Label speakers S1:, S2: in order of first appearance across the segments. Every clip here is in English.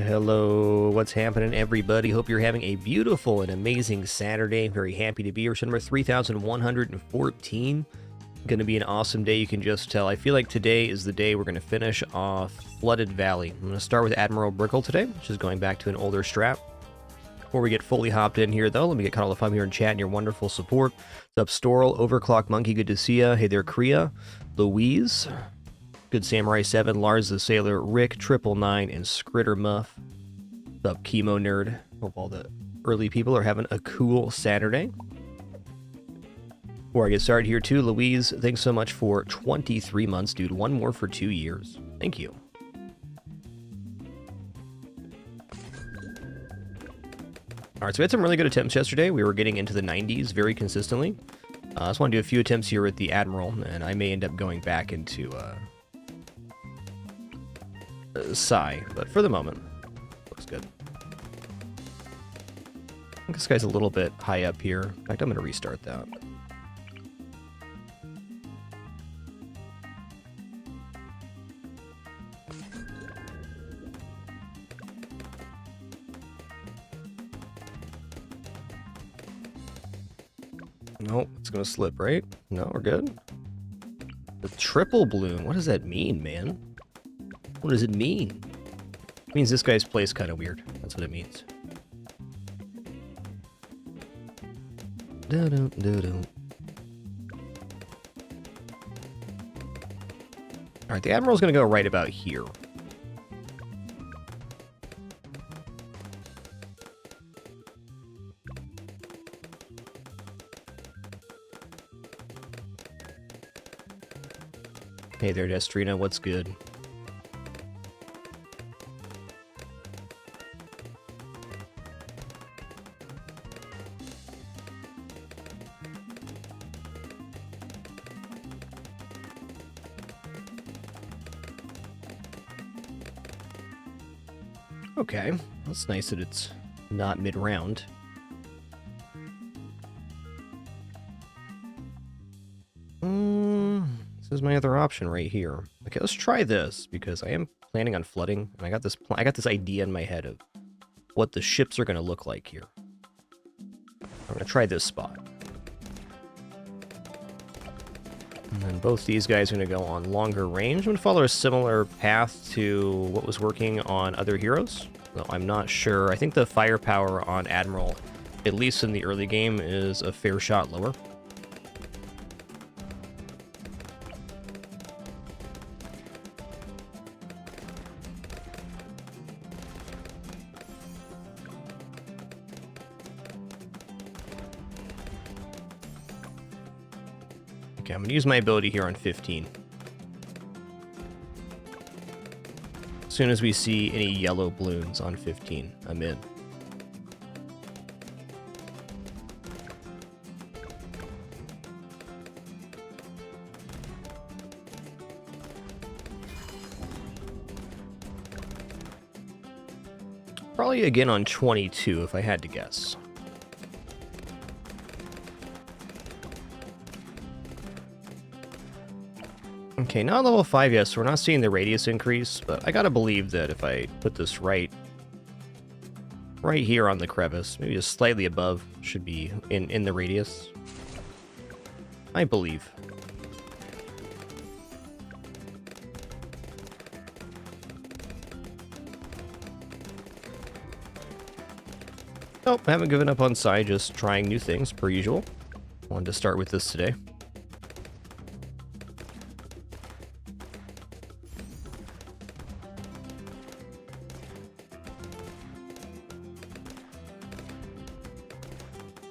S1: Hello, what's happening, everybody? Hope you're having a beautiful and amazing Saturday. Very happy to be here. Show number 3114. Going to be an awesome day, you can just tell. I feel like today is the day we're going to finish off Flooded Valley. I'm going to start with Admiral Brickle today, which is going back to an older strat. Before we get fully hopped in here, though, let me get Cuddle if I'm here in chat and your wonderful support. What's up, Storl, Overclock Monkey, good to see ya. Hey there, Kriya, Louise. Good Samurai 7, Lars the Sailor, Rick, 999, and Skritter Muff. What's up, Chemo Nerd? Hope all the early people are having a cool Saturday. Before I get started here, too, Louise, thanks so much for 23 months, dude. One more for 2 years. Thank you. Alright, so we had some really good attempts yesterday. We were getting into the 90s very consistently. I just want to do a few attempts here with the Admiral, and I may end up going back into Psy, but for the moment, looks good. I think this guy's a little bit high up here. In fact, I'm going to restart that. Nope, it's going to slip, right? No, we're good. The triple bloom, what does that mean, man? What does it mean? It means this guy's plays kind of weird. That's what it means. Alright, the Admiral's going to go right about here. Hey there, Destrina, what's good? Okay, that's nice that it's not mid-round. This is my other option right here. Okay, let's try this because I am planning on flooding, and I got this idea in my head of what the ships are going to look like here. I'm going to try this spot. And then both these guys are going to go on longer range. I'm going to follow a similar path to what was working on other heroes. Though I'm not sure. I think the firepower on Admiral, at least in the early game, is a fair shot lower. Okay, I'm going to use my ability here on 15. As soon as we see any yellow balloons on 15, I'm in. Probably again on 22 if I had to guess. Okay, not level 5 yet, so we're not seeing the radius increase, but I gotta believe that if I put this right here on the crevice, maybe just slightly above, should be in the radius. I believe. Nope, haven't given up on Psy, just trying new things, per usual. Wanted to start with this today.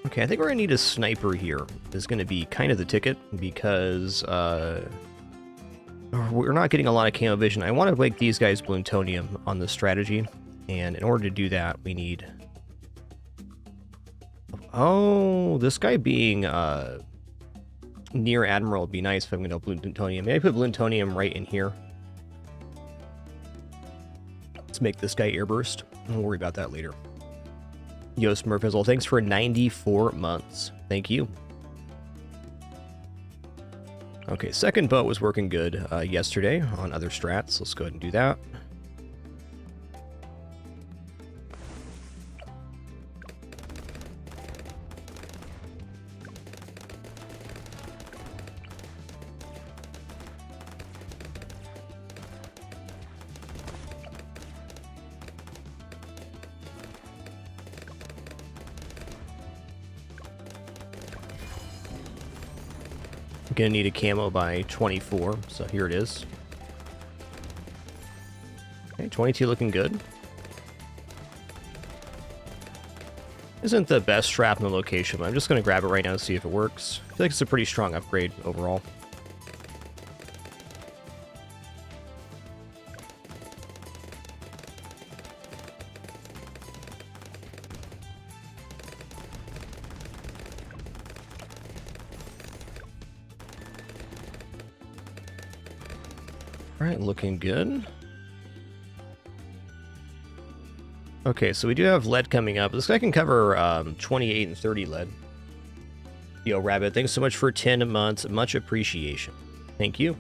S1: Okay, I think we're going to need a sniper here. Is going to be kind of the ticket, because we're not getting a lot of camo vision. I want to make these guys Bloontonium on this strategy, and in order to do that, we need... Oh, this guy being near Admiral would be nice if I'm going to Bloontonium. Maybe I put Bloontonium right in here. Let's make this guy airburst. We'll worry about that later. Yo, Smurfizzle, thanks for 94 months. Thank you. Okay, second boat was working good yesterday on other strats. Let's go ahead and do that. Gonna need a camo by 24, so here it is. Okay, 22 looking good. Isn't the best strap in the location, but I'm just gonna grab it right now to see if it works. I feel like it's a pretty strong upgrade overall. Alright, looking good. Okay, so we do have lead coming up. This guy can cover 28 and 30 lead. Yo, Rabbit, thanks so much for 10 months. Much appreciation. Thank you.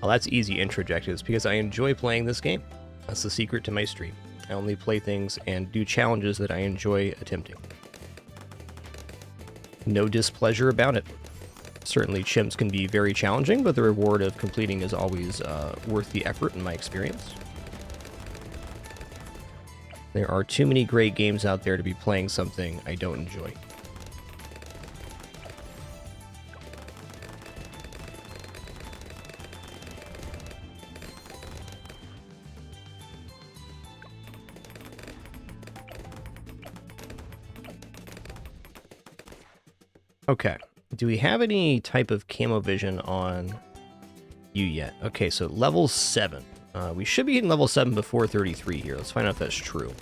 S1: Well, that's easy interjectives because I enjoy playing this game. That's the secret to my stream. I only play things and do challenges that I enjoy attempting. No displeasure about it. Certainly, chimps can be very challenging, but the reward of completing is always worth the effort in my experience. There are too many great games out there to be playing something I don't enjoy. Okay, do we have any type of camo vision on you yet? Okay, so level 7. We should be hitting level 7 before 33 here. Let's find out if that's true.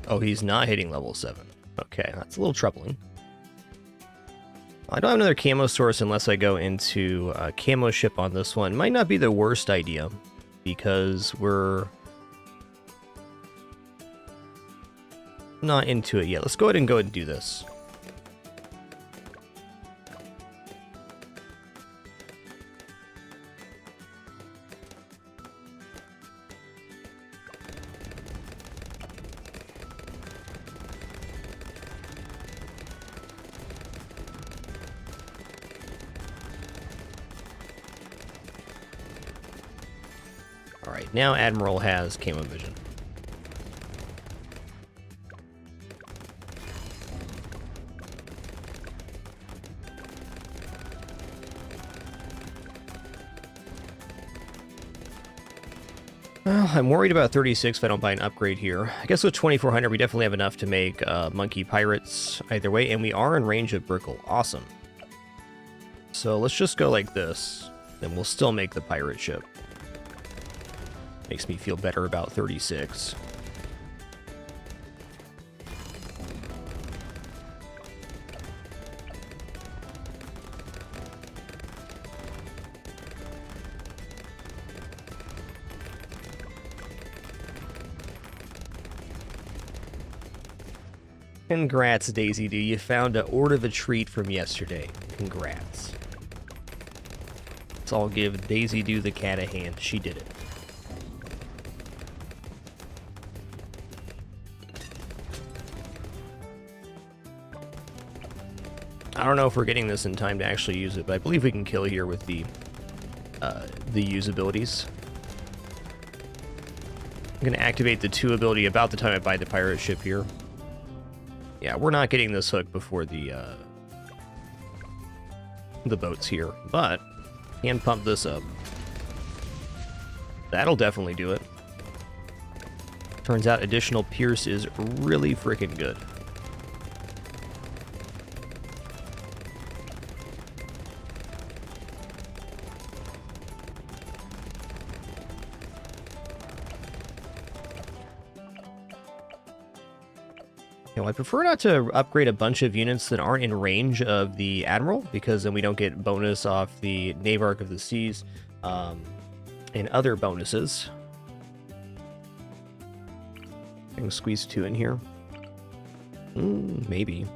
S1: Oh, he's not hitting level 7. Okay, that's a little troubling. I don't have another camo source unless I go into camo ship on this one. Might not be the worst idea because we're not into it yet. Let's go ahead and do this. Alright, now Admiral has camo vision. Well, I'm worried about 36 if I don't buy an upgrade here. I guess with 2400 we definitely have enough to make monkey pirates either way, and we are in range of Brickle. Awesome. So let's just go like this, then we'll still make the pirate ship. Makes me feel better about 36. Congrats, Daisy Doo. You found an Order of a treat from yesterday. Congrats. Let's all give Daisy Doo the cat a hand. She did it. I don't know if we're getting this in time to actually use it, but I believe we can kill here with the use abilities. I'm going to activate the 2 ability about the time I buy the pirate ship here. Yeah, we're not getting this hook before the boats here, but can pump this up. That'll definitely do it. Turns out additional Pierce is really freaking good. I prefer not to upgrade a bunch of units that aren't in range of the Admiral, because then we don't get bonus off the Navarch of the Seas and other bonuses. I can squeeze 2 in here. Maybe.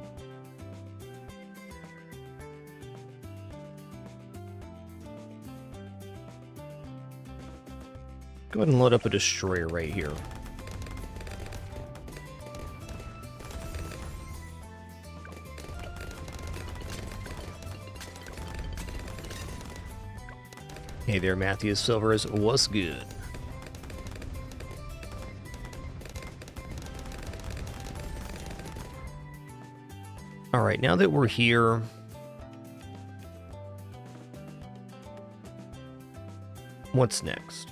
S1: Go ahead and load up a destroyer right here. Hey there, Matthew Silvers. What's good? All right, now that we're here, what's next?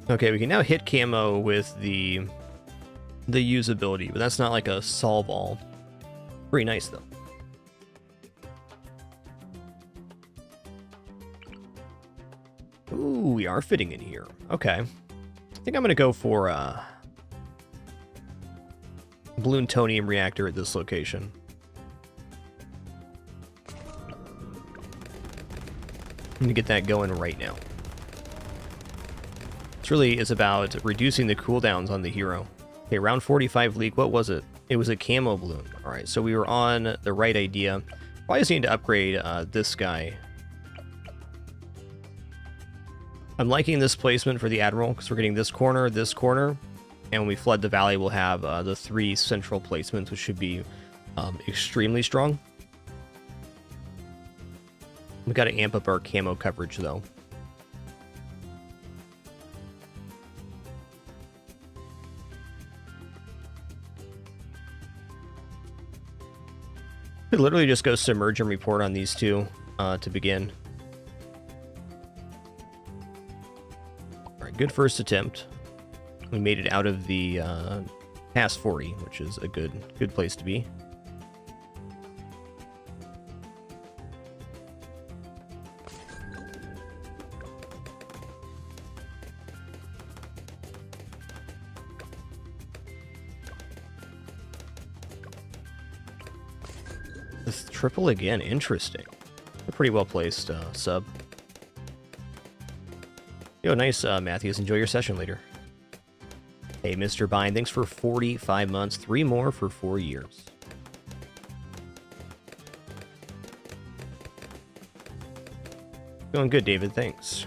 S1: Okay, we can now hit camo with the usability, but that's not like a solve all. Pretty nice though. Ooh, we are fitting in here. Okay. I think I'm gonna go for Bloontonium reactor at this location. I'm gonna get that going right now. This really is about reducing the cooldowns on the hero. Okay, round 45 leak, what was it? It was a camo balloon. Alright, so we were on the right idea. Probably just need to upgrade this guy. I'm liking this placement for the Admiral, because we're getting this corner, and when we flood the valley, we'll have the 3 central placements, which should be extremely strong. We got to amp up our camo coverage, though. Could literally just go submerge and report on these two to begin. Alright, good first attempt. We made it out of the past 40, which is a good place to be. This triple again, interesting. A pretty well placed sub. Yo, nice, Matthews. Enjoy your session later. Hey, Mr. Bine, thanks for 45 months. 3 more for 4 years. Going good, David. Thanks.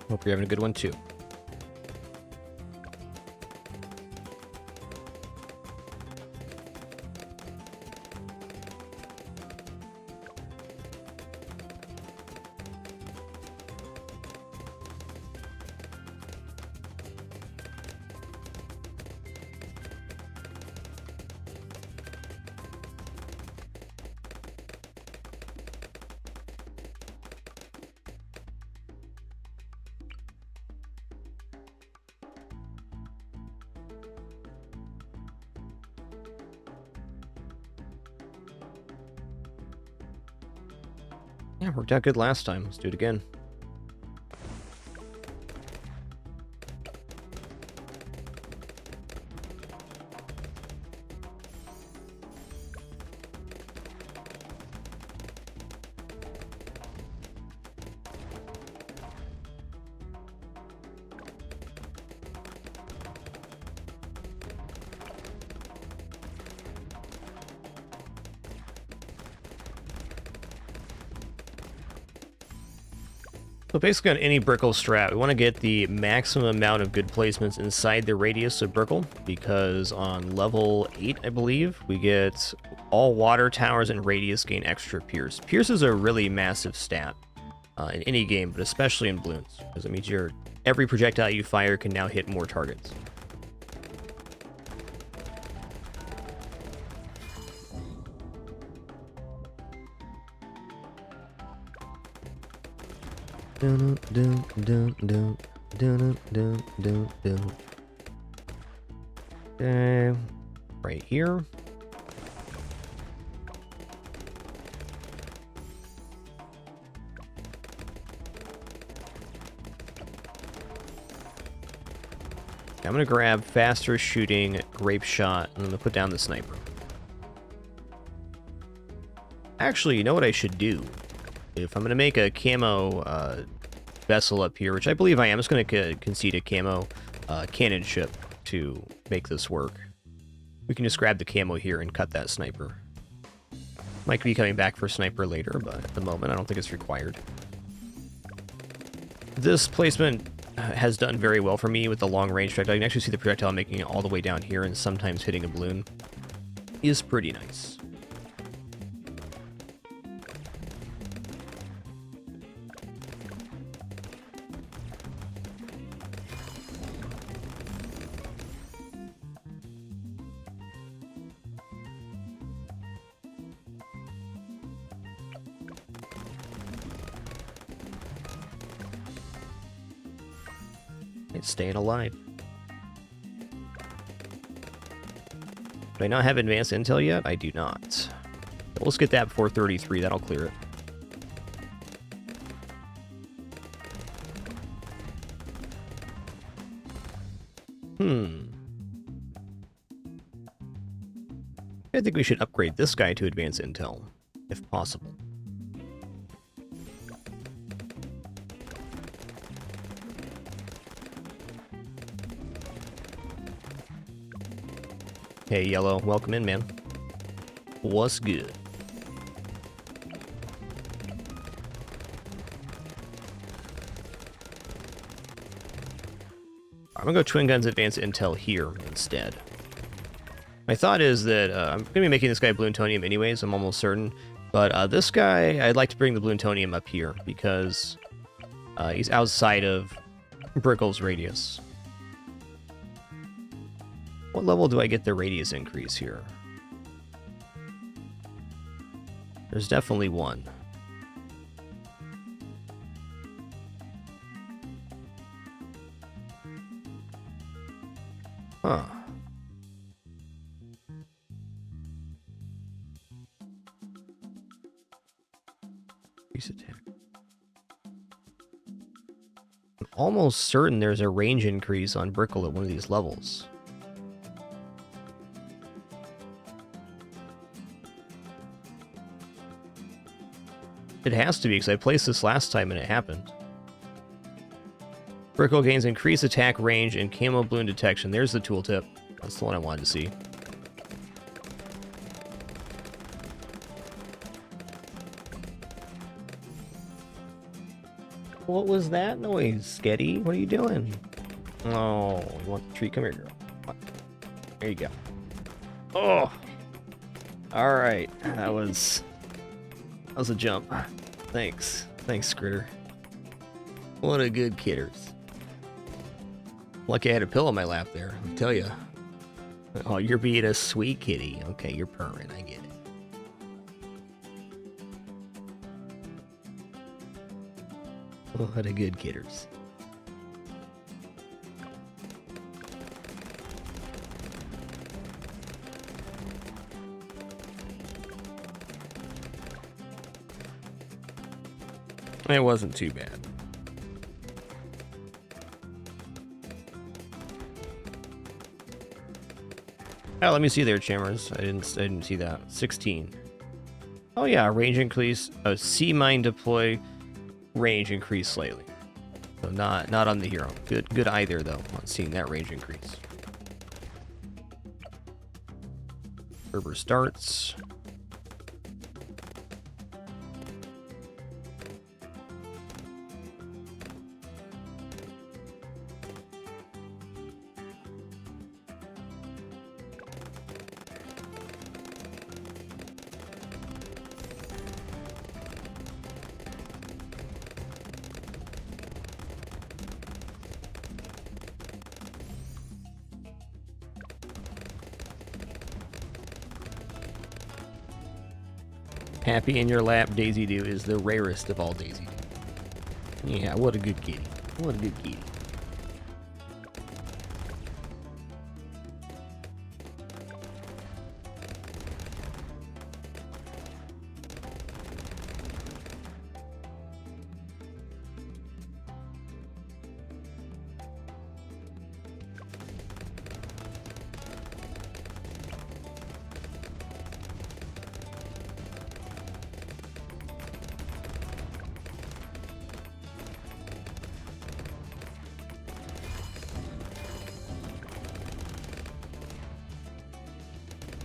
S1: Hope you're having a good one, too. Yeah, worked out good last time. Let's do it again. So basically on any Brickle strat, we want to get the maximum amount of good placements inside the radius of Brickle, because on level 8, I believe, we get all water towers and radius gain extra Pierce. Pierce is a really massive stat in any game, but especially in Bloons, because it means every projectile you fire can now hit more targets. Okay, right here. I'm gonna grab faster shooting grape shot, and I'm gonna put down the sniper. Actually, you know what I should do? If I'm gonna make a camo vessel up here, which I believe I am, I'm just gonna concede a camo cannon ship to make this work. We can just grab the camo here and cut that sniper. Might be coming back for sniper later, but at the moment I don't think it's required. This placement has done very well for me with the long range projectile. You can actually see the projectile making it all the way down here and sometimes hitting a balloon. Is pretty nice. It's staying alive. Do I not have advanced intel yet? I do not. But let's get that before 33. That'll clear it. I think we should upgrade this guy to advanced intel, if possible. Hey, Yellow, welcome in, man. What's good? I'm gonna go Twin Guns Advanced Intel here instead. My thought is that I'm gonna be making this guy Bloontonium anyways, I'm almost certain. But this guy, I'd like to bring the Bloontonium up here because he's outside of Brickle's radius. What level do I get the radius increase here? There's definitely one. Huh. Increase attack. I'm almost certain there's a range increase on Brickle at one of these levels. It has to be, because I placed this last time and it happened. Brickle gains increased attack range and camo balloon detection. There's the tooltip. That's the one I wanted to see. What was that noise, Sketty? What are you doing? Oh, you want the treat? Come here, girl. There you go. Oh! Alright, that was a jump. Thanks. Thanks, Skritter. What a good kidders. Lucky I had a pillow in my lap there, I'll tell you. Oh, you're being a sweet kitty. Okay, you're purring, I get it. What a good kidders. It wasn't too bad. Oh, let me see there, Chammers. I didn't see that. 16. Oh yeah, range increase. C mine deploy range increase slightly. So not on the hero. Good eye there though. On seeing that range increase. Server starts. Happy in your lap, Daisy Doo is the rarest of all Daisy Doo. Yeah, what a good kitty. What a good kitty.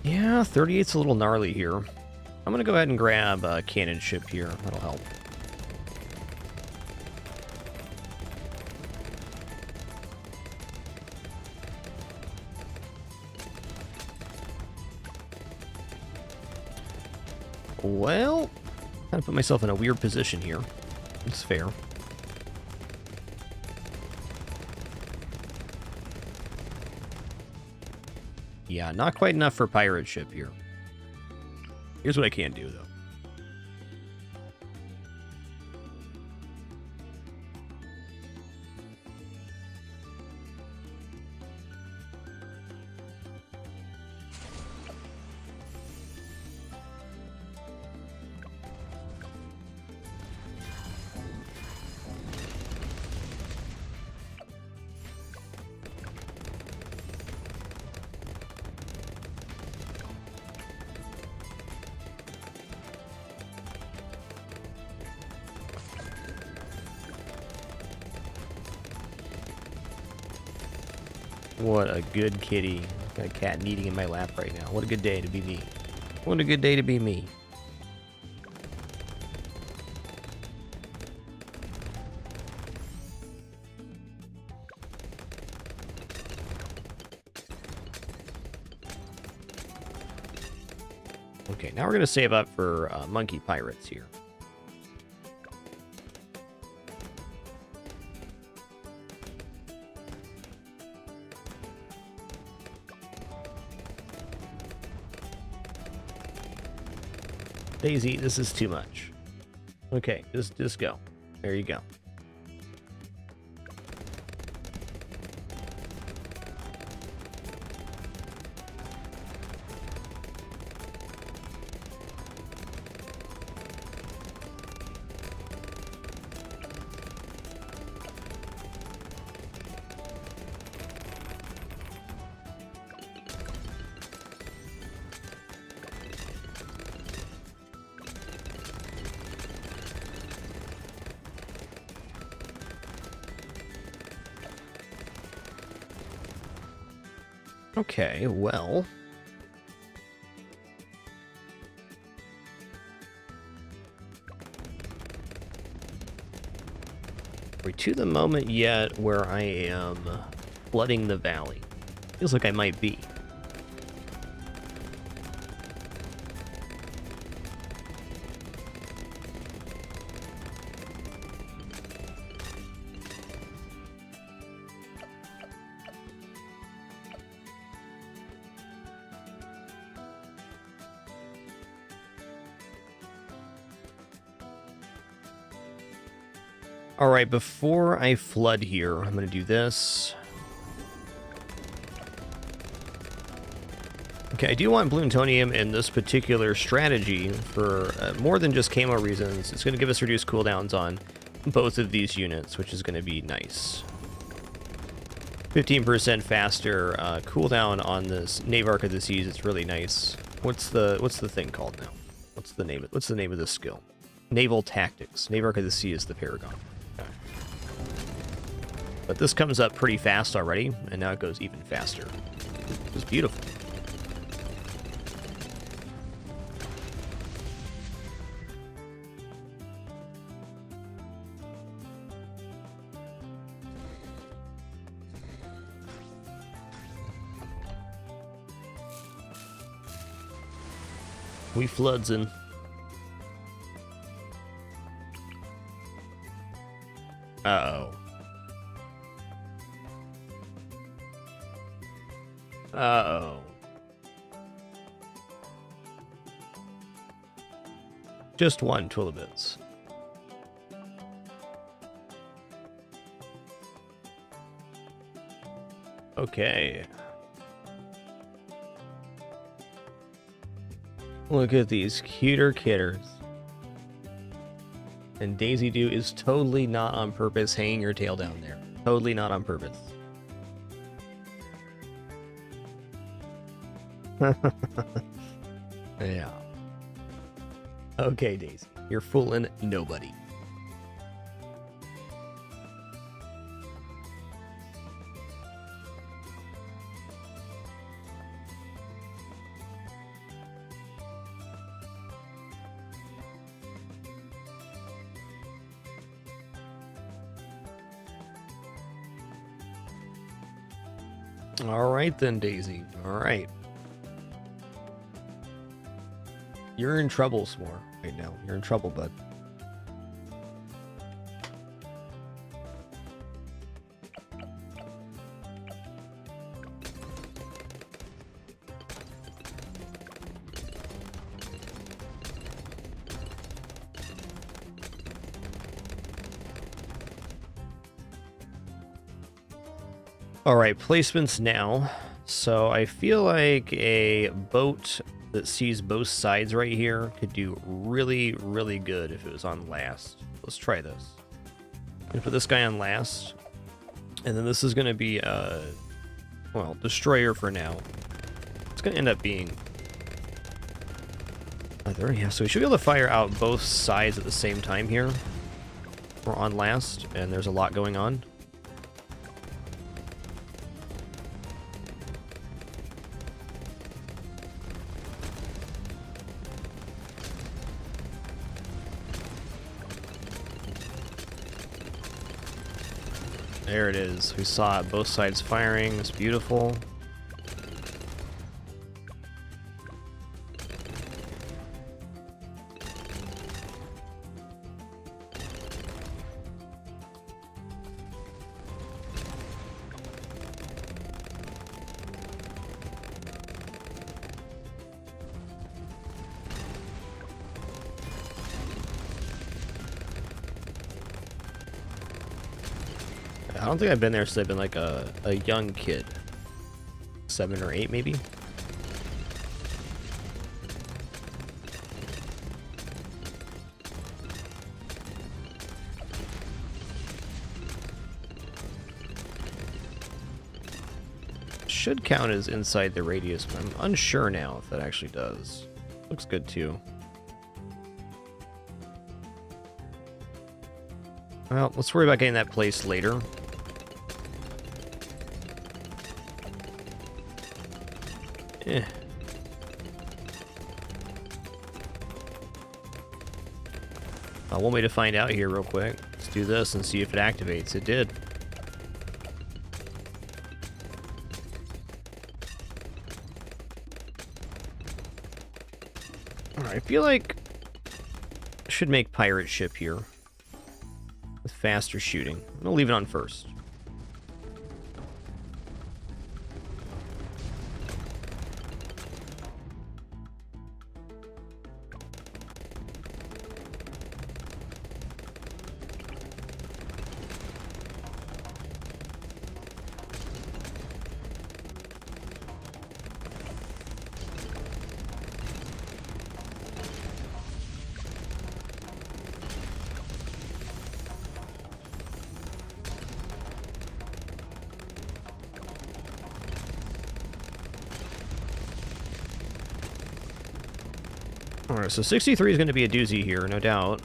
S1: Yeah, 38's a little gnarly here. I'm gonna go ahead and grab a cannon ship here. That'll help. Well, kind of put myself in a weird position here. It's fair. Yeah, not quite enough for pirate ship here. Here's what I can do, though. What a good kitty. Got a cat kneading in my lap right now. What a good day to be me. What a good day to be me. Okay, now we're going to save up for monkey pirates here. Daisy, this is too much. Okay, just go. There you go. Okay, well... We're to the moment yet where I am flooding the valley. Feels like I might be. Alright, before I flood here, I'm going to do this. Okay, I do want Bloontonium in this particular strategy for more than just camo reasons. It's going to give us reduced cooldowns on both of these units, which is going to be nice. 15% faster cooldown on this Navarch of the Seas. It's really nice. What's the thing called now? What's the name of this skill? Naval Tactics. Navarch of the Sea is the Paragon. Okay. But this comes up pretty fast already, and now it goes even faster. It's beautiful. We floods in. Uh-oh. Uh-oh. Just one Twillibits. Okay. Look at these cuter kitters. And Daisy Doo is totally not on purpose hanging her tail down there. Totally not on purpose. Yeah. Okay, Daisy. You're fooling nobody. Alright then, Daisy. Alright. You're in trouble, S'more, right now. You're in trouble, bud. Alright, placements now. So I feel like a boat that sees both sides right here could do really, really good if it was on last. Let's try this. I'm gonna put this guy on last. And then this is gonna be well, destroyer for now. It's gonna end up being there, yeah, so we should be able to fire out both sides at the same time here. We're on last, and there's a lot going on. There it is. We saw it, both sides firing. It's beautiful. I don't think I've been there since I've been like a young kid. 7 or 8 maybe? Should count as inside the radius, but I'm unsure now if that actually does. Looks good too. Well, let's worry about getting that placed later. One way to find out here real quick. Let's do this and see if it activates. It did. Alright, I feel like I should make pirate ship here. With faster shooting. I'm gonna leave it on first. Alright, so 63 is going to be a doozy here, no doubt.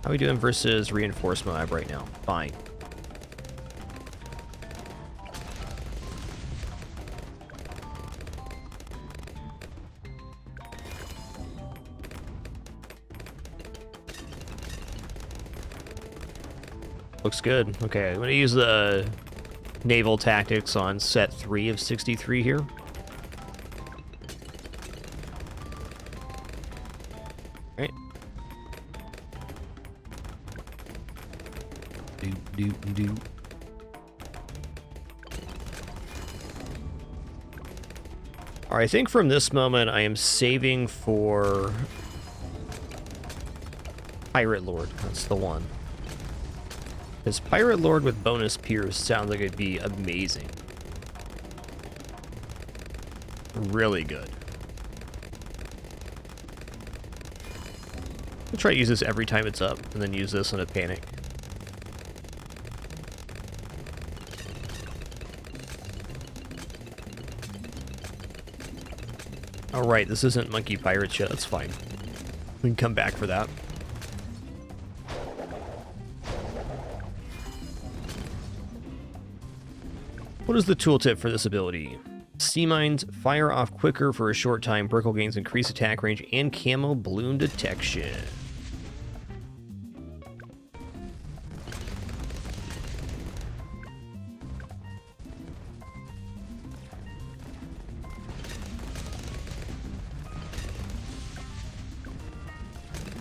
S1: How are we doing versus reinforcement lab right now? Fine. Looks good. Okay, I'm going to use the naval tactics on set 3 of 63 here. Alright, I think from this moment I am saving for Pirate Lord. That's the one. Because Pirate Lord with bonus Pierce sounds like it'd be amazing. Really good. I'll try to use this every time it's up, and then use this in a panic. Alright, this isn't Monkey Pirate shit, that's fine. We can come back for that. What is the tooltip for this ability? Sea mines fire off quicker for a short time, Brickle gains increased attack range, and camo balloon detection.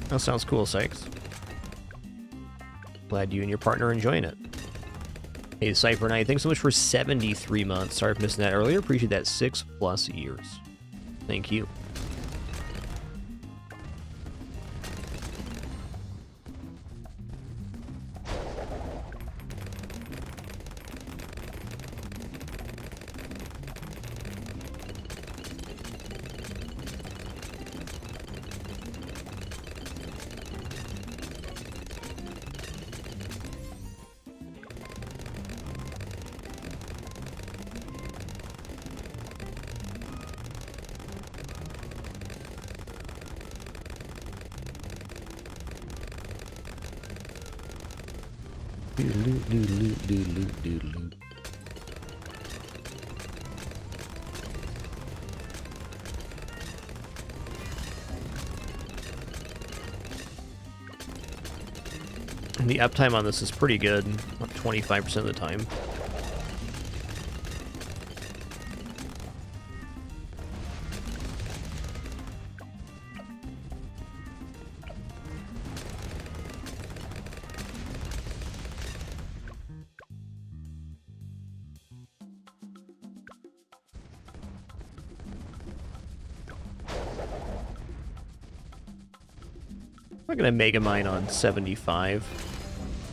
S1: That sounds cool, Sykes. Glad you and your partner are enjoying it. Hey, Cypher Knight, thanks so much for 73 months. Sorry for missing that earlier. Appreciate that 6+ years. Thank you. The uptime on this is pretty good, about 25% of the time. I'm gonna Mega Mine on 75.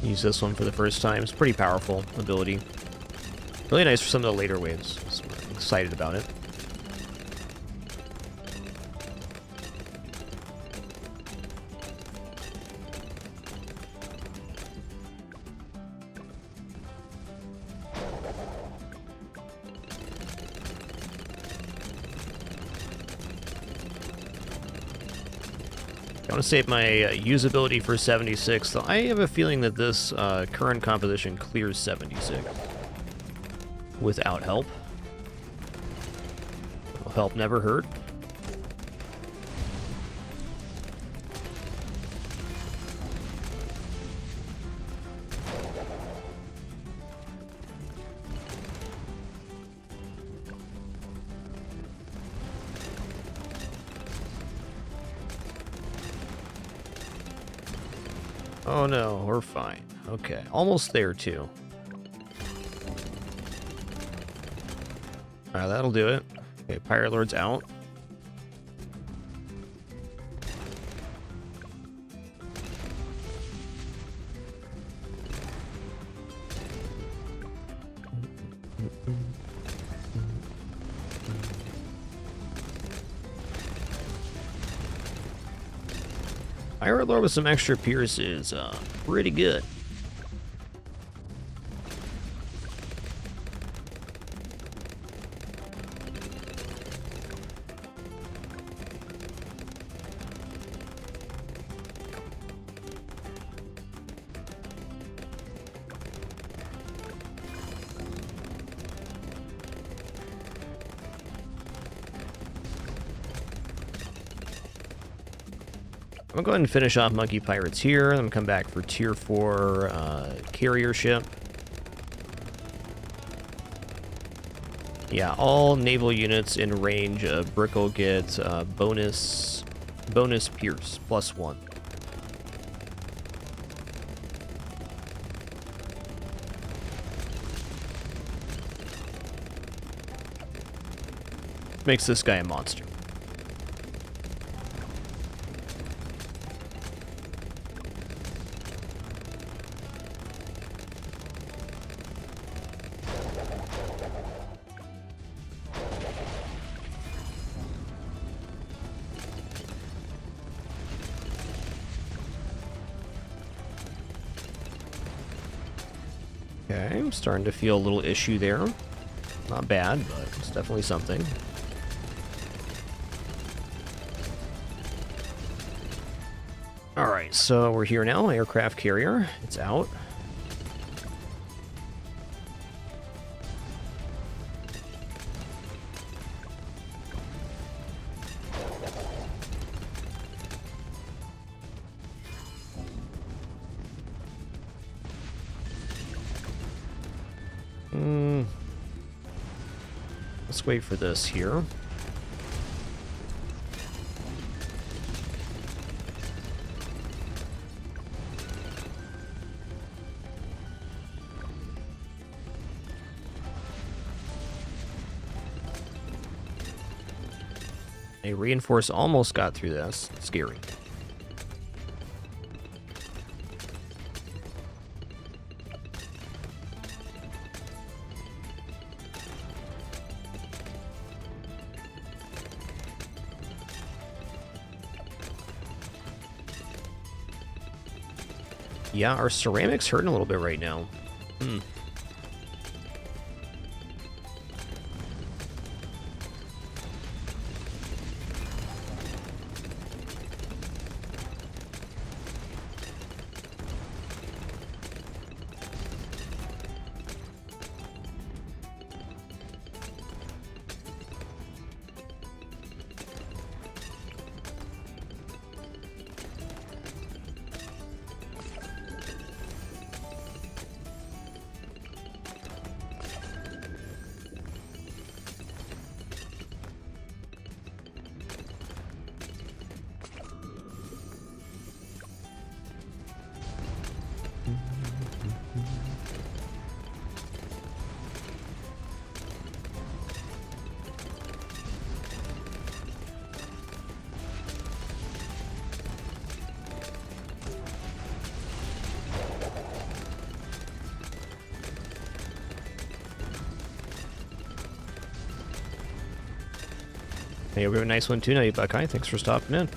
S1: Use this one for the first time. It's a pretty powerful ability. Really nice for some of the later waves. So I'm excited about it. I want to save my usability for 76, though I have a feeling that this current composition clears 76 without help. Well, help never hurt. Oh no, we're fine. Okay, almost there too. Alright, that'll do it. Okay, Pirate Lord's out. Pirate Lord with some extra Pierce is pretty good. I'm going to go ahead and finish off Monkey Pirates here. Then come back for Tier 4 carrier ship. Yeah, all naval units in range of Brickle get bonus Pierce, +1. Makes this guy a monster. Okay, I'm starting to feel a little issue there. Not bad, but it's definitely something. Alright, so we're here now. Aircraft carrier. It's out. Let's wait for this here. A reinforce almost got through this. Scary. Yeah, our ceramic's hurting a little bit right now. Hey, we have a nice one too now, you Buckeye. Thanks for stopping in.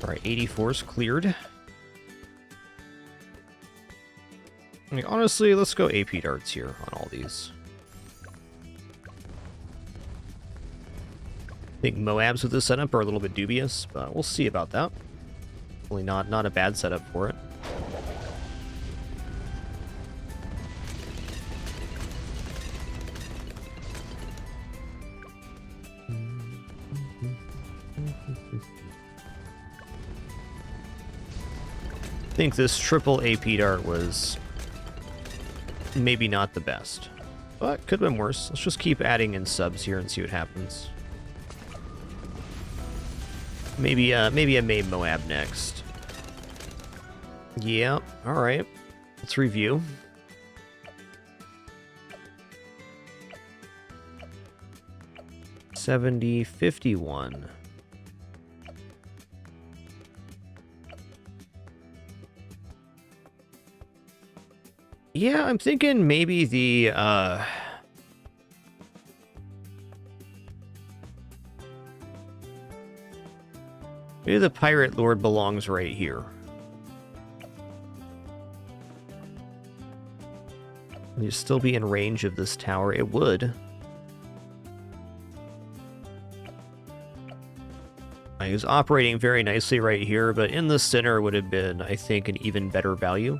S1: Alright, 84's cleared. I mean, honestly, let's go AP darts here on all these. I think Moabs with this setup are a little bit dubious, but we'll see about that. Really not a bad setup for it. I think this triple AP dart was maybe not the best, but could have been worse. Let's just keep adding in subs here and see what happens. Maybe a main Moab next. Yeah, alright. Let's review. $70, $51. Yeah, I'm thinking maybe the maybe the Pirate Lord belongs right here. Would you still be in range of this tower? It would. He was operating very nicely right here, but in the center would have been, I think, an even better value.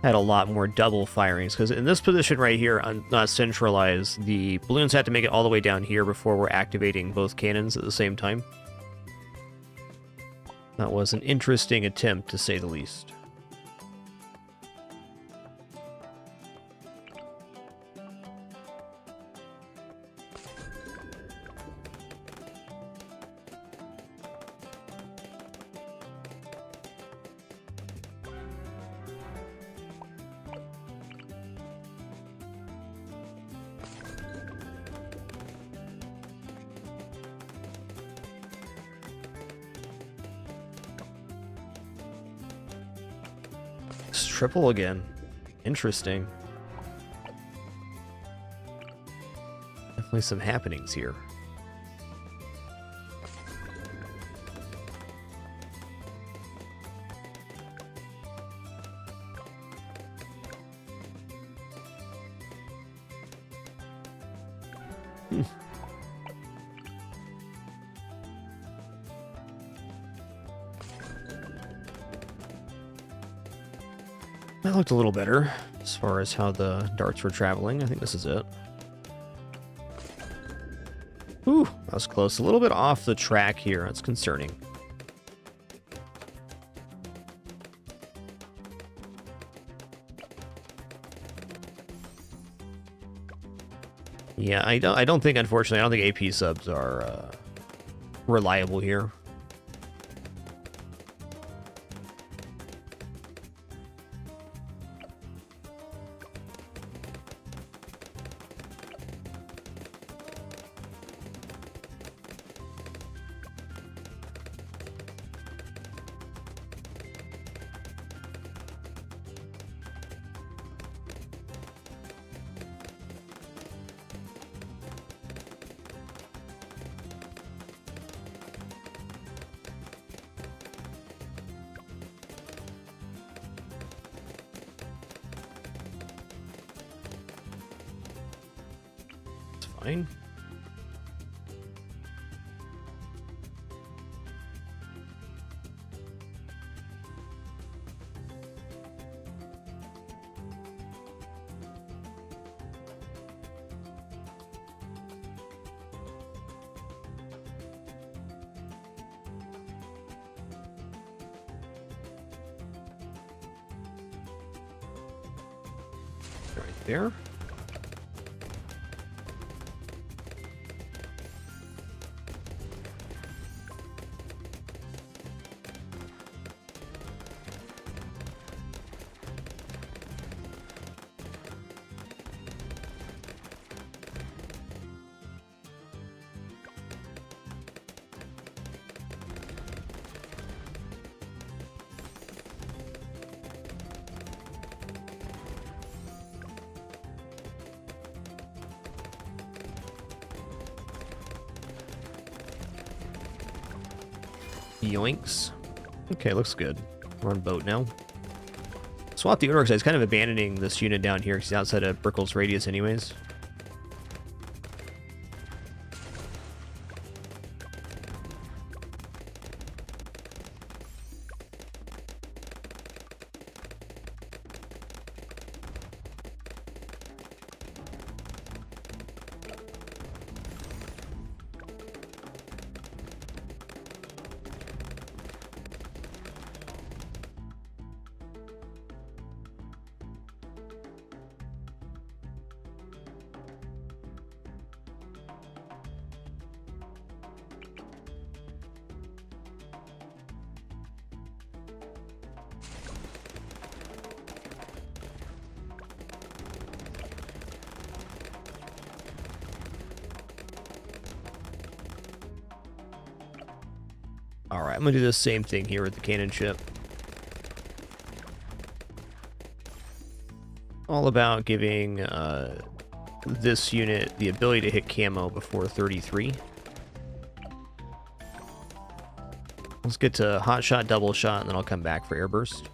S1: Had a lot more double firings, because in this position right here, not centralized, the balloons had to make it all the way down here before we're activating both cannons at the same time. That was an interesting attempt, to say the least. Triple again. Interesting. Definitely some happenings here. That looked a little better as far as how the darts were traveling. I think this is it. Ooh, that was close. A little bit off the track here. That's concerning. Yeah, I don't think, unfortunately, I don't think AP subs are reliable here. Fine. Right there. Yoinks. Okay, looks good. We're on boat now. Swap the owner because he's kind of abandoning this unit down here because he's outside of Brickle's radius anyways. Alright, I'm going to do the same thing here with the cannon ship. All about giving this unit the ability to hit camo before 33. Let's get to hot shot, double shot, and then I'll come back for airburst.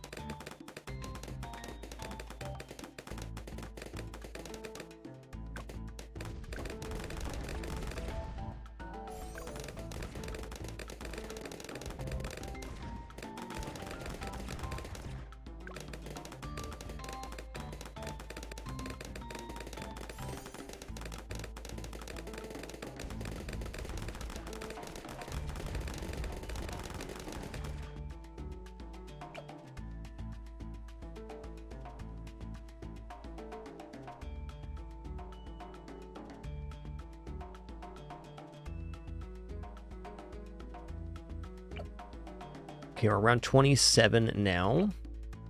S1: Okay, we're around 27 now.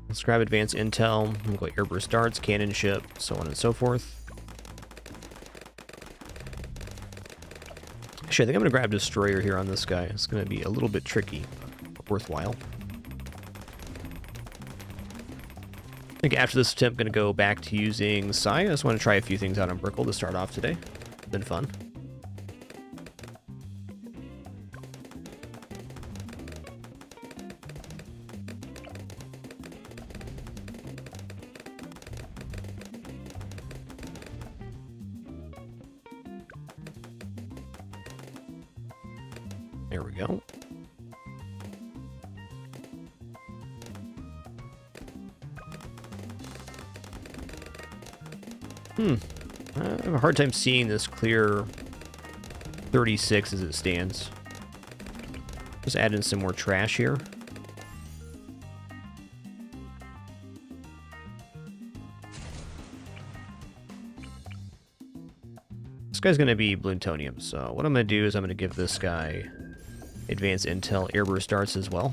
S1: Let's grab advanced intel. We'll go airburst darts, cannon ship, so on and so forth. Actually, I think I'm going to grab destroyer here on this guy. It's going to be a little bit tricky, but worthwhile. I think after this attempt, I'm going to go back to using Psi. I just want to try a few things out on Brickle to start off today. It's been fun. There we go. I have a hard time seeing this clear 36 as it stands. Just add in some more trash here. This guy's going to be Bloontonium, so what I'm going to do is I'm going to give this guy advanced intel airburst darts as well.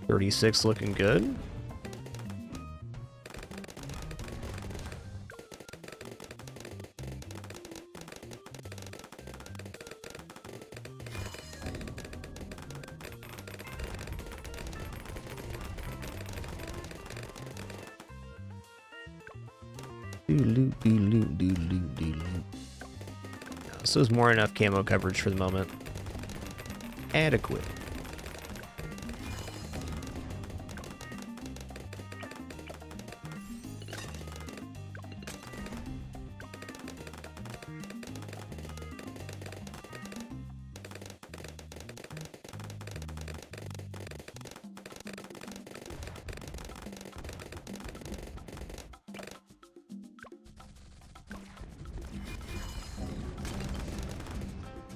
S1: .36 looking good. So there's more than enough camo coverage for the moment. Adequate.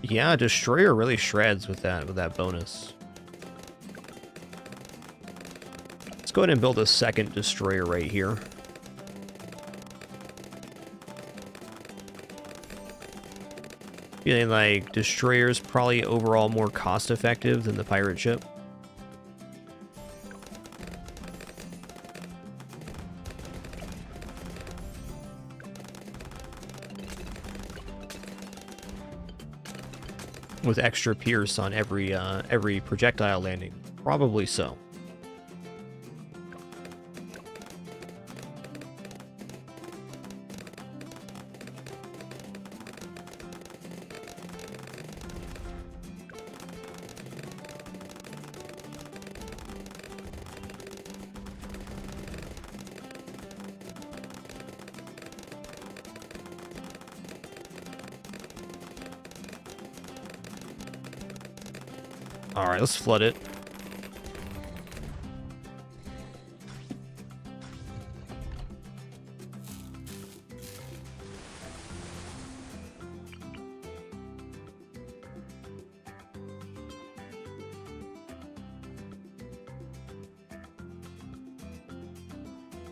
S1: Yeah, destroyer really shreds with that bonus. Let's go ahead and build a second destroyer right here. Feeling like destroyer's probably overall more cost effective than the pirate ship. With extra pierce on every projectile landing. Probably so. Alright, let's flood it.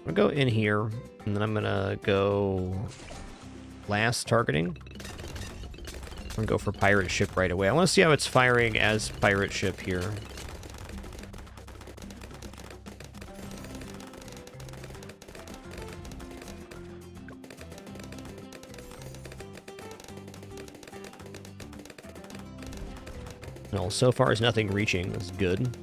S1: I'm gonna go in here, and then I'm gonna go last targeting. I'm gonna go for pirate ship right away. I want to see how it's firing as pirate ship here. No, so far is nothing reaching. That's good.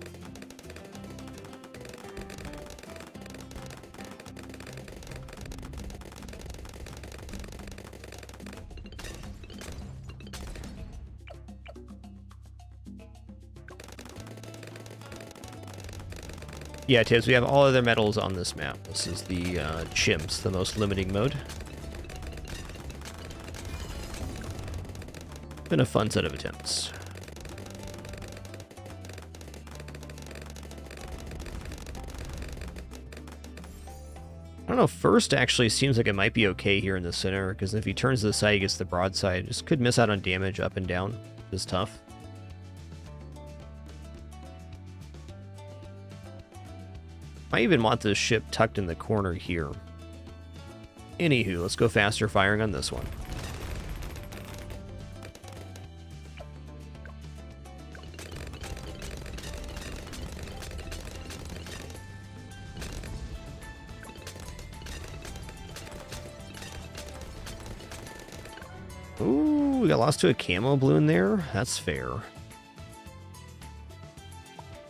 S1: Yeah, Tibbs, we have all other metals on this map. This is the CHIMPS, the most limiting mode. Been a fun set of attempts. I don't know, first actually seems like it might be okay here in the center, because if he turns to the side, he gets the broadside. Just could miss out on damage up and down. It's tough. I even want this ship tucked in the corner here. Anywho, let's go faster firing on this one. Ooh, we got lost to a camo balloon there. That's fair.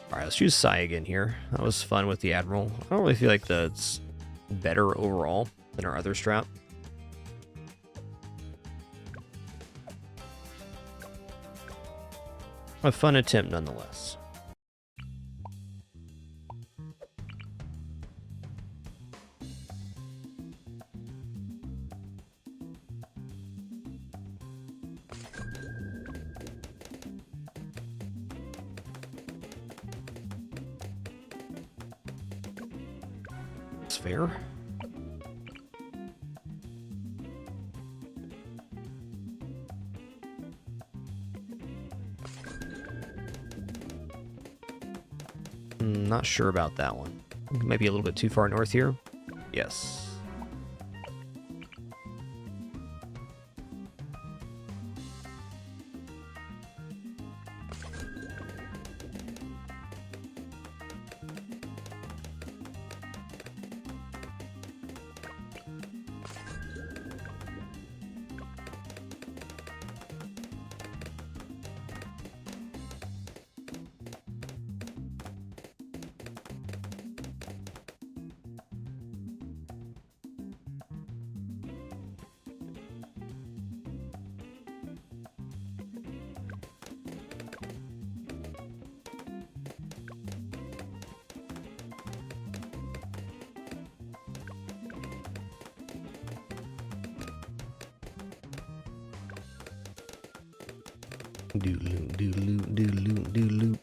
S1: Alright, let's use Psy again here. That was fun with the Admiral. I don't really feel like that's better overall than our other strap. A fun attempt nonetheless. That's fair. Not sure about that one. Maybe a little bit too far north here. Yes. Doodaloop, doodaloop, doodaloop, doodaloop.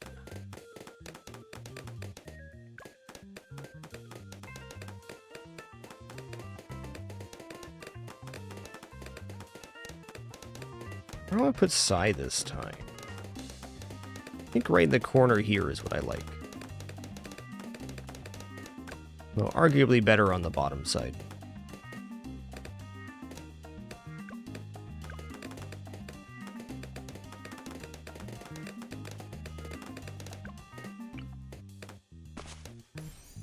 S1: Where do I put Psy this time? I think right in the corner here is what I like. Well, arguably better on the bottom side.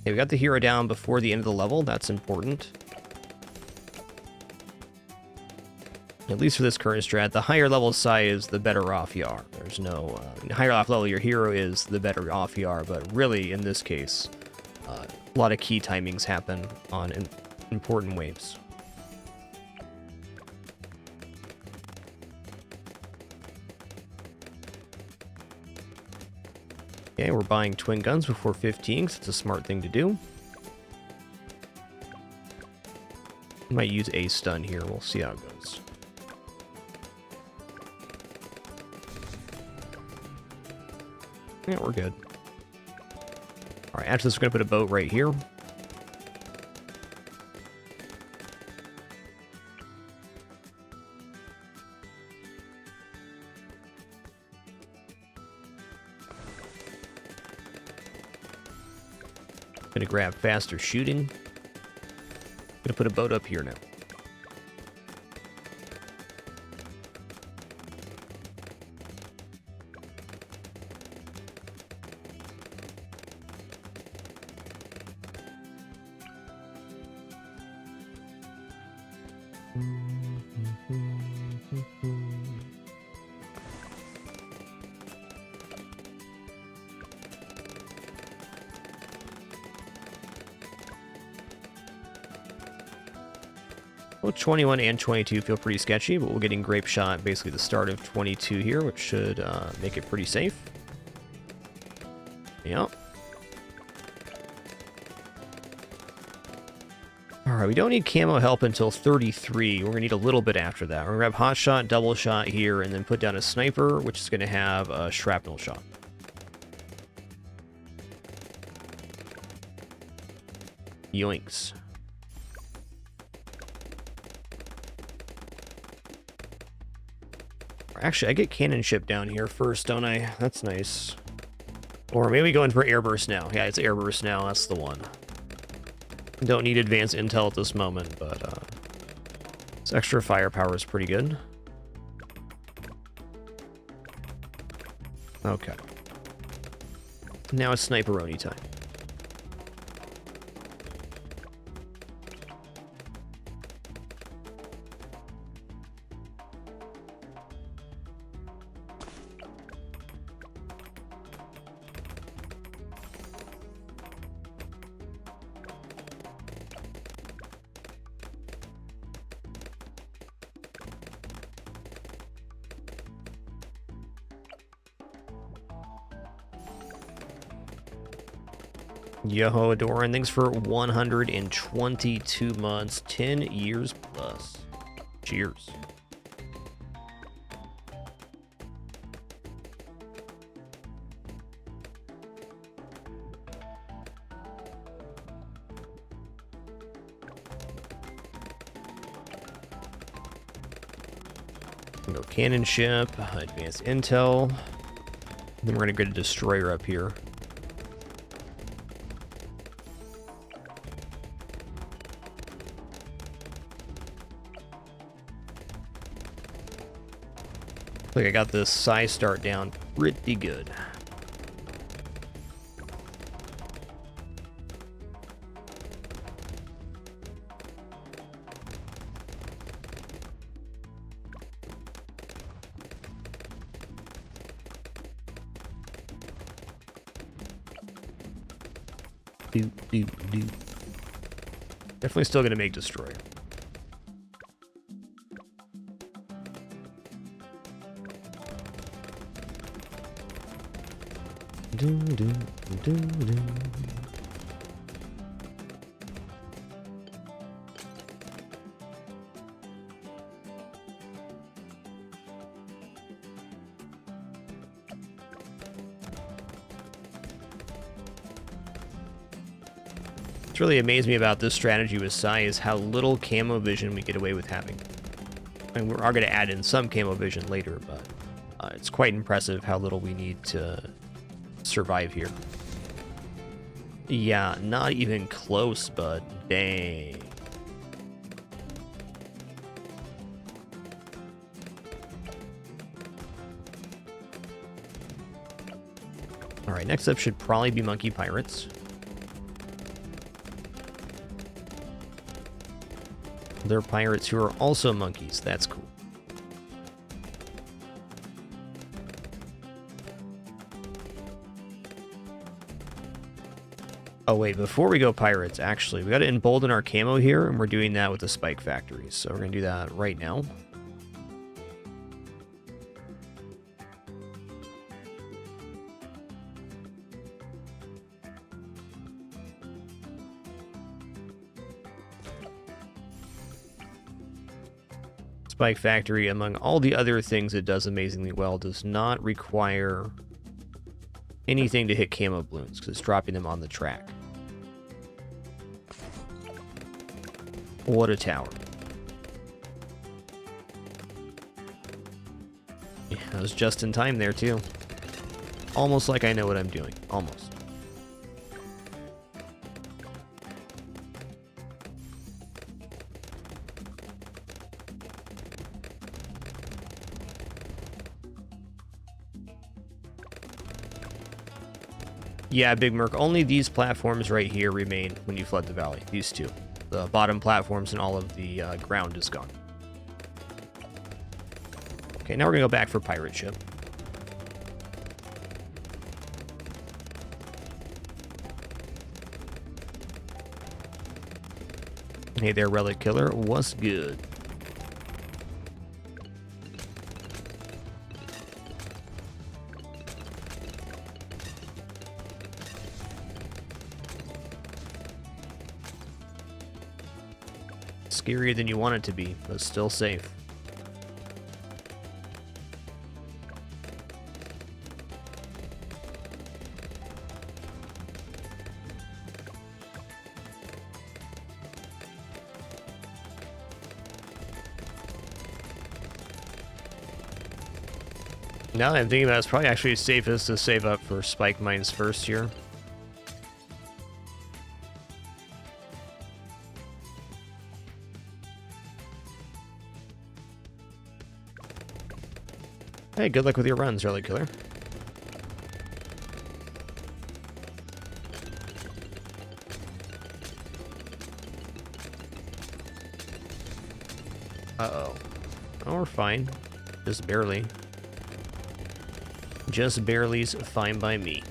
S1: Okay, we got the hero down before the end of the level. That's important. At least for this current strat, the higher level Psy is, the better off you are. There's no... the higher off level your hero is, the better off you are. But really, in this case, a lot of key timings happen on important waves. Okay, we're buying twin guns before 15, because it's a smart thing to do. Might use a stun here. We'll see how it goes. Yeah, we're good. All right, after this, we're going to put a boat right here. Gonna grab faster shooting. Gonna put a boat up here now. Well, 21 and 22 feel pretty sketchy, but we're getting grape shot basically the start of 22 here, which should make it pretty safe. Yep. Alright, we don't need camo help until 33. We're going to need a little bit after that. We're going to grab hot shot, double shot here, and then put down a sniper, which is going to have a shrapnel shot. Yoinks. Actually, I get cannon ship down here first, don't I? That's nice. Or maybe go in for airburst now. Yeah, it's airburst now. That's the one. Don't need advanced intel at this moment, but this extra firepower is pretty good. Okay. Now it's sniper-oni time. Yo, Adoran, thanks for 122 months, 10 years plus. Cheers. Go cannon ship, advanced intel. Then we're gonna get a destroyer up here. I think I got this size start down pretty good. Definitely still gonna make destroyer. What's really amazed me about this strategy with Sai is how little camo vision we get away with having. And we are going to add in some camo vision later, but it's quite impressive how little we need to survive here. Yeah, not even close, but dang. Alright, next up should probably be Monkey Pirates. They're pirates who are also monkeys. That's cool. Oh wait, before we go pirates, actually, we got to embolden our camo here, and we're doing that with the spike factories. So we're going to do that right now. Spike factory, among all the other things it does amazingly well, does not require anything to hit camo balloons, because it's dropping them on the track. What a tower. Yeah, that was just in time there, too. Almost like I know what I'm doing. Almost. Yeah, Big Merc, only these platforms right here remain when you flood the valley. These two. The bottom platforms and all of the ground is gone. Okay, now we're going to go back for Pirate Ship. Hey there, Relic Killer. What's good? Scarier than you want it to be, but still safe. Now that I'm thinking about it, it's probably actually safest to save up for spike mines first here. Hey, good luck with your runs, Relic Killer. Uh-oh. Oh, we're fine. Just barely. Just barely's fine by me.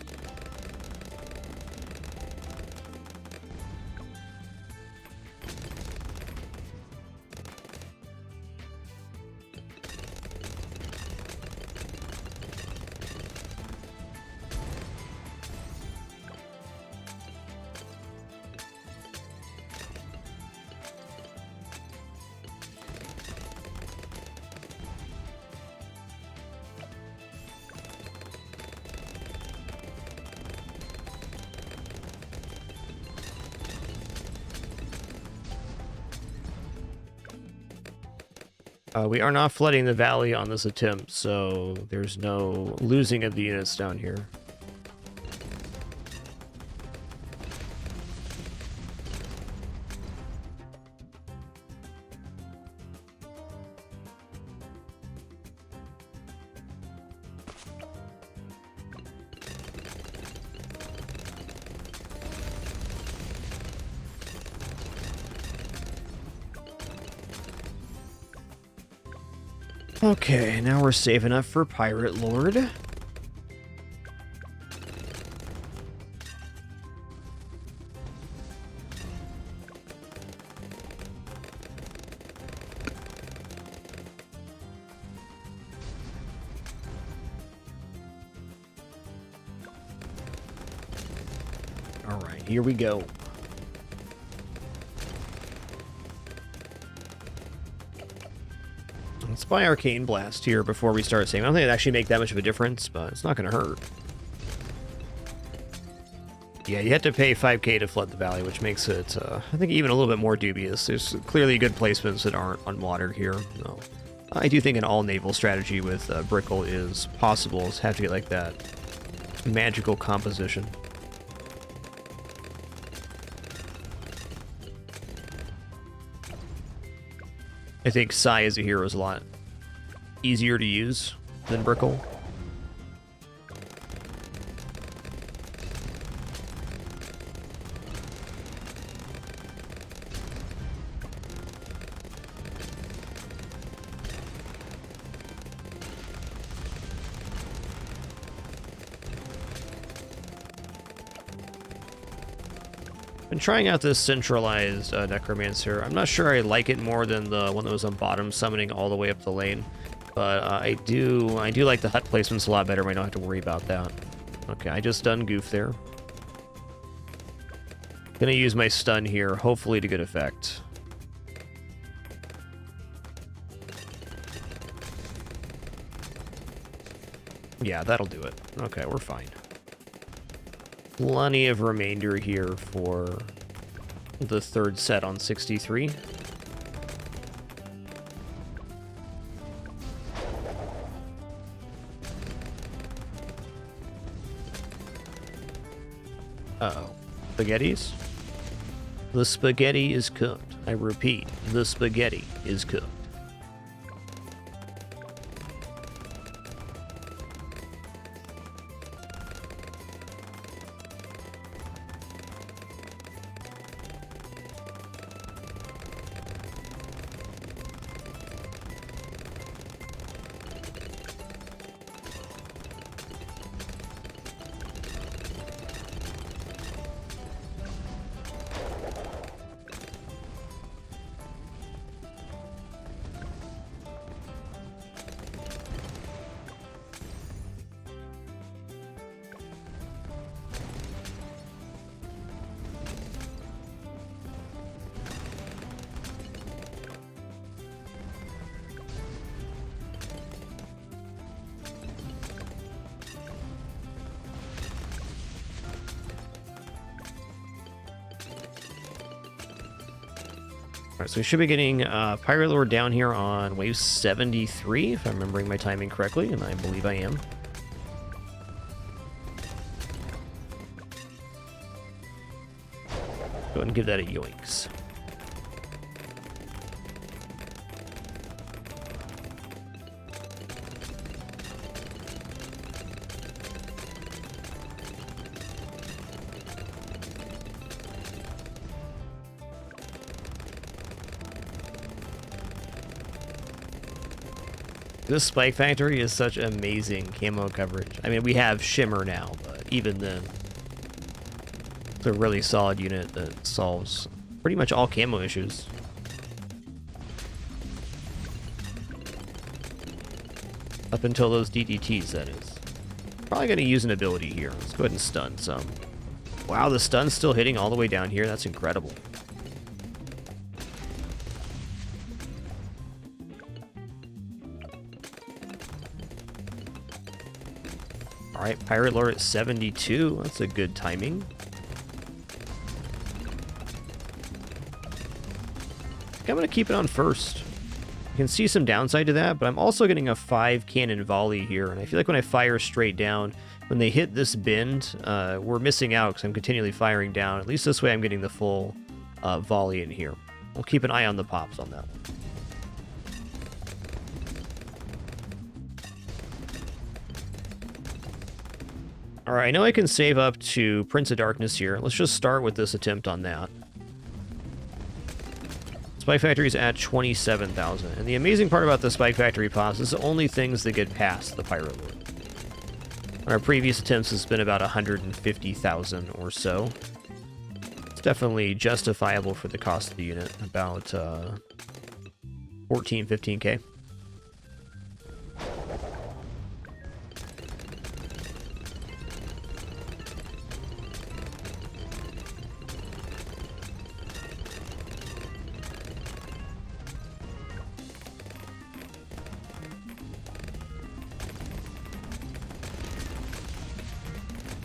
S1: We are not flooding the valley on this attempt, so there's no losing of the units down here. Okay, now we're saving up for Pirate Lord. All right, here we go. Let's buy Arcane Blast here before we start saving. I don't think it'd actually make that much of a difference, but it's not going to hurt. Yeah, you have to pay 5k to flood the valley, which makes it, I think, even a little bit more dubious. There's clearly good placements that aren't unwatered here. No. I do think an all-naval strategy with Brickle is possible. Just have to get, like, that magical composition. I think Sai as a hero is a lot easier to use than Brickle. Been trying out this centralized Necromancer. I'm not sure I like it more than the one that was on bottom, summoning all the way up the lane. But I do like the hut placements a lot better when I don't have to worry about that. Okay, I just done goof there. Gonna use my stun here, hopefully to good effect. Yeah, that'll do it. Okay, we're fine. plenty of remainder here for the third set on 63. Uh-oh. Spaghettis? The spaghetti is cooked. I repeat, the spaghetti is cooked. Alright, so we should be getting Pirate Lord down here on wave 73, if I'm remembering my timing correctly, and I believe I am. Go ahead and give that a yoinks. This Spike Factory is such amazing camo coverage. I mean, we have Shimmer now, but even then, it's a really solid unit that solves pretty much all camo issues. Up until those DDTs, that is. Probably going to use an ability here. Let's go ahead and stun some. Wow, the stun's still hitting all the way down here. That's incredible. Alright, Pirate Lord at 72. That's a good timing. I'm going to keep it on first. You can see some downside to that, but I'm also getting a 5 cannon volley here, and I feel like when I fire straight down, when they hit this bend, we're missing out because I'm continually firing down. At least this way I'm getting the full volley in here. We'll keep an eye on the pops on that one. Alright, I know I can save up to Prince of Darkness here. Let's just start with this attempt on that. Spike Factory's at 27,000. And the amazing part about the Spike Factory pops is the only things that get past the Pirate Lord. On our previous attempts, it's been about 150,000 or so. It's definitely justifiable for the cost of the unit, about 14, 15k.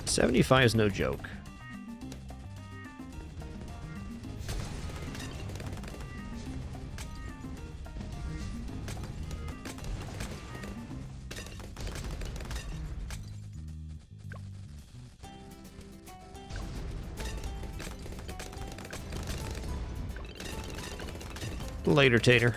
S1: $75 is no joke. Later, Tater.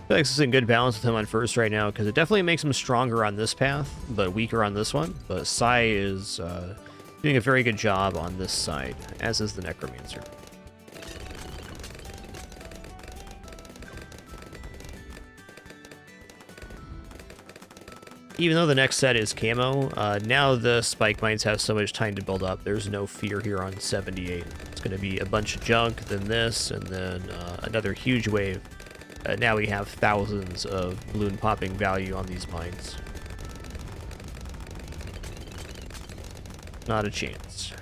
S1: I feel like this is in good balance with him on first right now, because it definitely makes him stronger on this path, but weaker on this one. But Sai is doing a very good job on this side, as is the Necromancer. Even though the next set is camo, now the Spike Mines have so much time to build up, there's no fear here on 78. It's going to be a bunch of junk, then this, and then another huge wave now we have thousands of balloon popping value on these mines. Not a chance.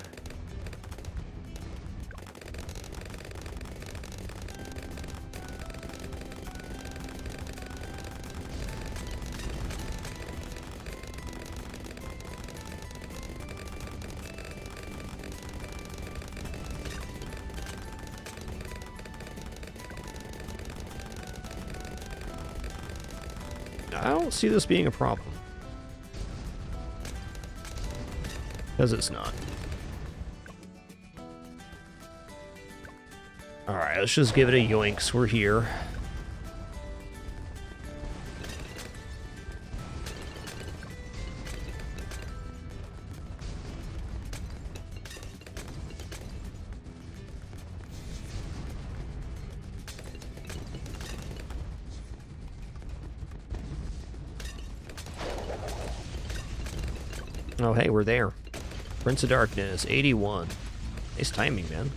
S1: I don't see this being a problem. Because it's not. Alright, let's just give it a yoinks. We're here. Oh, hey, we're there. Prince of Darkness, 81. Nice timing, man.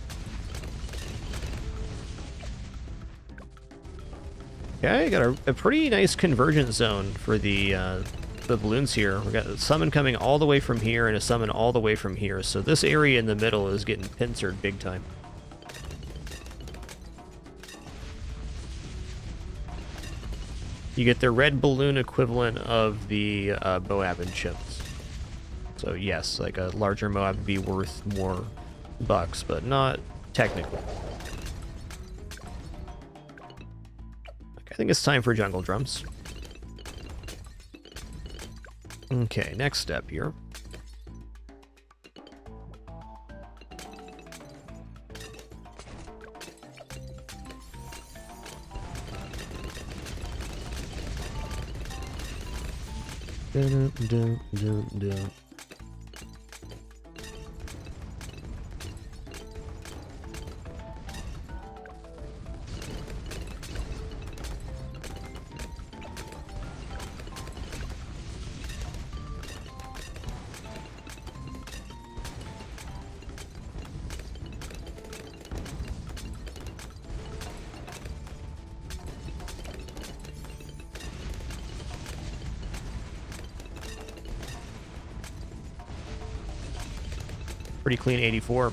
S1: Okay, got a pretty nice convergence zone for the balloons here. We got a summon coming all the way from here and a summon all the way from here. So this area in the middle is getting pincered big time. You get the red balloon equivalent of the Moab and Chimps. So yes, like a larger Moab would be worth more bucks, but not technically. Okay, I think it's time for jungle drums. Okay, next step here. Dun, dun, dun, dun. Pretty clean 84.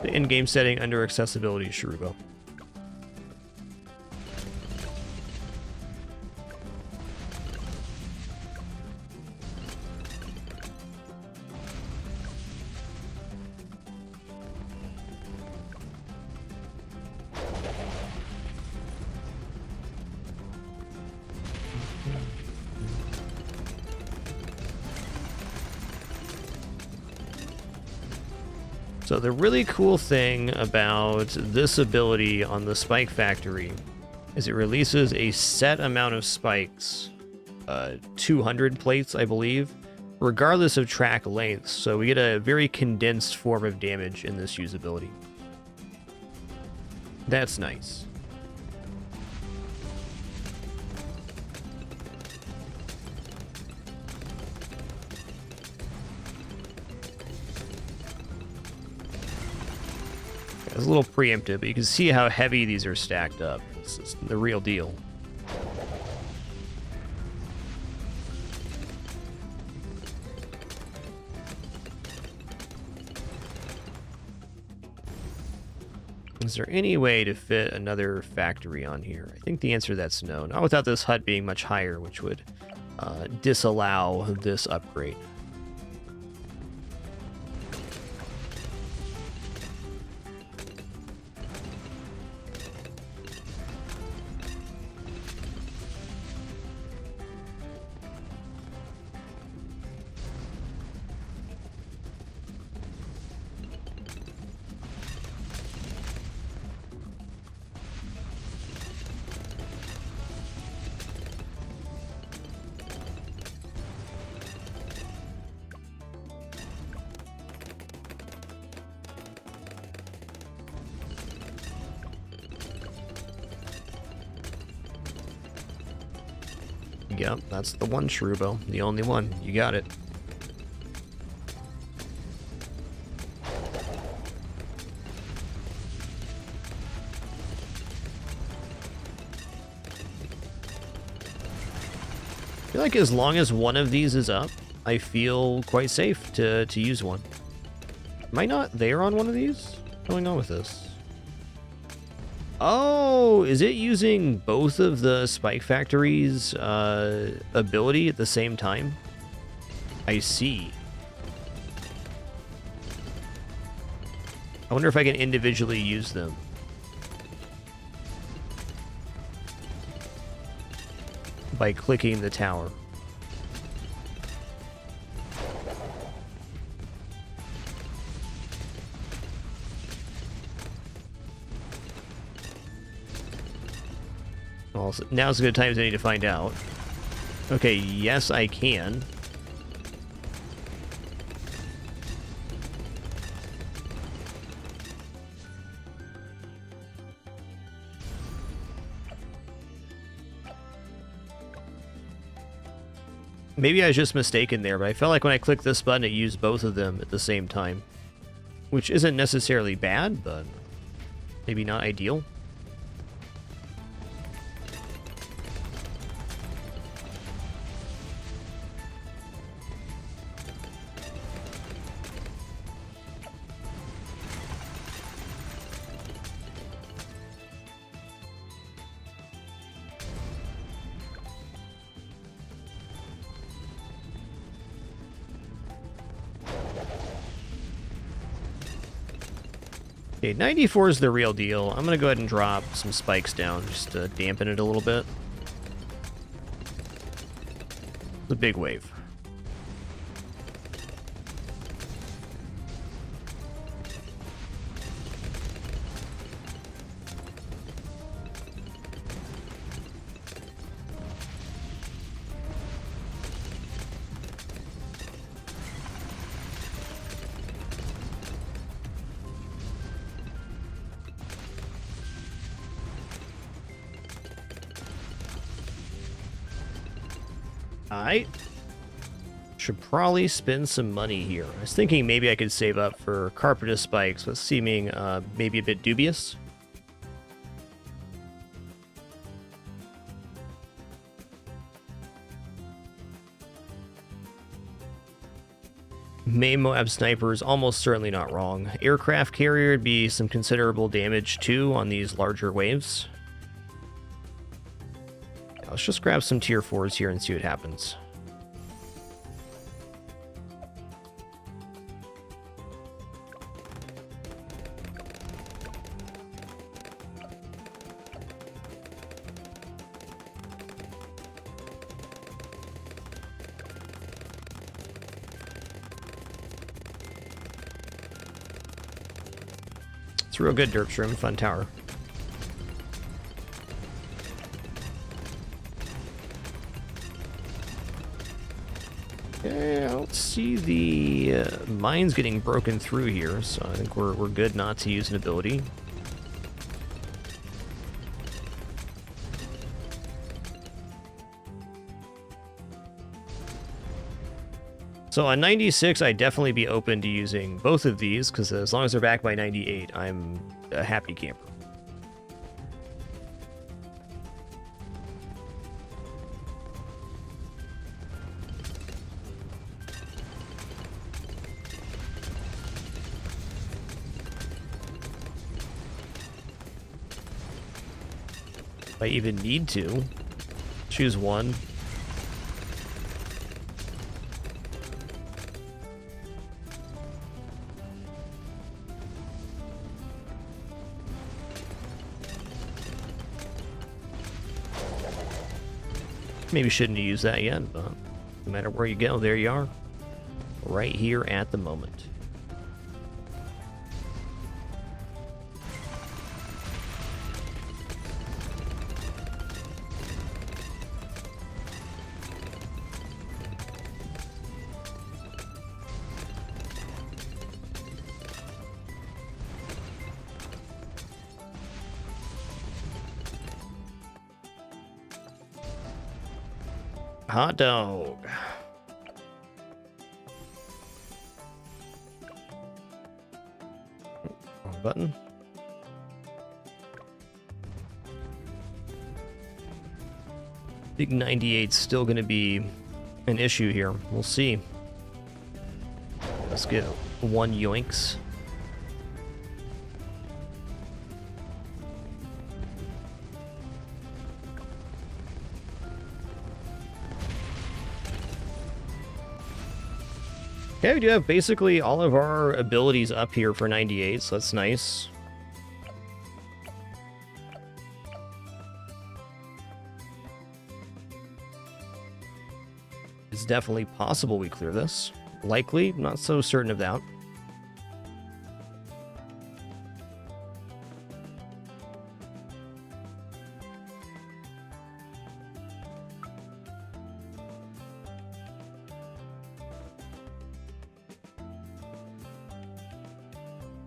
S1: The in-game setting under accessibility, Sharubo. So the really cool thing about this ability on the Spike Factory is it releases a set amount of spikes, 200 plates, I believe, regardless of track length. So we get a very condensed form of damage in this usability. That's nice. It's a little preemptive, but you can see how heavy these are stacked up. This is the real deal. Is there any way to fit another factory on here? I think the answer to that's no. Not without this hut being much higher, which would disallow this upgrade. Yep, that's the one, Shrubo. The only one. You got it. I feel like as long as one of these is up, I feel quite safe to use one. Am I not there on one of these? What's going on with this? Oh, is it using both of the Spike Factory's ability at the same time? I see. I wonder if I can individually use them. By clicking the tower. Also, now's a good time as any to find out. Okay, yes, I can. Maybe I was just mistaken there, but I felt like when I clicked this button, it used both of them at the same time. Which isn't necessarily bad, but maybe not ideal. Okay, 94 is the real deal. I'm going to go ahead and drop some spikes down just to dampen it a little bit. It's a big wave. I should probably spend some money here. I was thinking maybe I could save up for Carpetus spikes, but seeming maybe a bit dubious. Main Moab sniper is almost certainly not wrong. Aircraft carrier would be some considerable damage too on these larger waves. Let's just grab some tier 4s here and see what happens. It's a real good derp shroom, fun tower. Okay, I don't see the mines getting broken through here, so I think we're good not to use an ability. So on 96, I'd definitely be open to using both of these, because as long as they're back by 98, I'm a happy camper. If I even need to, choose one. Maybe shouldn't have used that yet, but no matter where you go, there you are. Right here at the moment. Hot dog. Wrong button. Big 98's still going to be an issue here. We'll see. Let's get one yoinks. Okay, we do have basically all of our abilities up here for 98, so that's nice. It's definitely possible we clear this. Likely, not so certain of that.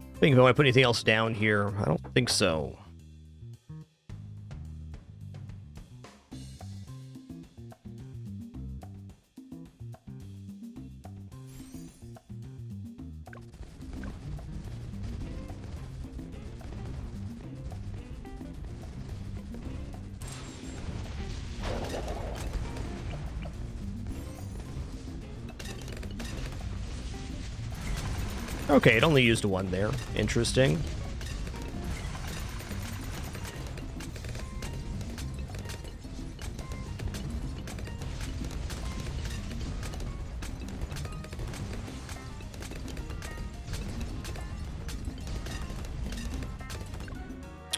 S1: I think if I want to put anything else down here, I don't think so. Okay, it only used one there. Interesting.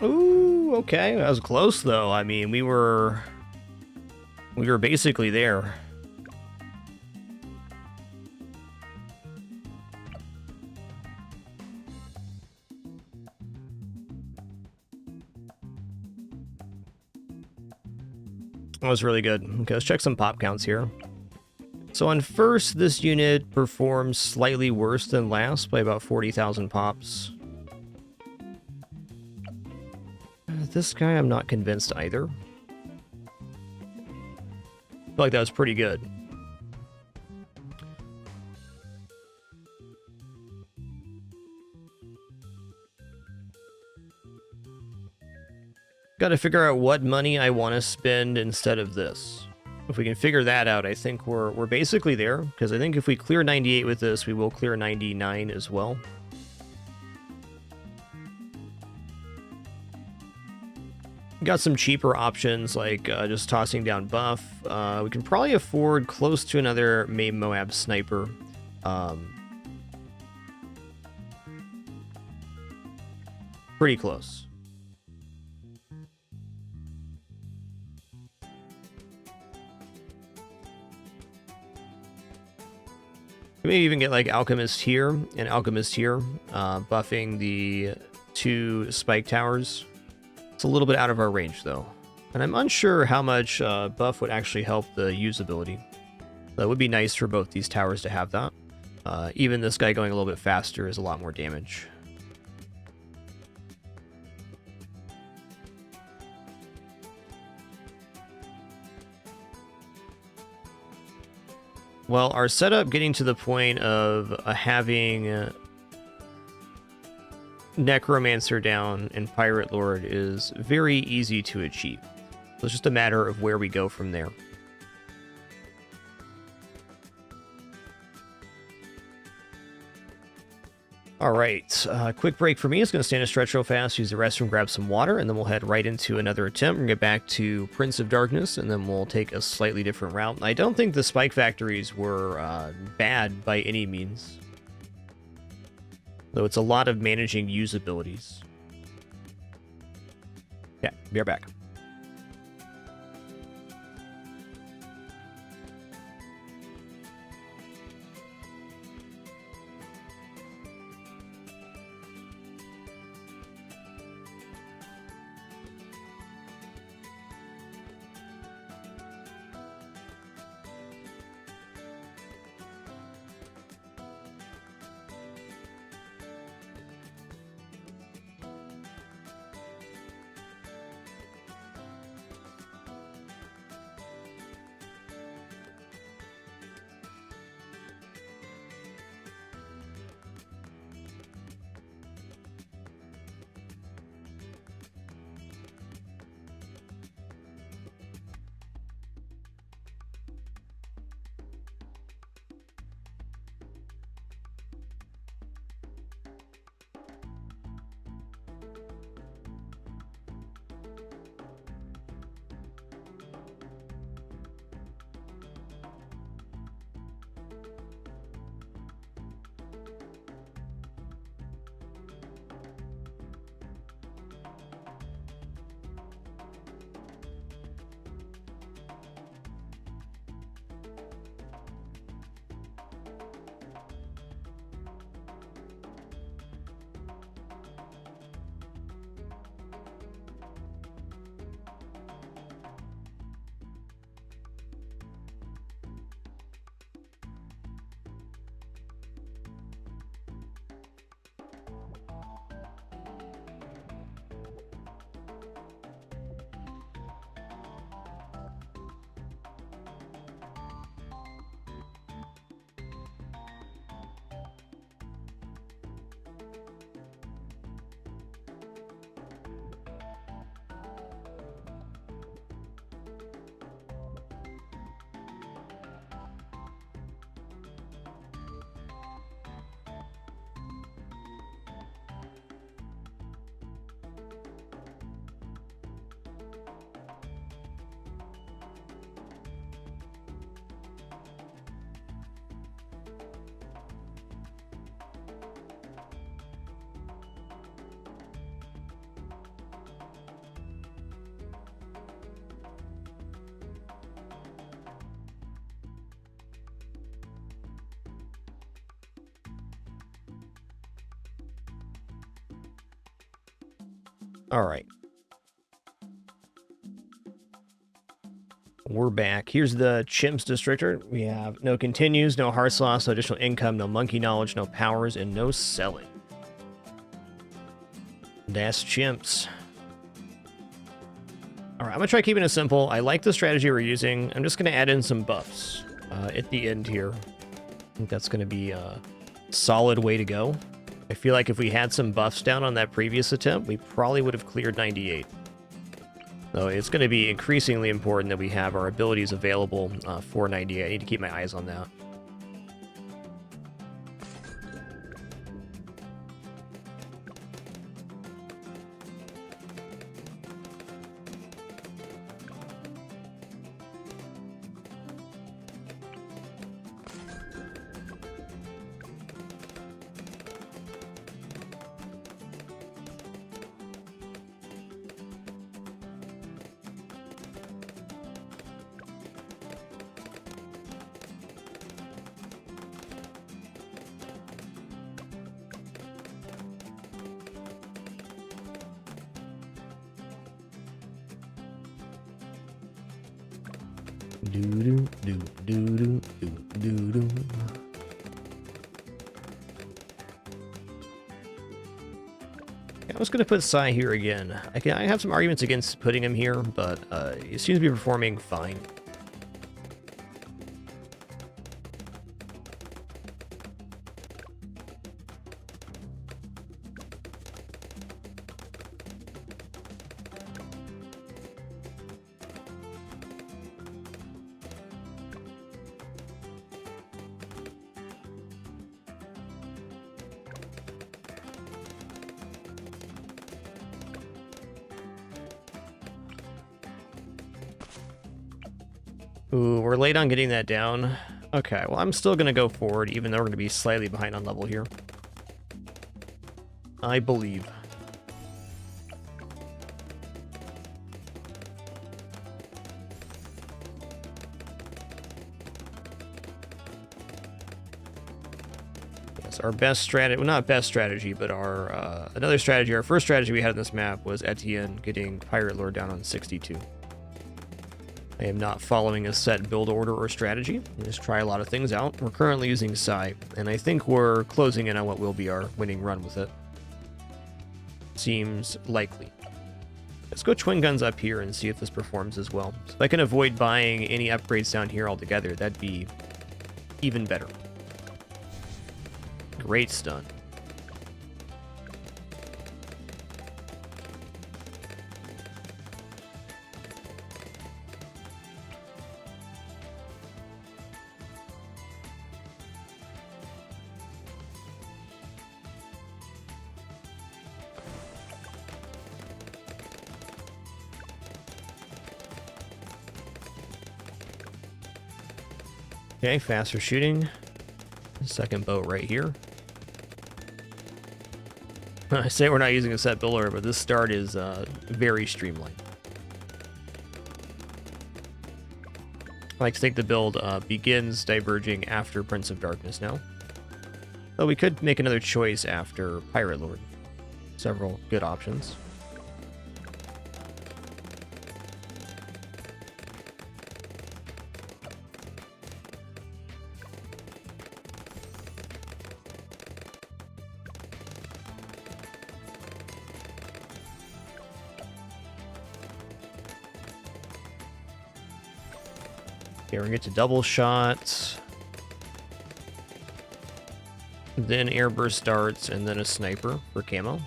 S1: Ooh, okay. That was close though. I mean, we were basically there. That was really good. Okay, let's check some pop counts here. So on first, this unit performs slightly worse than last by about 40,000 pops. This guy, I'm not convinced either. I feel like that was pretty good. Got to figure out what money I want to spend instead of this. If we can figure that out, I think we're basically there. Because I think if we clear 98 with this, we will clear 99 as well. Got some cheaper options like just tossing down buff. We can probably afford close to another Moab sniper. Pretty close. Maybe even get like Alchemist here and Alchemist here, buffing the 2 spike towers. It's a little bit out of our range though. And I'm unsure how much buff would actually help the usability. That would be nice for both these towers to have that. Even this guy going a little bit faster is a lot more damage. Well, our setup getting to the point of having Necromancer down and Pirate Lord is very easy to achieve. So it's just a matter of where we go from there. All right, quick break for me. It's going to stand and stretch real fast, use the restroom, grab some water, and then we'll head right into another attempt. We're going to get back to Prince of Darkness, and then we'll take a slightly different route. I don't think the spike factories were bad by any means, though it's a lot of managing usabilities. Yeah, be right back. All right. We're back. Here's the Chimps Districtor. We have no continues, no hearts lost, no additional income, no monkey knowledge, no powers, and no selling. That's Chimps. Alright, I'm going to try keeping it simple. I like the strategy we're using. I'm just going to add in some buffs at the end here. I think that's going to be a solid way to go. I feel like if we had some buffs down on that previous attempt, we probably would have cleared 98. So it's going to be increasingly important that we have our abilities available for 98. I need to keep my eyes on that. I was going to put Sai here again. I have some arguments against putting him here, but he seems to be performing fine. Ooh, we're late on getting that down. Okay, well, I'm still going to go forward, even though we're going to be slightly behind on level here. I believe. Yes, our best strategy, well, not best strategy, but our another strategy, our first strategy we had on this map was Etienne getting Pirate Lord down on 62. I am not following a set build order or strategy. I just try a lot of things out. We're currently using Sai, and I think we're closing in on what will be our winning run with it. Seems likely. Let's go twin guns up here and see if this performs as well. So if I can avoid buying any upgrades down here altogether, that'd be even better. Great stun. Okay, faster shooting. Second boat right here. I say we're not using a set builder, but this start is very streamlined. I like to think the build begins diverging after Prince of Darkness now. Though we could make another choice after Pirate Lord. Several good options. Okay, we're gonna get to double shots, then airburst darts, and then a sniper for camo.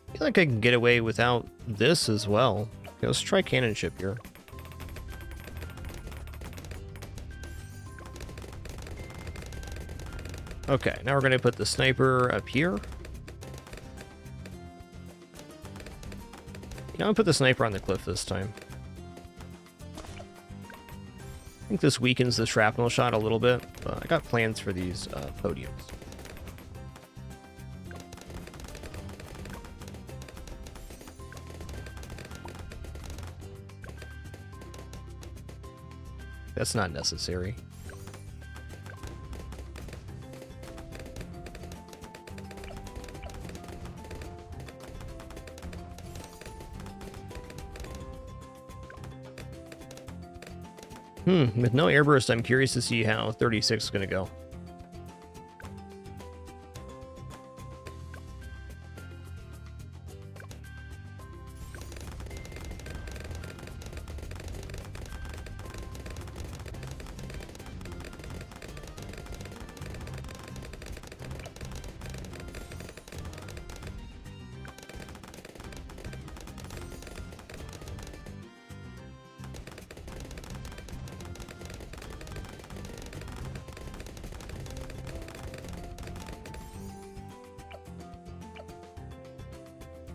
S1: I feel like I can get away without this as well. Okay, let's try cannon ship here. Okay, now we're going to put the sniper up here. I'm going to put the sniper on the cliff this time. I think this weakens the shrapnel shot a little bit, but I got plans for these podiums. That's not necessary. With no airburst, I'm curious to see how 36 is going to go.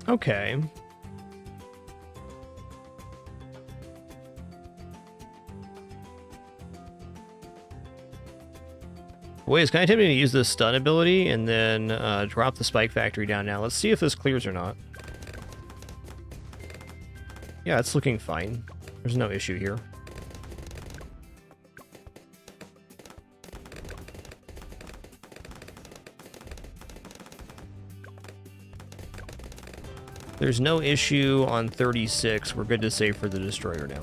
S1: Okay. Wait, it's kind of tempting to use this stun ability and then drop the spike factory down now. Let's see if this clears or not. Yeah, it's looking fine. There's no issue here. There's no issue on 36. We're good to save for the destroyer now.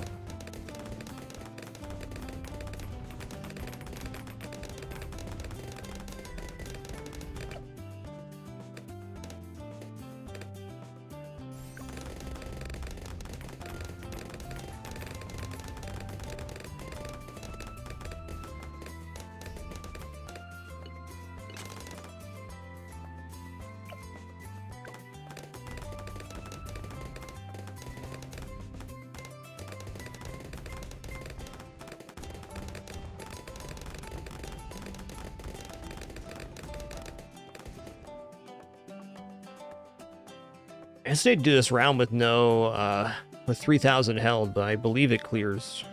S1: I hesitate to do this round with no, with 3,000 held, but I believe it clears.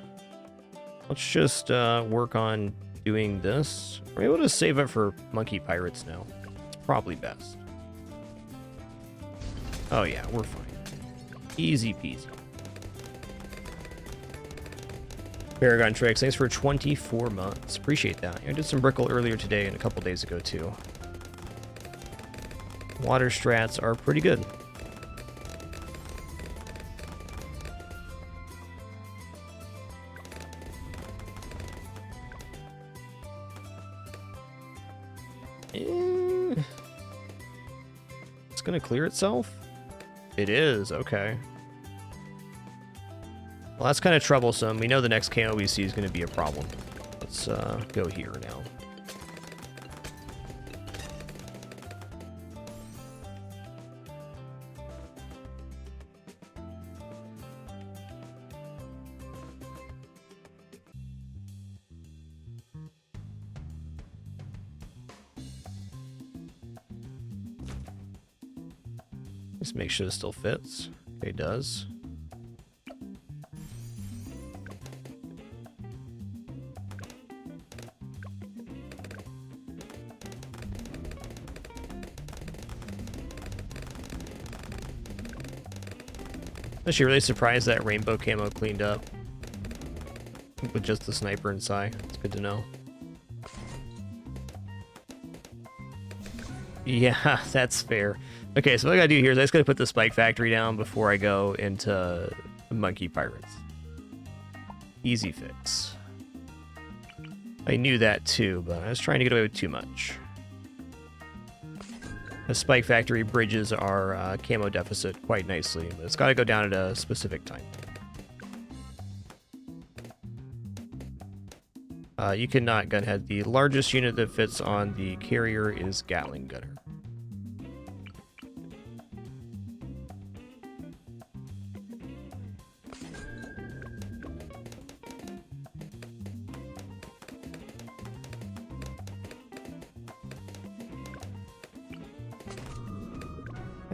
S1: Let's just work on doing this. We're able to save it for monkey pirates now. It's probably best. Oh yeah, we're fine. Easy peasy. Paragon Tricks, thanks for 24 months. Appreciate that. I did some Brickle earlier today and a couple days ago too. Water strats are pretty good. It's gonna clear itself? It is, okay. Well, that's kind of troublesome. We know the next KO we see is going to be a problem. Let's go here now. Just make sure this still fits. Okay, it does. Actually, really surprised that rainbow camo cleaned up with just the sniper and Psy. It's good to know. Yeah, that's fair. Okay, so what I gotta do here is I just gotta put the spike factory down before I go into monkey pirates. Easy fix. I knew that too, but I was trying to get away with too much. The spike factory bridges our camo deficit quite nicely, but it's got to go down at a specific time. You cannot gunhead. The largest unit that fits on the carrier is Gatling Gunner.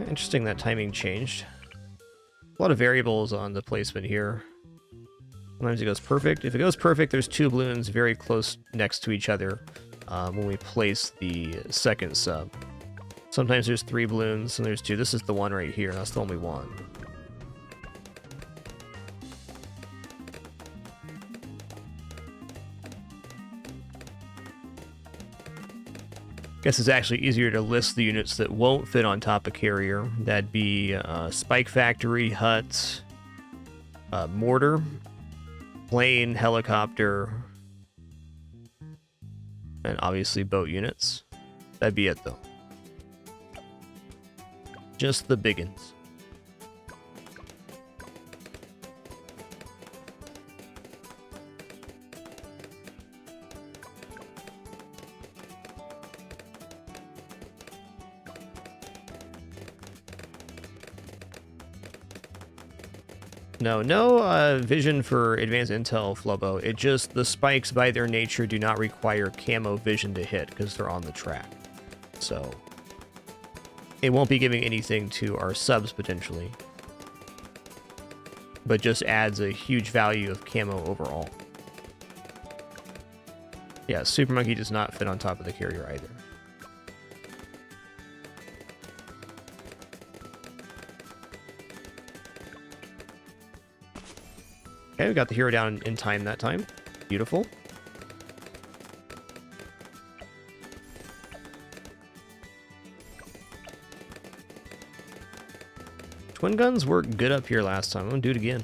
S1: Interesting that timing changed. A lot of variables on the placement here. Sometimes it goes perfect. If it goes perfect, there's two balloons very close next to each other when we place the second sub. Sometimes there's 3 balloons, and there's 2. This is the one right here. That's the only one. Guess it's actually easier to list the units that won't fit on top of carrier. That'd be Spike Factory, Hut, Mortar, Plane, Helicopter, and obviously boat units. That'd be it though. Just the biggins. No vision for advanced intel, Flubbo. It just, the spikes by their nature do not require camo vision to hit because they're on the track. So, it won't be giving anything to our subs potentially. But just adds a huge value of camo overall. Yeah, Super Monkey does not fit on top of the carrier either. Okay, we got the hero down in time that time. Beautiful. Twin guns worked good up here last time. I'm gonna do it again.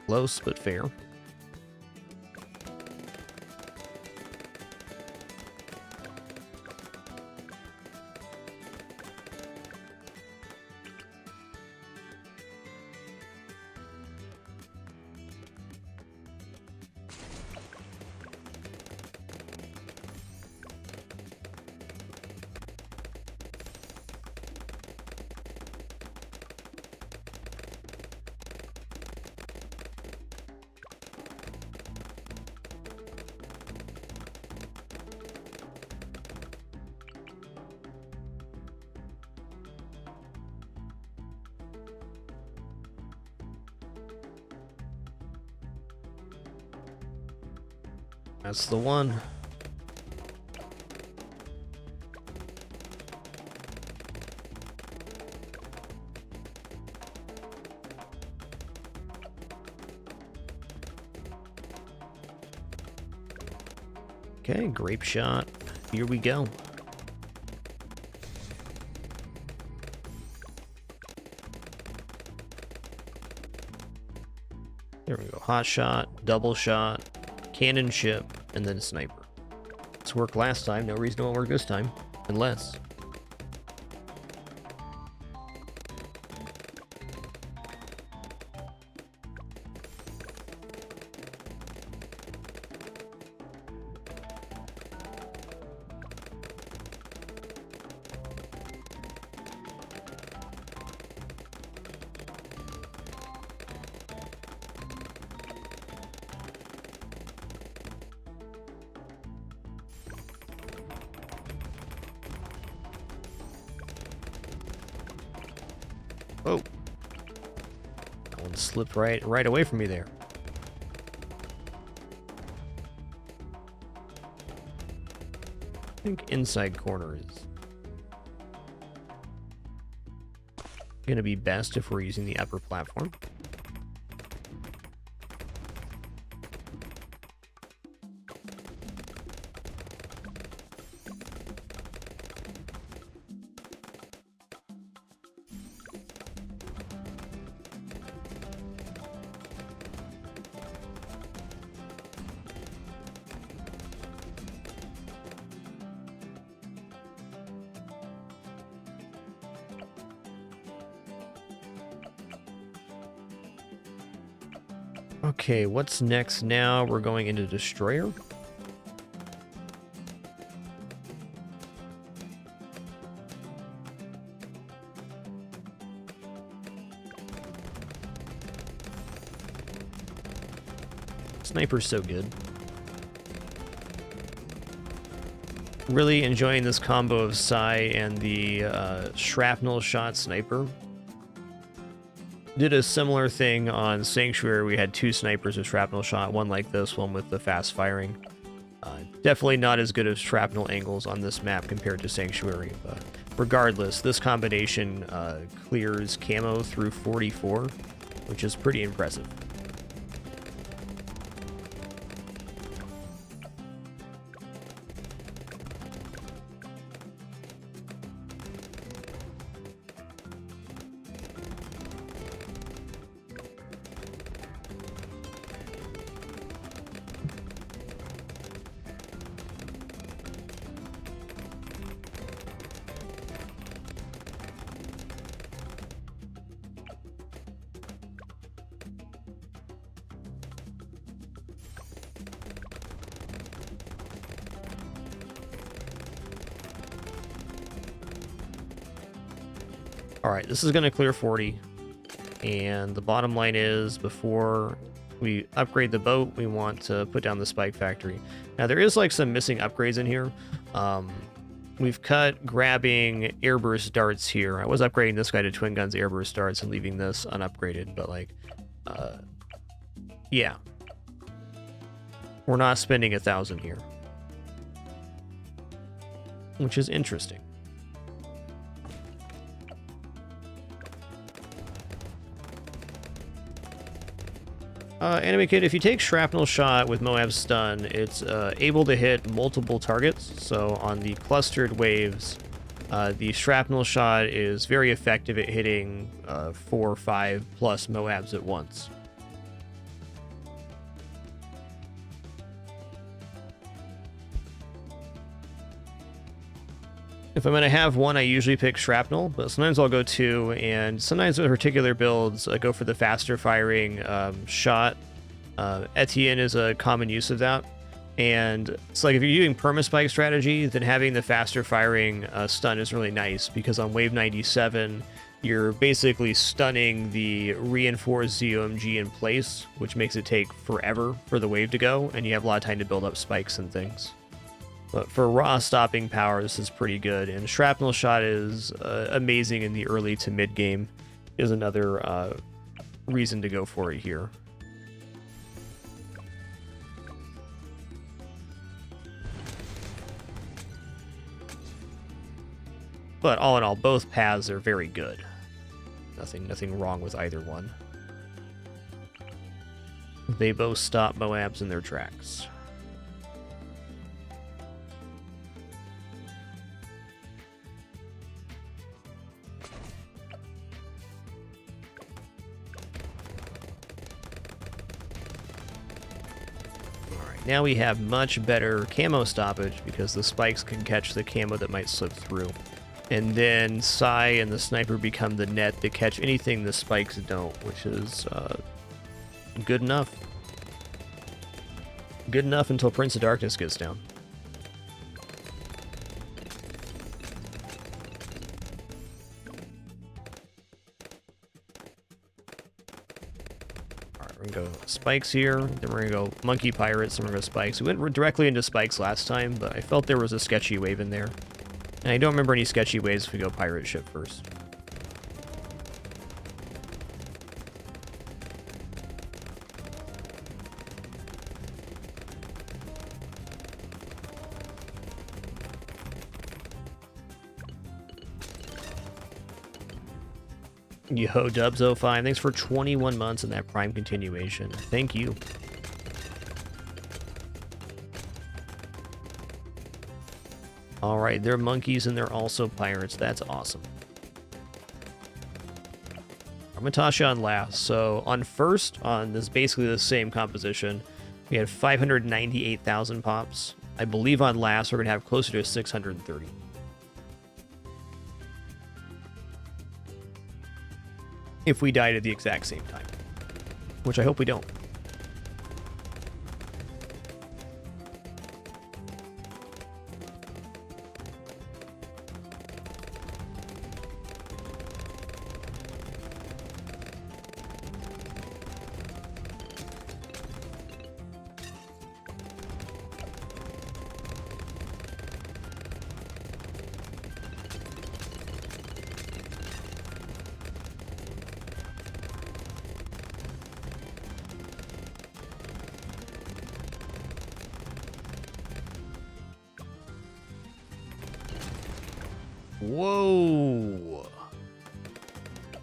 S1: Close, but fair. That's the one. Okay, grape shot. Here we go. There we go. Hot shot, double shot, cannon ship, and then a sniper. This worked last time, no reason it won't work this time. Unless. Oh, that one slipped right away from me there. I think inside corner is gonna be best if we're using the upper platform. Okay, what's next now? We're going into Destroyer. Sniper's so good. Really enjoying this combo of Psy and the shrapnel shot sniper. Did a similar thing on Sanctuary. We had two snipers with shrapnel shot, one like this, one with the fast firing. Definitely not as good as shrapnel angles on this map compared to Sanctuary, but regardless, this combination clears camo through 44, which is pretty impressive. Alright, this is going to clear 40, and the bottom line is, before we upgrade the boat, we want to put down the spike factory. Now, there is like some missing upgrades in here. We've cut grabbing airburst darts here. I was upgrading this guy to twin guns airburst darts and leaving this unupgraded, but like, yeah. We're not spending 1,000 here, which is interesting. Anime Kid, if you take Shrapnel Shot with Moab's Stun, it's able to hit multiple targets. So on the clustered waves, the Shrapnel Shot is very effective at hitting 4 or 5 plus Moabs at once. If I'm going to have one, I usually pick Shrapnel, but sometimes I'll go 2, and sometimes with particular builds, I go for the faster firing shot. Etienne is a common use of that, and it's like if you're using permaspike strategy, then having the faster firing stun is really nice, because on wave 97, you're basically stunning the reinforced ZOMG in place, which makes it take forever for the wave to go, and you have a lot of time to build up spikes and things. But for raw stopping power, this is pretty good. And Shrapnel Shot is amazing in the early to mid game, is another reason to go for it here. But all in all, both paths are very good. Nothing wrong with either one. They both stop Moabs in their tracks. Now we have much better camo stoppage because the spikes can catch the camo that might slip through. And then Psy and the sniper become the net that catch anything the spikes don't, which is good enough. Good enough until Prince of Darkness gets down. We're going to go spikes here, then we're going to go monkey pirates, and we're going to go spikes. We went directly into spikes last time, but I felt there was a sketchy wave in there. And I don't remember any sketchy waves if we go pirate ship first. Yo, Dubs05, thanks for 21 months in that Prime continuation. Thank you. Alright, they're monkeys and they're also pirates. That's awesome. Armitasha on last. So on first, on this basically the same composition, we had 598,000 pops. I believe on last we're going to have closer to 630. If we died at the exact same time, which I hope we don't. Whoa.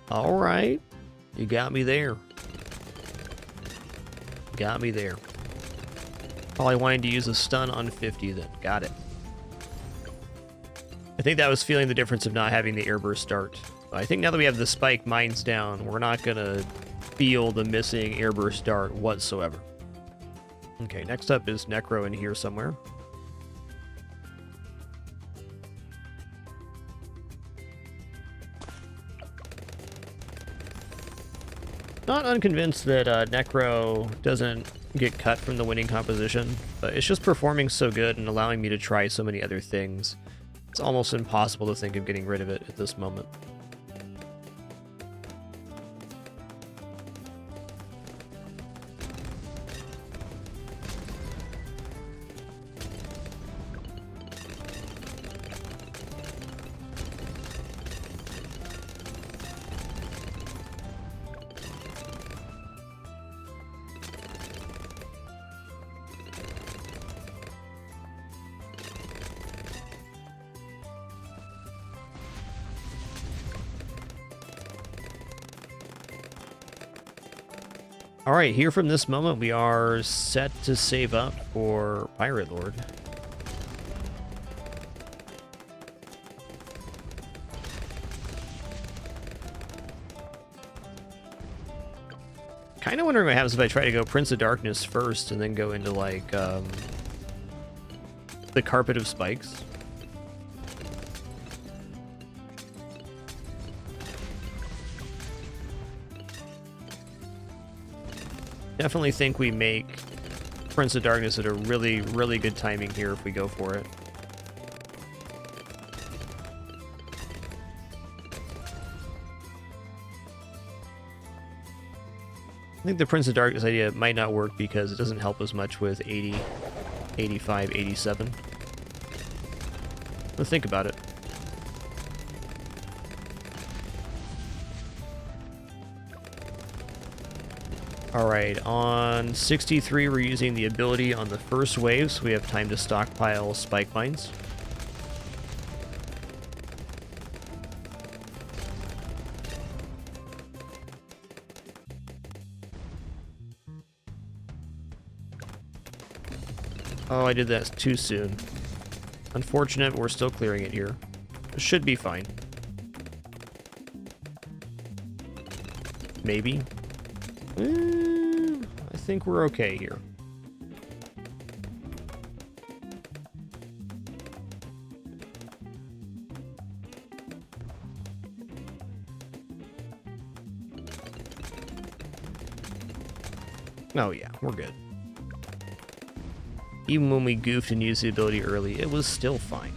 S1: All right. You got me there. Got me there. Probably wanting to use a stun on 50 then. Got it. I think that was feeling the difference of not having the airburst start. I think now that we have the spike mines down, we're not going to feel the missing airburst start whatsoever. Okay, next up is Necro in here somewhere. Not unconvinced that Necro doesn't get cut from the winning composition, but it's just performing so good and allowing me to try so many other things. It's almost impossible to think of getting rid of it at this moment. All right, here from this moment, we are set to save up for Pirate Lord. Kind of wondering what happens if I try to go Prince of Darkness first and then go into, like, the Carpet of Spikes. Definitely think we make Prince of Darkness at a really, really good timing here if we go for it. I think the Prince of Darkness idea might not work because it doesn't help as much with 80, 85, 87. But think about it. Alright, on 63 we're using the ability on the first wave, so we have time to stockpile spike mines. Oh, I did that too soon. Unfortunate, but we're still clearing it here. It should be fine. Maybe. I think we're okay here. Oh yeah, we're good. Even when we goofed and used the ability early, it was still fine.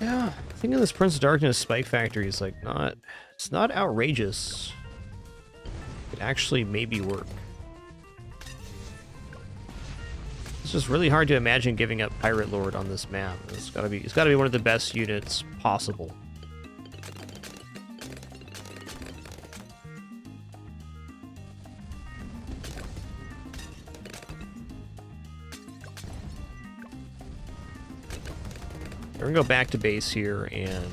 S1: Yeah, I think in this Prince of Darkness Spike Factory is like it's not outrageous. It actually maybe work. It's just really hard to imagine giving up Pirate Lord on this map. It's gotta be one of the best units possible. We're gonna go back to base here and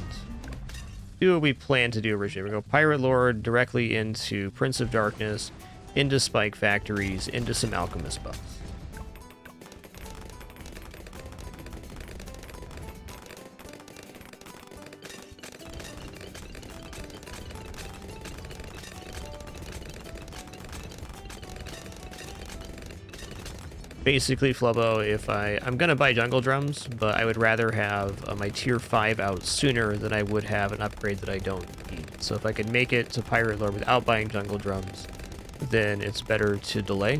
S1: do what we planned to do originally. We're gonna go Pirate Lord directly into Prince of Darkness, into Spike Factories, into some Alchemist buffs. basically, Flubbo, if I'm gonna buy jungle drums, but I would rather have my tier 5 out sooner than I would have an upgrade that I don't need. So if I can make it to Pirate Lord without buying jungle drums, then it's better to delay.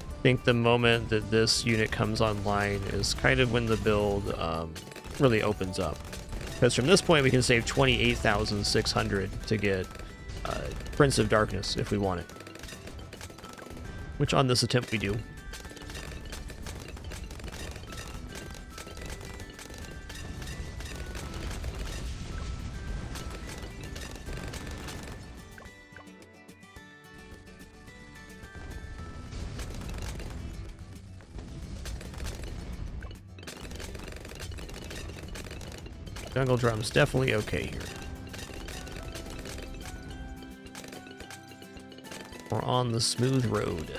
S1: I think the moment that this unit comes online is kind of when the build really opens up. Because from this point we can save 28,600 to get Prince of Darkness if we want it. Which on this attempt we do. Jungle drum's definitely okay here. We're on the smooth road.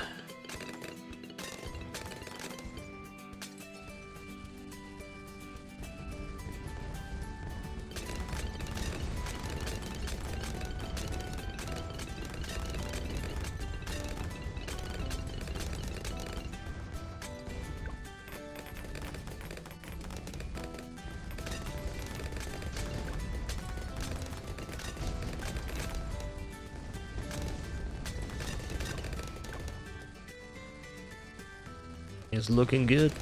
S1: It's looking good.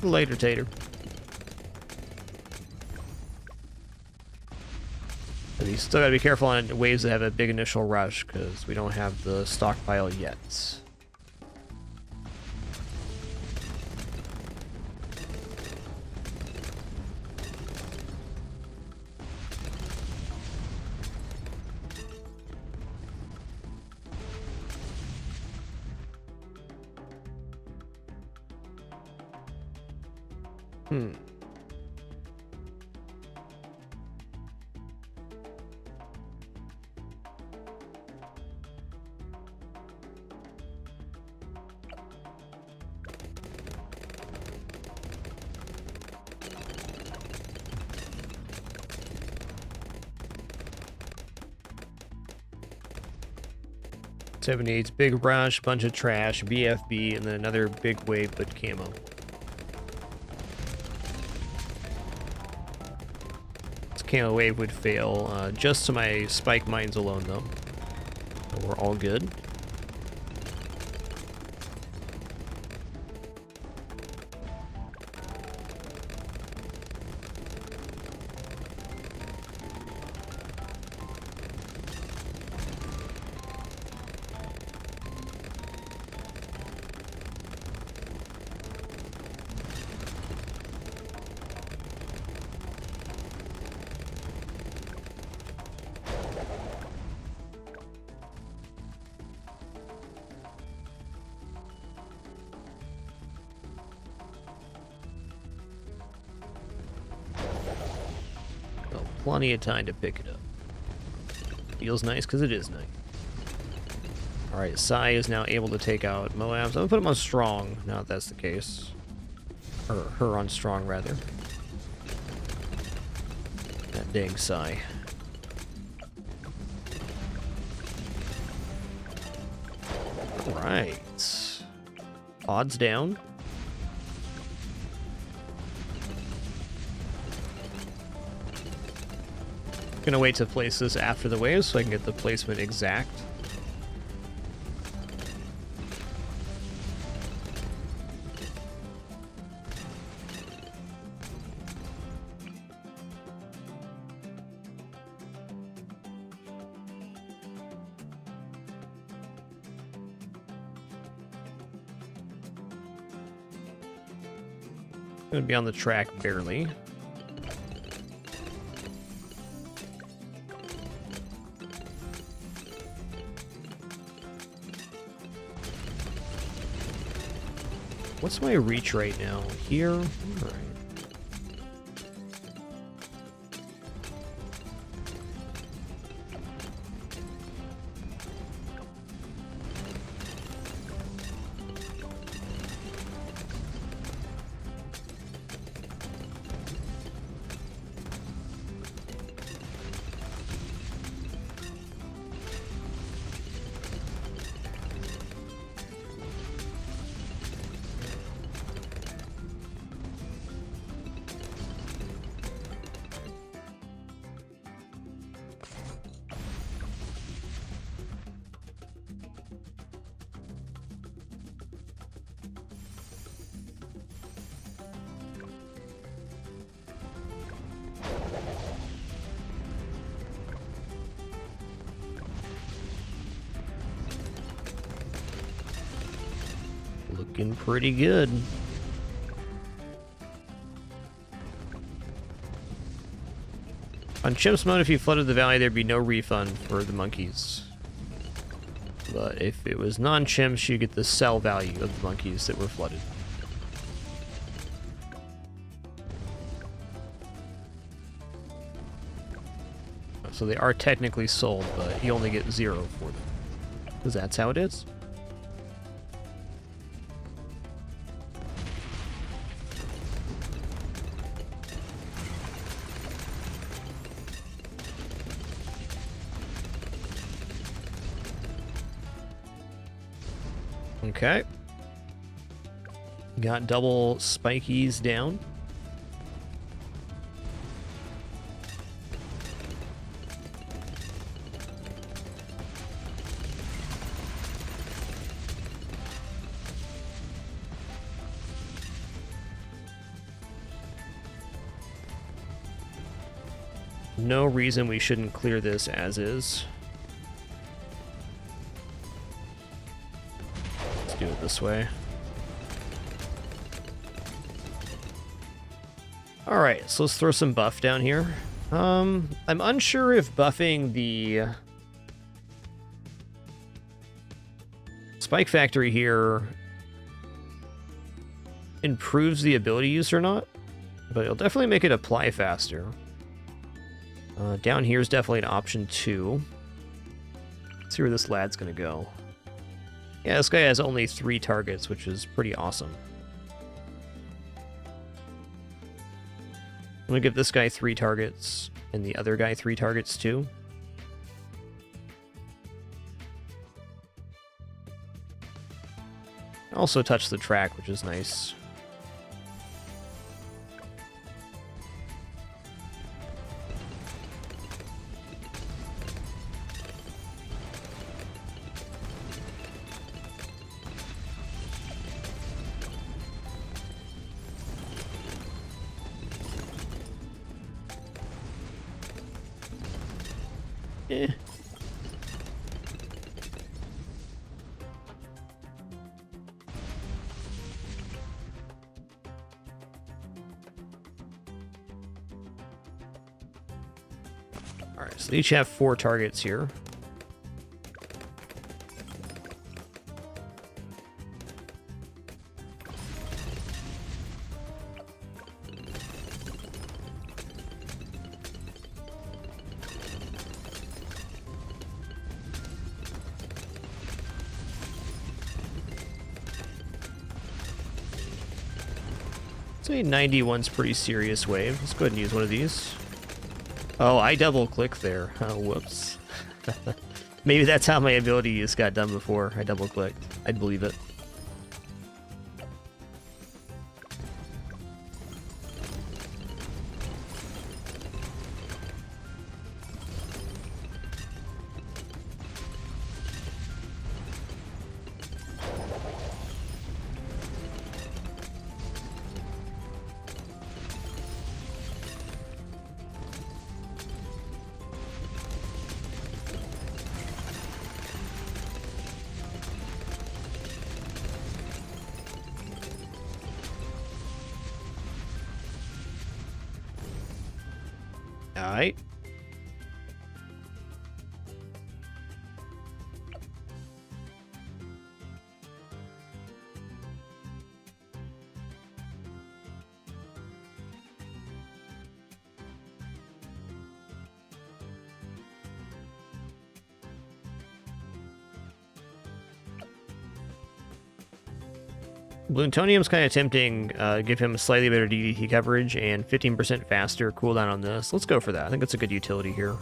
S1: Later, Tater. But you still gotta be careful on waves that have a big initial rush, because we don't have the stockpile yet. Hmm. '78's big rush, bunch of trash, BFB, and then another big wave but camo. Camo wave would fail just to my spike mines alone, though. So we're all good. Plenty of time to pick it up. Feels nice because it is nice. Alright, Sai is now able to take out Moabs. I'm gonna put him on strong, now that that's the case. Or her on strong, rather. That dang Sai. Alright. Odds down. Gonna wait to place this after the wave so I can get the placement exact. Gonna be on the track barely. What's my reach right now? Here? All right. Looking pretty good. On Chimps mode, if you flooded the valley, there'd be no refund for the monkeys. But if it was non-Chimps, you get the sell value of the monkeys that were flooded. So they are technically sold, but you only get 0 for them. Because that's how it is. Okay. Got double spikies down. No reason we shouldn't clear this as is. Let's do it this way. Alright, so let's throw some buff down here. I'm unsure if buffing the Spike Factory here improves the ability use or not, but it'll definitely make it apply faster. Down here is definitely an option too. Let's see where this lad's gonna go. Yeah, this guy has only 3 targets, which is pretty awesome. I'm gonna give this guy 3 targets, and the other guy 3 targets too. Also touch the track, which is nice. Eh. Alright, so they each have 4 targets here. Say 91's pretty serious wave. Let's go ahead and use one of these. Oh, I double click there. Oh, whoops. Maybe that's how my ability use got done before. I double clicked. I'd believe it. Alright. Bloontonium's kind of tempting. Give him slightly better DDT coverage and 15% faster cooldown on this. Let's go for that. I think that's a good utility here.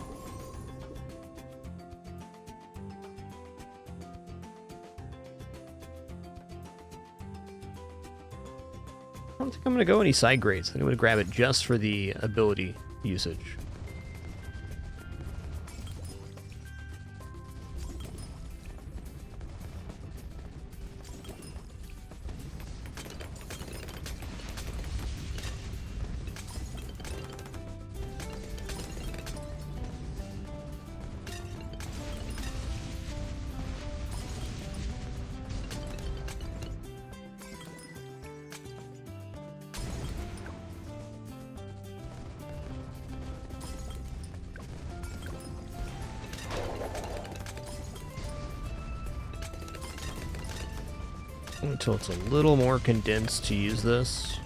S1: I don't think I'm going to go any side grades. I think I'm going to grab it just for the ability usage. until it's a little more condensed to use this.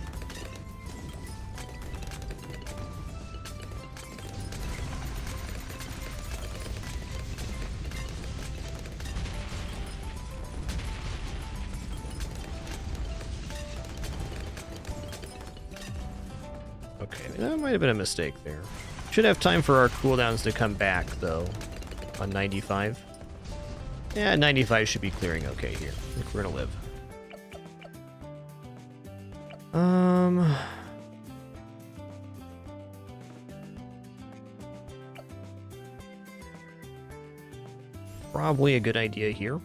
S1: Okay, that might have been a mistake there. Should have time for our cooldowns to come back, though, on 95. Yeah, 95 should be clearing okay here. I think we're gonna live. Probably a good idea here.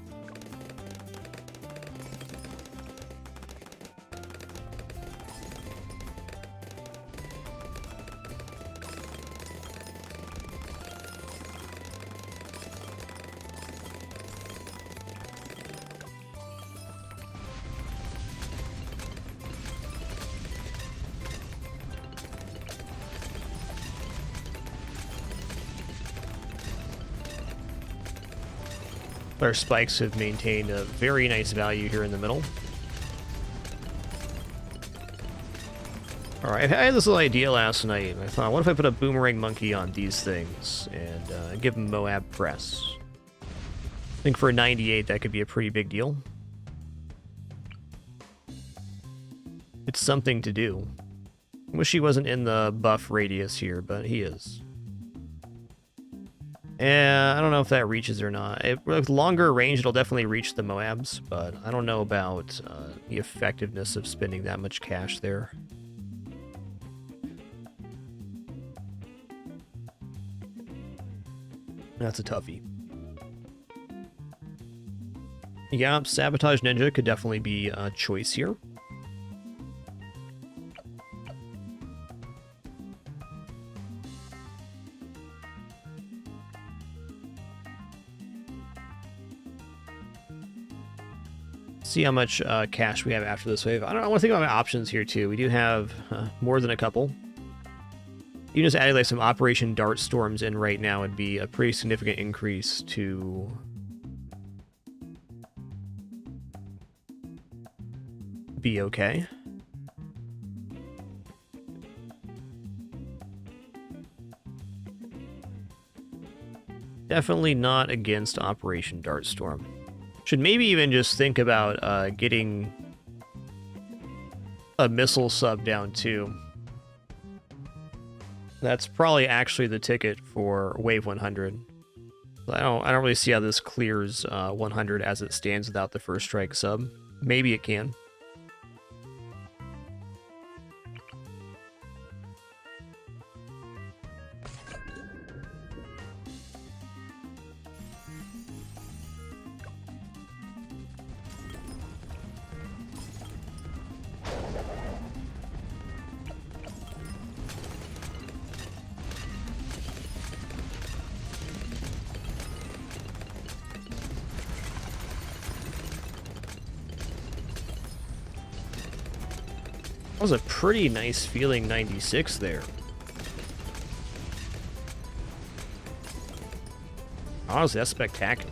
S1: Our spikes have maintained a very nice value here in the middle. Alright, I had this little idea last night, and I thought, what if I put a boomerang monkey on these things and give them Moab press? I think for a 98, that could be a pretty big deal. It's something to do. Wish he wasn't in the buff radius here, but he is. Yeah, I don't know if that reaches or not. With longer range, it'll definitely reach the Moabs, but I don't know about the effectiveness of spending that much cash there. That's a toughie. Yeah, Sabotage Ninja could definitely be a choice here. See how much cash we have after this wave. I want to think about my options here too. We do have more than a couple. You just added like some Operation Dart Storms in right now would be a pretty significant increase to be okay. Definitely not against Operation Dart Storm. Should maybe even just think about getting a missile sub down too. That's probably actually the ticket for Wave 100. I don't really see how this clears 100 as it stands without the first strike sub. Maybe it can. That was a pretty nice feeling 96 there. Honestly, that's spectacular.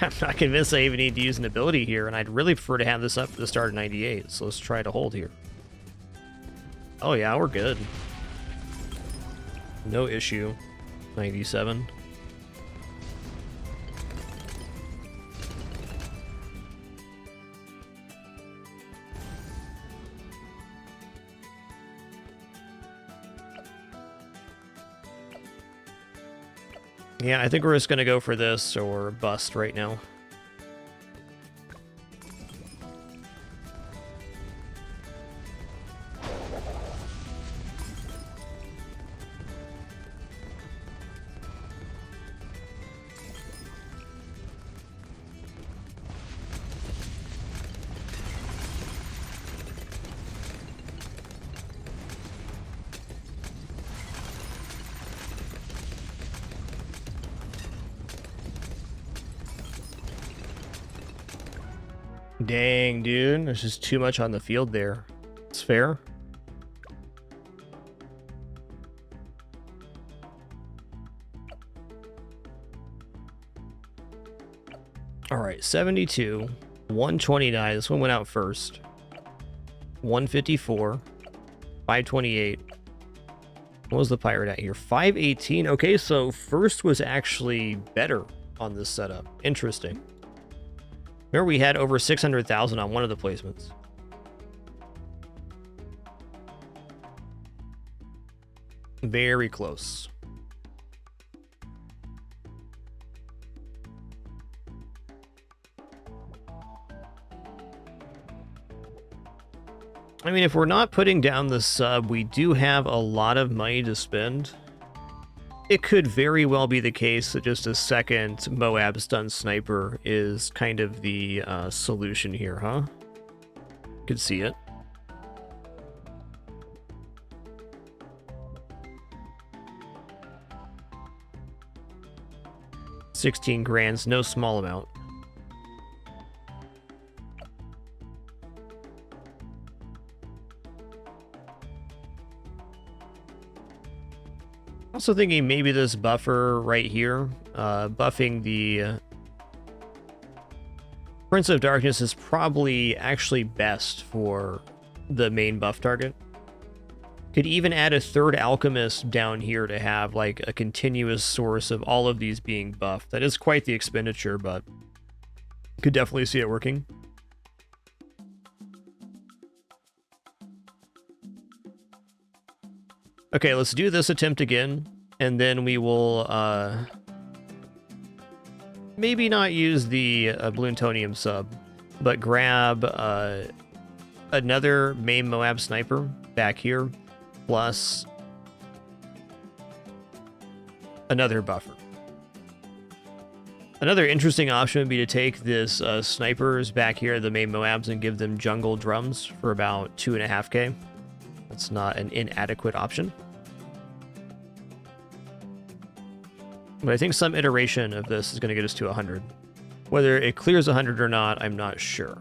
S1: I'm not convinced I even need to use an ability here, and I'd really prefer to have this up at the start of 98, so let's try to hold here. Oh yeah, we're good. No issue. 97. Yeah, I think we're just gonna go for this or bust right now. Dang, dude. There's just too much on the field there. It's fair. All right, 72, 129. This one went out first. 154, 528. What was the pirate at here? 518. Okay, so first was actually better on this setup. Interesting. Remember, we had over 600,000 on one of the placements. Very close. I mean, if we're not putting down the sub, we do have a lot of money to spend. It could very well be the case that just a second Moab stun sniper is kind of the solution here, huh? Could see it. $16,000, no small amount. Also thinking maybe this buffer right here, buffing the Prince of Darkness is probably actually best for the main buff target. Could even add a third alchemist down here to have like a continuous source of all of these being buffed. That is quite the expenditure, but could definitely see it working. Okay, let's do this attempt again, and then we will maybe not use the Bloontonium sub, but grab another main Moab sniper back here, plus another buffer. Another interesting option would be to take this snipers back here, the main Moabs, and give them jungle drums for about 2.5K. That's not an inadequate option. But I think some iteration of this is going to get us to 100. Whether it clears 100 or not, I'm not sure.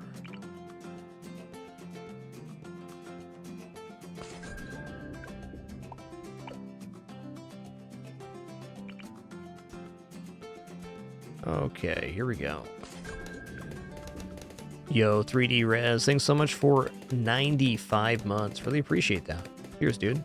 S1: Okay, here we go. Yo, 3D Res, thanks so much for 95 months. Really appreciate that. Cheers, dude.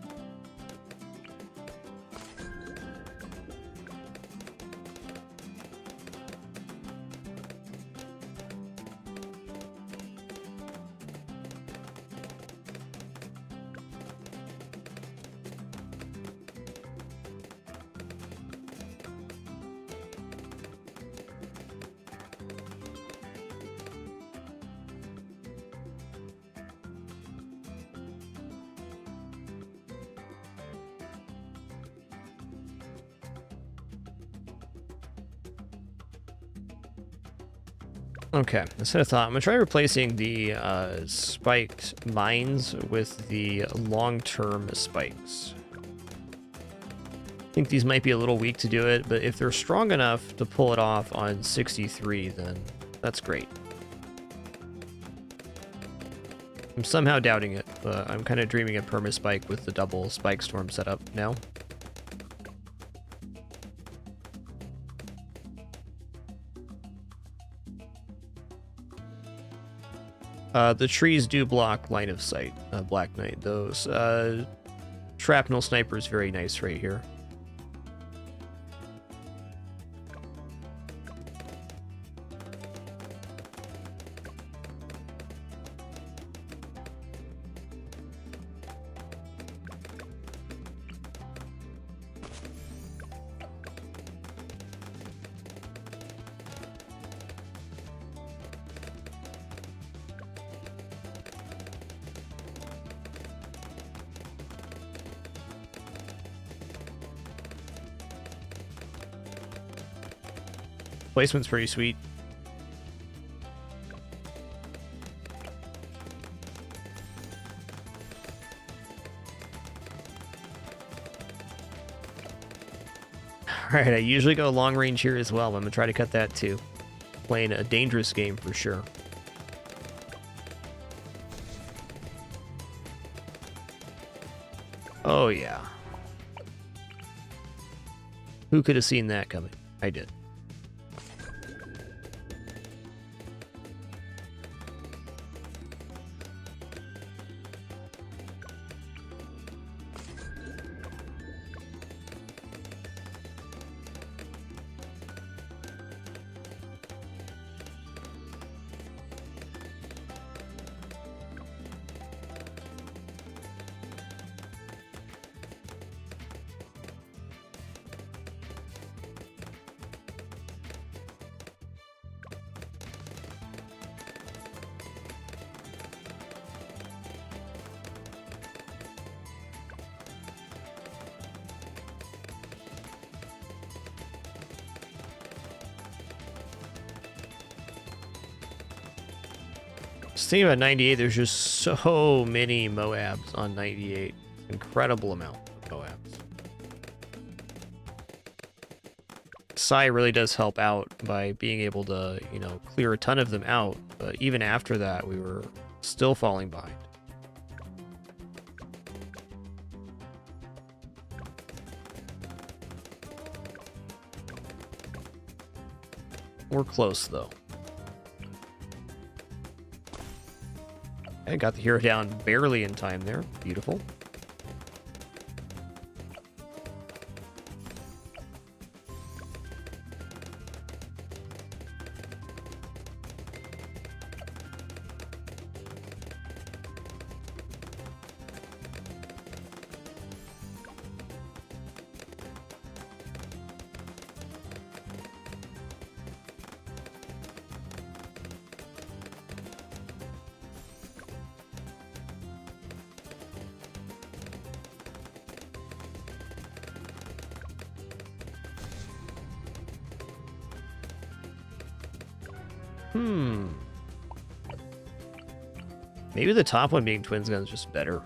S1: Okay, instead of thought, I'm going to try replacing the spiked mines with the long-term spikes. I think these might be a little weak to do it, but if they're strong enough to pull it off on 63, then that's great. I'm somehow doubting it, but I'm kind of dreaming of perma-spike with the double spike storm setup now. The trees do block line of sight, Black Knight. Those shrapnel snipers, very nice right here. Placement's pretty sweet. Alright, I usually go long range here as well. I'm going to try to cut that too. Playing a dangerous game for sure. Oh yeah. Who could have seen that coming? I did. Thinking about 98, there's just so many Moabs on 98. Incredible amount of Moabs. Sai really does help out by being able to, you know, clear a ton of them out, but even after that, we were still falling behind. We're close, though. I got the hero down barely in time there. Beautiful. Maybe the top one being twins gun is just better.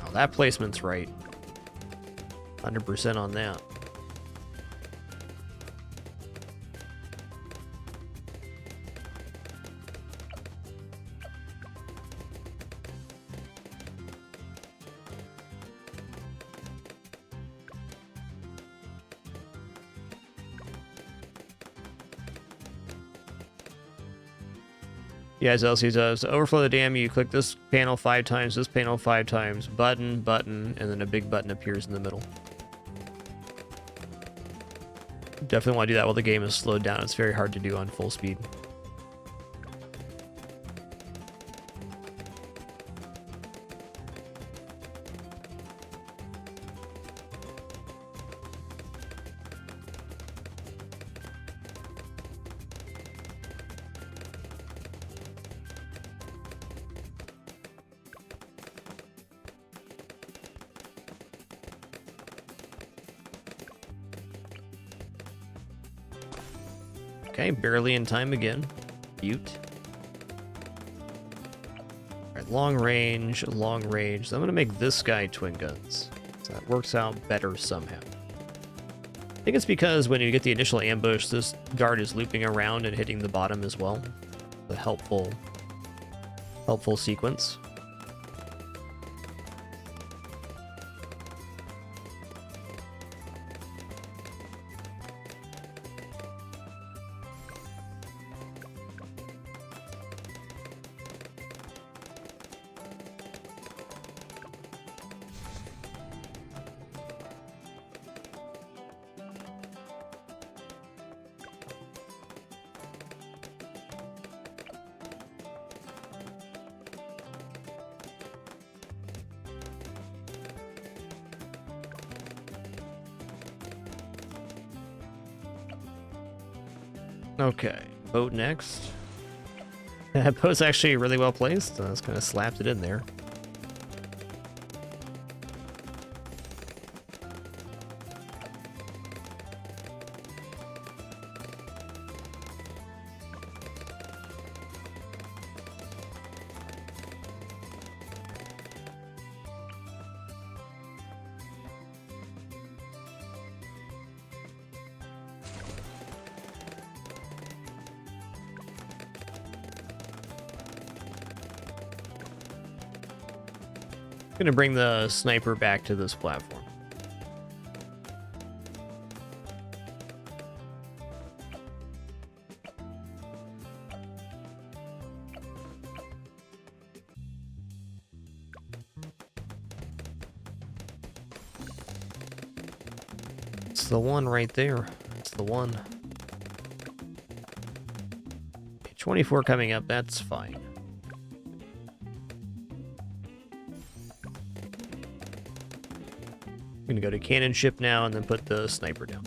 S1: Well, that placement's right. 100% on that. Yeah, as Elsie does. To overflow the dam, you click this panel 5 times, this panel 5 times, button, button, and then a big button appears in the middle. Definitely want to do that while the game is slowed down. It's very hard to do on full speed. Okay, barely in time again. Butte. Alright, long range, long range. So I'm going to make this guy twin guns. So that works out better somehow. I think it's because when you get the initial ambush, this guard is looping around and hitting the bottom as well. A helpful sequence. Okay, boat next. That bow's actually really well placed. I just kind of slapped it in there. Gonna bring the sniper back to this platform. It's the one right there. It's the one. 24 coming up, that's fine. I'm gonna go to cannon ship now and then put the sniper down.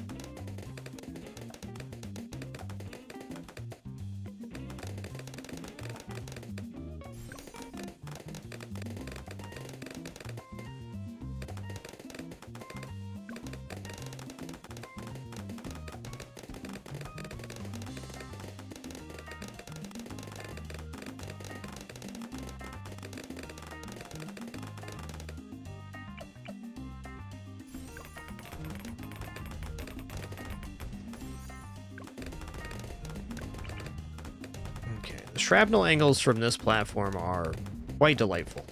S1: The shrapnel angles from this platform are quite delightful.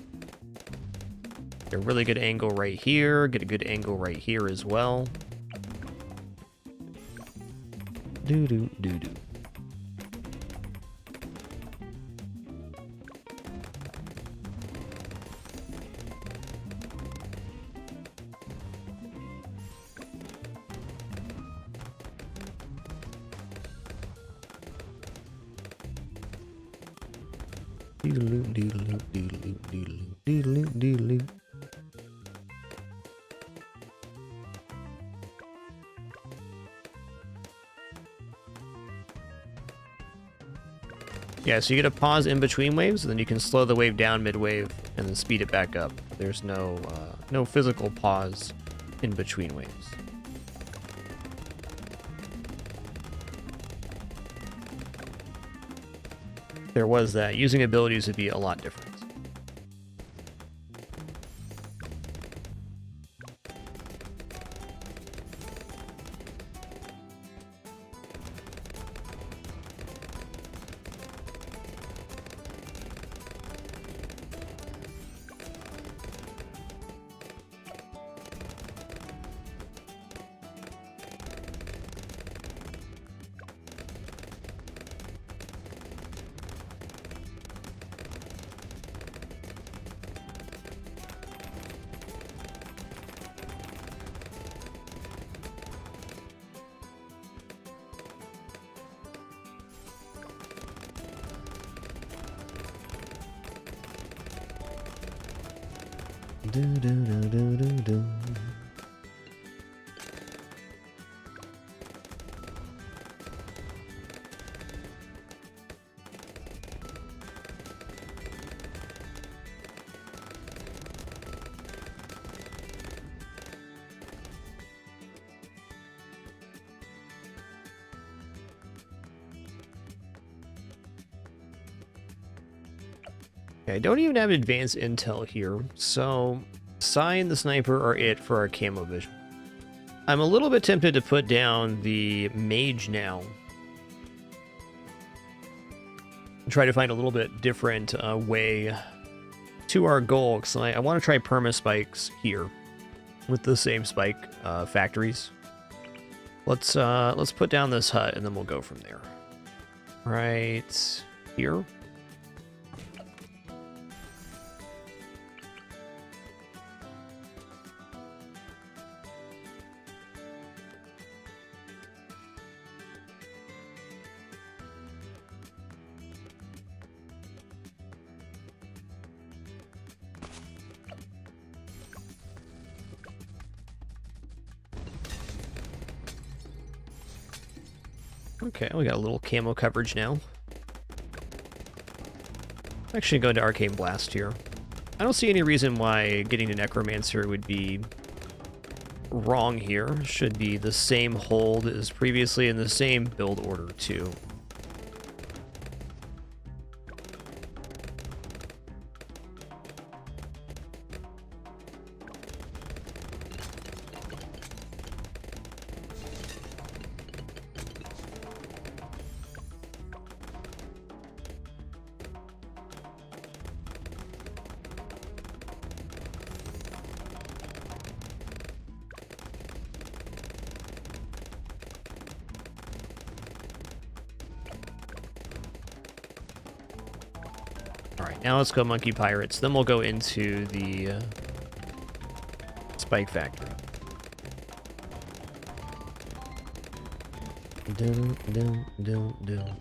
S1: Get a really good angle right here, get a good angle right here as well. Doo-doo-doo-doo. Yeah, so you get a pause in between waves, and then you can slow the wave down mid-wave and then speed it back up. There's no no physical pause in between waves. There was that. Using abilities would be a lot different. I don't even have advanced intel here, so Psy and the sniper are it for our camo vision. I'm a little bit tempted to put down the mage now and try to find a little bit different way to our goal, because I want to try perma spikes here with the same spike factories. Let's put down this hut and then we'll go from there. Right here. Okay, we got a little camo coverage now. Actually, go into Arcane Blast here. I don't see any reason why getting to Necromancer would be wrong here. Should be the same hold as previously in the same build order, too. Alright, now let's go Monkey Pirates. Then we'll go into the Spike Factory. Dun, dun, dun, dun.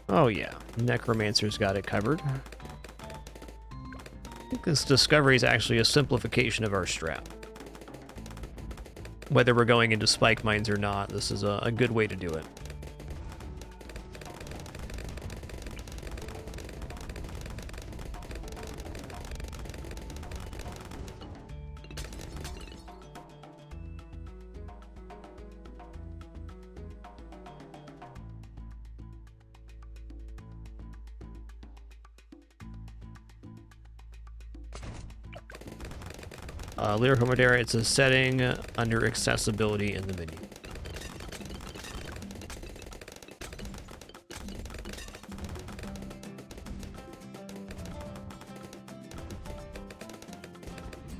S1: Oh yeah, Necromancer's got it covered. I think this discovery is actually a simplification of our strat. Whether we're going into spike mines or not, this is a good way to do it. Lyrical Madera, it's a setting under accessibility in the menu.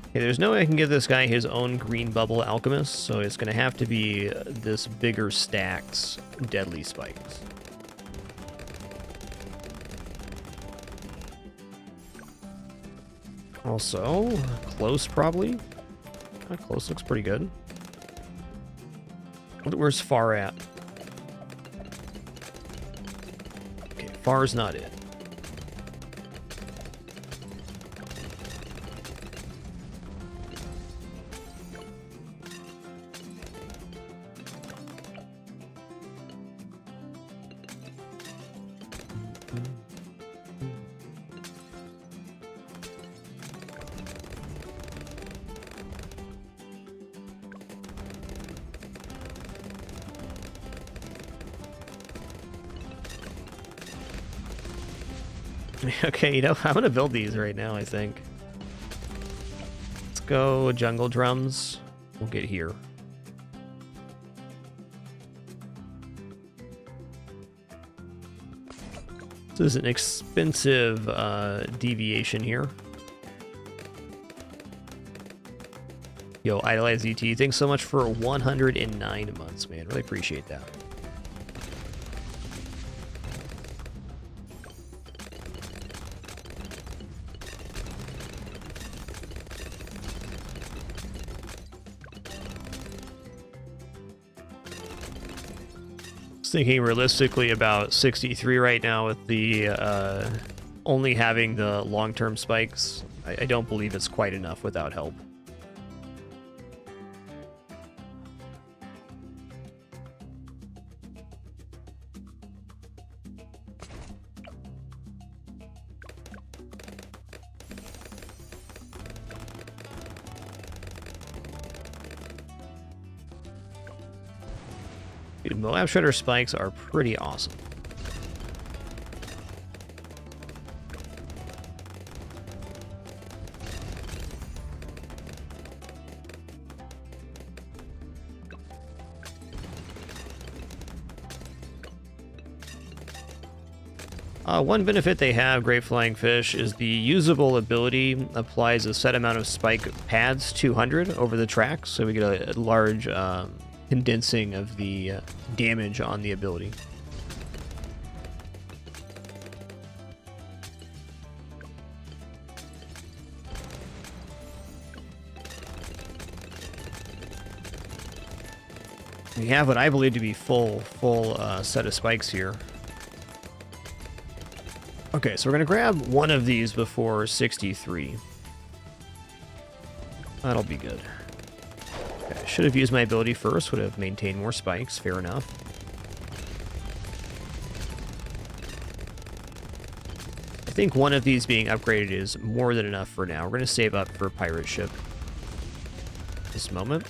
S1: Okay, there's no way I can give this guy his own green bubble alchemist, so it's going to have to be this bigger stacked deadly spikes. Also, close probably. Close looks pretty good. Where's far at? Okay, far's not it. Okay, you know, I'm gonna build these right now, I think. Let's go jungle drums. We'll get here. This is an expensive deviation here. Yo, Idolize ET, thanks so much for 109 months, man. Really appreciate that. Thinking realistically about 63 right now with the only having the long-term spikes. I don't believe it's quite enough without help. Dude, Moab Shredder spikes are pretty awesome. One benefit they have, Great Flying Fish, is the usable ability applies a set amount of spike pads, 200, over the track, so we get a large condensing of the damage on the ability. We have what I believe to be full set of spikes here. Okay, so we're gonna grab one of these before 63. That'll be good. Okay, should have used my ability first, would have maintained more spikes, fair enough. I think one of these being upgraded is more than enough for now. We're going to save up for pirate ship this moment.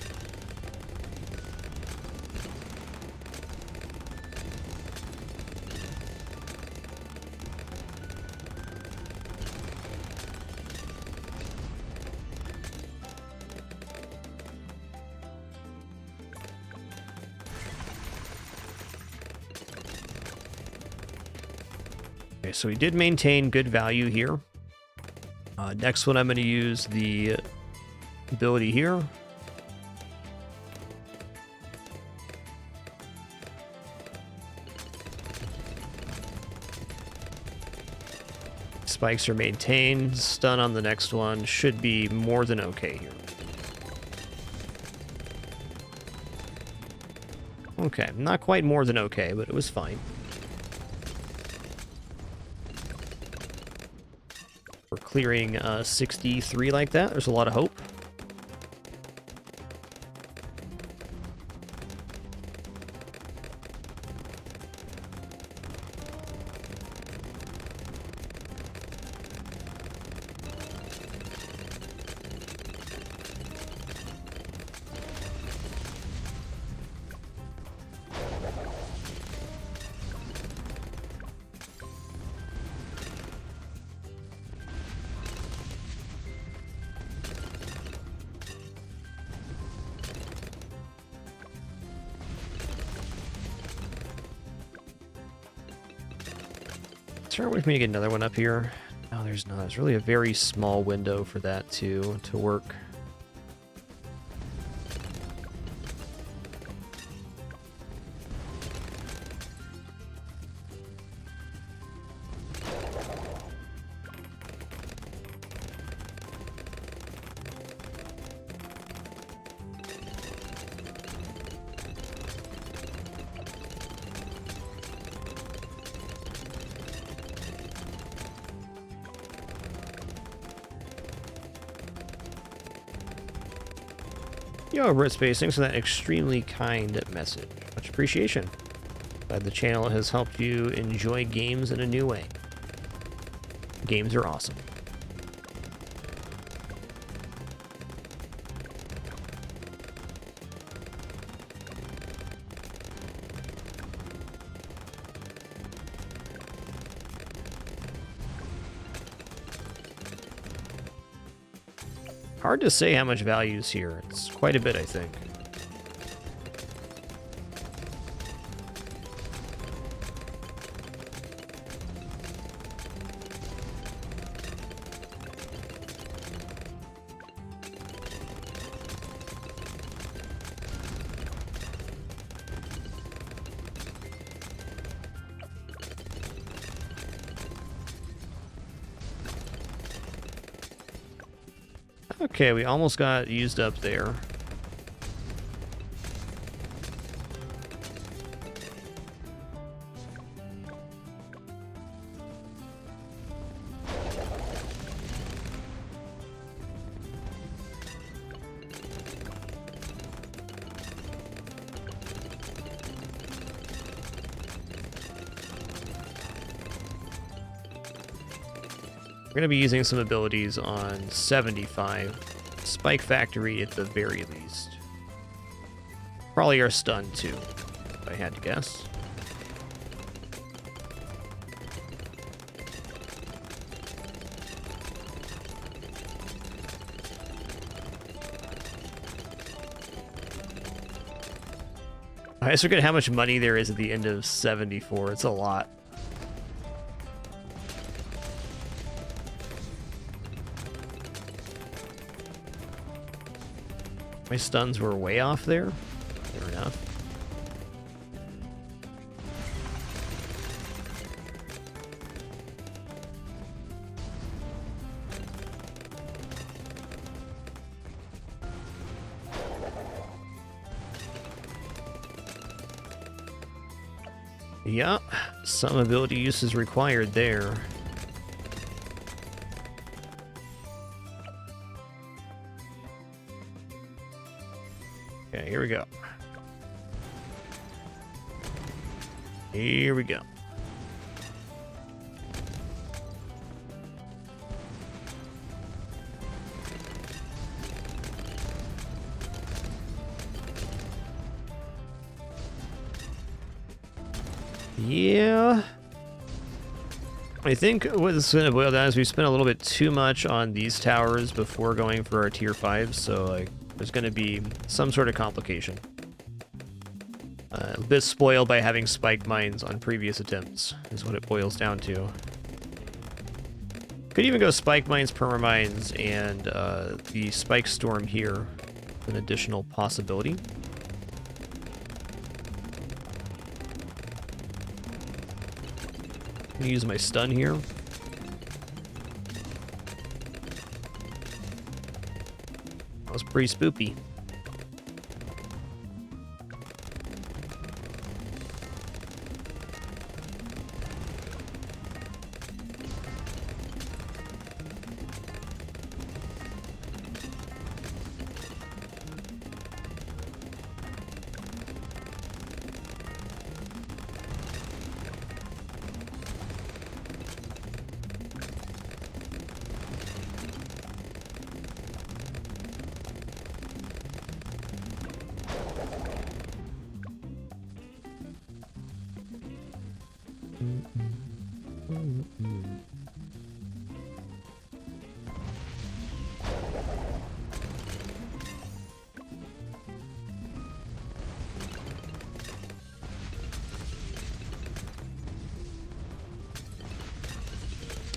S1: Okay, so we did maintain good value here. Next one, I'm going to use the ability here. Spikes are maintained. Stun on the next one should be more than okay here. Okay, not quite more than okay, but it was fine. We're clearing 63 like that. There's a lot of hope. Sure, we can get another one up here. No, there's not. It's really a very small window for that to work. Yo, Brit Space, thanks for that extremely kind message. Much appreciation. Glad the channel has helped you enjoy games in a new way. Games are awesome. Hard to say how much value is here. It's quite a bit, I think. Okay, we almost got used up there. We're going to be using some abilities on 75. Spike Factory at the very least. Probably our stun too, if I had to guess. I just forget how much money there is at the end of 74. It's a lot. My stuns were way off there. Fair enough. Yeah, some ability use is required there. here we go. Here we go. Yeah. I think what this is going to boil down is we spent a little bit too much on these towers before going for our tier 5s, so like there's going to be some sort of complication. A bit spoiled by having spike mines on previous attempts, is what it boils down to. Could even go spike mines, permamines, and the spike storm here, an additional possibility. I'm gonna use my stun here. That was pretty spoopy.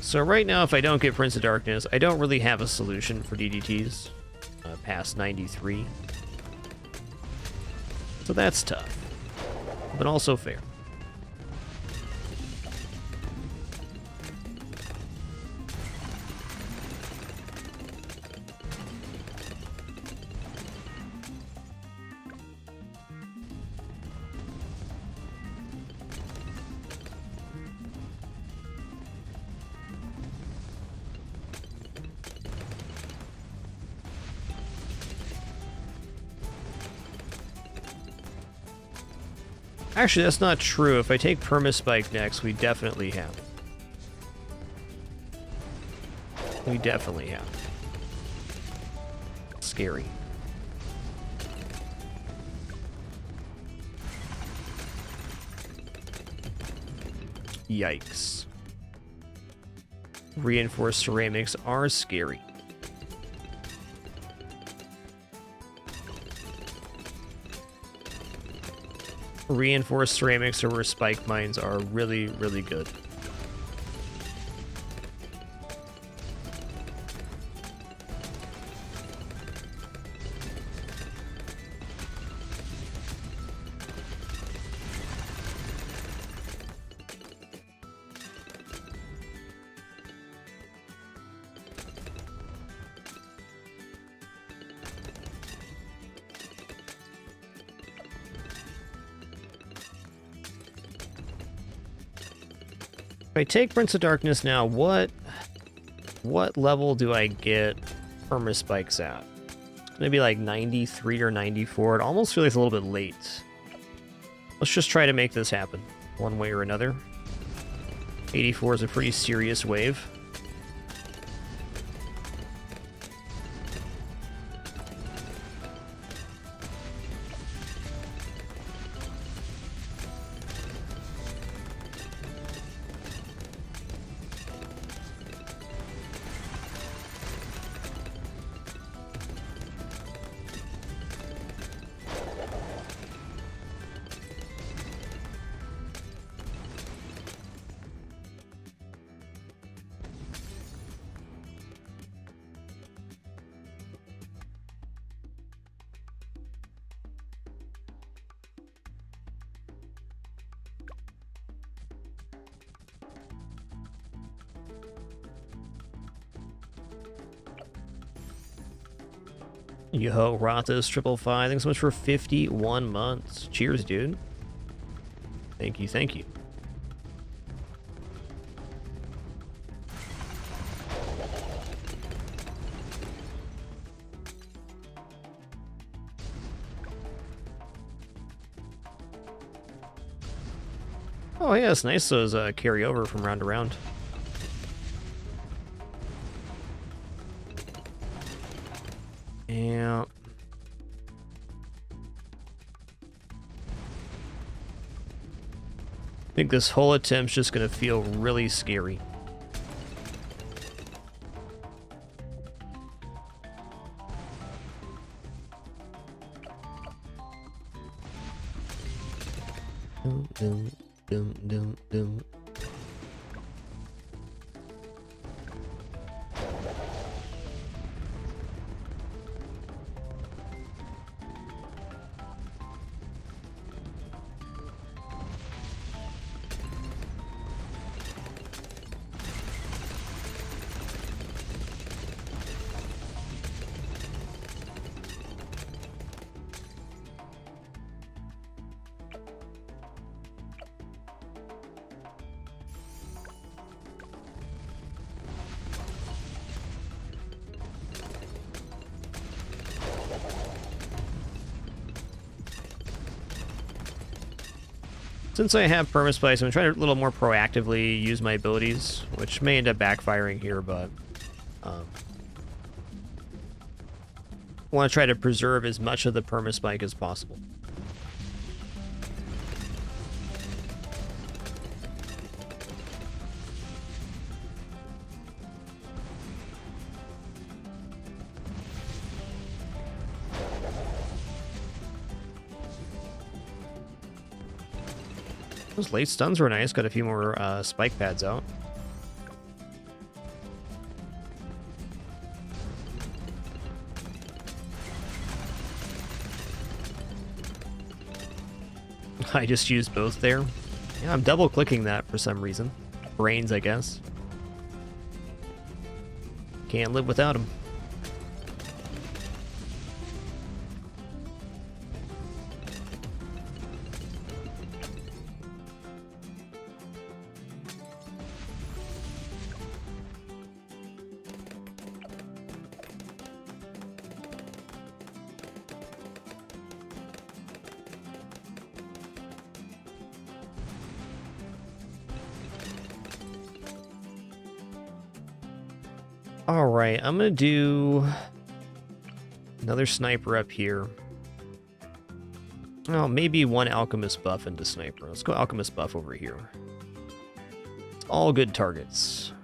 S1: So right now, if I don't get Prince of Darkness, I don't really have a solution for DDTs past 93. So that's tough, but also fair. Actually, that's not true. If I take Permaspike next, we definitely have. We definitely have. Scary. Yikes. Reinforced ceramics are scary. Reinforced ceramics over spike mines are really, really good. If I take Prince of Darkness now, what level do I get Permaspikes at? It's gonna be like 93 or 94. It almost feels like it's a little bit late. Let's just try to make this happen, one way or another. 84 is a pretty serious wave. Yo, Rathas, 555, thanks so much for 51 months. Cheers, dude. Thank you, thank you. Oh yeah, it's nice those carry over from round to round. Yeah. I think this whole attempt's just gonna feel really scary. Doom, doom, doom, doom, doom. Since I have permaspice, I'm trying to a little more proactively use my abilities, which may end up backfiring here, but want to try to preserve as much of the permaspike as possible. Those late stuns were nice. Got a few more spike pads out. I just used both there. Yeah, I'm double clicking that for some reason. Brains, I guess. Can't live without them. Alright, I'm gonna do another sniper up here. Oh, maybe one alchemist buff into sniper. Let's go alchemist buff over here. All good targets.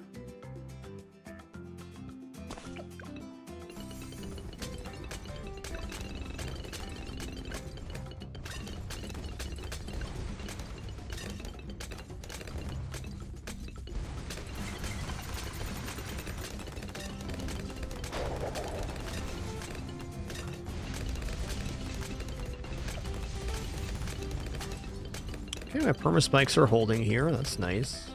S1: Okay, my permaspikes are holding here. That's nice.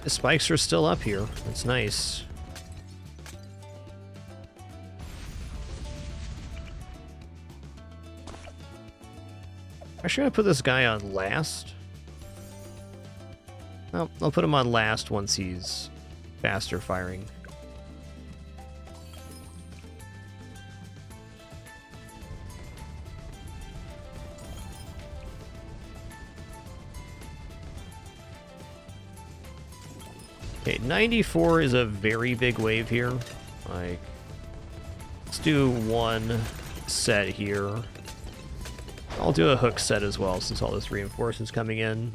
S1: The spikes are still up here. That's nice. Actually, I'm gonna put this guy on last. Well, I'll put him on last once he's faster firing. Okay, 94 is a very big wave here. Like, let's do one set here. I'll do a hook set as well since all this reinforcement's coming in.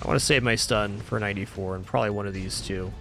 S1: I want to save my stun for 94 and probably one of these two.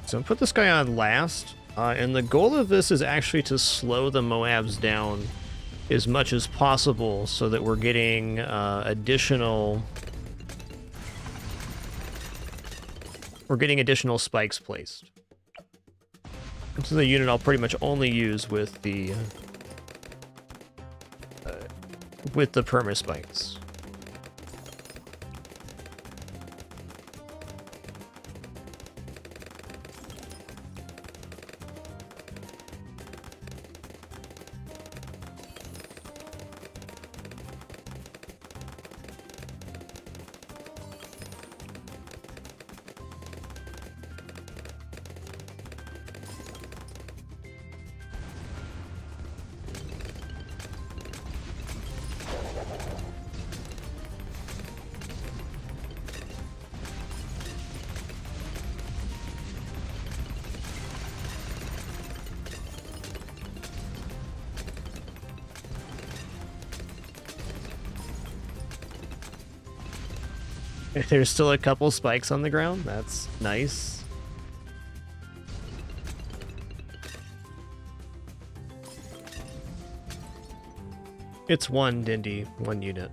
S1: So put this guy on last, and the goal of this is actually to slow the Moabs down as much as possible so that we're getting additional spikes placed. This is a unit I'll pretty much only use with the perma spikes. There's still a couple spikes on the ground. That's nice. It's one Dindy, one unit.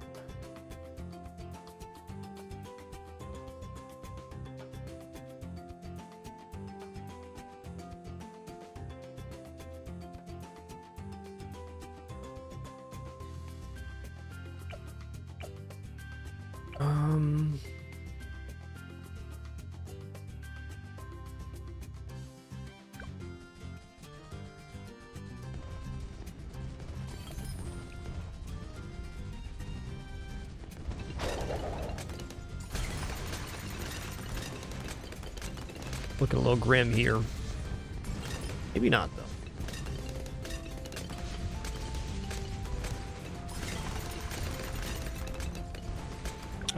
S1: Looking a little grim here. Maybe not, though.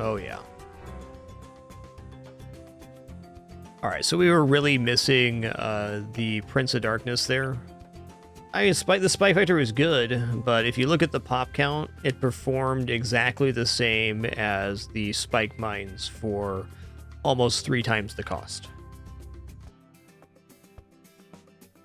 S1: Oh, yeah. Alright, so we were really missing the Prince of Darkness there. I mean, the Spike Factor was good, but if you look at the pop count, it performed exactly the same as the Spike Mines for almost 3 times the cost.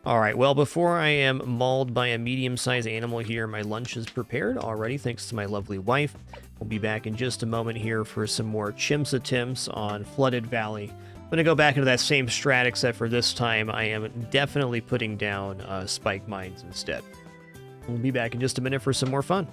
S1: Alright, well, before I am mauled by a medium-sized animal here, my lunch is prepared already, thanks to my lovely wife. We'll be back in just a moment here for some more chimps attempts on Flooded Valley. I'm going to go back into that same strat, except for this time I am definitely putting down spike mines instead. We'll be back in just a minute for some more fun.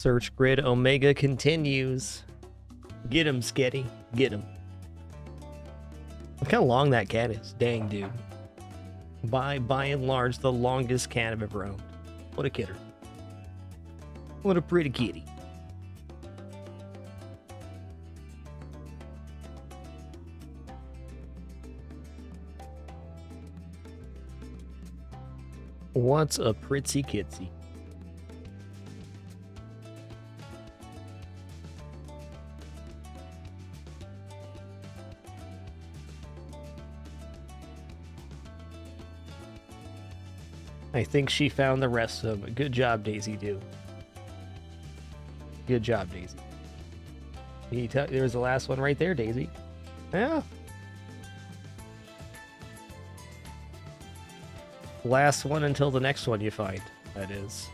S1: Search grid Omega continues. Get him, Sketty. Get him. Look how long that cat is. Dang, dude. By and large, the longest cat I've ever owned. What a kidder. What a pretty kitty. What's a pretty kitsy? I think she found the rest of them. Good job, Daisy Doo. Good job, Daisy. There was the last one right there, Daisy. Yeah. Last one until the next one you find, that is.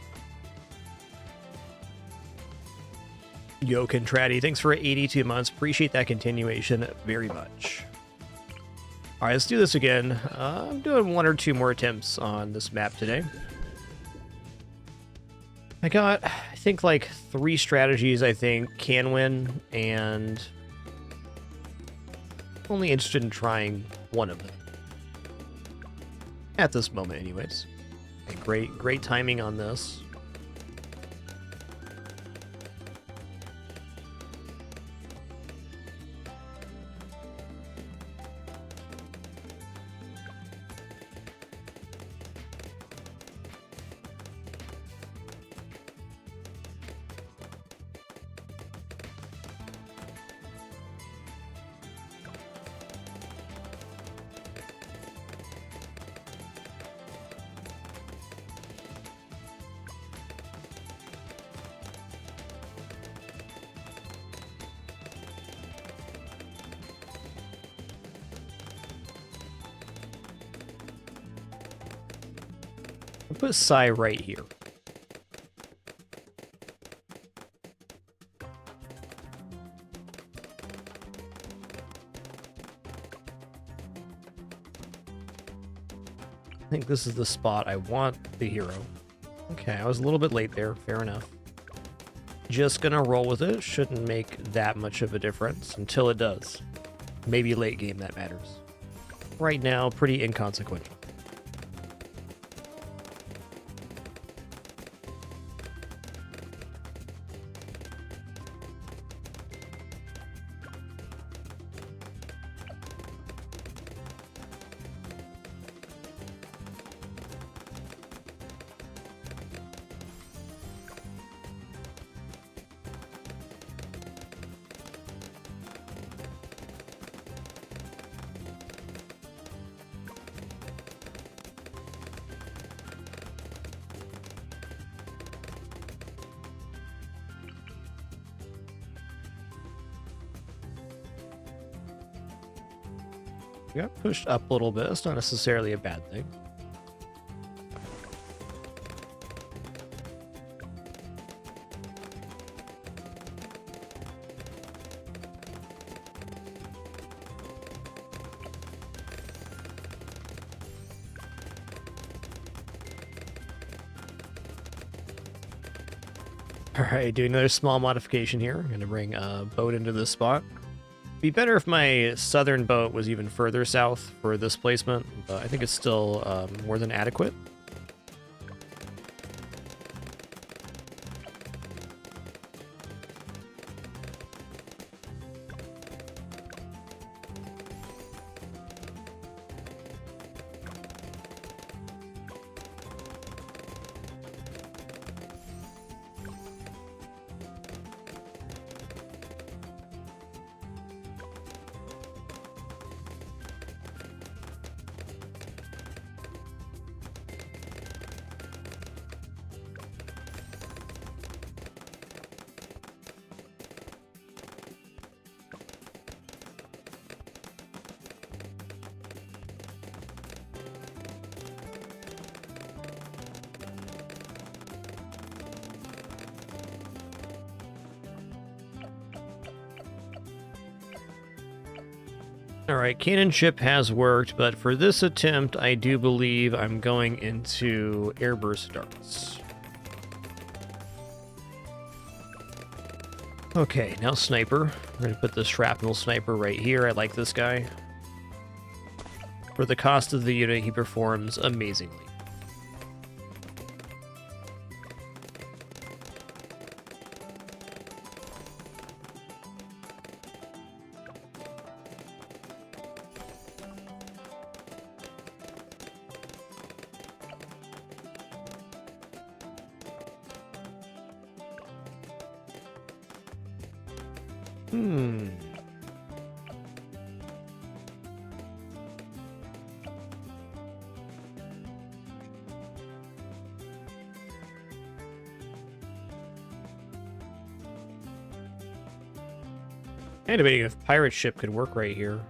S1: Yo, Contratti, thanks for 82 months. Appreciate that continuation very much. All right, let's do this again. I'm doing 1 or 2 more attempts on this map today. I got, I think, like 3 strategies I think can win, and only interested in trying one of them. At this moment, anyways. Okay, great timing on this. I'll put Psy right here. I think this is the spot I want the hero. Okay, I was a little bit late there. Fair enough. Just gonna roll with it. Shouldn't make that much of a difference until it does. Maybe late game that matters. Right now, pretty inconsequential. Got pushed up a little bit. It's not necessarily a bad thing. Alright, doing another small modification here. I'm going to bring a boat into this spot. Be better if my southern boat was even further south for this placement, but I think it's still more than adequate. Alright, cannon ship has worked, but for this attempt, I do believe I'm going into airburst darts. Okay, now sniper. We're gonna put the shrapnel sniper right here. I like this guy. For the cost of the unit, he performs amazingly. I'm debating if pirate ship could work right here.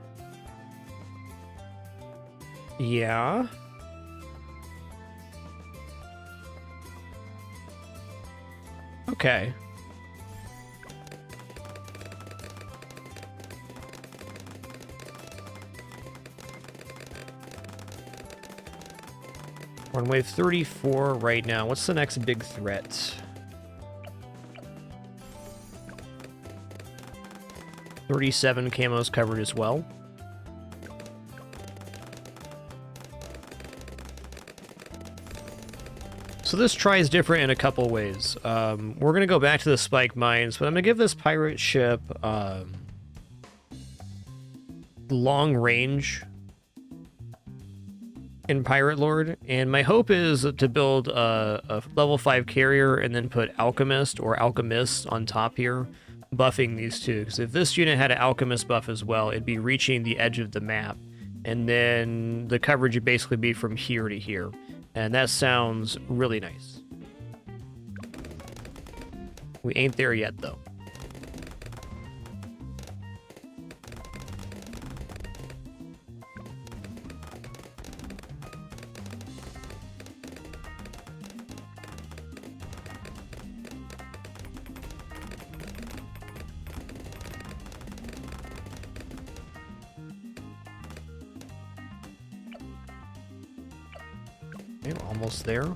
S1: Yeah. Okay. We're on wave 34 right now. What's the next big threat? 37 camos covered as well. So this tries different in a couple ways. We're going to go back to the spike mines, but I'm going to give this pirate ship long range in Pirate Lord, and my hope is to build a level 5 carrier and then put Alchemist or Alchemist on top here, buffing these two, because if this unit had an Alchemist buff as well, it'd be reaching the edge of the map, and then the coverage would basically be from here to here, and that sounds really nice. We ain't there yet, though. Okay, we're almost there.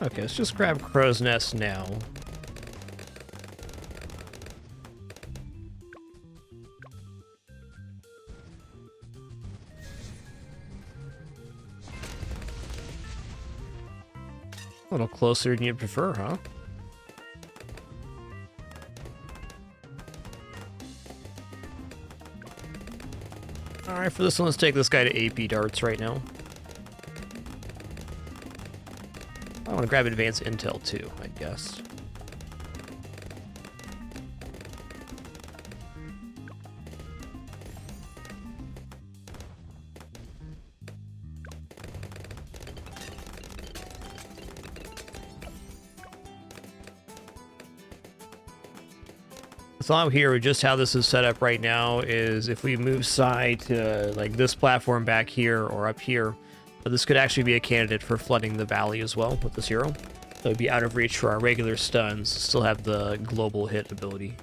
S1: Okay, let's just grab Crow's Nest now. A little closer than you'd prefer, huh? Alright, for this one, let's take this guy to AP darts right now. I want to grab advanced intel too, I guess. The thought here with just how this is set up right now is if we move Psy to like this platform back here or up here, this could actually be a candidate for flooding the valley as well with this hero. So it'd be out of reach for our regular stuns, still have the global hit ability.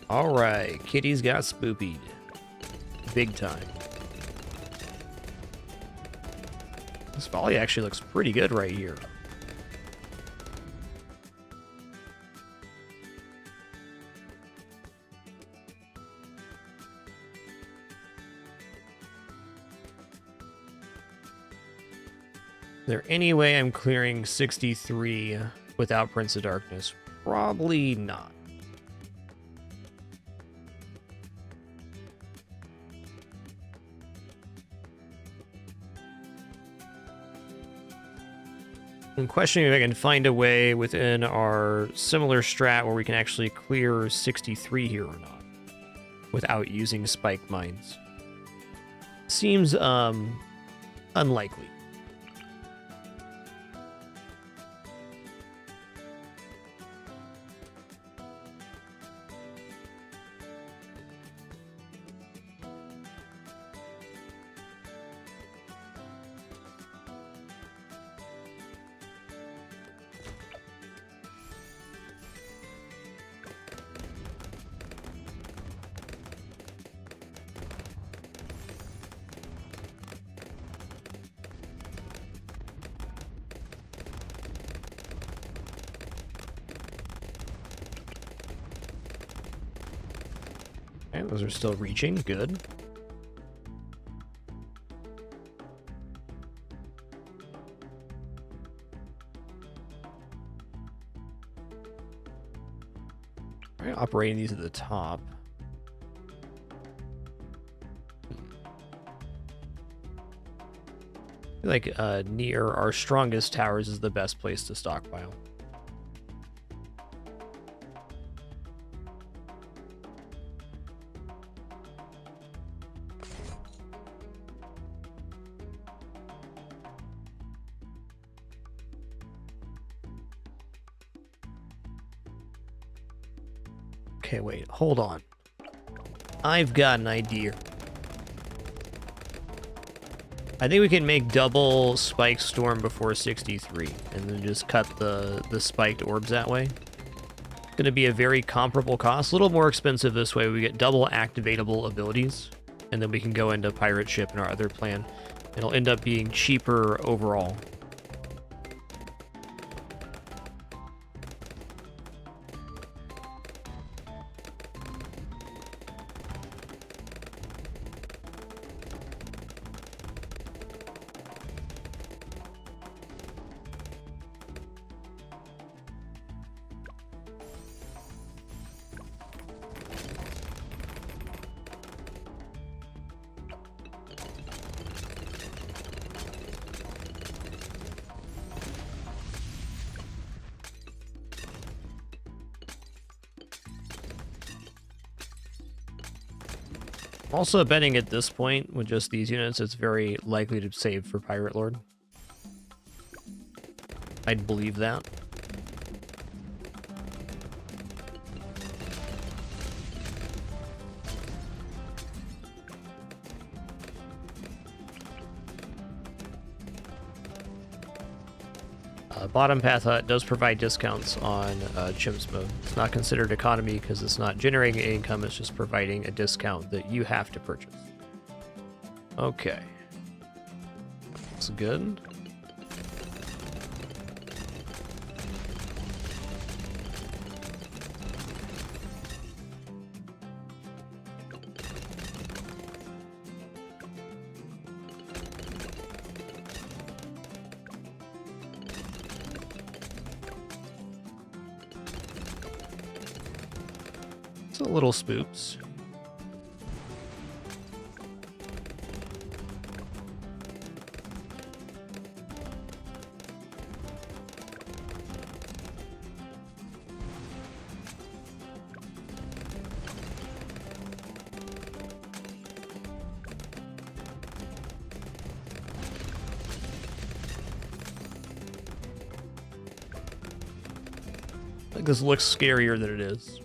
S1: Alright, Kitty's got spoopied. Big time. This volley actually looks pretty good right here. Is there any way I'm clearing 63 without Prince of Darkness? Probably not. I'm questioning if I can find a way within our similar strat where we can actually clear 63 here or not without using spike mines. seems unlikely. Okay, those are still reaching. Good. All right, operating these at the top. I feel like near our strongest towers is the best place to stockpile. Okay, wait, hold on. I've got an idea. I think we can make double Spike Storm before 63, and then just cut the spiked orbs that way. It's going to be a very comparable cost. A little more expensive this way. We get double activatable abilities, and then we can go into Pirate Ship in our other plan. It'll end up being cheaper overall. Also, betting at this point, with just these units, it's very likely to save for Pirate Lord. I'd believe that. Bottom Path Hut does provide discounts on CHIMPS mode. It's not considered economy because it's not generating income, it's just providing a discount that you have to purchase. Okay. That's good. Little spoops. Like this looks scarier than it is.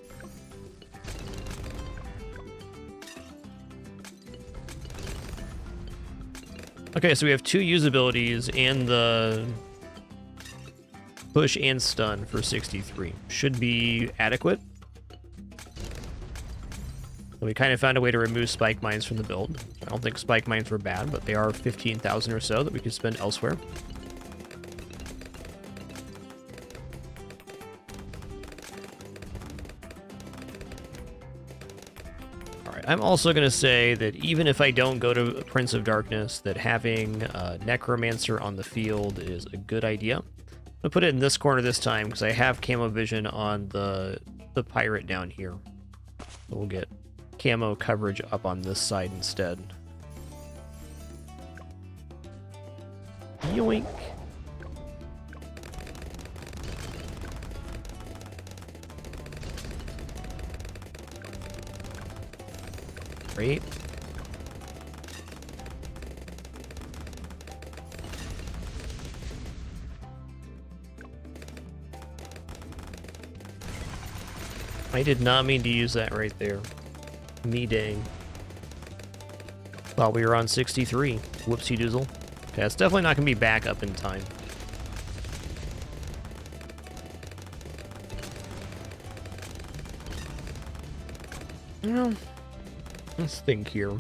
S1: Okay, so we have two usabilities and the push and stun for 63. Should be adequate. We kind of found a way to remove spike mines from the build. I don't think spike mines were bad, but they are 15,000 or so that we could spend elsewhere. I'm also going to say that even if I don't go to Prince of Darkness, that having Necromancer on the field is a good idea. I'm going to put it in this corner this time because I have camo vision on the pirate down here. So we'll get camo coverage up on this side instead. Yoink. Great. I did not mean to use that right there. Me dang. Thought we were on 63. Whoopsie doozle. Okay, it's definitely not going to be back up in time. Well, let's think here.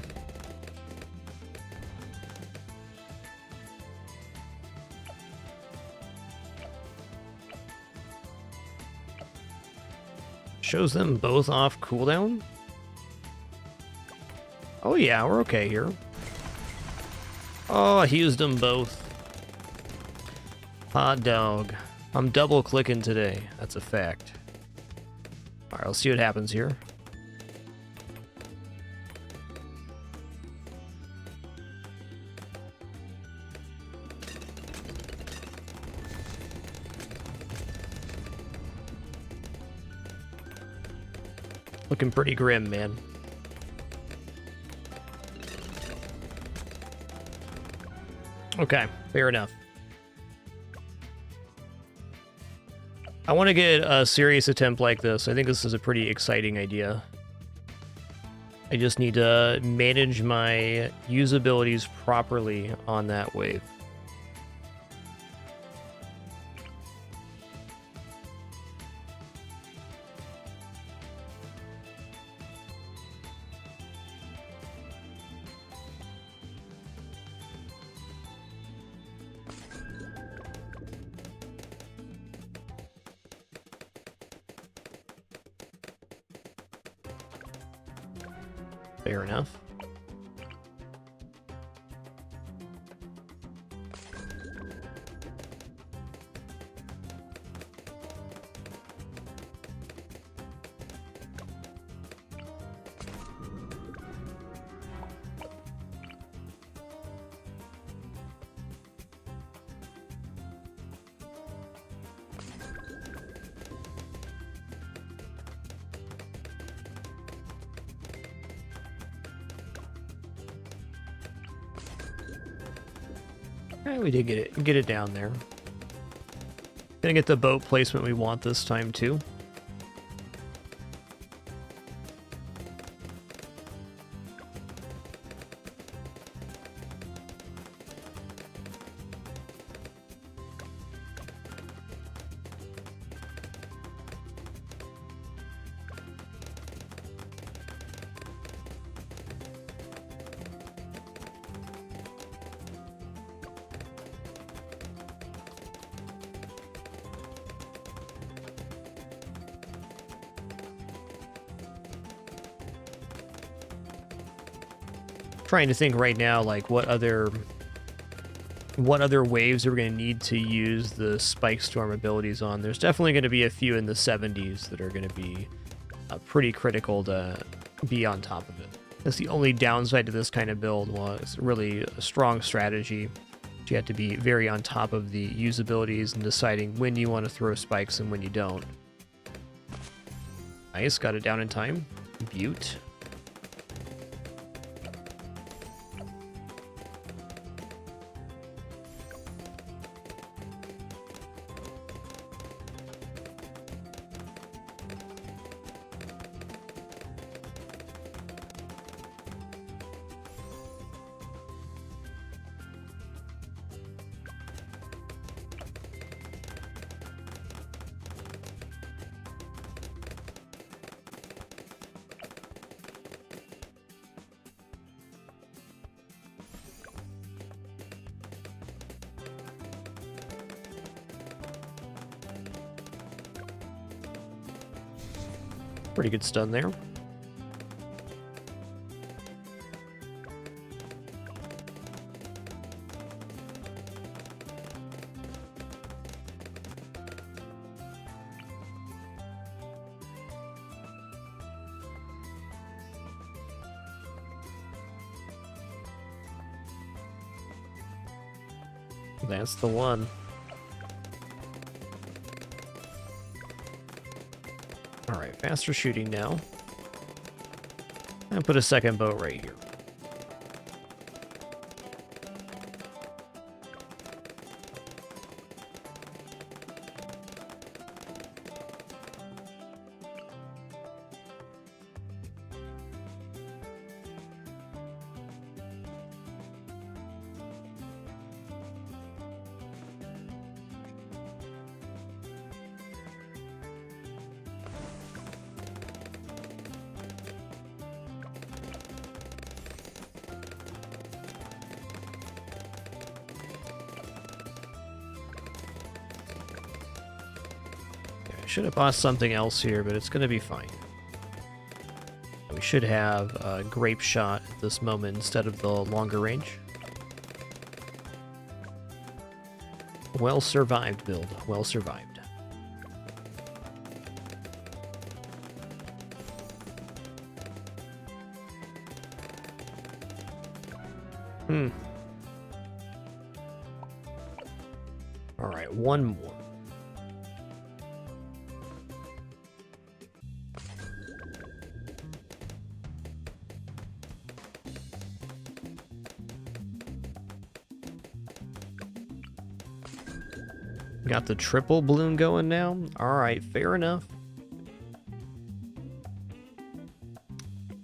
S1: Shows them both off cooldown? Oh yeah, we're okay here. Oh, I used them both. Hot dog. I'm double clicking today. That's a fact. Alright, let's see what happens here. Looking pretty grim, man. Okay, fair enough. I want to get a serious attempt like this. I think this is a pretty exciting idea. I just need to manage my usabilities properly on that wave. Fair enough. We did get it down there. Gonna get the boat placement we want this time too. Trying to think right now, like what other waves are we going to need to use the Spike Storm abilities on. There's definitely going to be a few in the 70s that are going to be pretty critical to be on top of it. That's the only downside to this kind of build. Well, it's really a strong strategy. You have to be very on top of the usabilities and deciding when you want to throw spikes and when you don't. Nice, got it down in time. Butte. Pretty good stun there. That's the one. Alright, faster shooting now. And put a second boat right here. Should have bought something else here, but it's going to be fine. We should have a grape shot at this moment instead of the longer range. Well survived build. Well survived. All right, one more. Got the triple balloon going now. All right, fair enough.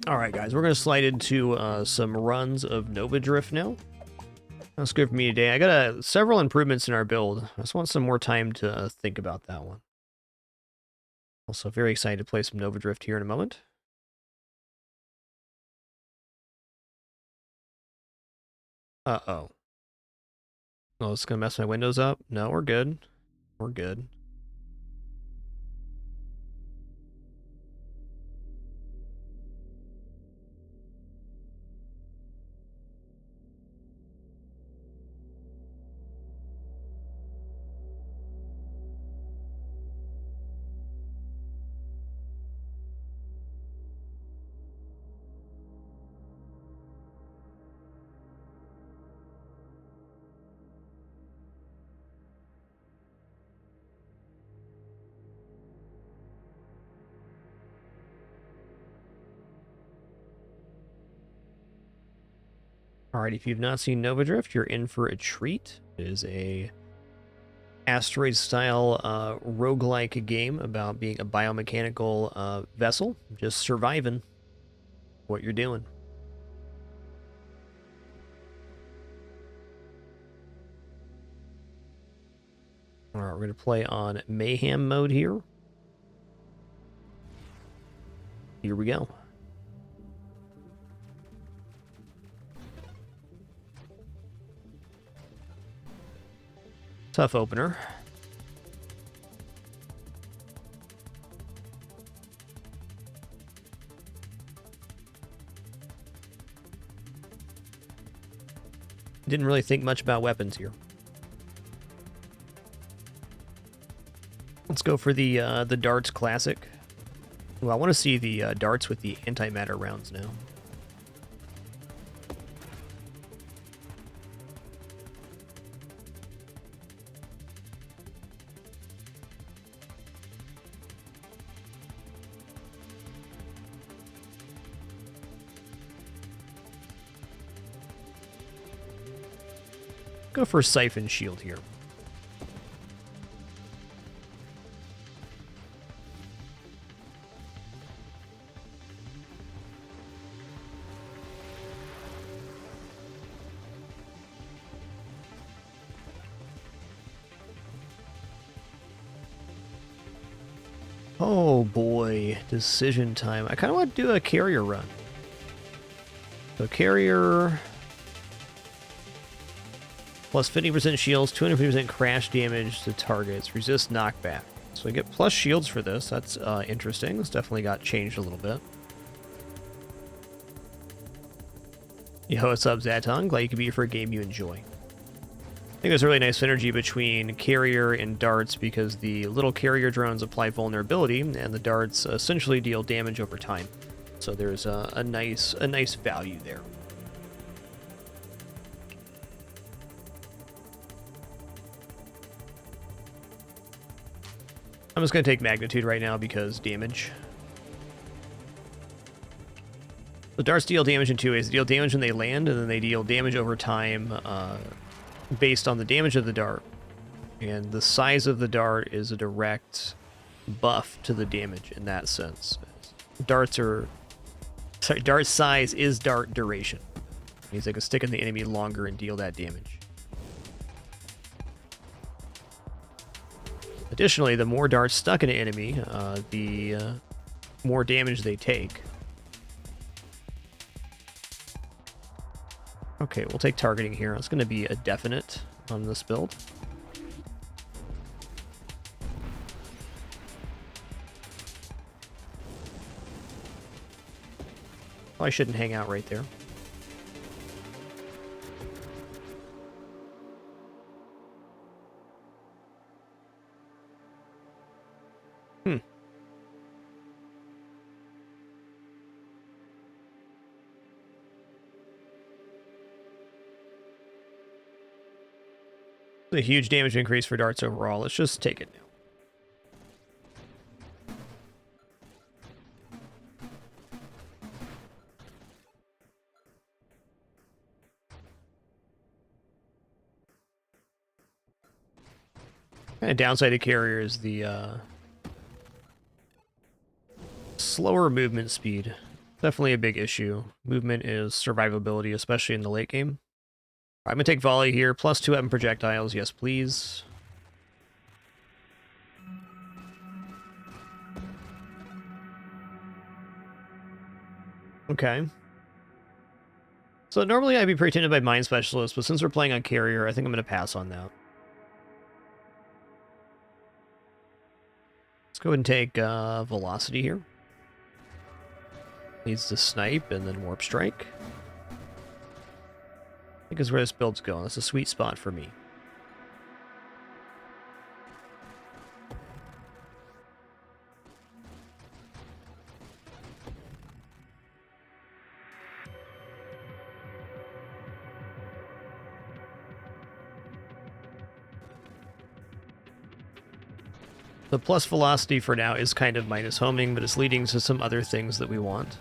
S1: All right, guys, we're going to slide into some runs of Nova Drift now. That's good for me today. I got several improvements in our build. I just want some more time to think about that one. Also, very excited to play some Nova Drift here in a moment. Uh-oh. Oh, it's going to mess my windows up? No, we're good. We're good. Alright, if you've not seen Nova Drift, you're in for a treat. It is a asteroid-style roguelike game about being a biomechanical vessel, just surviving what you're doing. Alright, we're going to play on Mayhem mode here. Here we go. Tough opener. Didn't really think much about weapons here. Let's go for the darts classic. Well, I want to see the darts with the antimatter rounds now. Go for Siphon Shield here. Oh boy, decision time. I kind of want to do a carrier run. So carrier... plus 50% shields, 250% crash damage to targets, resist knockback. So we get plus shields for this. That's interesting. This definitely got changed a little bit. Yo, what's up, Zaton? Glad you could be here for a game you enjoy. I think there's a really nice synergy between carrier and darts because the little carrier drones apply vulnerability and the darts essentially deal damage over time. So there's a nice value there. I'm just going to take magnitude right now because damage. The darts deal damage in two ways. They deal damage when they land, and then they deal damage over time based on the damage of the dart. And the size of the dart is a direct buff to the damage in that sense. Dart size is dart duration. It means they can stick in the enemy longer and deal that damage. Additionally, the more darts stuck in an enemy, the more damage they take. Okay, we'll take targeting here. It's going to be a definite on this build. Probably shouldn't hang out right there. A huge damage increase for darts overall. Let's just take it now. Kind of downside of carrier is the slower movement speed. Definitely a big issue. Movement is survivability, especially in the late game. I'm going to take volley here. Plus 2 weapon projectiles. Yes, please. Okay. So normally I'd be pretty tempted by Mind Specialist, but since we're playing on carrier, I think I'm going to pass on that. Let's go ahead and take Velocity here. Needs to snipe and then Warp Strike. I think is where this build's going. That's a sweet spot for me. The plus velocity for now is kind of minus homing, but it's leading to some other things that we want.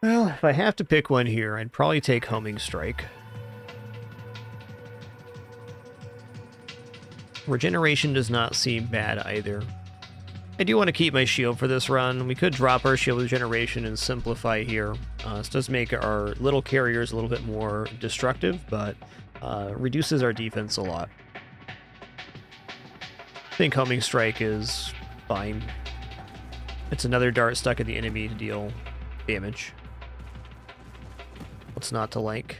S1: Well, if I have to pick one here, I'd probably take Homing Strike. Regeneration does not seem bad either. I do want to keep my shield for this run. We could drop our shield regeneration and simplify here. This does make our little carriers a little bit more destructive, but reduces our defense a lot. I think Homing Strike is fine. It's another dart stuck at the enemy to deal damage. What's not to like?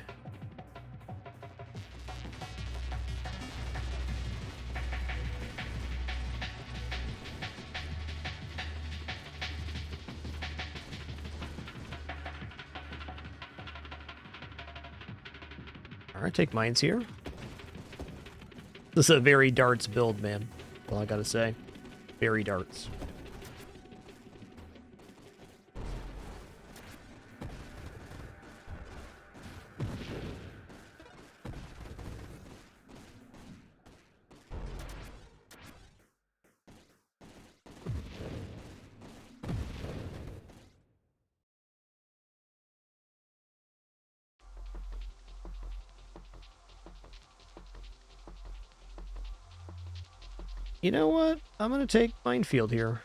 S1: Alright, take mines here. This is a very darts build, man. All I gotta say. Very darts. You know what? I'm going to take Minefield here.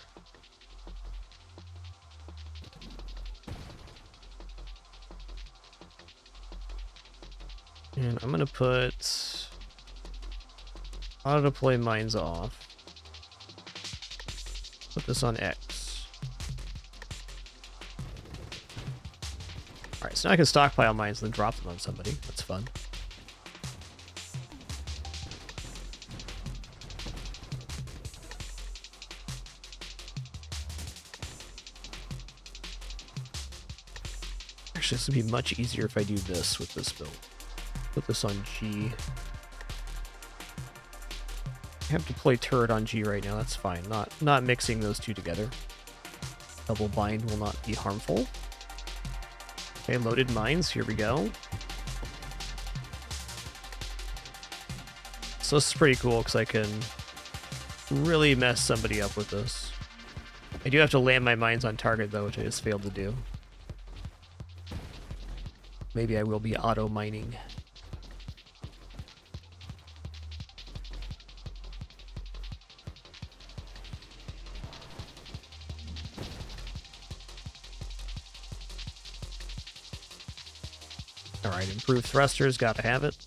S1: And I'm going to put auto deploy mines off. Put this on X. Alright, so now I can stockpile mines and then drop them on somebody. That's fun. Actually, this would be much easier if I do this with this build. Put this on G. I have to play turret on G right now, that's fine. Not mixing those two together. Double bind will not be harmful. Okay, loaded mines, here we go. So this is pretty cool because I can really mess somebody up with this. I do have to land my mines on target though, which I just failed to do. Maybe I will be auto mining. Alright, improved thrusters, gotta have it.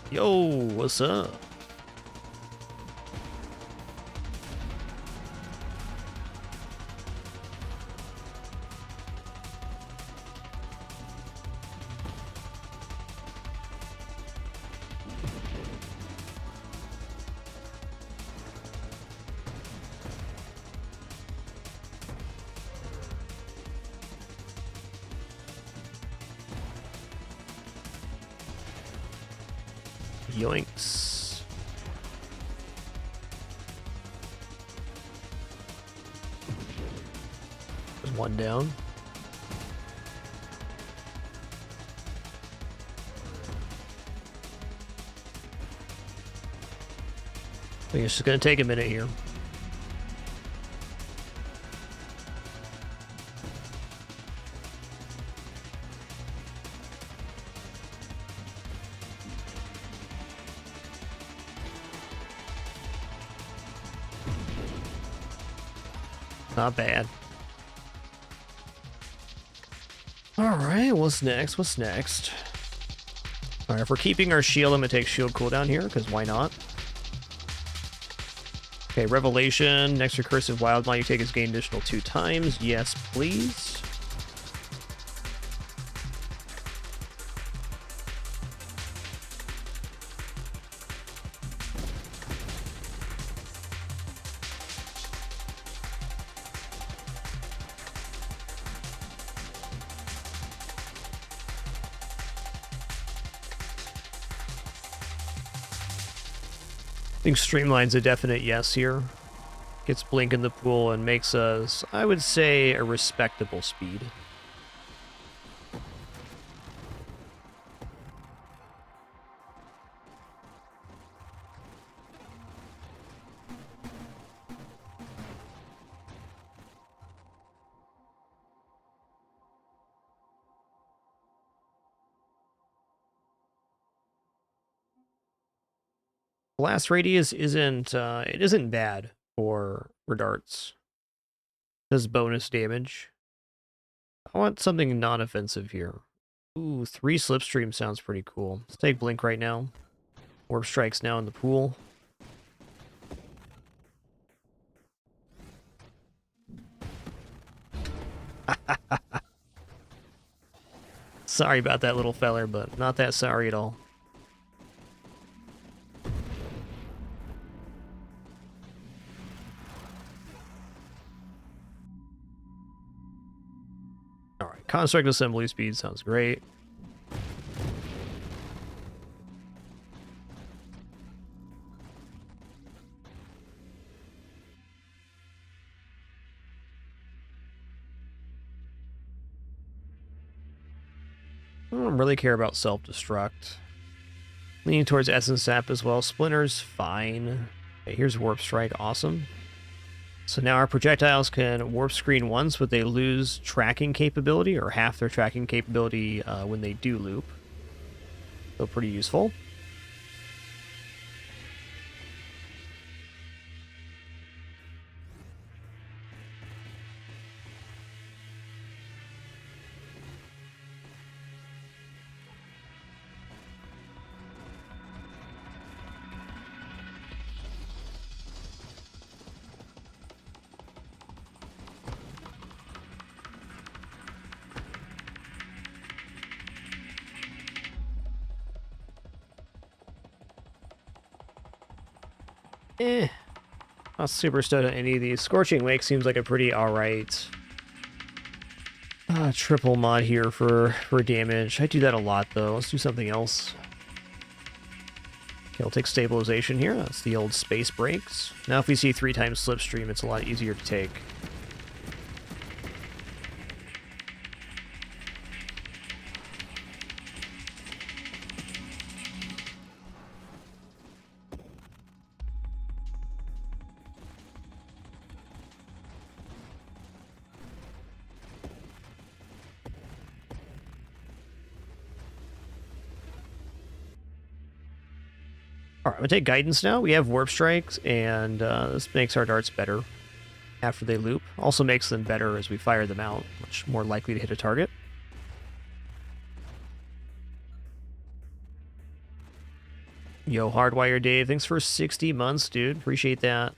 S1: Yo, what's up? Yoinks. There's one down. I think it's just going to take a minute here. Not bad. Alright, what's next? What's next? Alright, if we're keeping our shield, I'm going to take shield cooldown here, because why not? Okay, Revelation. Next recursive Wildmount you take is gain additional 2 times. Yes, please. I think Streamline's a definite yes here. Gets Blink in the pool and makes us, I would say, a respectable speed. Blast radius isn't it isn't bad for darts. Does bonus damage. I want something non-offensive here. Ooh, 3 Slipstream sounds pretty cool. Let's take Blink right now. Warp Strike's now in the pool. Sorry about that little feller, but not that sorry at all. Alright, Construct Assembly Speed sounds great. I don't really care about Self-Destruct. Leaning towards Essence Sap as well. Splinter's fine. Okay, here's Warp Strike, awesome. So now our projectiles can warp screen once, but they lose tracking capability, or half their tracking capability when they do loop. So pretty useful. Not super stoked on any of these. Scorching Wake seems like a pretty alright triple mod here for damage. I do that a lot though. Let's do something else. Okay, we'll take Stabilization here. That's the old Space Breaks. Now if we see 3 times Slipstream, it's a lot easier to take. Alright, we'll take Guidance now. We have Warp Strikes, and this makes our darts better after they loop. Also makes them better as we fire them out. Much more likely to hit a target. Yo, Hardwire Dave, thanks for 60 months, dude. Appreciate that.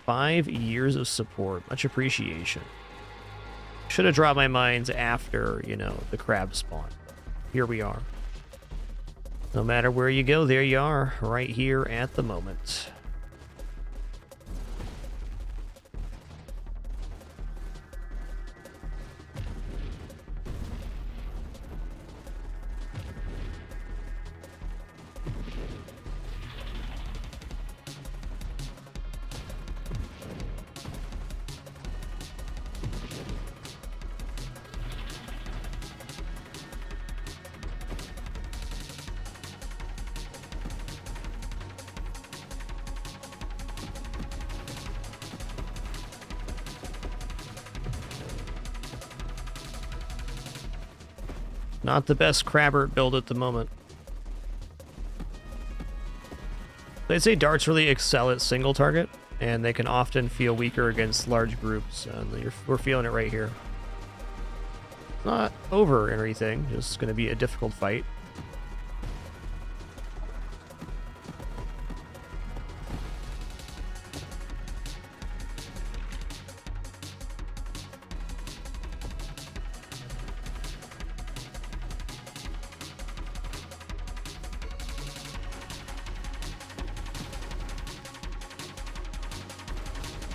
S1: 5 years of support. Much appreciation. Should have dropped my mines after, you know, the crab spawn. Here we are. No matter where you go, there you are, right here at the moment. Not the best Crabbert build at the moment. They'd say darts really excel at single target, and they can often feel weaker against large groups. We're feeling it right here. Not over or anything, just going to be a difficult fight.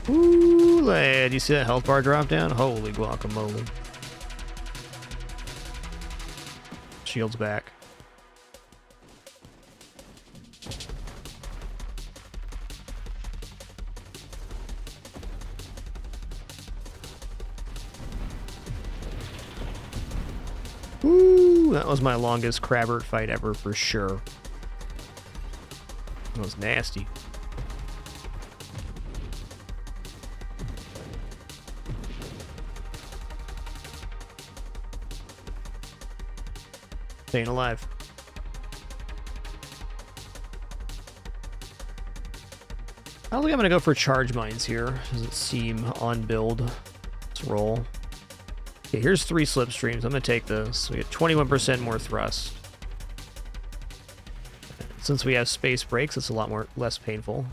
S1: Ooh, lad, you see that health bar drop down? Holy guacamole. Shield's back. Ooh, that was my longest Crabbert fight ever for sure. That was nasty. Staying alive. I don't think I'm going to go for charge mines here. Doesn't seem on build. Let's roll. Okay, here's 3 slipstreams. I'm going to take this. We get 21% more thrust. Since we have space breaks, it's a lot less painful.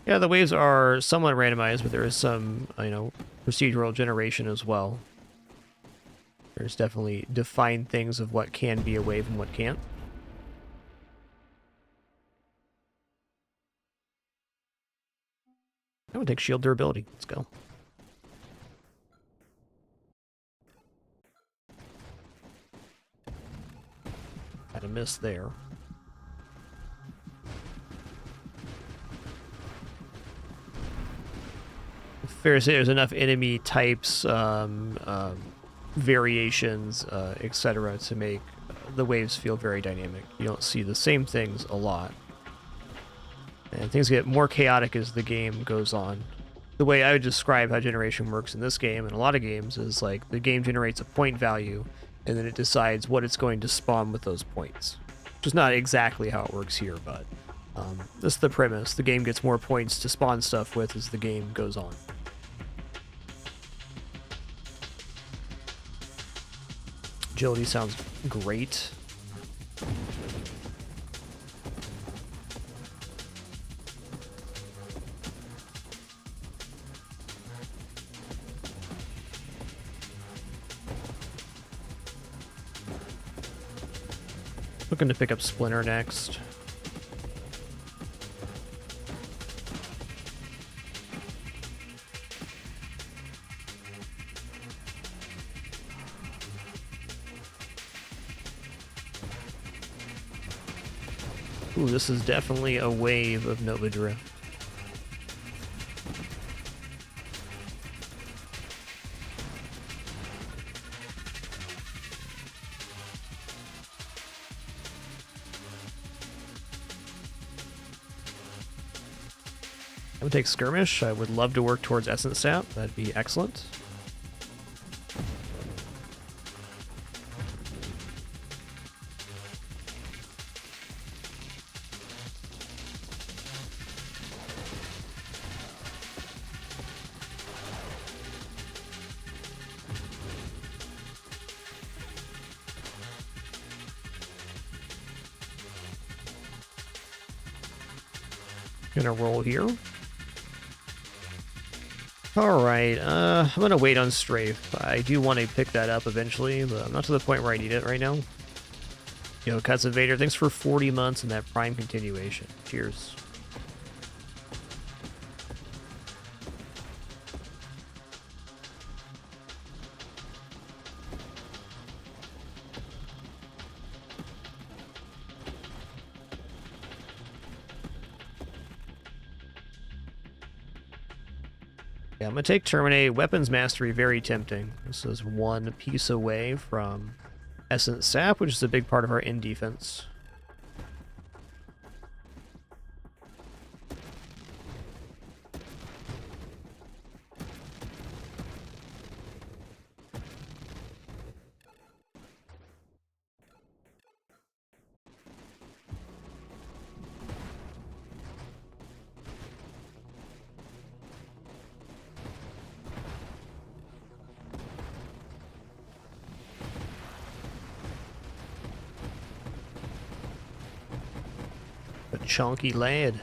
S1: Yeah, the waves are somewhat randomized, but there is some, procedural generation as well. There's definitely defined things of what can be a wave and what can't. I would take shield durability. Let's go. Had a miss there. Fair to say there's enough enemy types, variations, etc. to make the waves feel very dynamic. You don't see the same things a lot. And things get more chaotic as the game goes on. The way I would describe how generation works in this game and a lot of games is like the game generates a point value and then it decides what it's going to spawn with those points. Which is not exactly how it works here, but that's the premise. The game gets more points to spawn stuff with as the game goes on. Agility sounds great. Looking to pick up Splinter next. Ooh, this is definitely a wave of Nova Drift. I would take Skirmish. I would love to work towards Essence Sap. That'd be excellent. Gonna roll here. Alright, I'm gonna wait on Strafe. I do want to pick that up eventually, but I'm not to the point where I need it right now. Yo, Cuts of Vader, thanks for 40 months and that Prime continuation. Cheers. Yeah, I'm going to take Terminate. Weapons Mastery, very tempting. This is one piece away from Essence Sap, which is a big part of our in defense. chunky lad.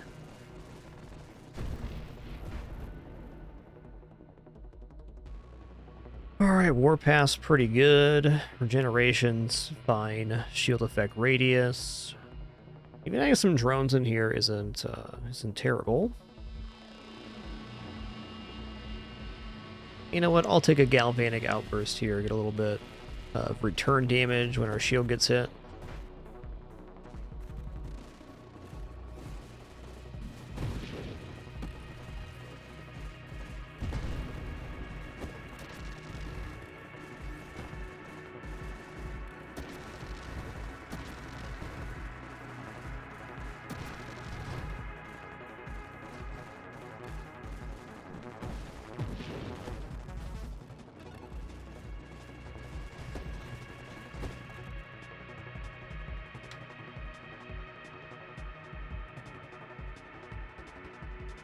S1: Alright, Warpath's pretty good. Regeneration's fine. Shield effect radius. Even having some drones in here isn't terrible. You know what? I'll take a galvanic outburst here. Get a little bit of return damage when our shield gets hit.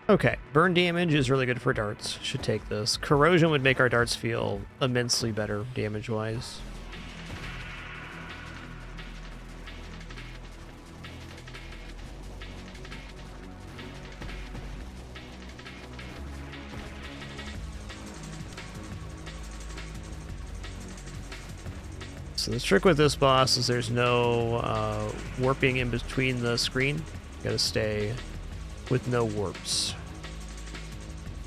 S1: Okay, burn damage is really good for darts. Should take this. Corrosion would make our darts feel immensely better damage-wise. So the trick with this boss is there's no warping in between the screen. You gotta stay with no warps.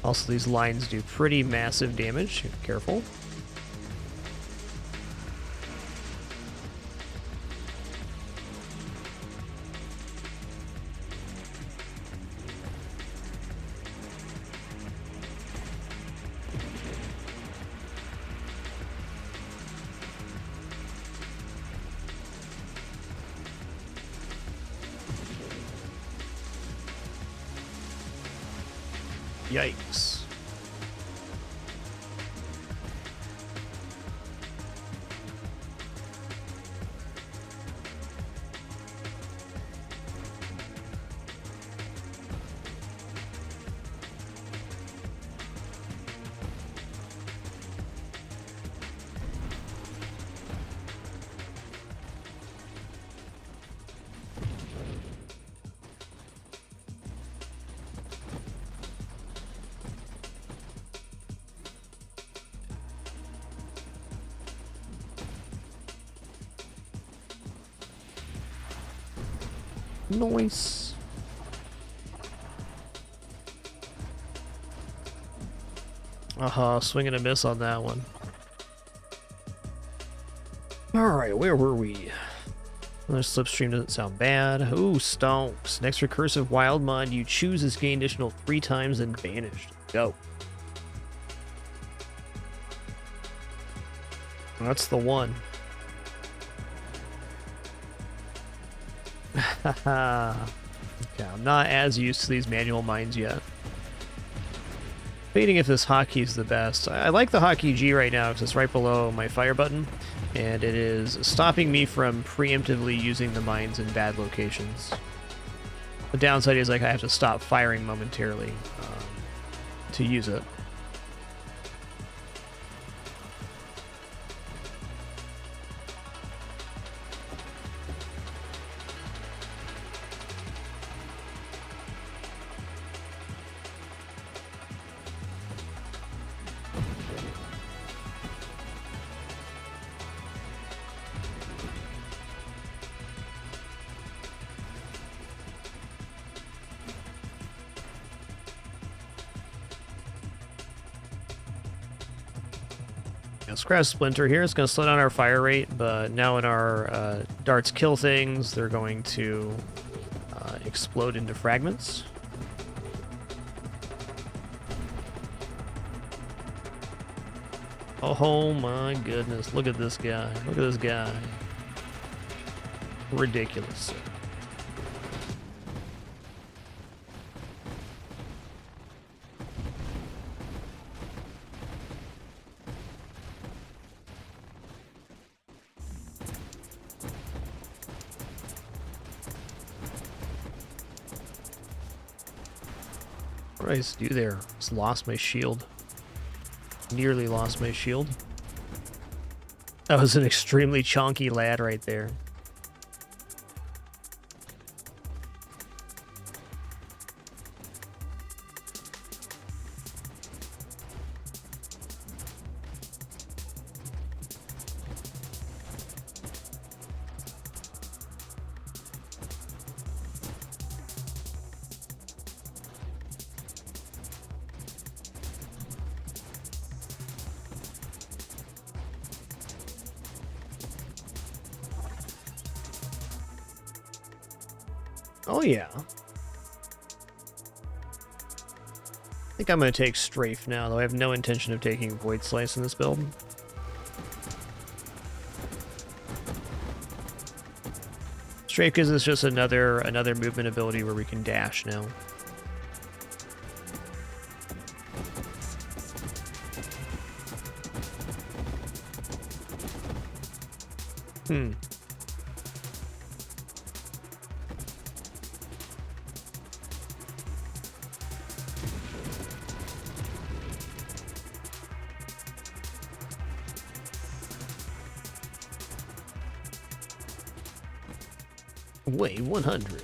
S1: Also, these lines do pretty massive damage. Careful. Yikes. Nice. Swing and a miss on that one. Alright, where were we? Another slipstream doesn't sound bad. Ooh, stonks. Next recursive wild mod you choose is gained additional 3 times and vanished. Go. That's the one. Haha. Okay, I'm not as used to these manual mines yet. Debating if this hotkey is the best. I like the hotkey G right now because it's right below my fire button, and it is stopping me from preemptively using the mines in bad locations. The downside is like I have to stop firing momentarily to use it. Scratch Splinter here. It's going to slow down our fire rate, but now when our darts kill things, they're going to explode into fragments. Oh my goodness, look at this guy. Look at this guy. Ridiculous. What did I just do there? Just lost my shield. Nearly lost my shield. That was an extremely chonky lad right there. Oh yeah. I think I'm going to take Strafe now, though I have no intention of taking Void Slice in this build. Strafe gives us just another movement ability where we can dash now. Way 100.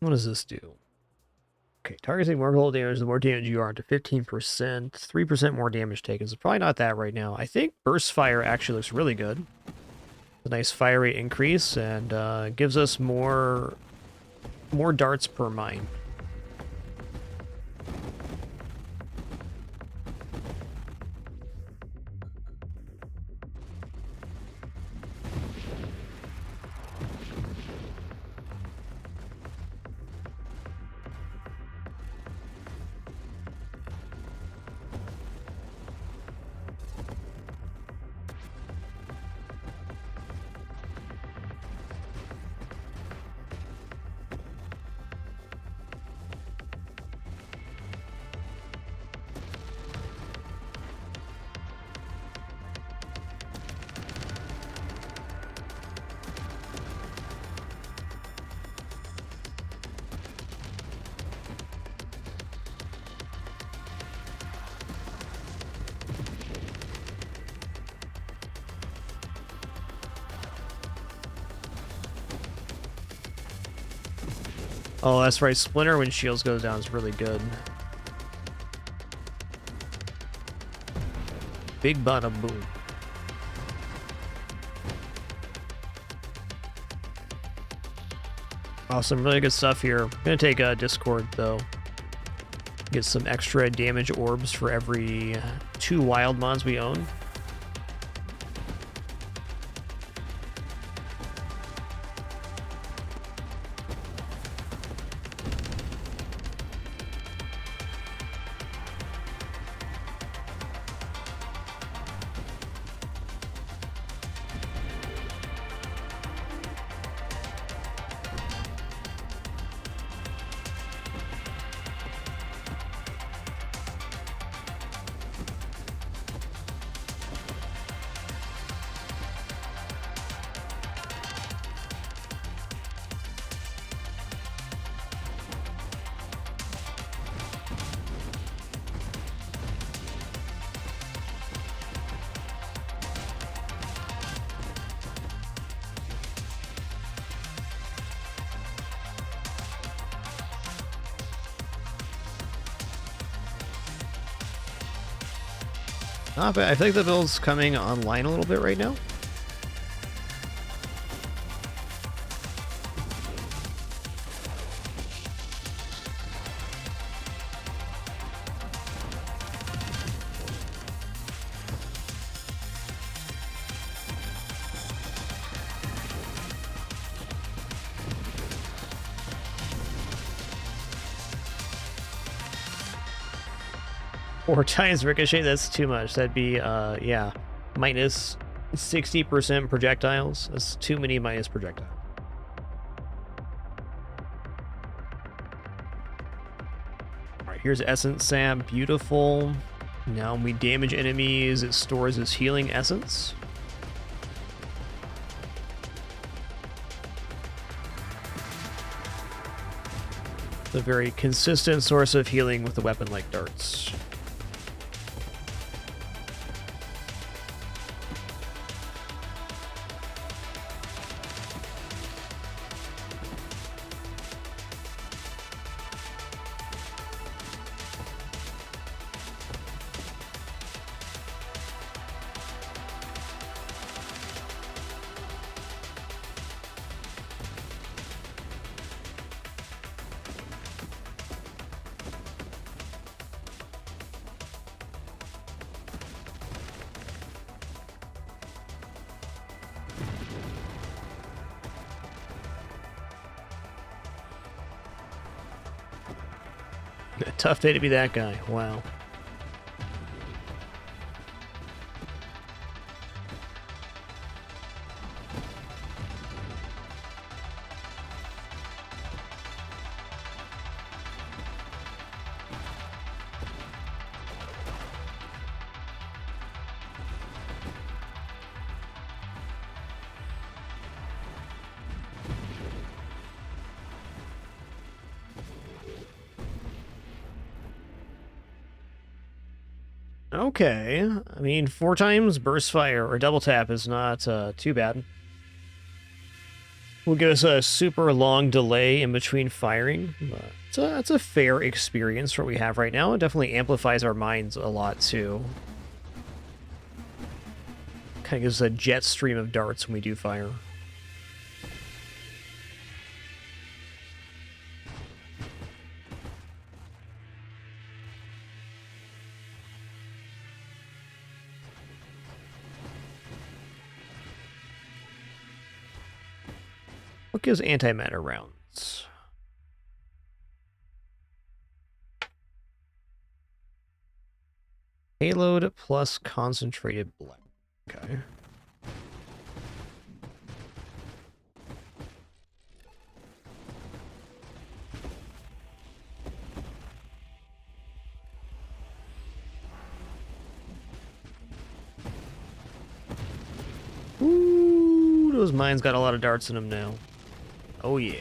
S1: What does this do? Okay, targeting more cold damage, the more damage you are, up to 15%, 3% more damage taken. So probably not that right now. I think Burst Fire actually looks really good. A nice fire rate increase, and gives us more darts per mine. Oh, that's right. Splinter when shields goes down is really good. Big bada boom. Awesome, really good stuff here. I'm gonna take Discord though. Get some extra damage orbs for every 2 wild mons we own. Not bad. I feel like the build's coming online a little bit right now. Four times ricochet, that's too much. That'd be, yeah, minus 60% projectiles. That's too many minus projectiles. Alright, here's Essence Sap. Beautiful. Now when we damage enemies, it stores its healing essence. a very consistent source of healing with a weapon like darts. A tough day to be that guy. Wow. Okay, I mean, 4 times burst fire or double tap is not too bad. Will give us a super long delay in between firing, but it's a fair experience for what we have right now. It definitely amplifies our minds a lot too. Kind of gives us a jet stream of darts when we do fire. What gives antimatter rounds? Payload plus concentrated blend. Okay. Ooh, those mines got a lot of darts in them now. Oh yeah.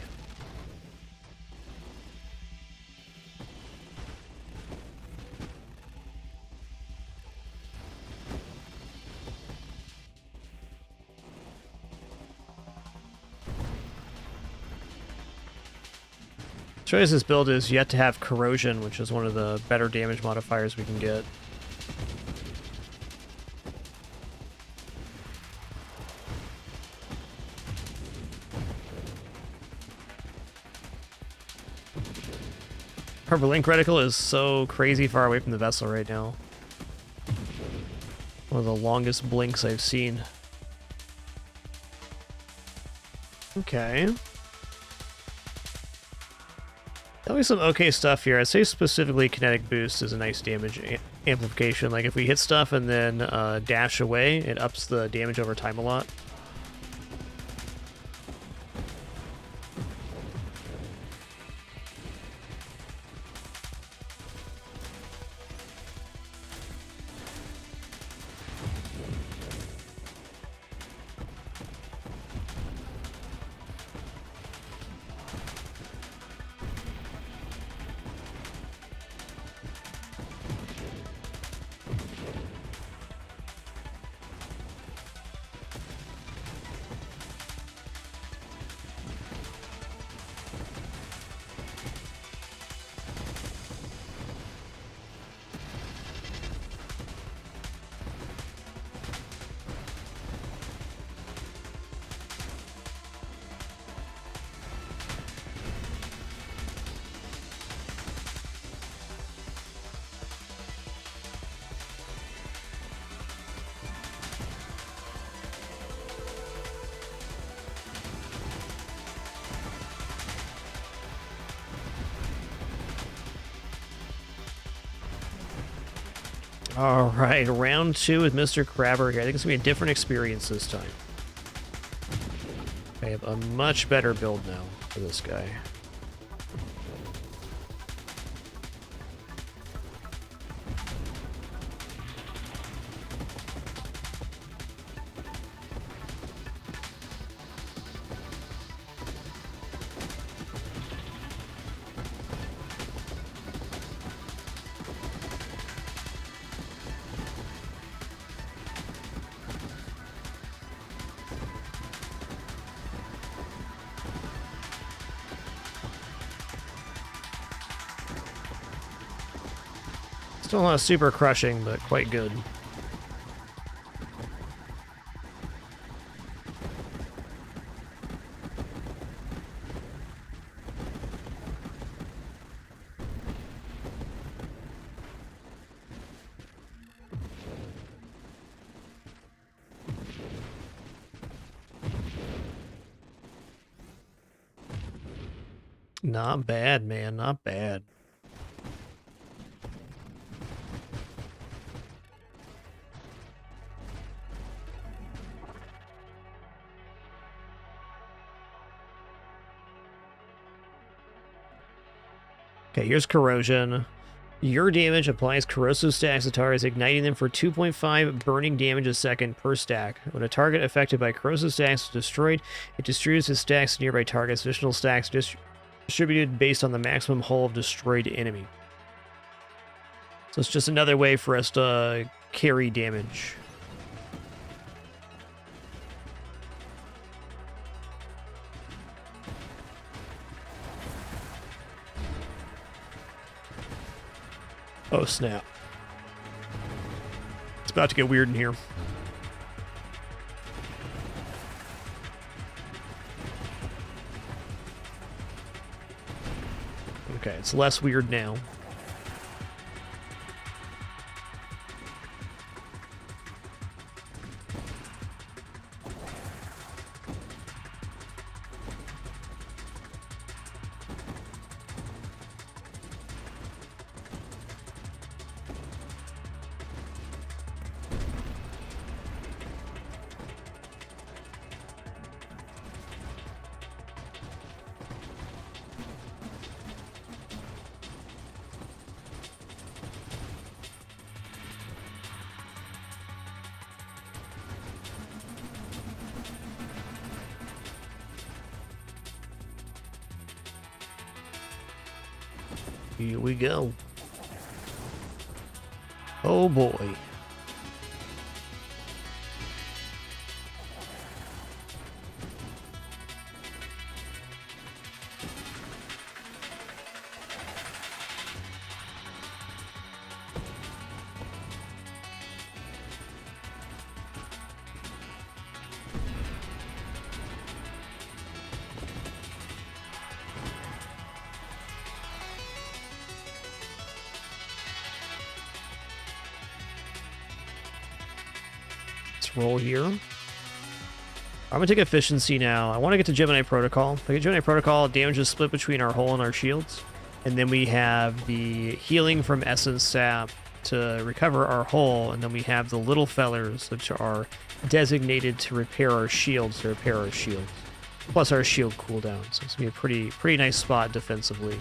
S1: Choice this build is yet to have corrosion, which is one of the better damage modifiers we can get. Purple Link Reticle is so crazy far away from the vessel right now. One of the longest blinks I've seen. Okay. Definitely some okay stuff here. I'd say specifically Kinetic Boost is a nice damage amplification. Like if we hit stuff and then dash away, it ups the damage over time a lot. Alright, round 2 with Mr. Crabber here. I think it's going to be a different experience this time. I have a much better build now for this guy. Still not super crushing, but quite good. Not bad, man. Not bad. Okay, here's corrosion. Your damage applies corrosive stacks to targets, igniting them for 2.5 burning damage a second per stack. When a target affected by corrosive stacks is destroyed, it distributes its stacks to nearby targets. Additional stacks distributed based on the maximum hull of destroyed enemy. So it's just another way for us to carry damage. Oh, snap. It's about to get weird in here. Okay, it's less weird now. Here we go. Oh boy. Roll here. I'm gonna take efficiency now. I want to get to Gemini Protocol. If I get Gemini Protocol, damage is split between our hull and our shields. And then we have the healing from Essence Sap to recover our hull. And then we have the little fellers, which are designated to repair our shields, plus our shield cooldown. So it's gonna be a pretty nice spot defensively.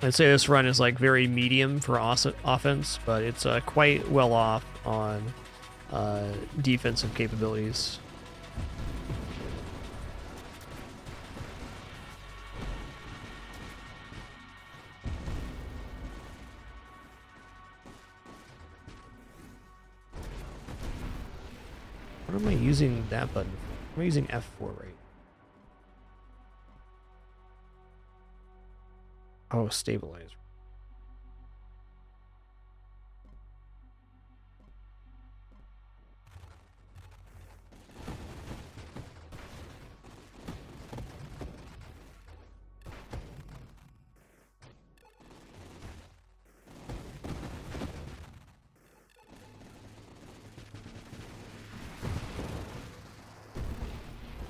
S1: I'd say this run is like very medium for offense, but it's quite well off on defensive capabilities. What am I using that button for? Am I using F4 right? Oh, stabilizer.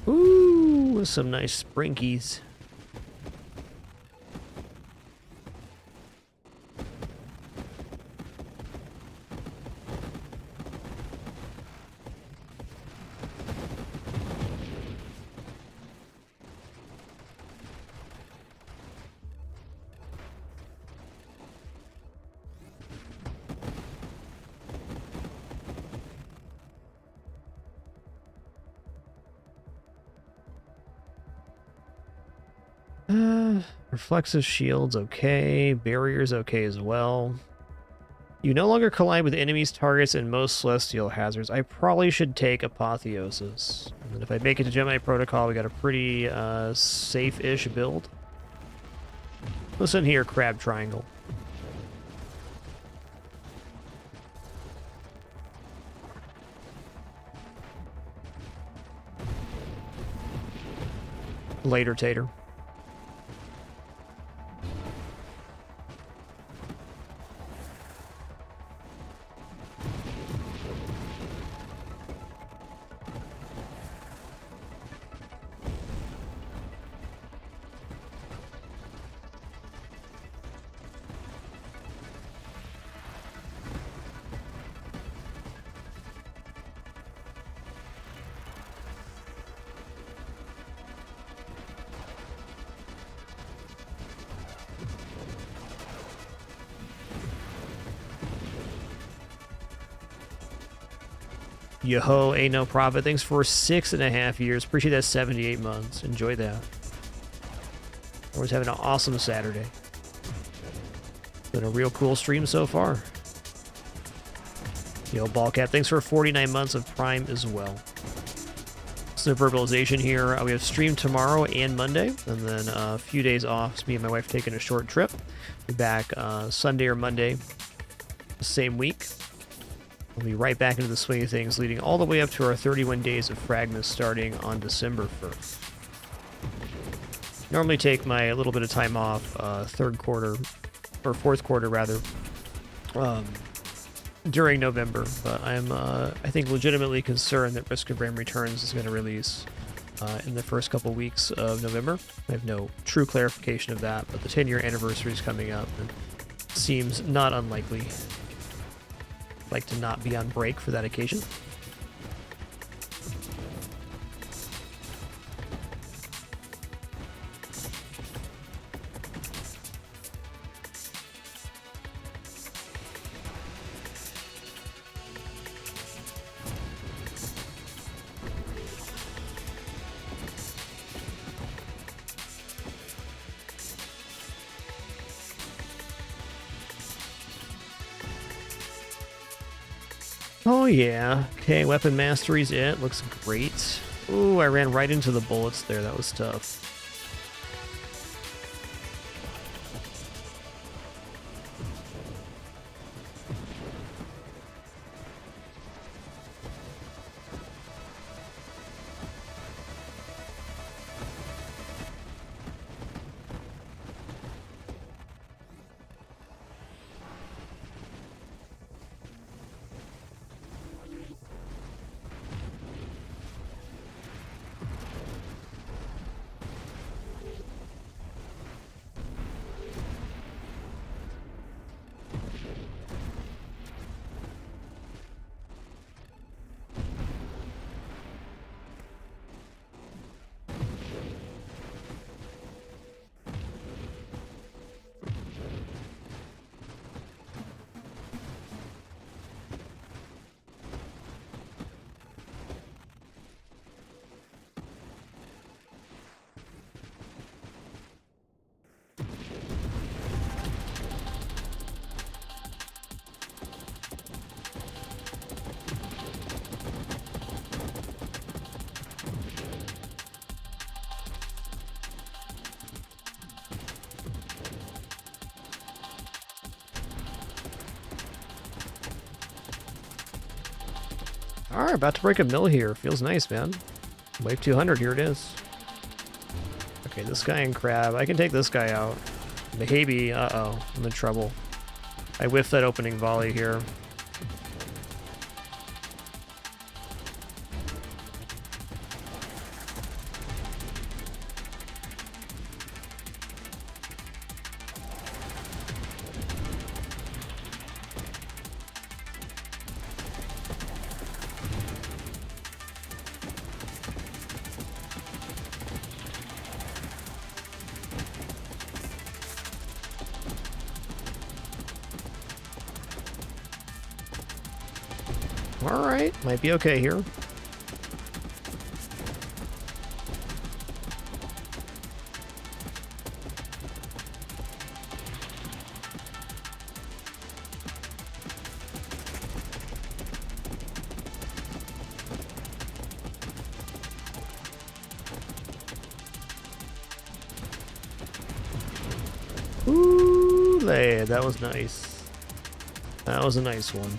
S1: Ooh, some nice sprinkies. Reflexive shields, okay. Barriers, okay as well. You no longer collide with enemies, targets, and most celestial hazards. I probably should take Apotheosis. And then if I make it to Gemini Protocol, we got a pretty safe-ish build. Listen here, crab triangle. Later, Tater. Yo-ho, ain't no profit. Thanks for 6.5 years. Appreciate that 78 months. Enjoy that. Always having an awesome Saturday. Been a real cool stream so far. Yo, Ballcat, thanks for 49 months of Prime as well. So verbalization here. We have stream tomorrow and Monday, and then a few days off. So me and my wife taking a short trip. Be back Sunday or Monday, the same week. We'll be right back into the swing of things, leading all the way up to our 31 days of Fragmas starting on December 1st. Normally take a little bit of time off, third quarter, or fourth quarter rather, during November, but I'm, I think, legitimately concerned that Risk of Rain Returns is going to release in the first couple weeks of November. I have no true clarification of that, but the 10-year anniversary is coming up, and it seems not unlikely. Like to not be on break for that occasion. Oh yeah. Okay, weapon mastery's it. Looks great. Ooh, I ran right into the bullets there. That was tough. Alright, about to break a mill here. Feels nice, man. Wave 200, here it is. Okay, this guy and crab. I can take this guy out. Maybe, uh-oh, I'm in trouble. I whiffed that opening volley here. Alright, might be okay here. Hey, that was nice. That was a nice one.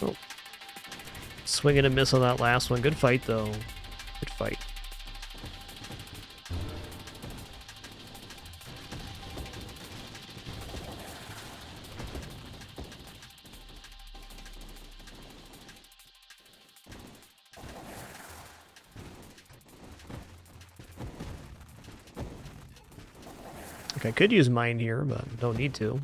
S1: Oh. Swing and a miss on that last one. Good fight, though. Good fight. Okay, I could use mine here, but don't need to.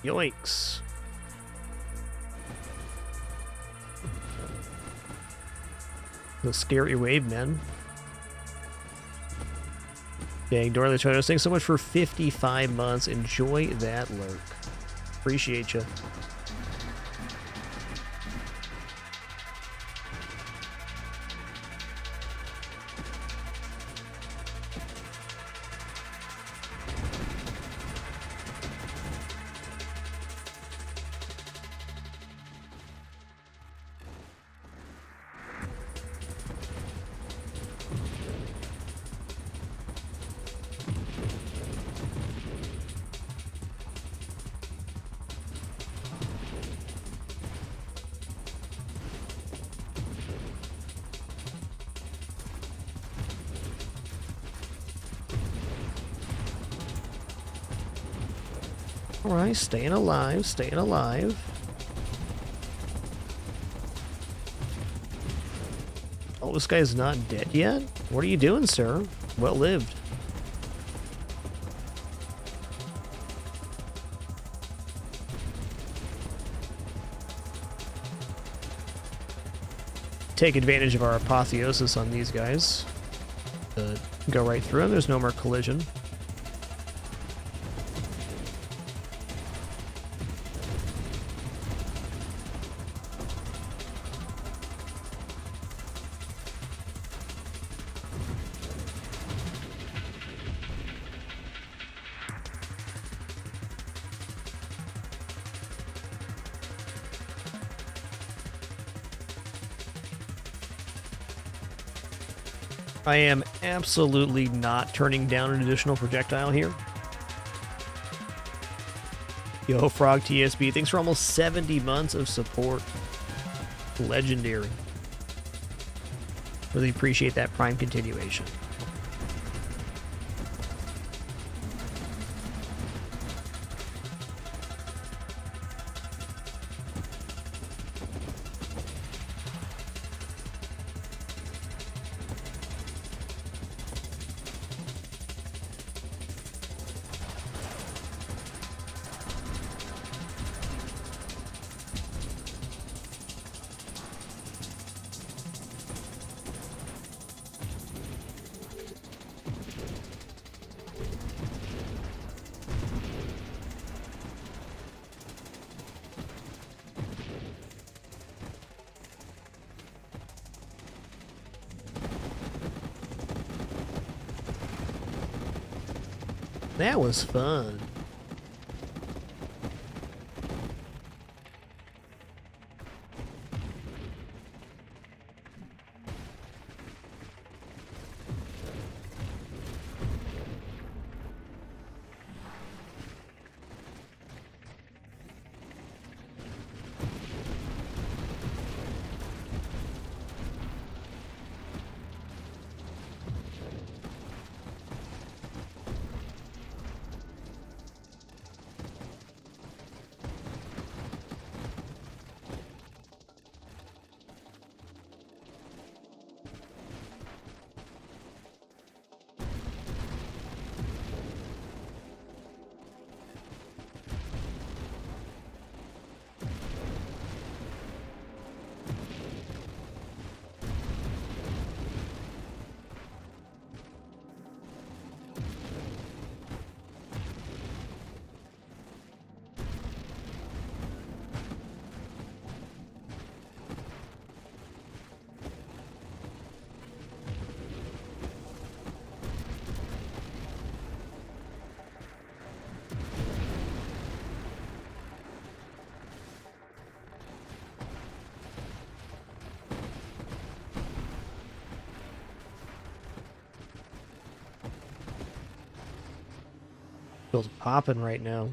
S1: Yoinks. The scary wave, man. Dang, Dorley Trados, thanks so much for 55 months. Enjoy that lurk. Appreciate you. Alright, staying alive, staying alive. Oh, this guy's not dead yet? What are you doing, sir? Well lived. Take advantage of our apotheosis on these guys. Go right through them, there's no more collision. I am absolutely not turning down an additional projectile here. Yo, Frog TSB, thanks for almost 70 months of support. Legendary. Really appreciate that Prime continuation. That was fun. Feels popping right now.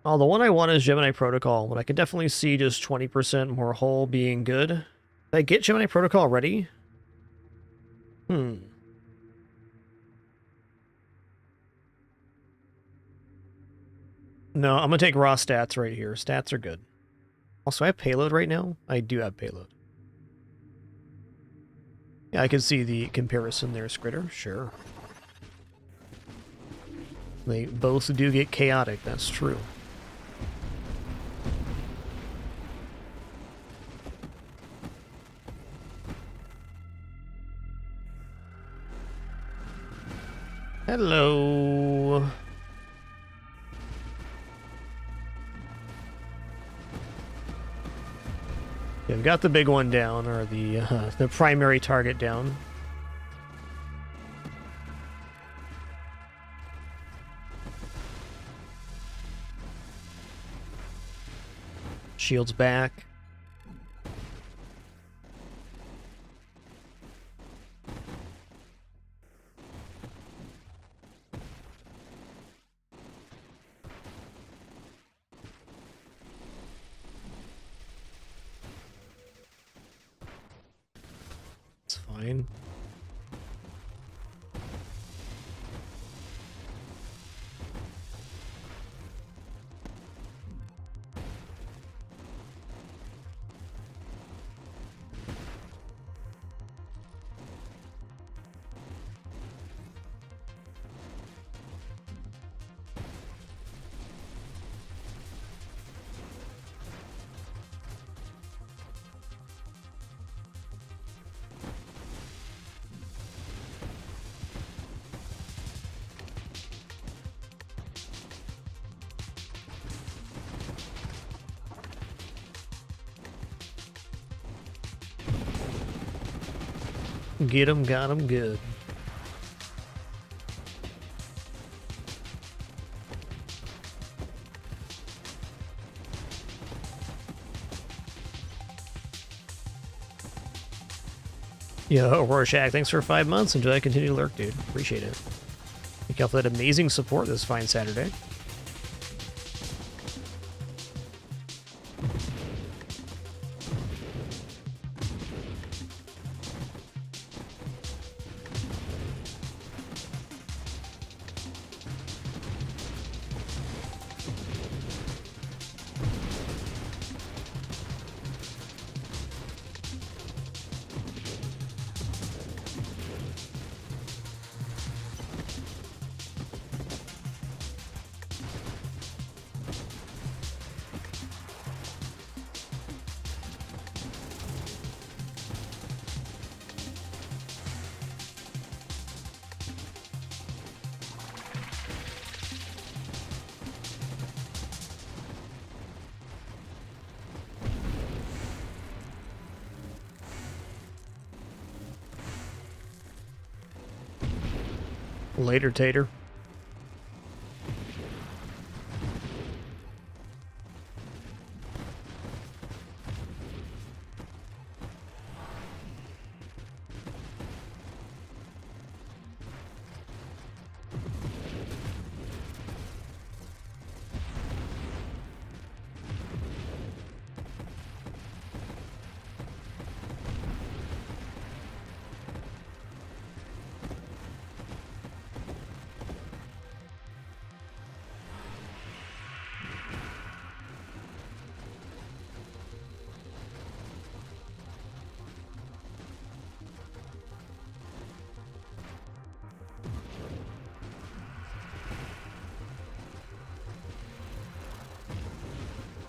S1: Oh, the one I want is Gemini Protocol, but I can definitely see just 20% more hull being good. Did I get Gemini Protocol already? No, I'm gonna take raw stats right here. Stats are good. Also, I have payload right now? I do have payload. Yeah, I can see the comparison there, Skritter. Sure. They both do get chaotic, that's true. Hello. Yeah, we've got the big one down, or the primary target down. Shields back. It's fine. Get him, got him good. Yo, Rorschach, thanks for 5 months. Enjoy that continued lurk, dude. Appreciate it. Thank y'all for that amazing support this fine Saturday. Later, Tater.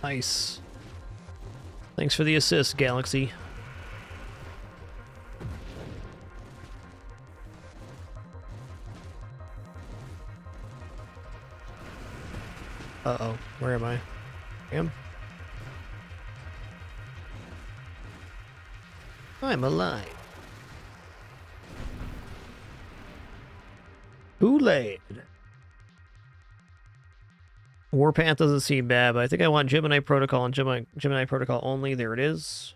S1: Nice. Thanks for the assist, Galaxy. Uh-oh. Where am I? I'm alive. Kool-Aid. Warpath doesn't seem bad, but I think I want Gemini Protocol and Gemini Protocol only. There it is.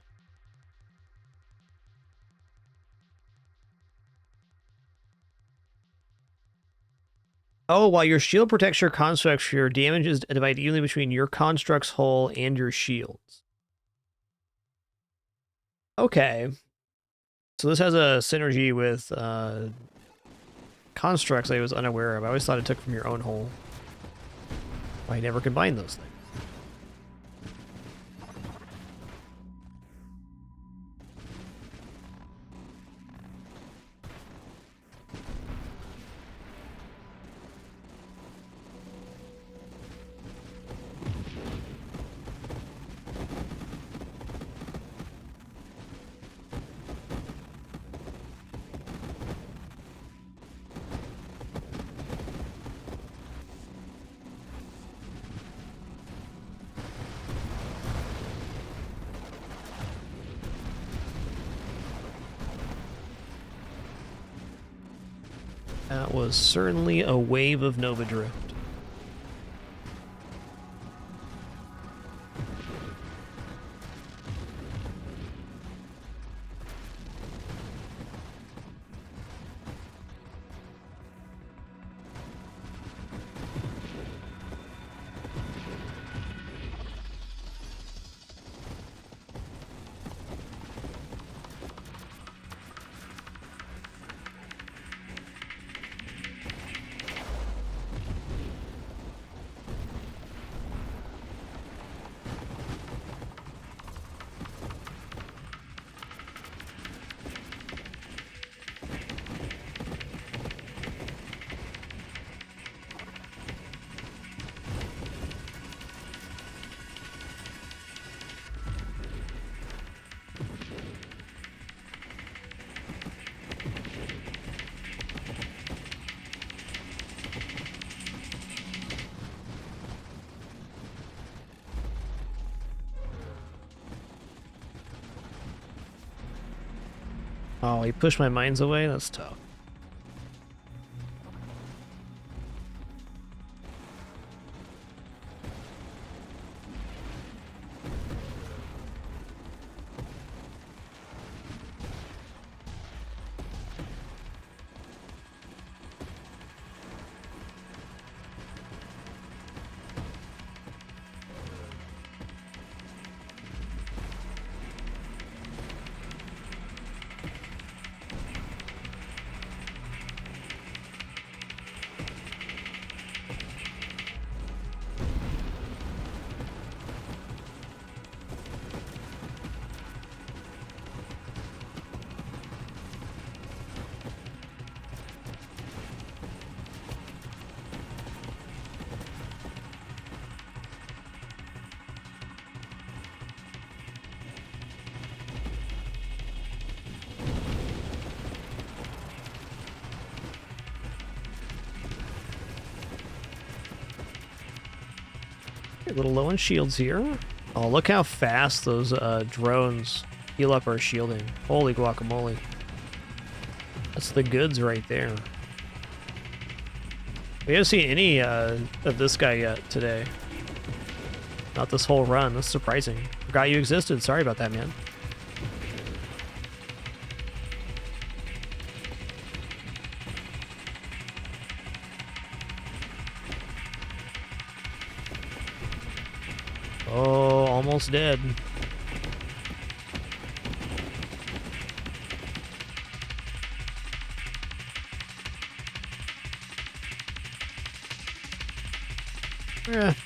S1: Oh, while your shield protects your constructs, your damage is divided evenly between your construct's hull and your shields. Okay. So this has a synergy with constructs I was unaware of. I always thought it took from your own hull. I never combined those things. That was certainly a wave of Nova Drift. Oh, he pushed my mines away? That's tough. A little low on shields here. Oh, look how fast those drones heal up our shielding. Holy guacamole. That's the goods right there. We haven't seen any of this guy yet today. Not this whole run. That's surprising. Forgot you existed. Sorry about that, man. Oh, almost dead.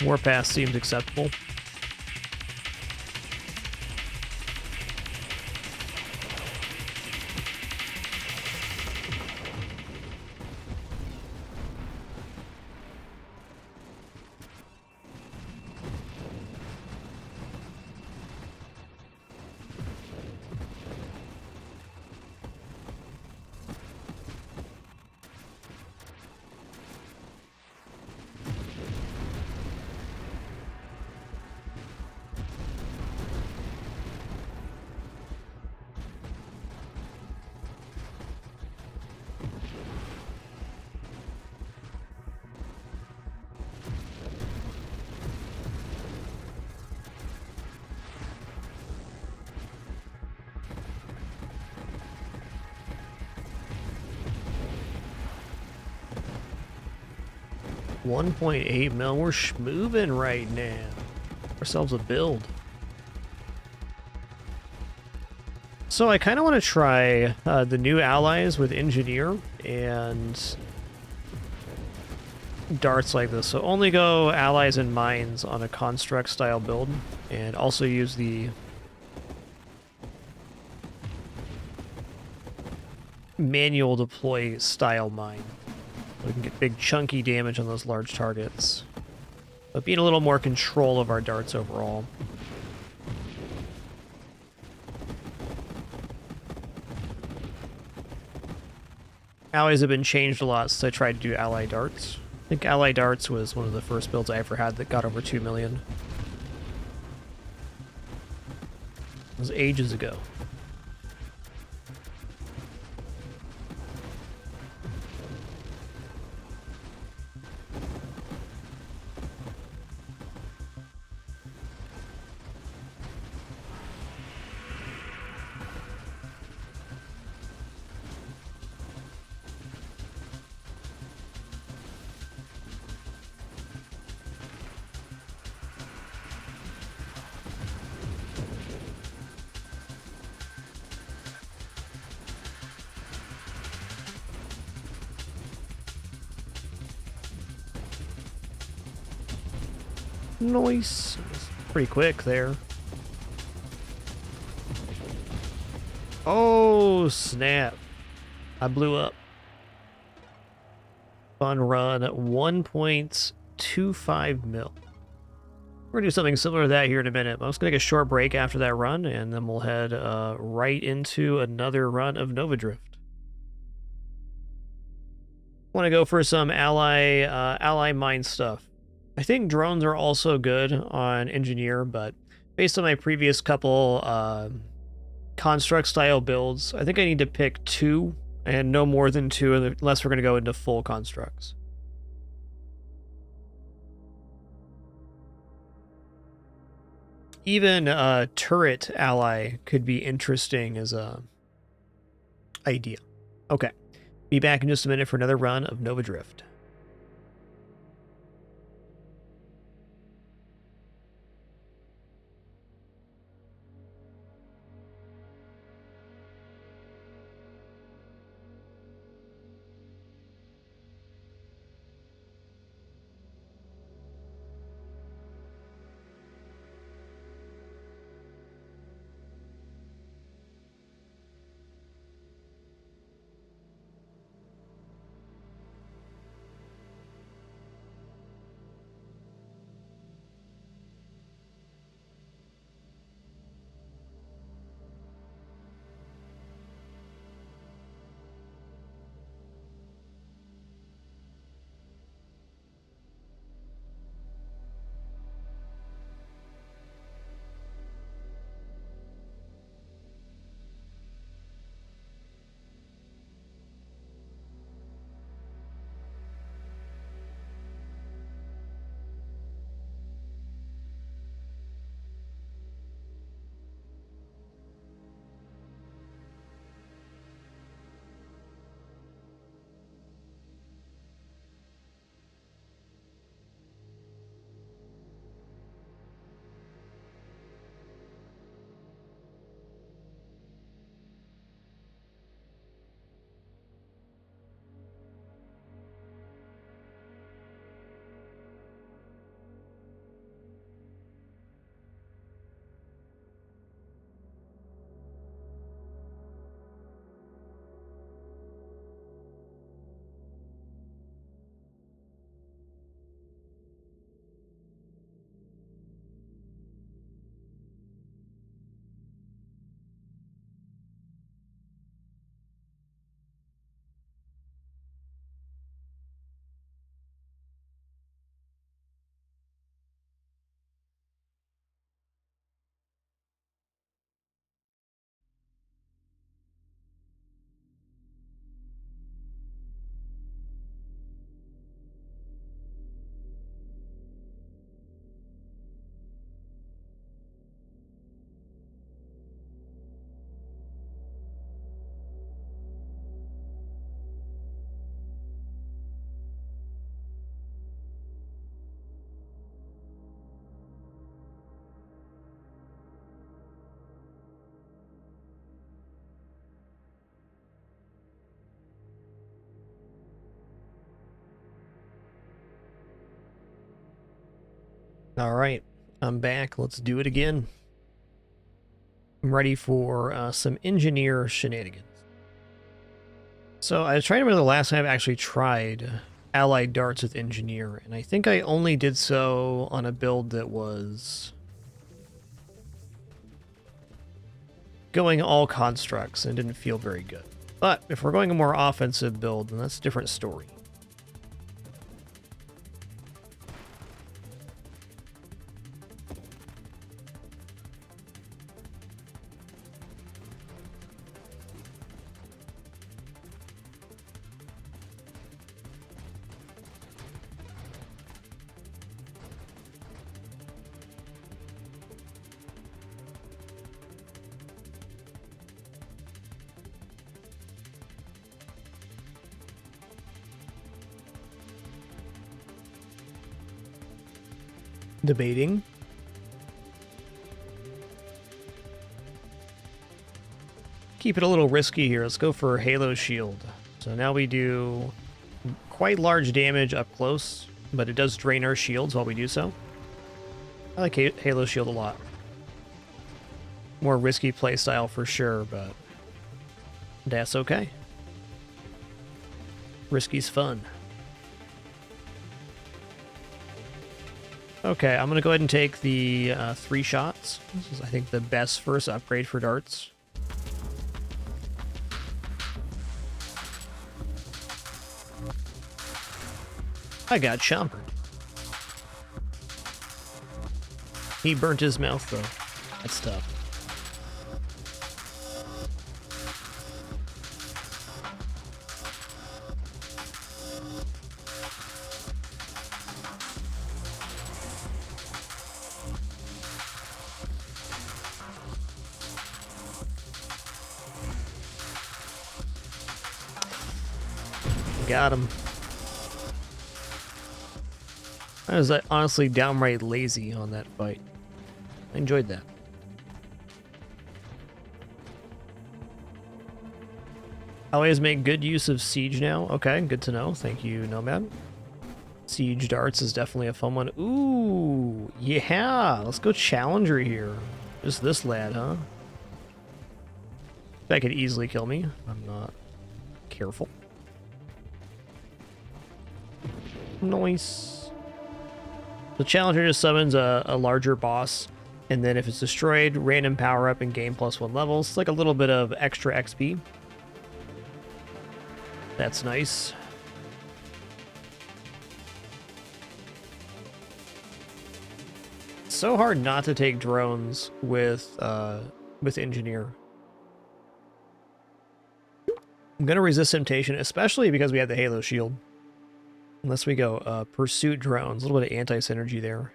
S1: Warpath seems acceptable. $1.8 mil. We're schmoving right now. Ourselves a build. So I kind of want to try the new allies with Engineer and darts like this. So only go allies and mines on a construct style build, and also use the manual deploy style mine. We can get big chunky damage on those large targets, but being a little more control of our darts overall. Allies have been changed a lot since I tried to do ally darts. I think ally darts was one of the first builds I ever had that got over 2 million. It was ages ago. Nice. Pretty quick there. Oh, snap. I blew up. Fun run at 1.25 mil. We're gonna do something similar to that here in a minute. I'm just gonna take a short break after that run, and then we'll head right into another run of Nova Drift. Want to go for some ally mine stuff. I think drones are also good on Engineer, but based on my previous couple construct style builds, I think I need to pick 2 and no more than 2 unless we're going to go into full constructs. Even a turret ally could be interesting as a idea. Okay, be back in just a minute for another run of Nova Drift. All right, I'm back. Let's do it again. I'm ready for some engineer shenanigans. So I was trying to remember the last time I've actually tried allied darts with engineer, and I think I only did so on a build that was going all constructs and didn't feel very good. But if we're going a more offensive build, then that's a different story. Debating. Keep it a little risky here. Let's go for Halo Shield. So now we do quite large damage up close, but it does drain our shields while we do so. I like Halo Shield a lot. More risky playstyle for sure, but that's okay. Risky's fun. Okay, I'm going to go ahead and take the 3 shots. This is, I think, the best first upgrade for darts. I got chompered. He burnt his mouth, though. That's tough. Got him. I was honestly downright lazy on that fight. I enjoyed that. Always make good use of siege now. Okay, good to know. Thank you, Nomad. Siege darts is definitely a fun one. Ooh, yeah. Let's go Challenger here. Just this lad, huh? That could easily kill me if I'm not careful. Nice. The Challenger just summons a larger boss, and then if it's destroyed, random power up and gain +1 levels. It's like a little bit of extra XP. That's nice. It's so hard not to take drones with Engineer. I'm gonna resist temptation, especially because we have the Halo Shield. Unless we go Pursuit Drones, a little bit of anti-synergy there.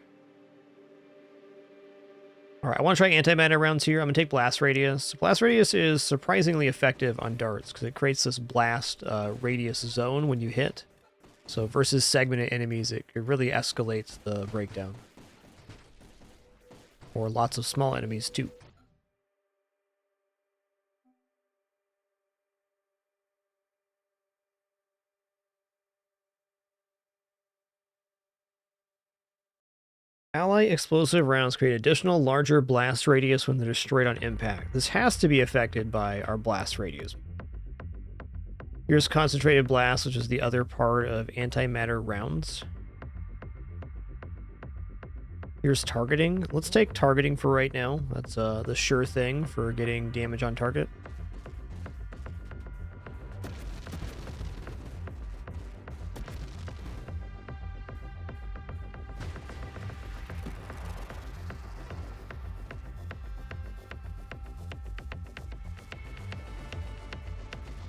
S1: Alright, I want to try antimatter rounds here. I'm going to take Blast Radius. Blast Radius is surprisingly effective on darts because it creates this blast radius zone when you hit. So versus segmented enemies, it really escalates the breakdown. Or lots of small enemies too. Ally explosive rounds create additional larger blast radius when they're destroyed on impact. This has to be affected by our blast radius. Here's concentrated blast, which is the other part of antimatter rounds. Here's targeting. Let's take targeting for right now. That's the sure thing for getting damage on target.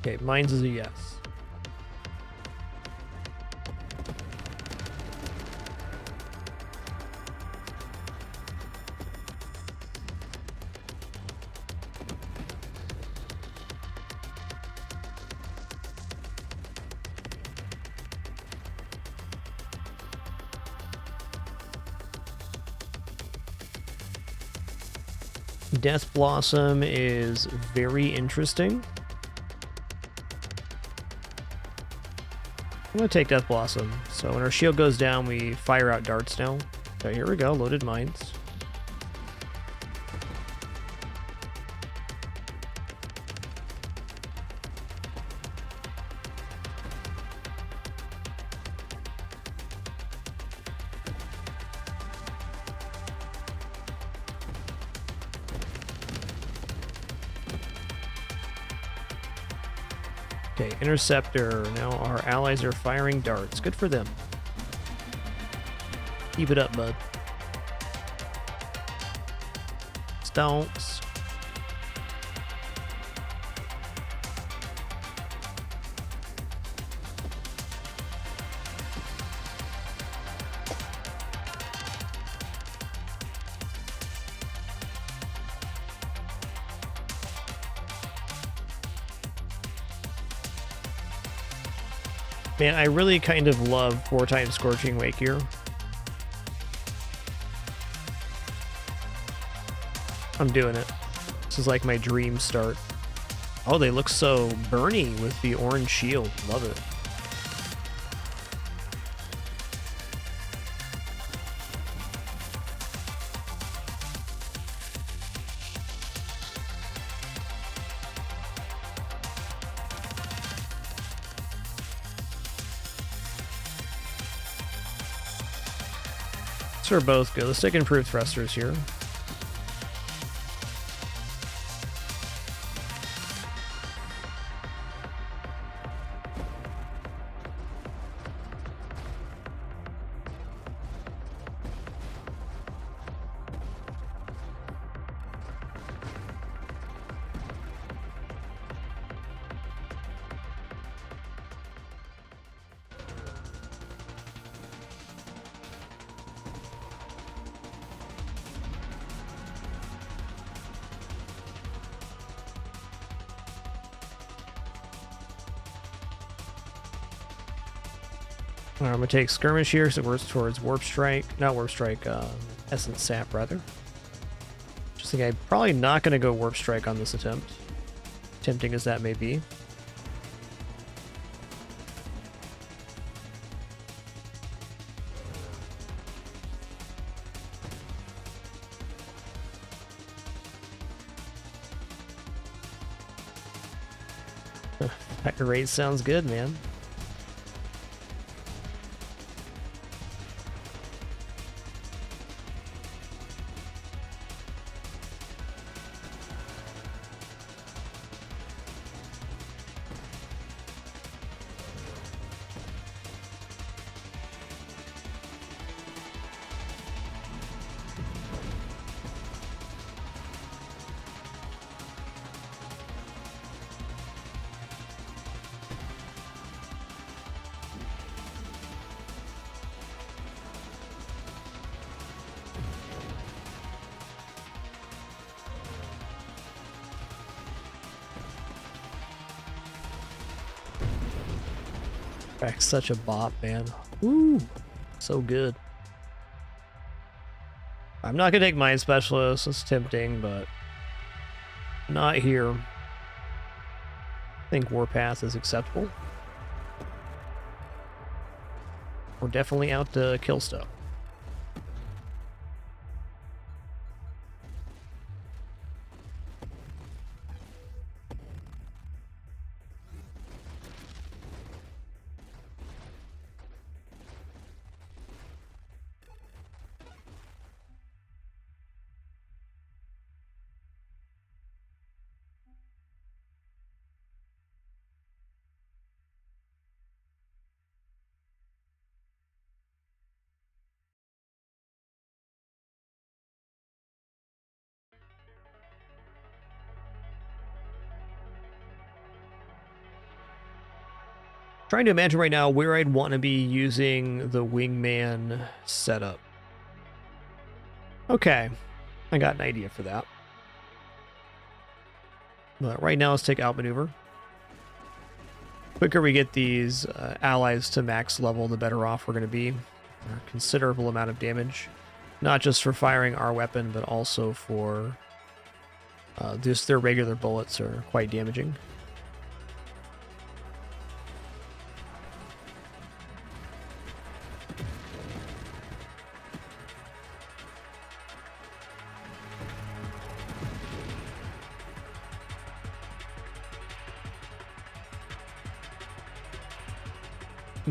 S1: Okay, mine's is a yes. Death Blossom is very interesting. I'm going to take Death Blossom. So when our shield goes down, we fire out darts now. Okay, here we go, loaded mines. Okay, interceptor. Now our allies are firing darts. Good for them. Keep it up, bud. Stonks. Man, I really kind of love 4x Scorching Wake here. I'm doing it. This is like my dream start. Oh, they look so burny with the orange shield. Love it. These are both good. Let's take improved thrusters here. I'm gonna take skirmish here, so we're towards warp strike, not warp strike, essence sap rather. Just think I'm probably not gonna go warp strike on this attempt, tempting as that may be. Fire rate sounds good, man. Crack's such a bop, man. Ooh, so good. I'm not gonna take Mind Specialist. It's tempting, but not here. I think Warpath is acceptable. We're definitely out to kill stuff. Trying to imagine right now where I'd want to be using the wingman setup. Okay, I got an idea for that. But right now, let's take outmaneuver. Quicker we get these allies to max level, the better off we're going to be. A considerable amount of damage, not just for firing our weapon, but also for just their regular bullets are quite damaging.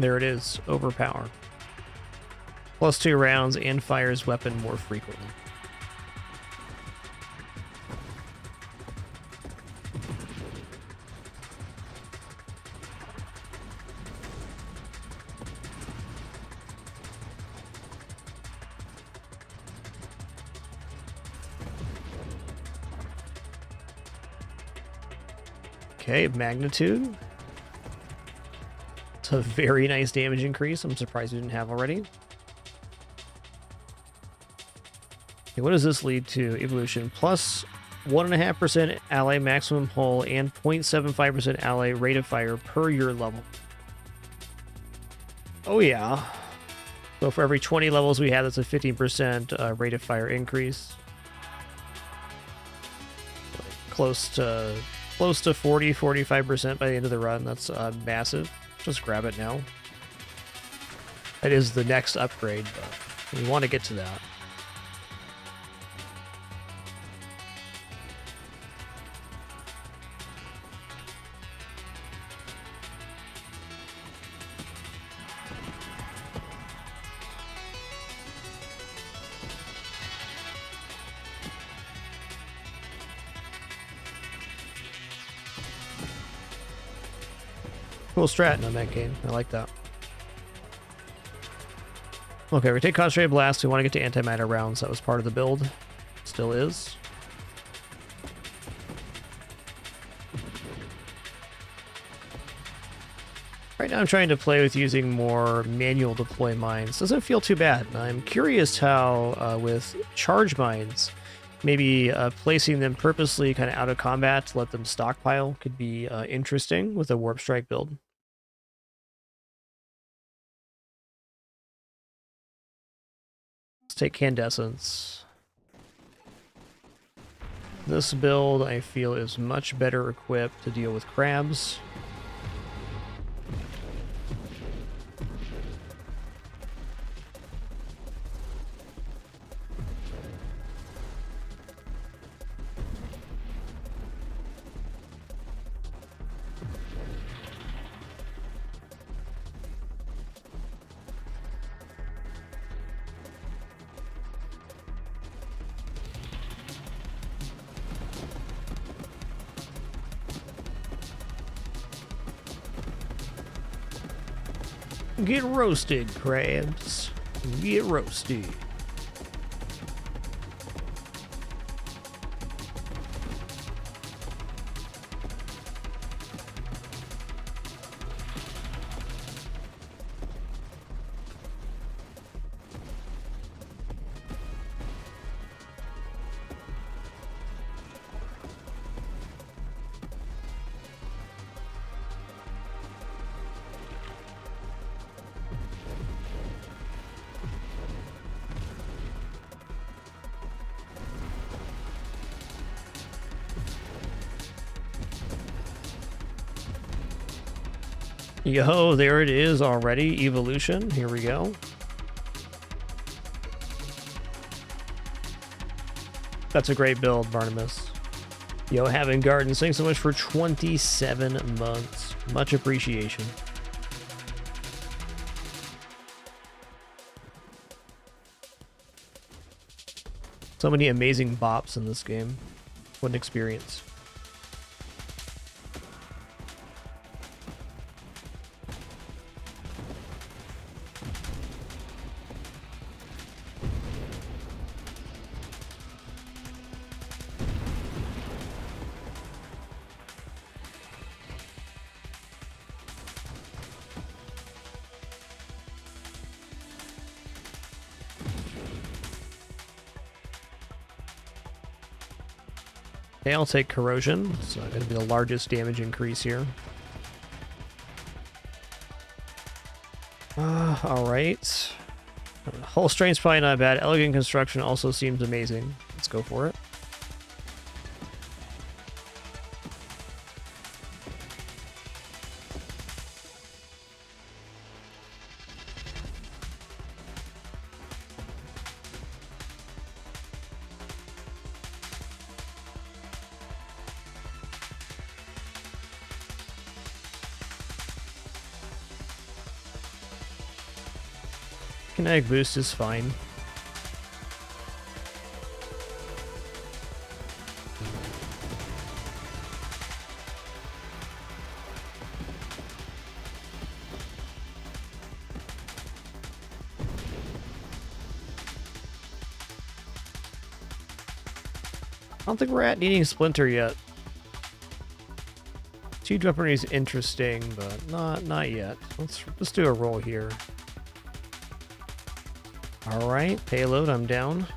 S1: There it is, overpower. +2 rounds and fires weapon more frequently. Okay, magnitude. It's a very nice damage increase. I'm surprised we didn't have already. Okay, what does this lead to? Evolution. Plus 1.5% ally maximum hull and 0.75% ally rate of fire per your level. Oh yeah. So for every 20 levels we have, that's a 15% rate of fire increase. Close to 40-45% by the end of the run. That's massive. Just grab it now. That is the next upgrade, but we want to get to that. Cool strat on that game. I like that. Okay, we take Concentrated Blast. We want to get to antimatter rounds. That was part of the build. Still is. Right now I'm trying to play with using more manual deploy mines. Doesn't feel too bad. I'm curious how with charge mines, maybe placing them purposely kind of out of combat to let them stockpile could be interesting with a Warp Strike build. Let's take Candescence. This build, I feel, is much better equipped to deal with crabs. Get roasted, crabs. Get roasted. Yo, there it is already. Evolution. Here we go. That's a great build, Barnabas. Yo, Having Garden, thanks so much for 27 months. Much appreciation. So many amazing bops in this game. What an experience. Okay, I'll take Corrosion. It's going to be the largest damage increase here. Alright. Hull Strength's probably not bad. Elegant Construction also seems amazing. Let's go for it. Kinetic boost is fine. I don't think we're at needing Splinter yet. Siege weaponry is interesting, but not yet. Let's do a roll here. All right, payload, I'm down.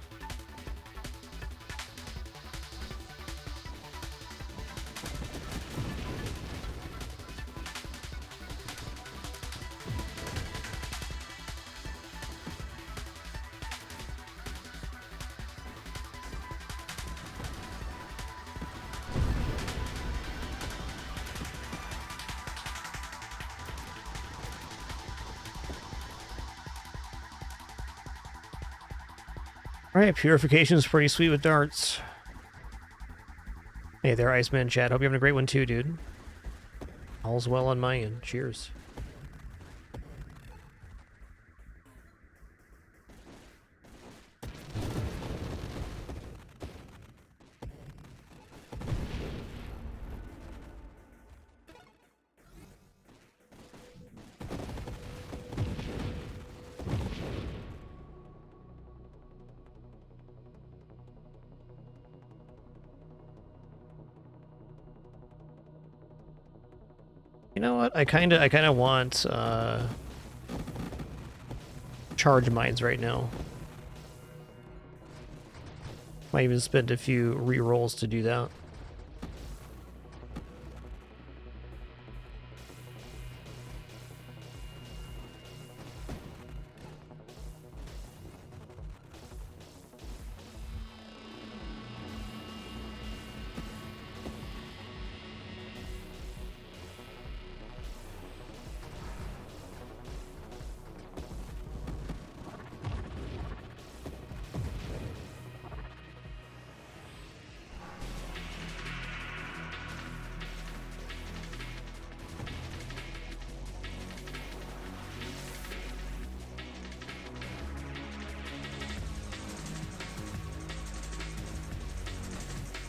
S1: Alright, purification is pretty sweet with darts. Hey there, Iceman chat. Hope you're having a great one too, dude. All's well on my end. Cheers. You know what? I kinda want charge mines right now. Might even spend a few re-rolls to do that.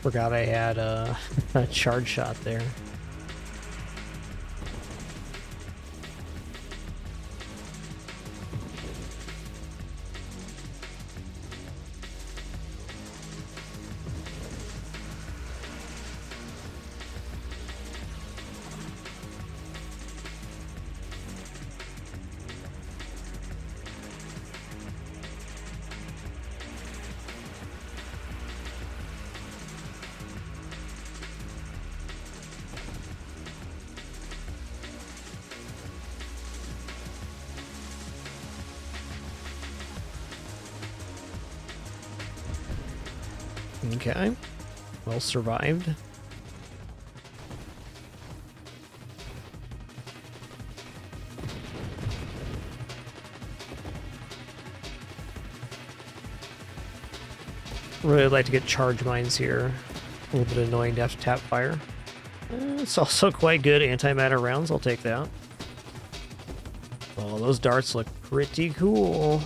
S1: Forgot I had a charge shot there. Okay, well survived. Really like to get charge mines here. A little bit annoying to have to tap fire. It's also quite good antimatter rounds, I'll take that. Oh, those darts look pretty cool.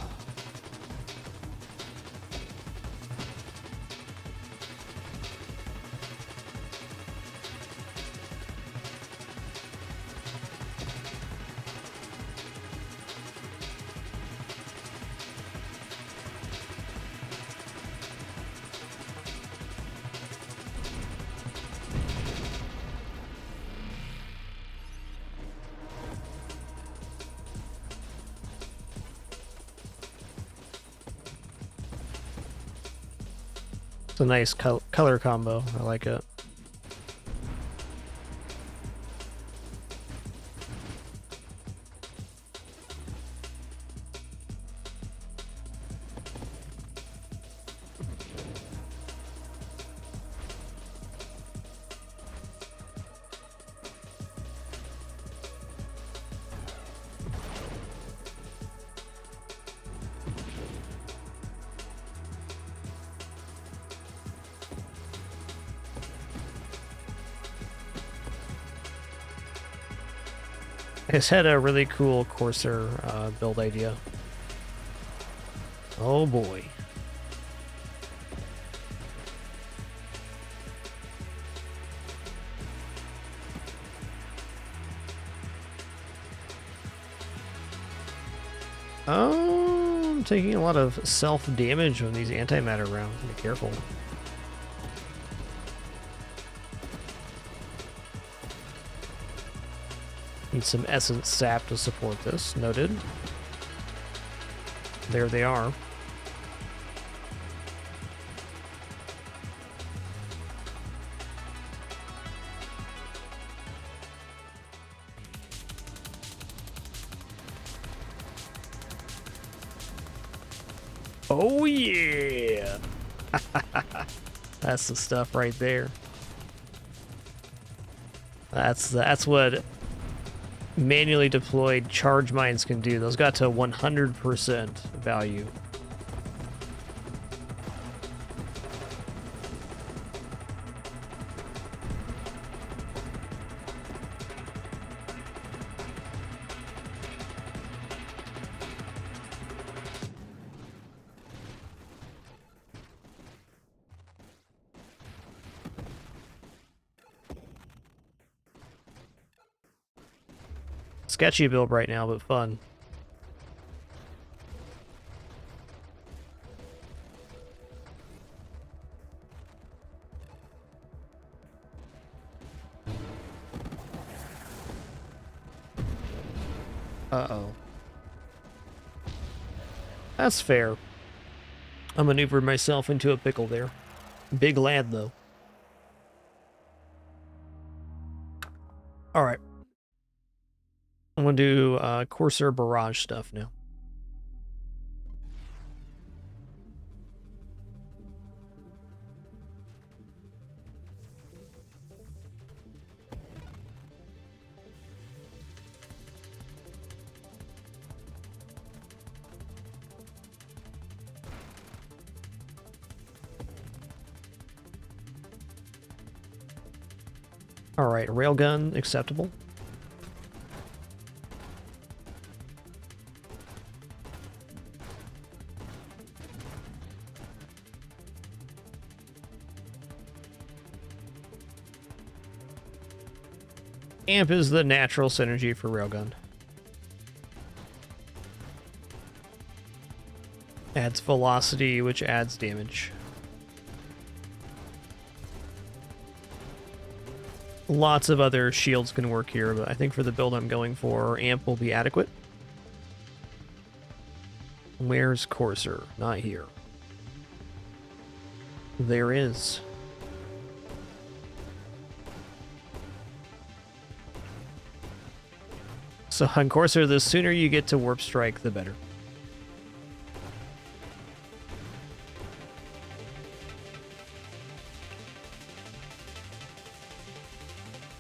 S1: It's a nice color combo. I like it. I just had a really cool Corsair build idea. Oh boy. Oh, I'm taking a lot of self-damage on these antimatter rounds. Be careful. Need some essence sap to support this. Noted. There they are. Oh yeah! That's the stuff right there. That's what manually deployed charge mines can do. Those got to 100% value. Sketchy build right now, but fun. Uh-oh. That's fair. I maneuvered myself into a pickle there. Big lad, though. Alright. I'm gonna do Corsair Barrage stuff now. Alright, railgun acceptable. Amp is the natural synergy for railgun. Adds velocity, which adds damage. Lots of other shields can work here, but I think for the build I'm going for, Amp will be adequate. Where's Corsair? Not here. There is. So on Corsair, the sooner you get to Warp Strike, the better.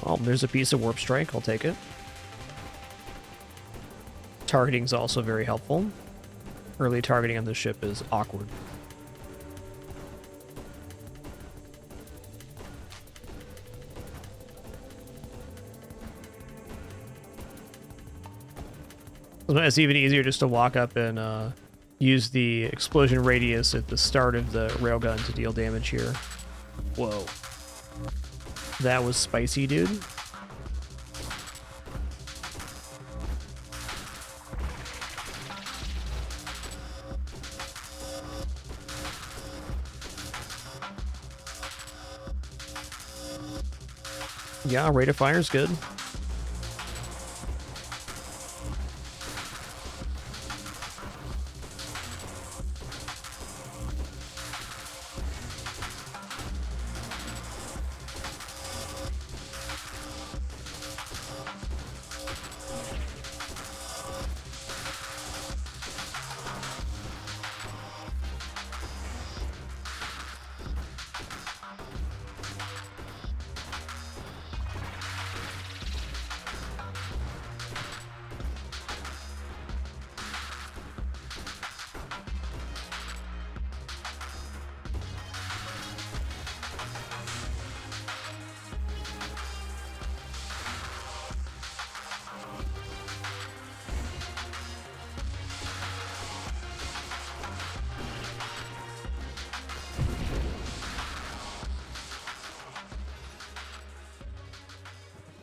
S1: Oh, there's a piece of Warp Strike. I'll take it. Targeting's also very helpful. Early targeting on the ship is awkward. It's even easier just to walk up and use the explosion radius at the start of the railgun to deal damage here. Whoa. That was spicy, dude. Yeah, rate of fire is good.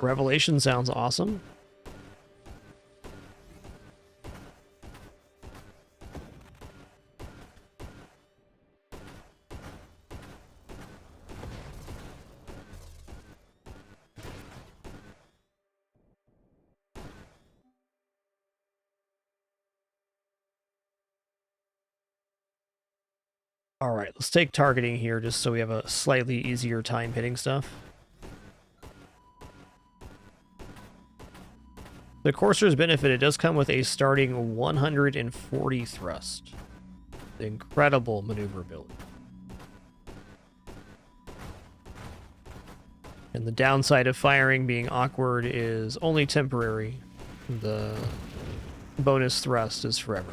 S1: Revelation sounds awesome. All right, let's take targeting here just so we have a slightly easier time hitting stuff. The Courser's benefit, it does come with a starting 140 thrust. Incredible maneuverability. And the downside of firing being awkward is only temporary. The bonus thrust is forever.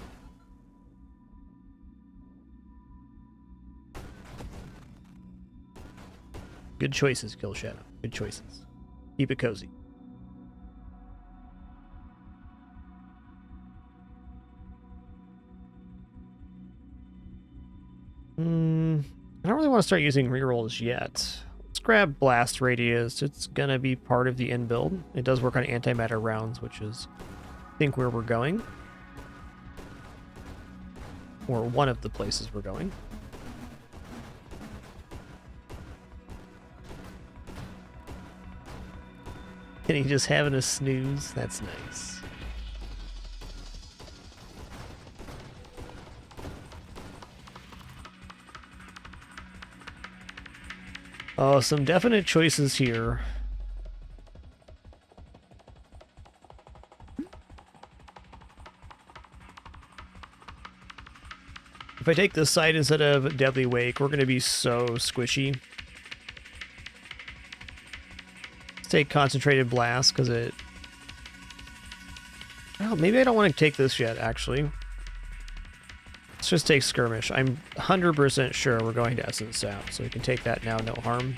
S1: Good choices, Kill Shadow. Good choices. Keep it cozy. I don't really want to start using rerolls yet. Let's grab Blast Radius. It's gonna be part of the end build. It does work on antimatter rounds, which is, I think, where we're going. Or one of the places we're going. And he just having a snooze. That's nice. Oh, some definite choices here. If I take this side instead of Deadly Wake, we're going to be so squishy. Let's take Concentrated Blast, because it... Well, maybe I don't want to take this yet, actually. Let's just take Skirmish. I'm 100% sure we're going to Essence Sap, so we can take that now, no harm.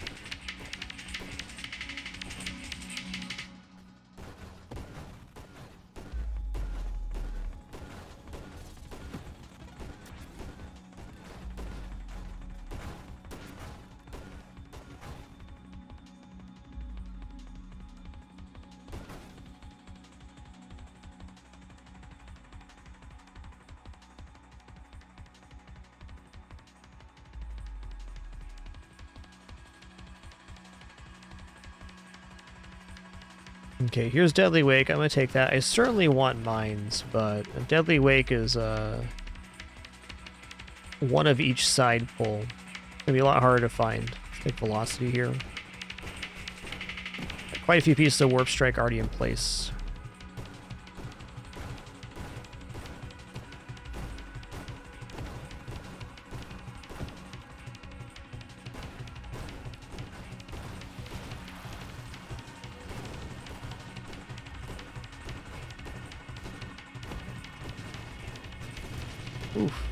S1: Okay, here's Deadly Wake. I'm going to take that. I certainly want Mines, but Deadly Wake is one of each side pull. It's going to be a lot harder to find. Let's take Velocity here. Quite a few pieces of Warp Strike already in place. Oof.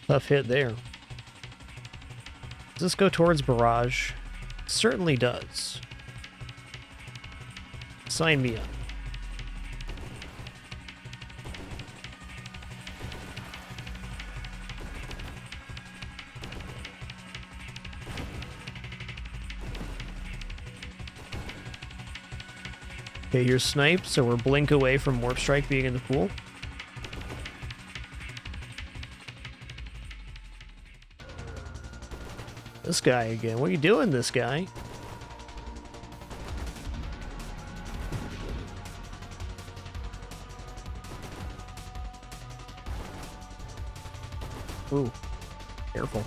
S1: Tough hit there. Does this go towards Barrage? Certainly does. Sign me up. Okay, here's Snipe, so we're blink away from Warp Strike being in the pool. This guy again. What are you doing, this guy? Ooh, careful.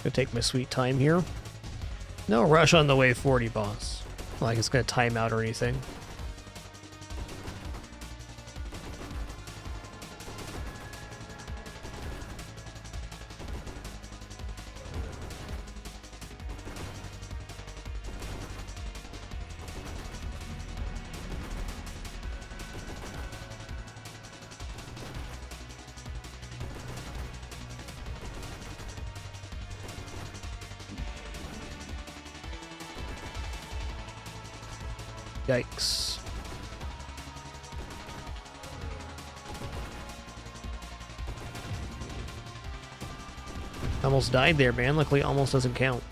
S1: Gonna take my sweet time here. No rush on the wave 40, boss. Not like it's gonna time out or anything. Yikes. Almost died there, man. Luckily, almost doesn't count.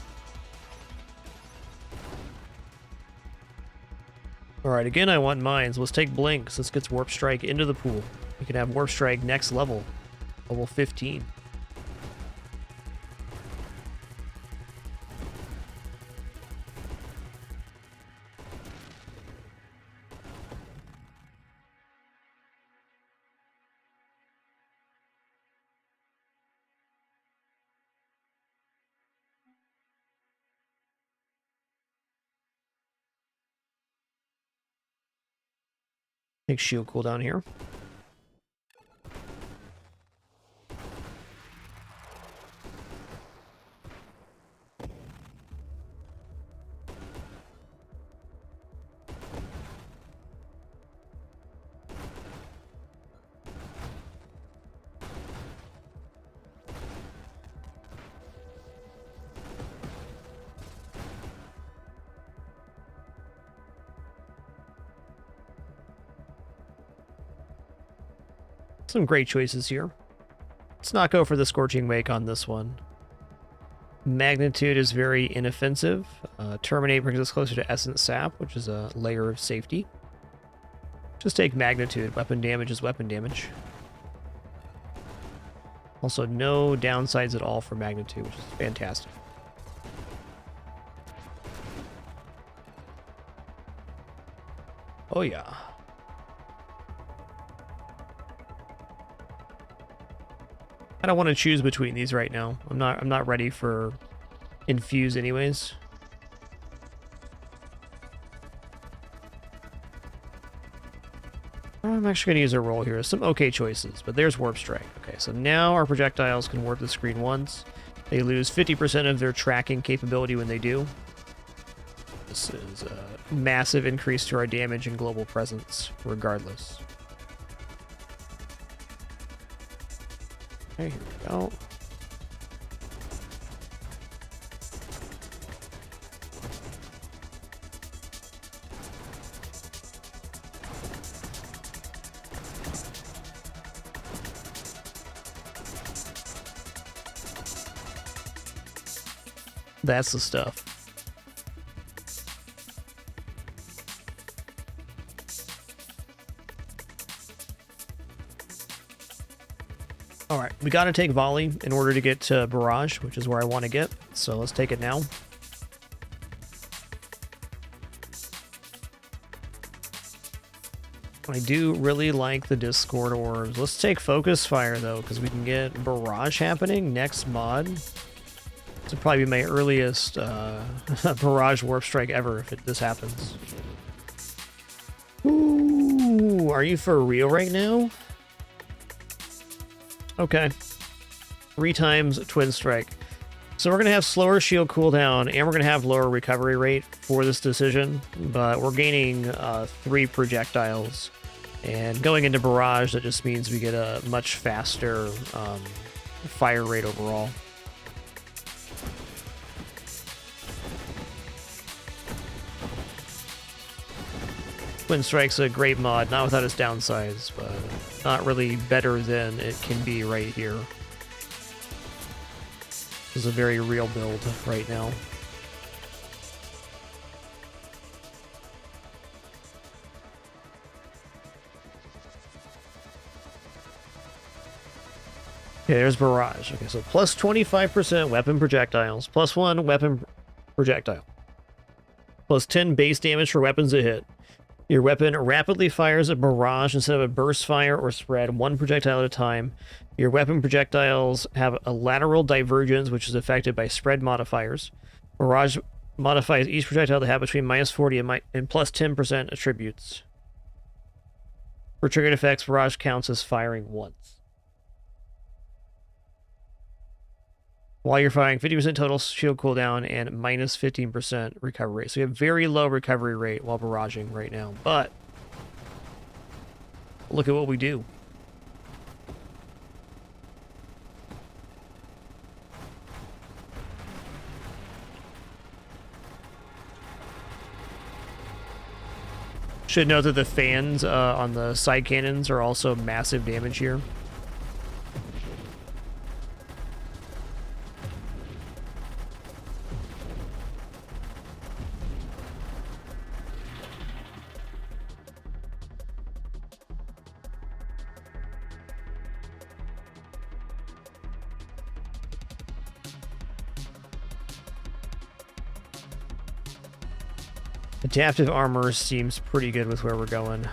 S1: Alright, again, I want mines. Let's take Blinks. Let's get Warp Strike into the pool. We can have Warp Strike next level. Level 15. Take shield cooldown here. Some great choices here. Let's not go for the Scorching Wake on this one. Magnitude is very inoffensive. Terminate brings us closer to Essence Sap, which is a layer of safety. Just take Magnitude. Weapon damage is weapon damage. Also, no downsides at all for Magnitude, which is fantastic. Oh yeah. I don't want to choose between these right now. I'm not ready for infuse anyways. I'm actually going to use a roll here. Some okay choices, but there's Warp Strike. Okay, so now our projectiles can warp the screen once. They lose 50% of their tracking capability when they do. This is a massive increase to our damage and global presence, regardless. Okay, here we go. That's the stuff. All right, we got to take Volley in order to get to Barrage, which is where I want to get. So let's take it now. I do really like the Discord Orbs. Let's take Focus Fire, though, because we can get Barrage happening next mod. This will probably be my earliest Barrage Warp Strike ever if this happens. Ooh, are you for real right now? Okay. 3 times Twin Strike. So we're going to have slower shield cooldown, and we're going to have lower recovery rate for this decision, but we're gaining 3 projectiles. And going into Barrage, that just means we get a much faster fire rate overall. Twin Strike's a great mod, not without its downsides, but not really better than it can be right here. This is a very real build right now. Okay, there's Barrage. Okay, so plus 25% weapon projectiles, plus 1 weapon projectile, plus 10 base damage for weapons that hit. Your weapon rapidly fires a barrage instead of a burst fire or spread 1 projectile at a time. Your weapon projectiles have a lateral divergence, which is affected by spread modifiers. Barrage modifies each projectile to have between minus 40 and plus 10% attributes. For triggered effects, Barrage counts as firing once. While you're firing, 50% total shield cooldown and minus 15% recovery rate. So you have very low recovery rate while barraging right now. But look at what we do. Should note that the fans on the side cannons are also massive damage here. Adaptive armor seems pretty good with where we're going.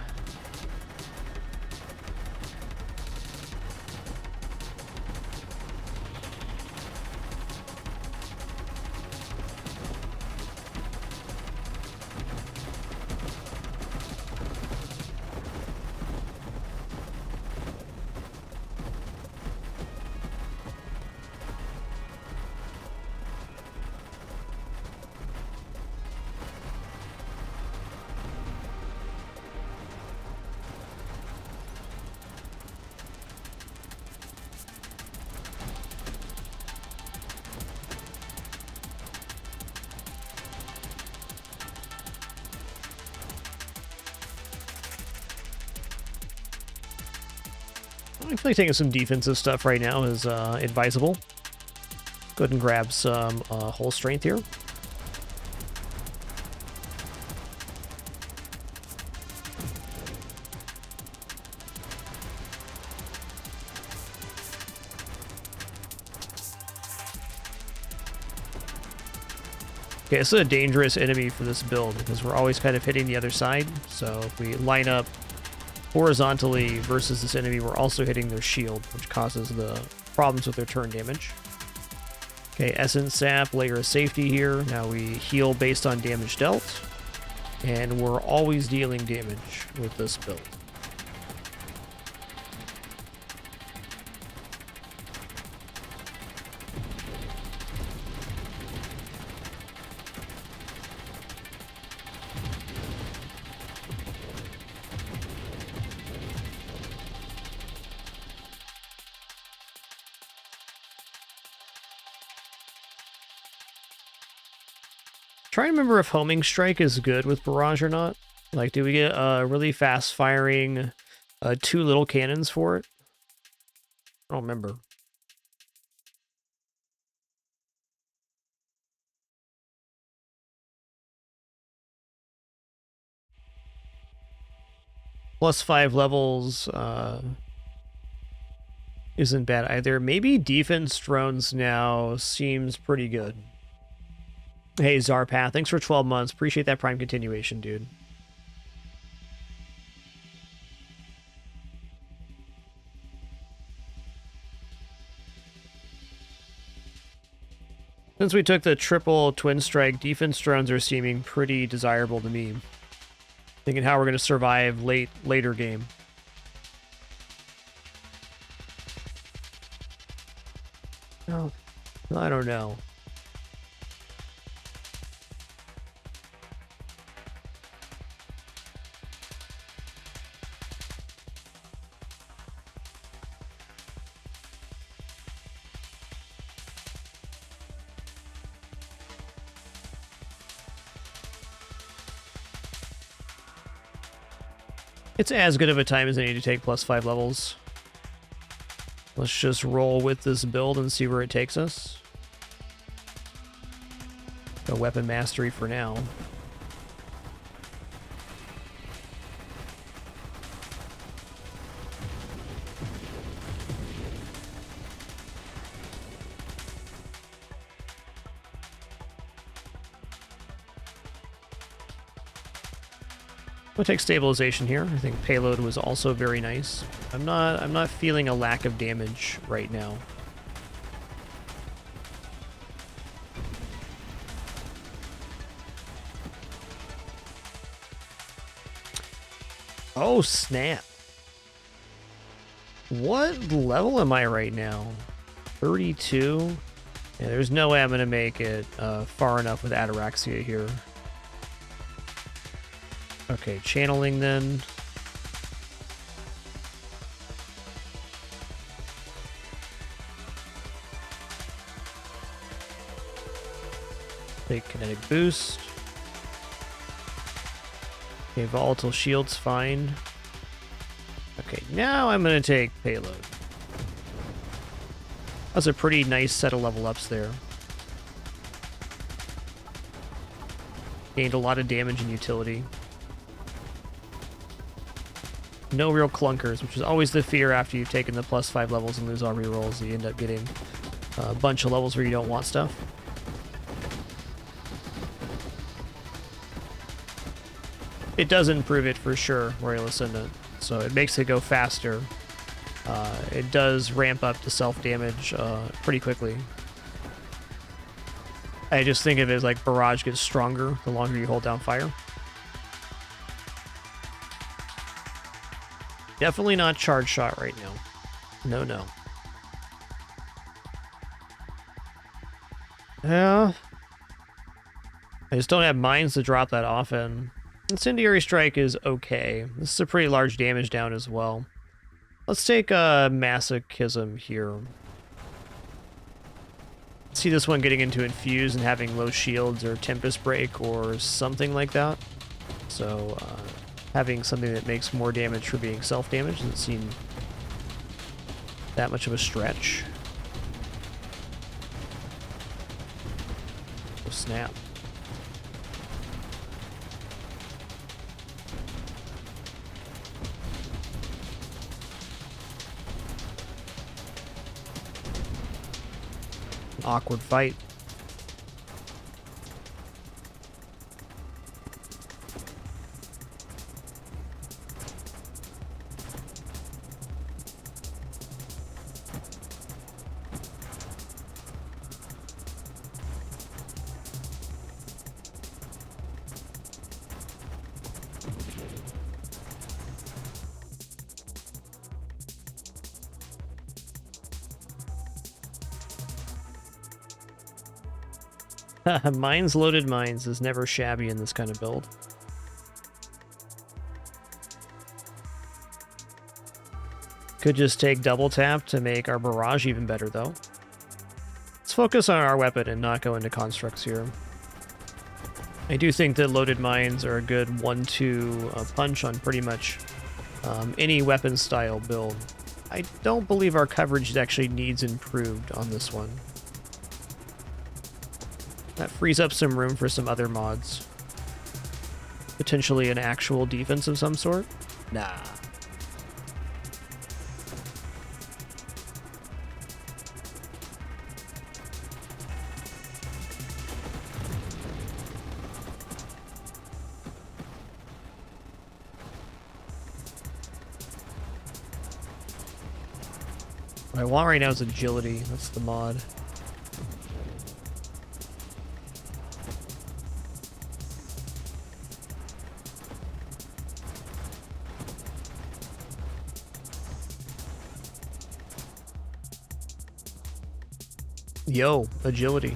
S1: I feel like taking some defensive stuff right now is advisable. Go ahead and grab some hull strength here. Okay, this is a dangerous enemy for this build because we're always kind of hitting the other side. So if we line up horizontally versus this enemy, we're also hitting their shield, which causes the problems with their turn damage. Okay, Essence Sap, layer of safety here. Now we heal based on damage dealt, and we're always dealing damage with this build. Trying to remember if Homing Strike is good with Barrage or not. Like, do we get really fast firing 2 little cannons for it? I don't remember. +5 levels isn't bad either. Maybe defense drones now seems pretty good. Hey, Zarpath, thanks for 12 months. Appreciate that Prime continuation, dude. Since we took the triple twin strike, defense drones are seeming pretty desirable to me. Thinking how we're going to survive later game. Oh, I don't know. It's as good of a time as I need to take +5 levels. Let's just roll with this build and see where it takes us. Go weapon mastery for now. We'll take stabilization here. I think payload was also very nice. I'm not feeling a lack of damage right now. Oh snap. What level am I right now? 32? Yeah, there's no way I'm gonna make it far enough with Ataraxia here. Okay, channeling then. Take kinetic boost. Okay, volatile shield's fine. Okay, now I'm gonna take payload. That's a pretty nice set of level ups there. Gained a lot of damage and utility. No real clunkers, which is always the fear after you've taken the +5 levels and lose all rerolls. You end up getting a bunch of levels where you don't want stuff. It does improve it for sure, Royal Ascendant, so it makes it go faster. It does ramp up the self-damage pretty quickly. I just think of it as like Barrage gets stronger the longer you hold down fire. Definitely not Charge Shot right now. No, no. Yeah. I just don't have mines to drop that often. Incendiary Strike is okay. This is a pretty large damage down as well. Let's take a Masochism here. See this one getting into Infuse and having low shields or Tempest Break or something like that. So, having something that makes more damage for being self-damage doesn't seem that much of a stretch. Oh, snap. Awkward fight. Mines loaded mines is never shabby in this kind of build. Could just take double tap to make our barrage even better though. Let's focus on our weapon and not go into constructs here. I do think that loaded mines are a good 1-2 punch on pretty much any weapon style build. I don't believe our coverage actually needs improved on this one. That frees up some room for some other mods. Potentially an actual defense of some sort? Nah. What I want right now is agility. That's the mod. Yo, agility.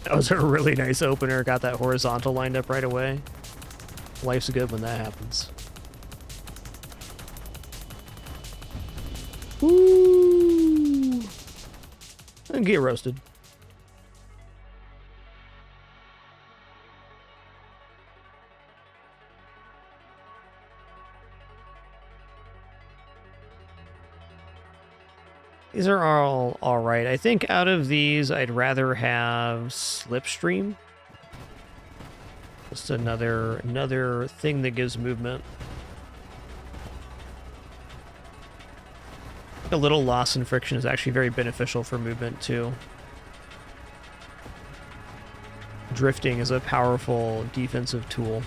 S1: That was a really nice opener. Got that horizontal lined up right away. Life's good when that happens. Woo! And get roasted. These are all right. I think out of these, I'd rather have Slipstream. Just another thing that gives movement. A little loss in friction is actually very beneficial for movement too. Drifting is a powerful defensive tool.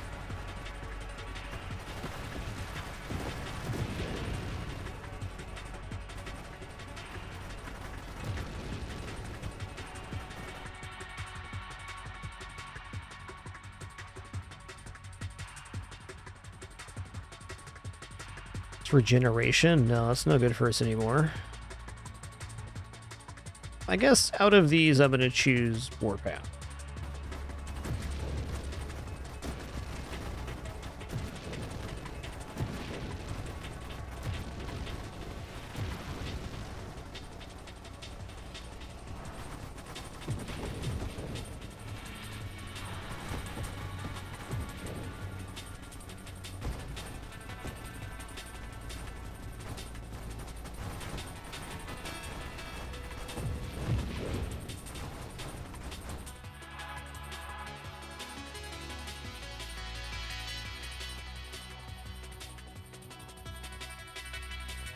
S1: Regeneration? No, that's no good for us anymore. I guess out of these, I'm going to choose Warpath.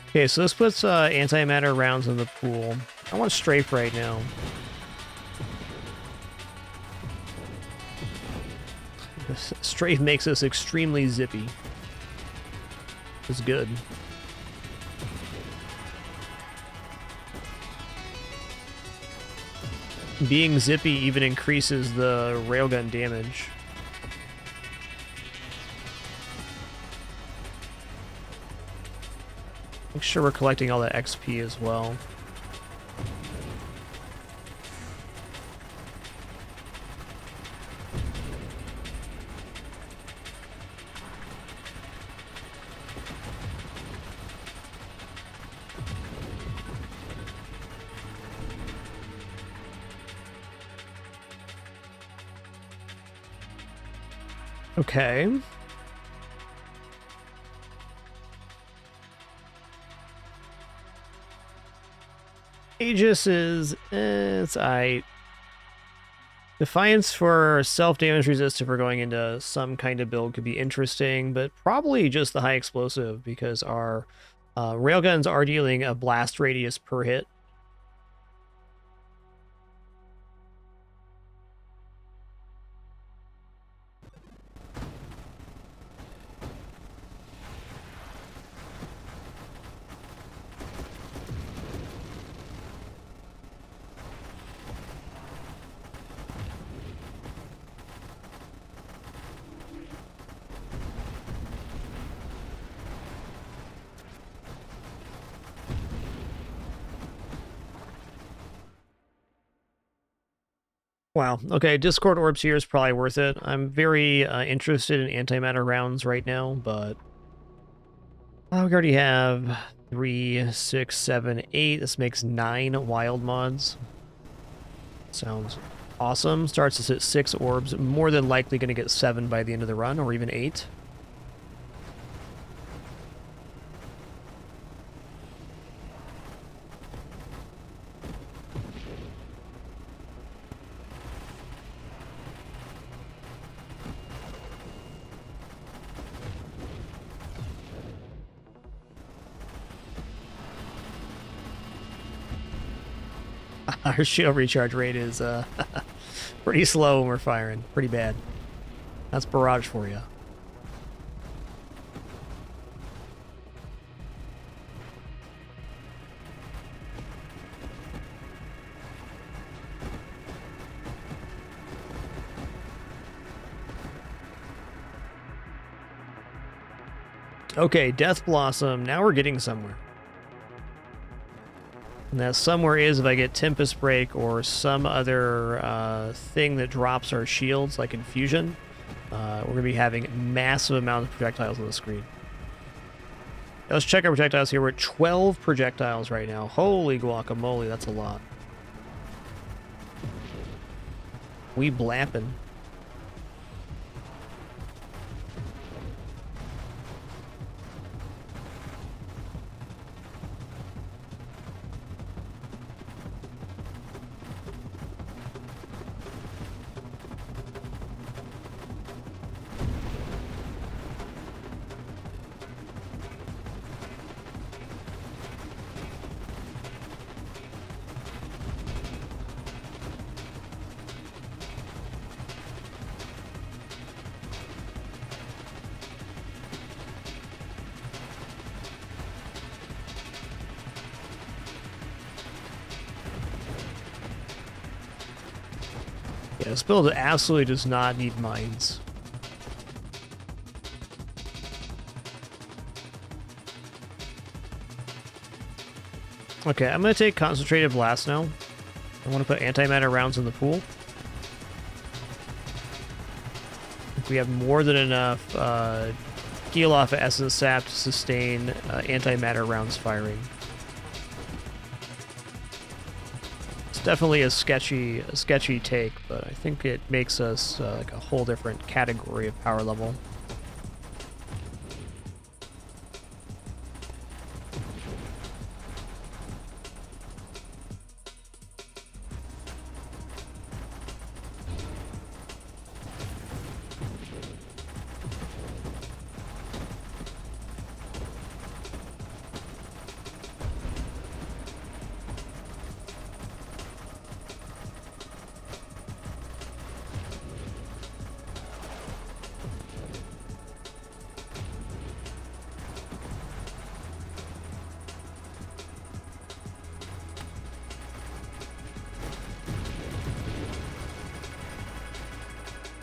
S1: Okay, so this puts antimatter rounds in the pool. I want strafe right now. Strafe makes us extremely zippy. It's good. Being zippy even increases the railgun damage. Make sure we're collecting all that XP as well. Okay. Aegis is... it's aight. Defiance for self-damage resist if we're going into some kind of build could be interesting, but probably just the high explosive because our railguns are dealing a blast radius per hit. Wow. Okay, Discord Orbs here is probably worth it. I'm very interested in antimatter rounds right now, but we already have 3, 6, 7, 8. This makes 9 wild mods. Sounds awesome. Starts us at 6 orbs. More than likely going to get 7 by the end of the run, or even 8. Our shield recharge rate is pretty slow when we're firing. Pretty bad. That's barrage for you. Okay, Death Blossom. Now we're getting somewhere. And that somewhere is if I get Tempest Break or some other thing that drops our shields, like Infusion, we're going to be having massive amounts of projectiles on the screen. Let's check our projectiles here. We're at 12 projectiles right now. Holy guacamole, that's a lot. We blapping. Yeah, this build absolutely does not need mines. Okay, I'm going to take Concentrated Blast now. I want to put antimatter rounds in the pool. If we have more than enough heal off of Essence Sap to sustain antimatter rounds firing. It's definitely a sketchy take, but I think it makes us like a whole different category of power level.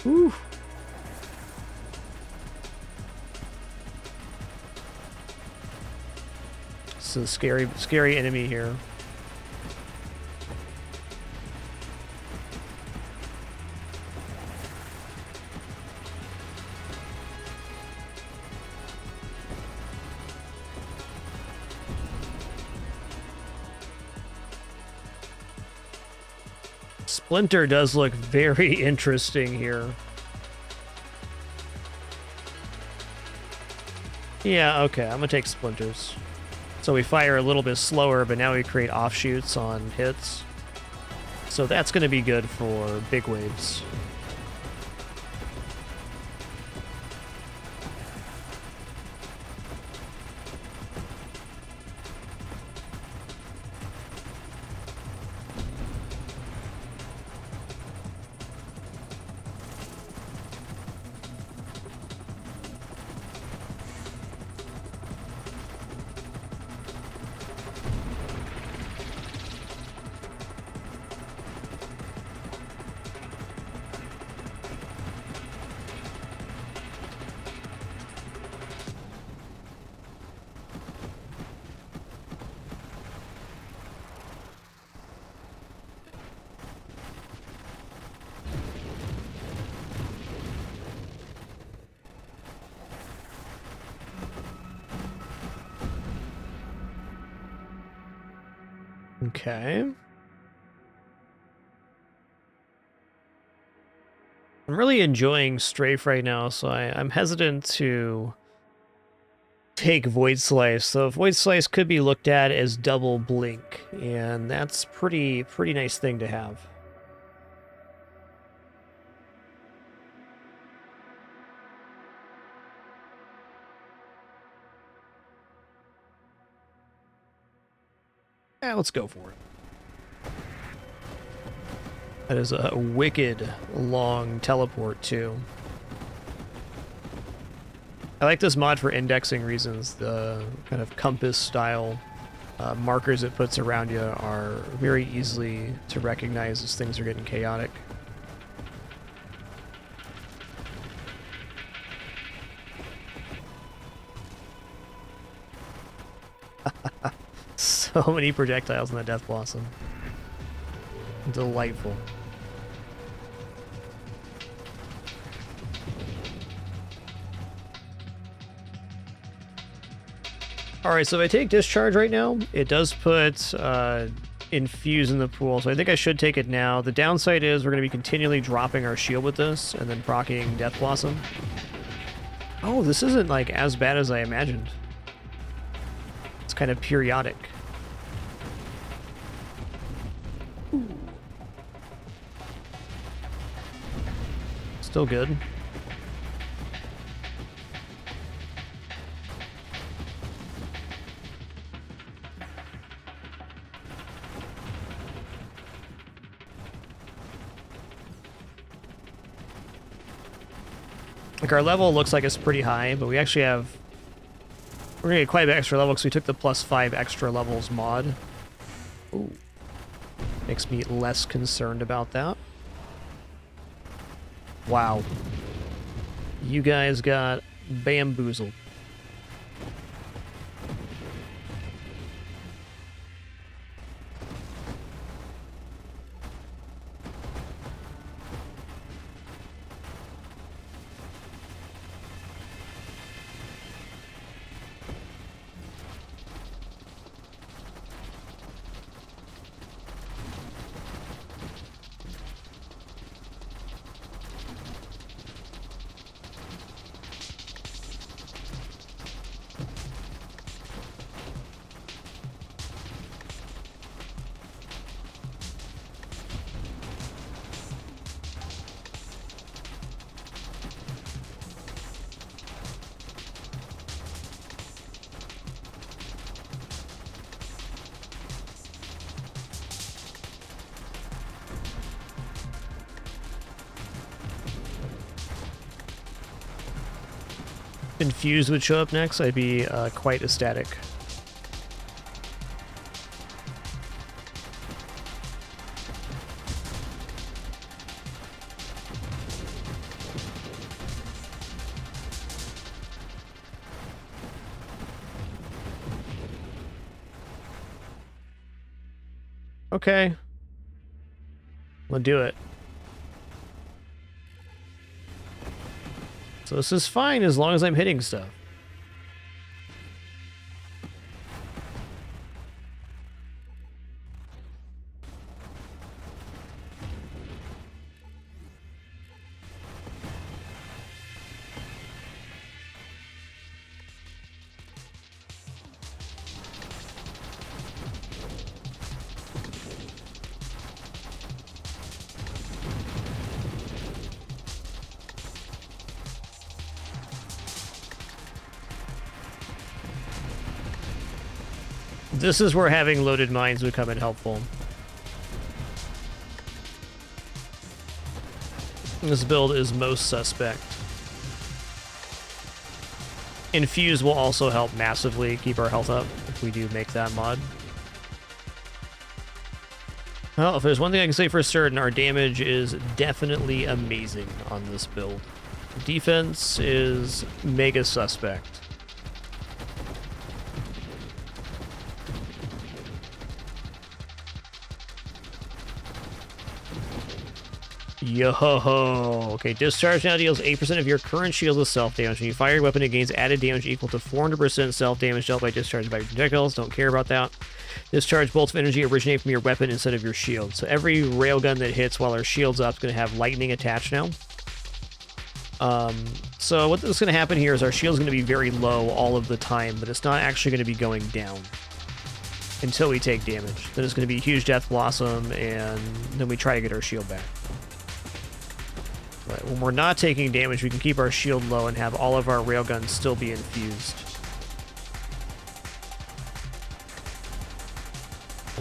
S1: Whew. It's a scary enemy here. Splinter does look very interesting here. Yeah, okay, I'm gonna take Splinters. So we fire a little bit slower, but now we create offshoots on hits. So that's gonna be good for big waves. Okay. I'm really enjoying Strafe right now, so I'm hesitant to take Void Slice. So Void Slice could be looked at as double Blink, and that's pretty nice thing to have. Yeah, let's go for it. That is a wicked long teleport, too. I like this mod for indexing reasons. The kind of compass-style markers it puts around you are very easily to recognize as things are getting chaotic. So many projectiles in the Death Blossom. Delightful. Alright, so if I take Discharge right now, it does put Infuse in the pool, so I think I should take it now. The downside is we're going to be continually dropping our shield with this, and then proccing Death Blossom. Oh, this isn't like as bad as I imagined. It's kind of periodic. Still good. Like, our level looks like it's pretty high, but we actually have... We're gonna get quite a bit extra level because we took the +5 extra levels mod. Ooh. Makes me less concerned about that. Wow. You guys got bamboozled. Infused would show up next, I'd be quite ecstatic. Okay. We'll do it. So this is fine as long as I'm hitting stuff. This is where having loaded mines would come in helpful. This build is most suspect. Infuse will also help massively keep our health up if we do make that mod. Well, if there's one thing I can say for certain, our damage is definitely amazing on this build. Defense is mega suspect. Yo-ho-ho. Okay, discharge now deals 8% of your current shield with self-damage. When you fire your weapon, it gains added damage equal to 400% self-damage dealt by discharge by your projectiles. Don't care about that. Discharge bolts of energy originate from your weapon instead of your shield. So every railgun that hits while our shield's up is going to have lightning attached now. So what's going to happen here is our shield's going to be very low all of the time, but it's not actually going to be going down until we take damage. Then it's going to be a huge Death Blossom, and then we try to get our shield back. But when we're not taking damage, we can keep our shield low and have all of our railguns still be infused.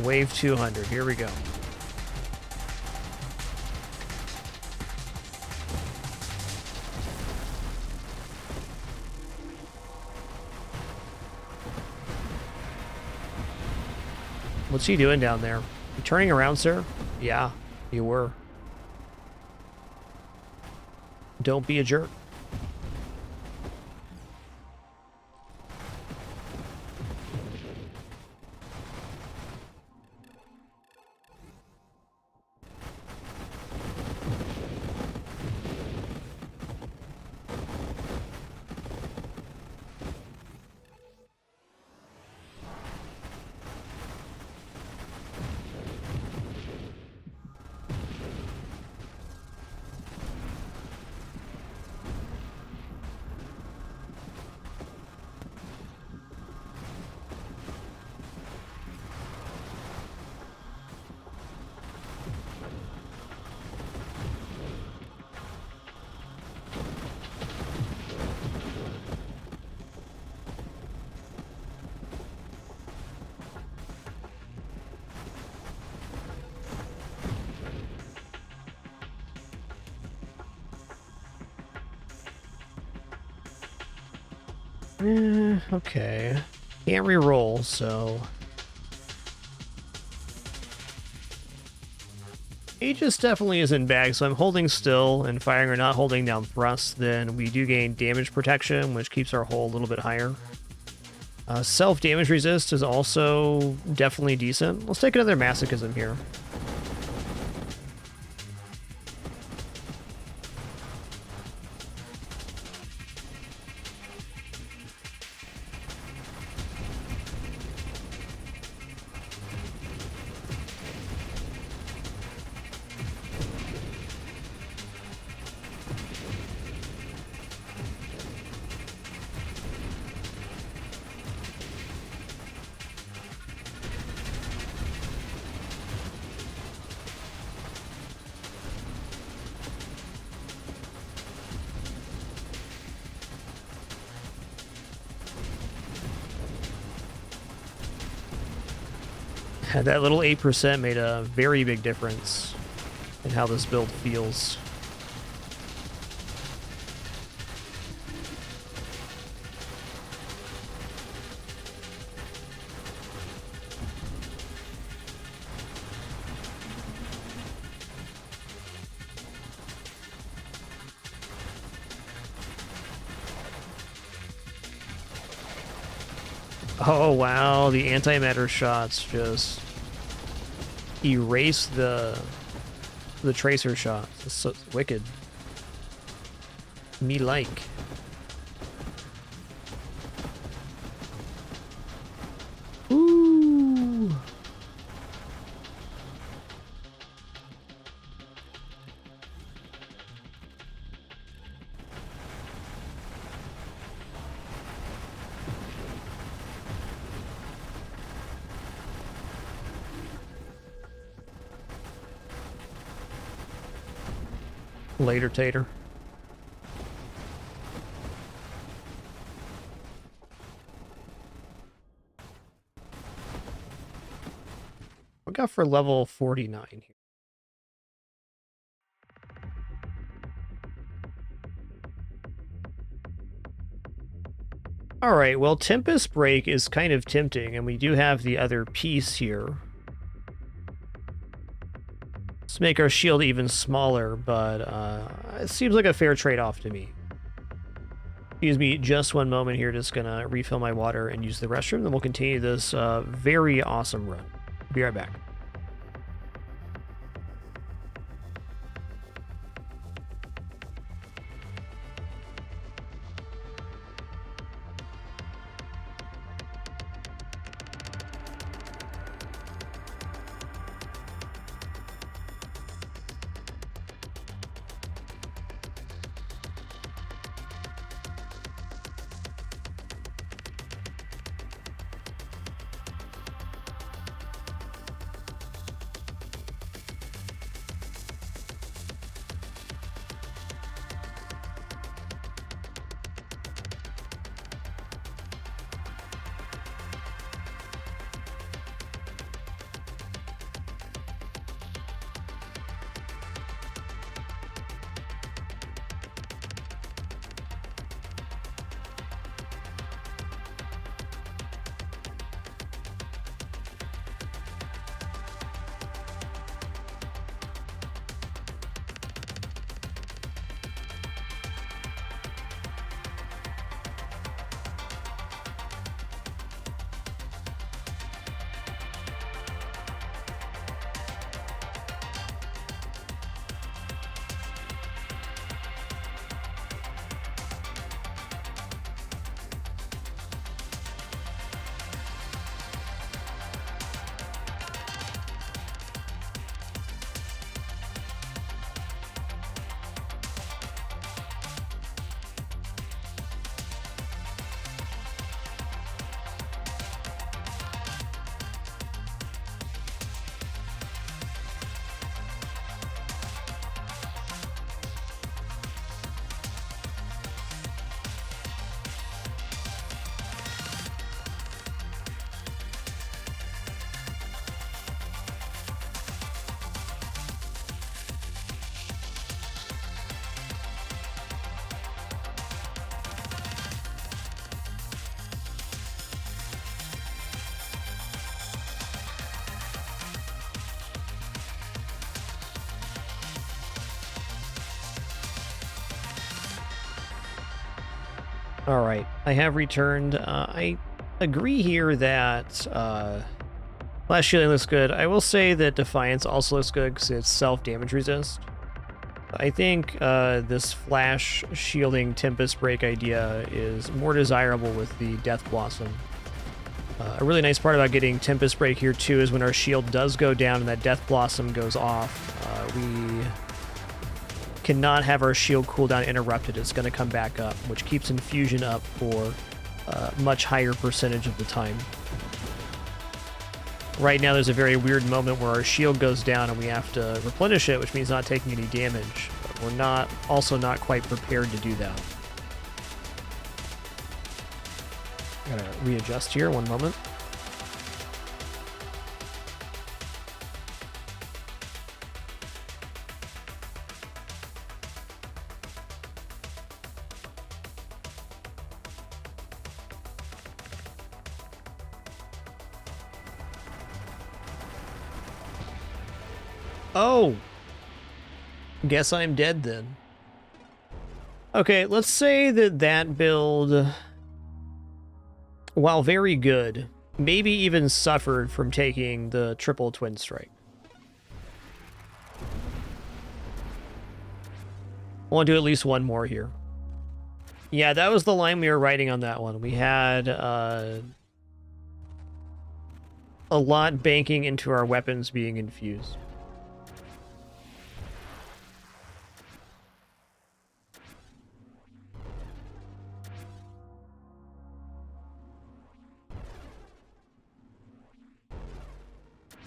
S1: Wave 200, here we go. What's he doing down there? You turning around, sir? Yeah, you were. Don't be a jerk. Okay. Can't re-roll, so... Aegis definitely is in bag, so I'm holding still and firing or not holding down thrust, then we do gain damage protection, which keeps our hull a little bit higher. Self-damage resist is also definitely decent. Let's take another masochism here. That little 8% made a very big difference in how this build feels. Oh wow, the antimatter shots just erase the tracer shots. It's so wicked. Me like. Ooh. Later, Tater. What we got for level 49 here? All right, well, Tempest Break is kind of tempting, and we do have the other piece here. Let's make our shield even smaller, but it seems like a fair trade-off to me. Excuse me just one moment here, just gonna refill my water and use the restroom, then we'll continue this very awesome run. Be right back. All right, I have returned. I agree here that Flash Shielding looks good. I will say that Defiance also looks good because it's self-damage resist. I think this Flash Shielding Tempest Break idea is more desirable with the Death Blossom. A really nice part about getting Tempest Break here too is when our shield does go down and that Death Blossom goes off, we cannot have our shield cooldown interrupted. It's going to come back up, which keeps infusion up for a much higher percentage of the time. Right now there's a very weird moment where our shield goes down and we have to replenish it, which means not taking any damage. But we're also not quite prepared to do that. Gotta readjust here, one moment. Oh! Guess I'm dead then. Okay, let's say that build while very good, maybe even suffered from taking the triple twin strike. I want to do at least one more here. Yeah, that was the line we were writing on that one. We had a lot banking into our weapons being infused.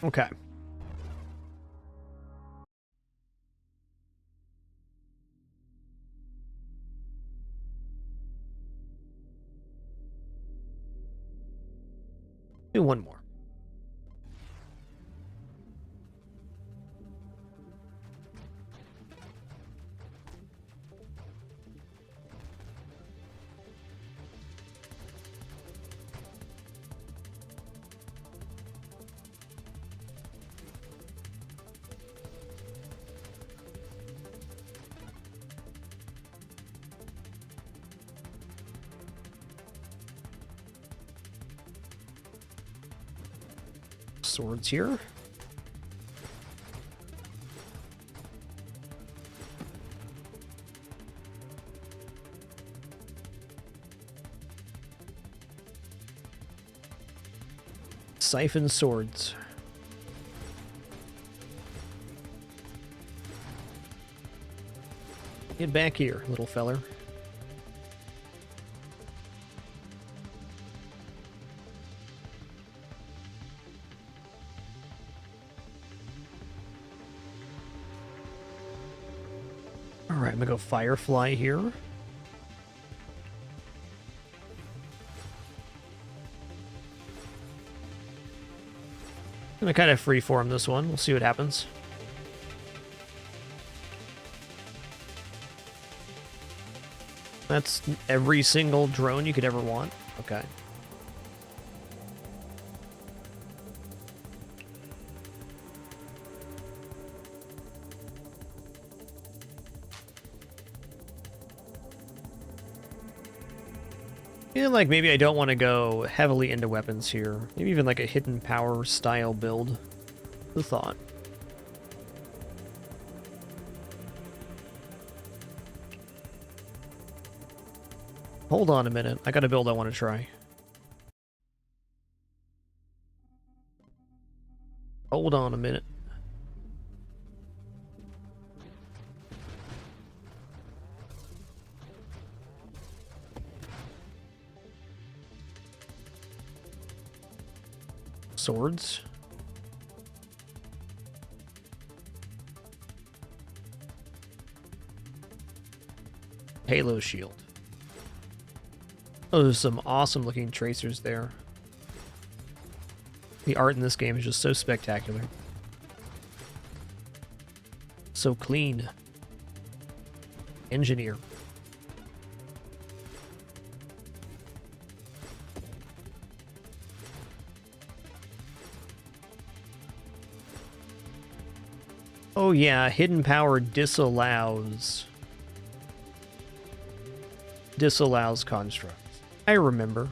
S1: Okay. Do one more. Swords here. Siphon swords. Get back here, little feller. Alright, I'm gonna go Firefly here. I'm gonna kind of freeform this one. We'll see what happens. That's every single drone you could ever want. Okay. I feel like maybe I don't want to go heavily into weapons here. Maybe even like a hidden power style build. Who thought? Hold on a minute. I got a build I want to try. Hold on a minute. Swords. Halo shield. Oh, there's some awesome looking tracers there. The art in this game is just so spectacular. So clean. Engineer. Oh yeah, hidden power disallows constructs. I remember.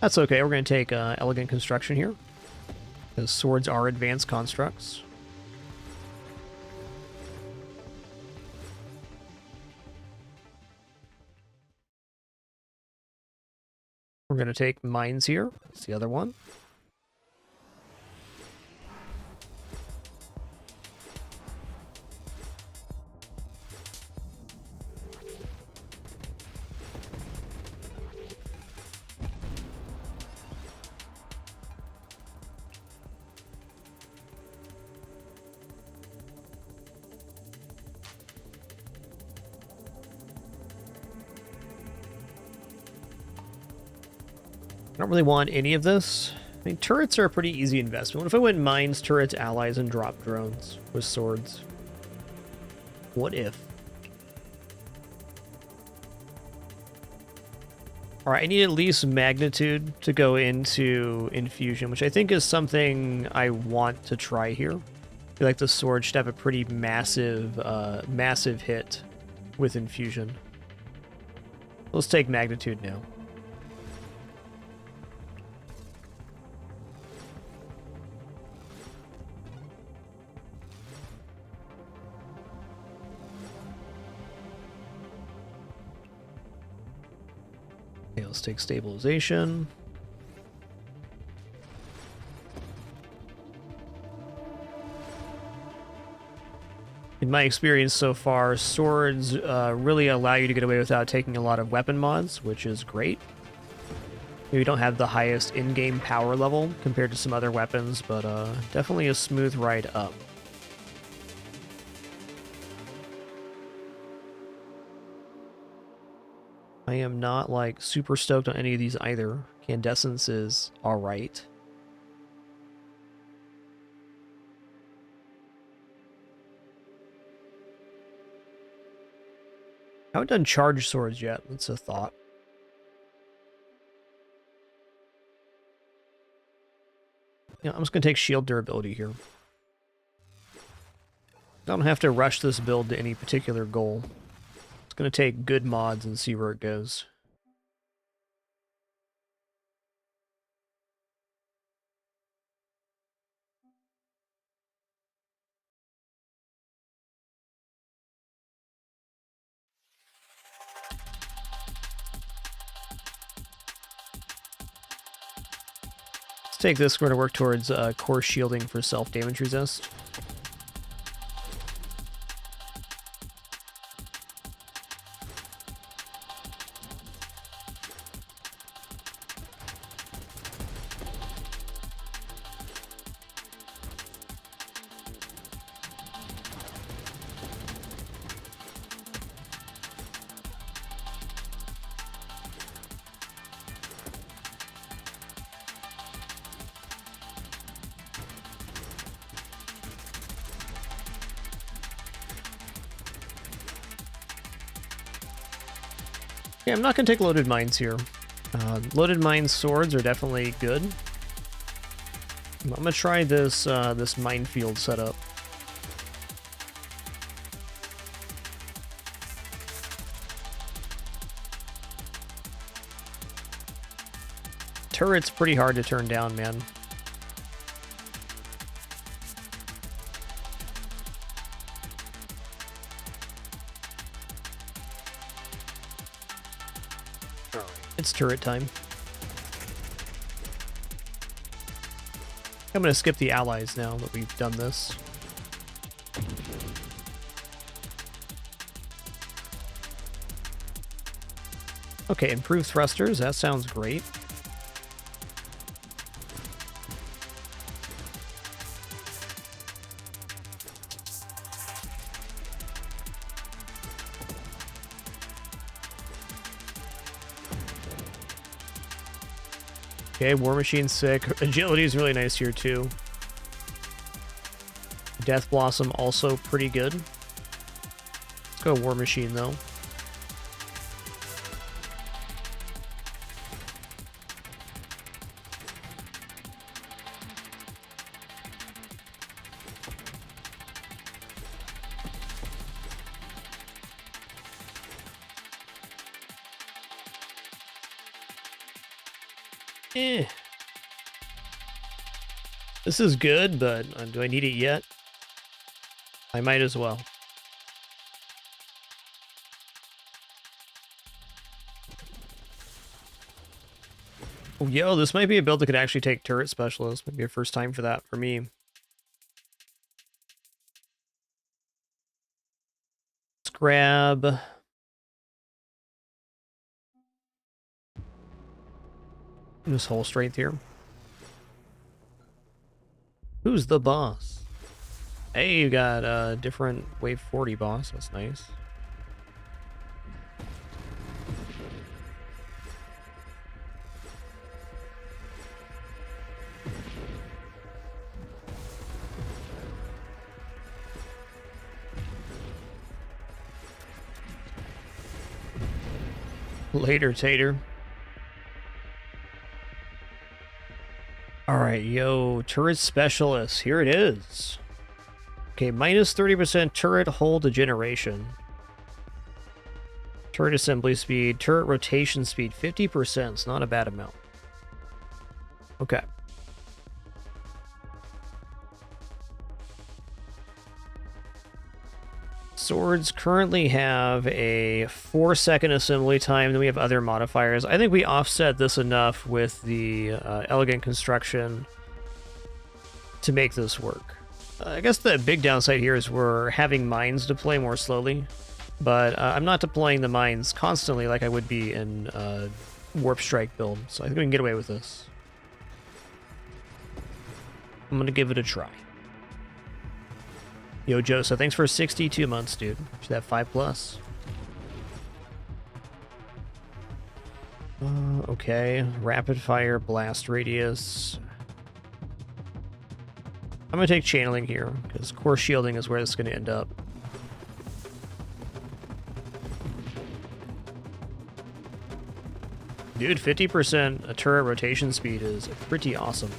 S1: That's okay, we're going to take elegant construction here, because swords are advanced constructs. We're going to take mines here. That's the other one. I don't really want any of this. I mean, turrets are a pretty easy investment. What if I went mines, turrets, allies, and drop drones with swords? What if? Alright, I need at least magnitude to go into infusion, which I think is something I want to try here. I feel like the sword should have a pretty massive, massive hit with infusion. Let's take magnitude now. Okay, let's take stabilization. In my experience so far, swords really allow you to get away without taking a lot of weapon mods, which is great. Maybe don't have the highest in-game power level compared to some other weapons, but definitely a smooth ride up. I am not, like, super stoked on any of these either. Candescence is alright. I haven't done charged swords yet. That's a thought. Yeah, I'm just going to take shield durability here. I don't have to rush this build to any particular goal. It's going to take good mods and see where it goes. Let's take this. We're going to work towards core shielding for self-damage resist. Yeah, I'm not going to take loaded mines here. Loaded mine swords are definitely good. I'm going to try this this minefield setup. Turret's pretty hard to turn down, man. It's turret time. I'm going to skip the allies now that we've done this. Okay, improved thrusters. That sounds great. Okay, War Machine's sick. Agility is really nice here, too. Death Blossom also pretty good. Let's go War Machine, though. This is good, but do I need it yet? I might as well. Oh, yo, this might be a build that could actually take turret specialist. Maybe a first time for that for me. Let's grab... this whole strength here. Who's the boss? Hey, you got a different wave 40 boss. That's nice. Later, Tater. Alright, yo, turret specialist. Here it is. Okay, minus 30% turret hold to generation. Turret assembly speed, turret rotation speed, 50%. It's not a bad amount. Okay. Swords currently have a 4-second assembly time, then we have other modifiers. I think we offset this enough with the elegant construction to make this work. I guess the big downside here is we're having mines deploy more slowly, but I'm not deploying the mines constantly like I would be in Warp Strike build, so I think we can get away with this. I'm gonna give it a try. Yo, Joe, so thanks for 62 months, dude. Should have 5+. Okay, rapid fire, blast radius. I'm gonna take channeling here, because core shielding is where this is gonna end up. Dude, 50% turret rotation speed is pretty awesome.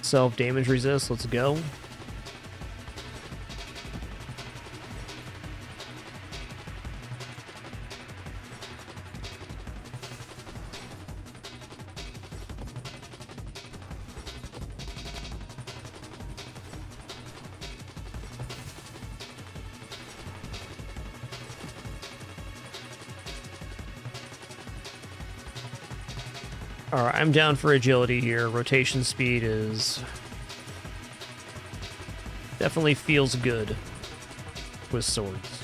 S1: Self-damage resist, let's go. Alright, I'm down for agility here. Rotation speed is... definitely feels good with swords.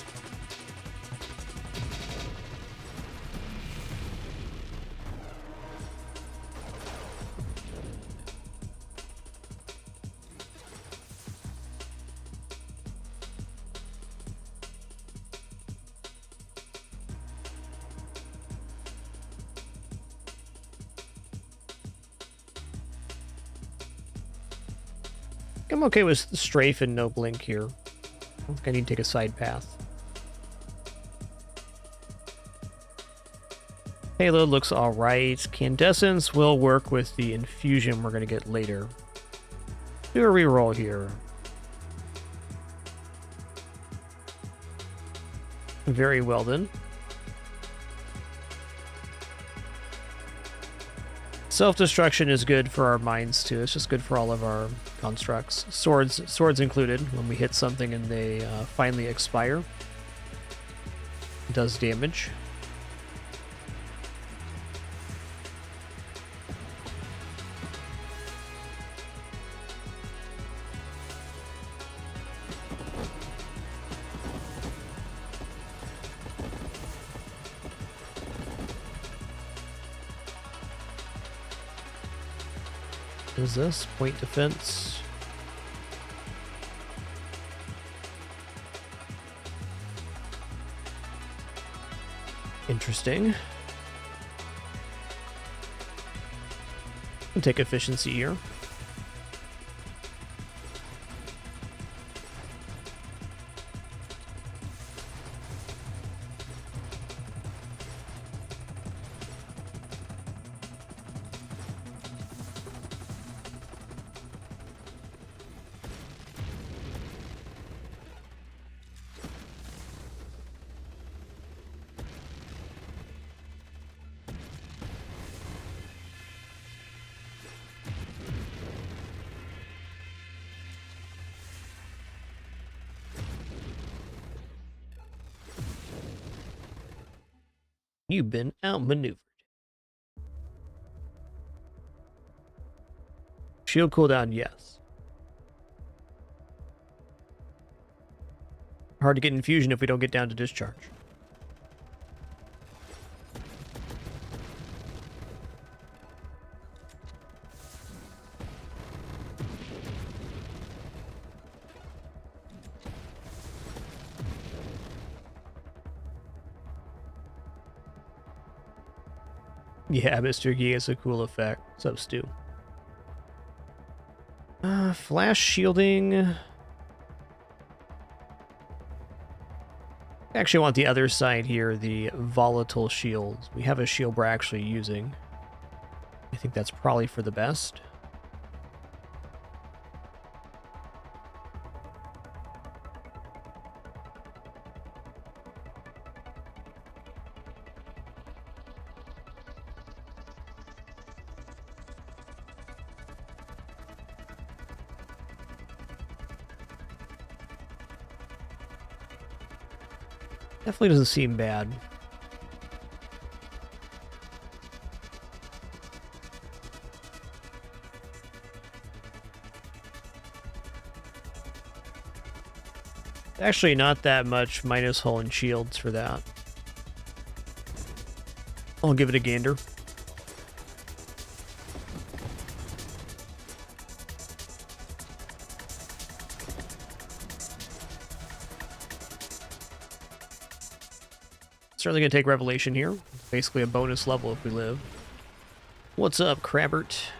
S1: I'm okay with strafe and no blink here. I don't think I need to take a side path. Payload looks alright. Candescence will work with the infusion we're going to get later. Do a reroll here. Very well then. Self-destruction is good for our mines too. It's just good for all of our constructs. Swords included. When we hit something and they finally expire, it does damage. What is this? Point defense. Interesting. I'll take efficiency here. You've been outmaneuvered. Shield cooldown, yes. Hard to get infusion if we don't get down to discharge. Yeah, Mr. Gee, it's a cool effect. What's up, Stu? Flash shielding. I actually want the other side here, the volatile shields. We have a shield we're actually using. I think that's probably for the best. Definitely doesn't seem bad. Actually, not that much minus hull and shields for that. I'll give it a gander. Certainly going to take Revelation here. Basically a bonus level if we live. What's up, Crabbert?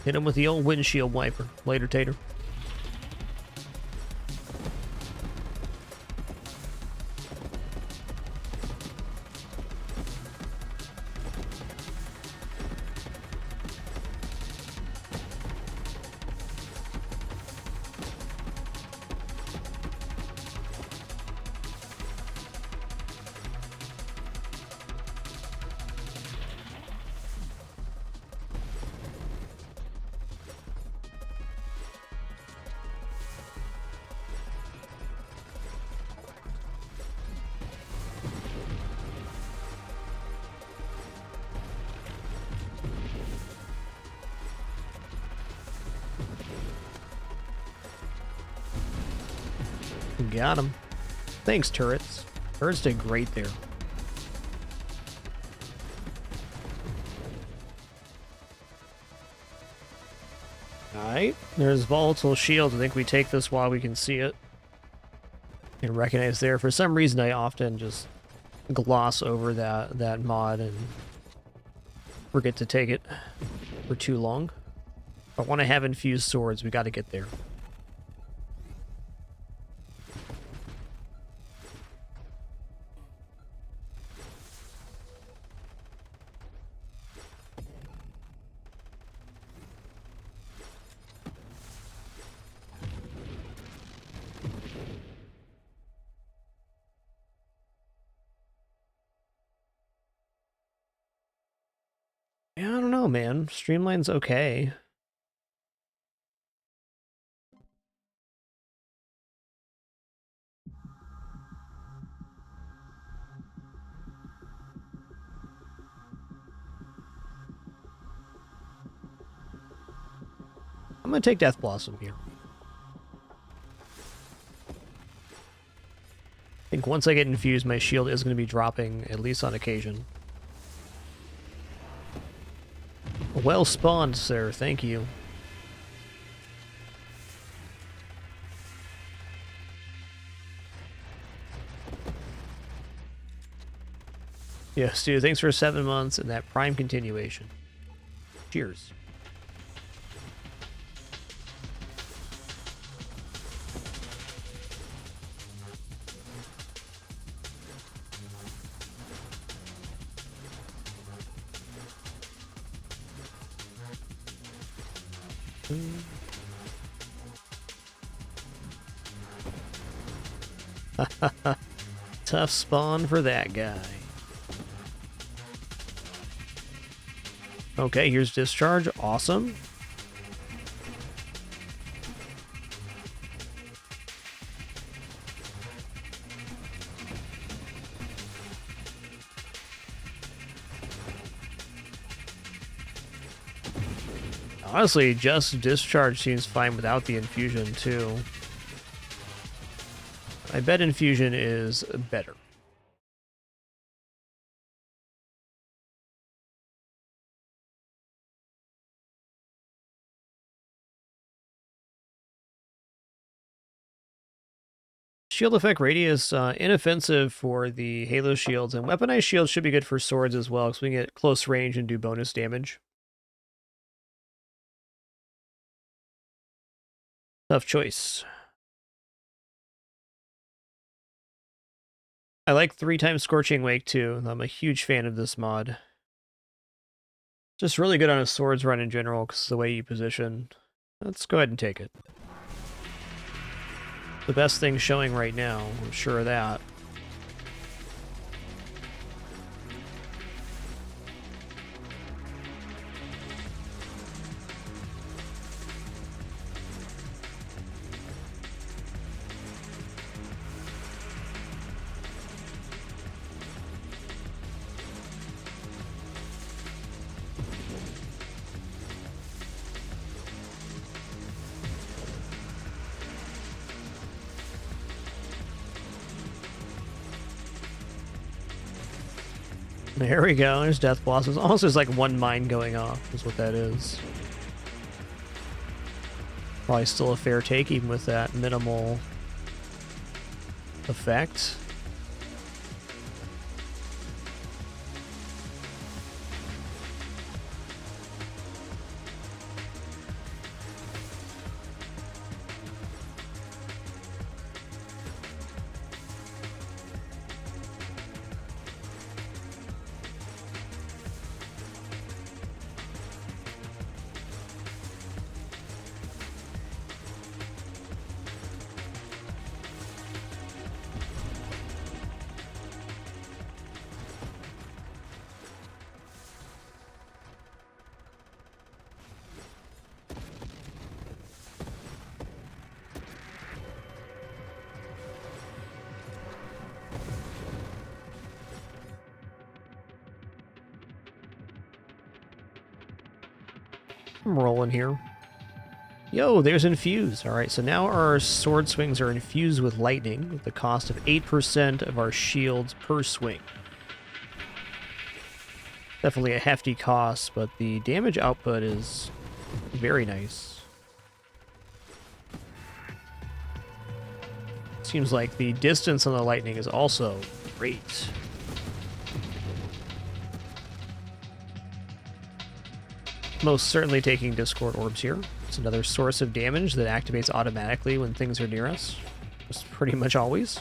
S1: Hit him with the old windshield wiper. Later, Tater. Got him. Thanks, turrets. Turrets did great there. Alright, there's volatile shield. I think we take this while we can see it. And recognize there. For some reason, I often just gloss over that mod and forget to take it for too long. If I want to have infused swords, we got to get there. Yeah, I don't know, man. Streamline's okay. I'm gonna take Death Blossom here. I think once I get infused, my shield is going to be dropping, at least on occasion. Well spawned, sir. Thank you. Yes, dude. Thanks for 7 months and that Prime continuation. Cheers. Tough spawn for that guy. Okay, here's discharge. Awesome. Honestly, just discharge seems fine without the infusion, too. I bet infusion is better. Shield effect radius, inoffensive for the Halo shields, and weaponized shields should be good for swords as well, because we can get close range and do bonus damage. Tough choice. I like 3x Scorching Wake too. I'm a huge fan of this mod. Just really good on a swords run in general, because the way you position. Let's go ahead and take it. The best thing showing right now, I'm sure of that. There we go, there's Death Blossoms. Almost there's like one mine going off, is what that is. Probably still a fair take, even with that minimal effect. I'm rolling here. Yo, there's Infuse. Alright, so now our sword swings are infused with lightning, with the cost of 8% of our shields per swing. Definitely a hefty cost, but the damage output is very nice. Seems like the distance on the lightning is also great. Most certainly taking Discord Orbs here. It's another source of damage that activates automatically when things are near us. Just pretty much always.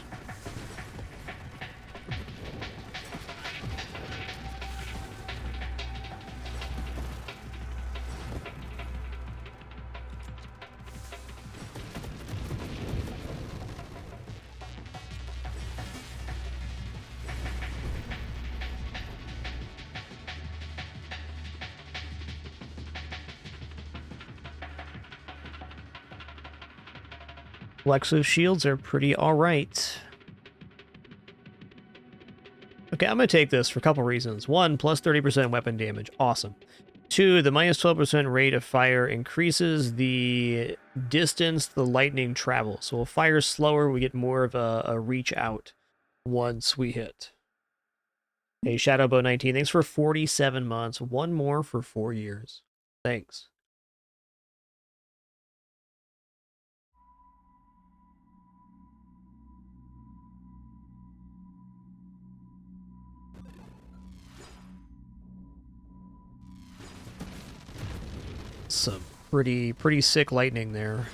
S1: Lexo shields are pretty alright. Okay, I'm going to take this for a couple reasons. One, plus 30% weapon damage. Awesome. Two, the minus 12% rate of fire increases the distance the lightning travels. So we'll fire slower, we get more of a reach out once we hit. Hey, Shadowbow19, thanks for 47 months. One more for 4 years. Thanks. Some pretty sick lightning there.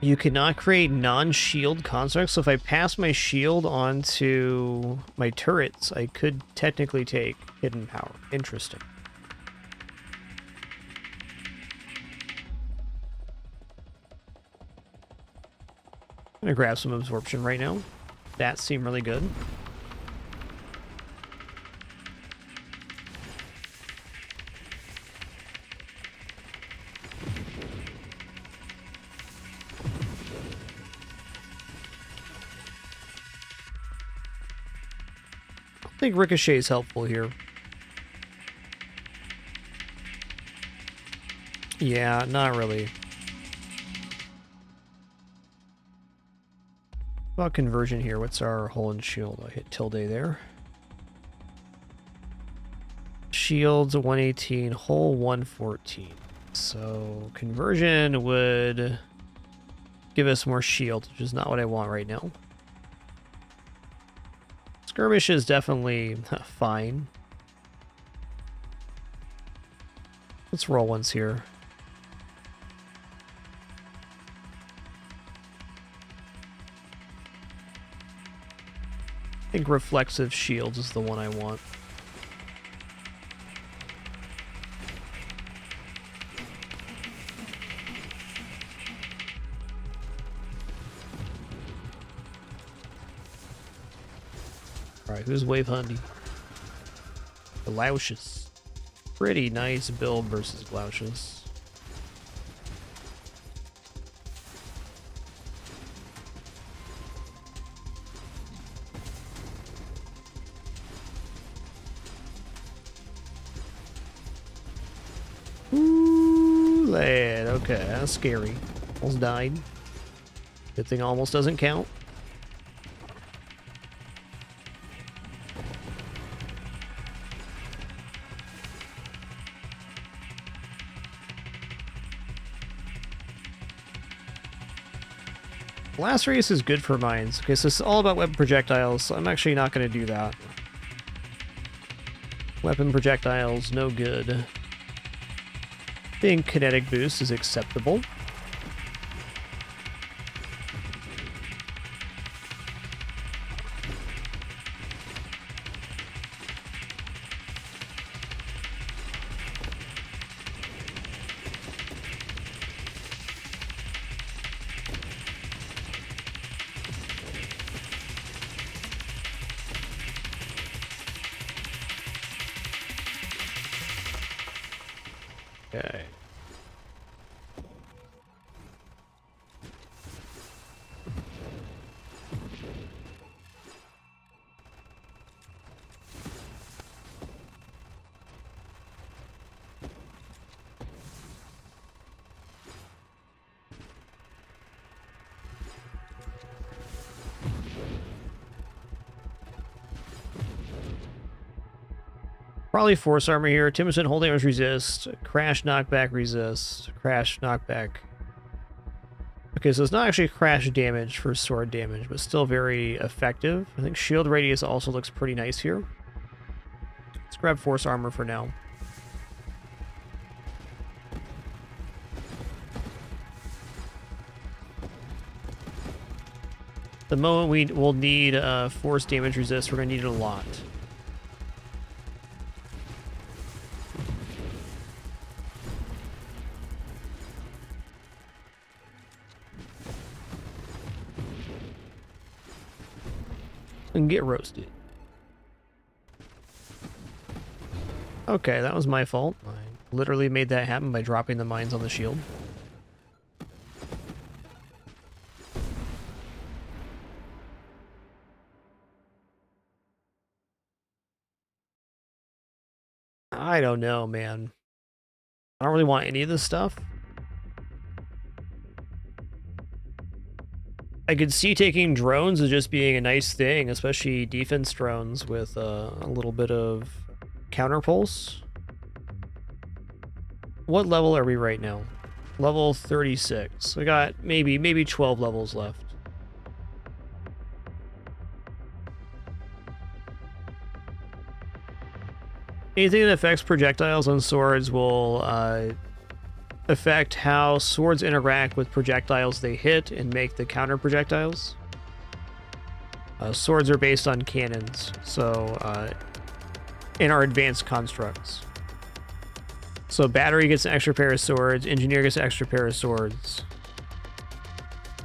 S1: You cannot create non-shield constructs, so if I pass my shield onto my turrets, I could technically take hidden power. Interesting. gonna grab some absorption right now. That seemed really good. I think Ricochet is helpful here. Yeah, not really. About conversion here, what's our hull and shield? I hit tilde there. Shields 118, hull 114. So conversion would give us more shield, which is not what I want right now. Skirmish is definitely fine. Let's roll once here. I think reflexive shields is the one I want. Alright, who's Wave Hundy? Glouches. Pretty nice build versus Glouches. Ooh, lad. Okay, that's scary. Almost died. Good thing almost doesn't count. Last race is good for mines. Okay, so it's all about weapon projectiles, so I'm actually not going to do that. Weapon projectiles, no good. I think kinetic boost is acceptable. Okay. Probably force armor here. 10% hold damage resist. Crash knockback resist. Crash knockback. Okay, so it's not actually crash damage for sword damage, but still very effective. I think shield radius also looks pretty nice here. Let's grab force armor for now. The moment we will need force damage resist, we're going to need it a lot. And get roasted. Okay, that was my fault. I literally made that happen by dropping the mines on the shield. I don't know, man. I don't really want any of this stuff. I could see taking drones as just being a nice thing, especially defense drones with a little bit of counter pulse. What level are we right now? Level 36. We got maybe 12 levels left. Anything that affects projectiles on swords will affect how swords interact with projectiles they hit and make the counter projectiles. Swords are based on cannons, so in our advanced constructs. So battery gets an extra pair of swords, engineer gets an extra pair of swords.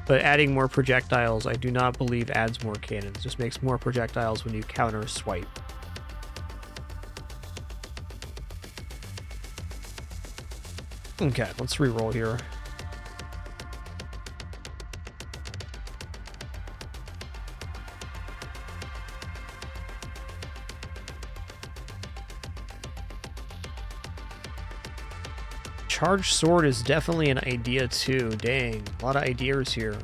S1: But adding more projectiles, I do not believe adds more cannons. Just makes more projectiles when you counter swipe. Okay, let's reroll here. Charged sword is definitely an idea too. Dang, a lot of ideas here.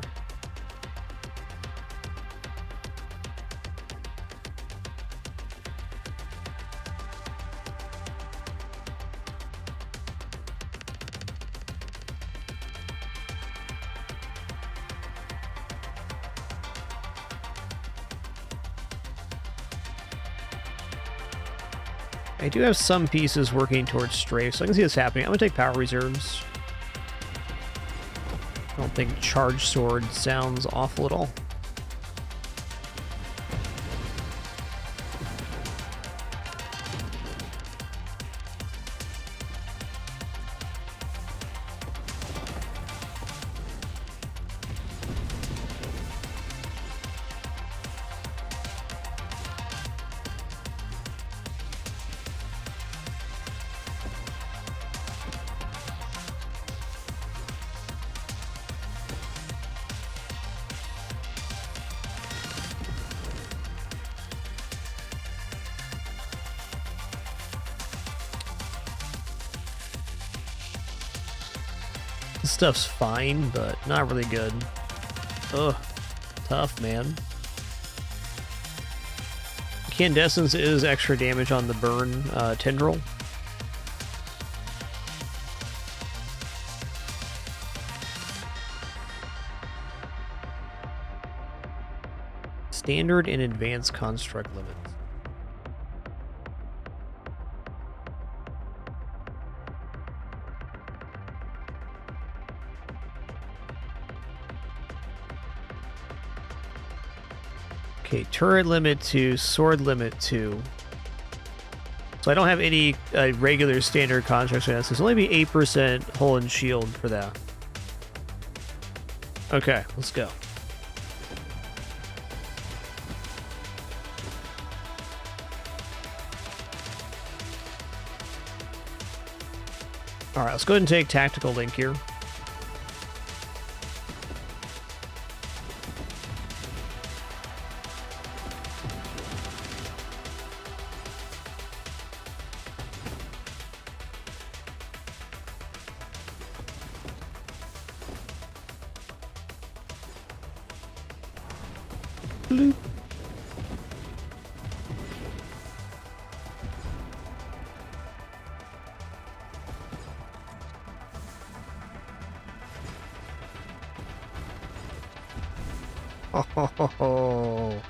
S1: I do have some pieces working towards strafe, so I can see this happening. I'm going to take power reserves. I don't think charged sword sounds awful at all. This stuff's fine, but not really good. Ugh, tough, man. Incandescence is extra damage on the burn tendril. Standard and advanced construct limits. Okay, turret limit 2, sword limit 2. So I don't have any regular standard constructs right now, so it's only be 8% hull and shield for that. Okay, let's go. Alright, let's go ahead and take Tactical Link here. Bloop. Oh,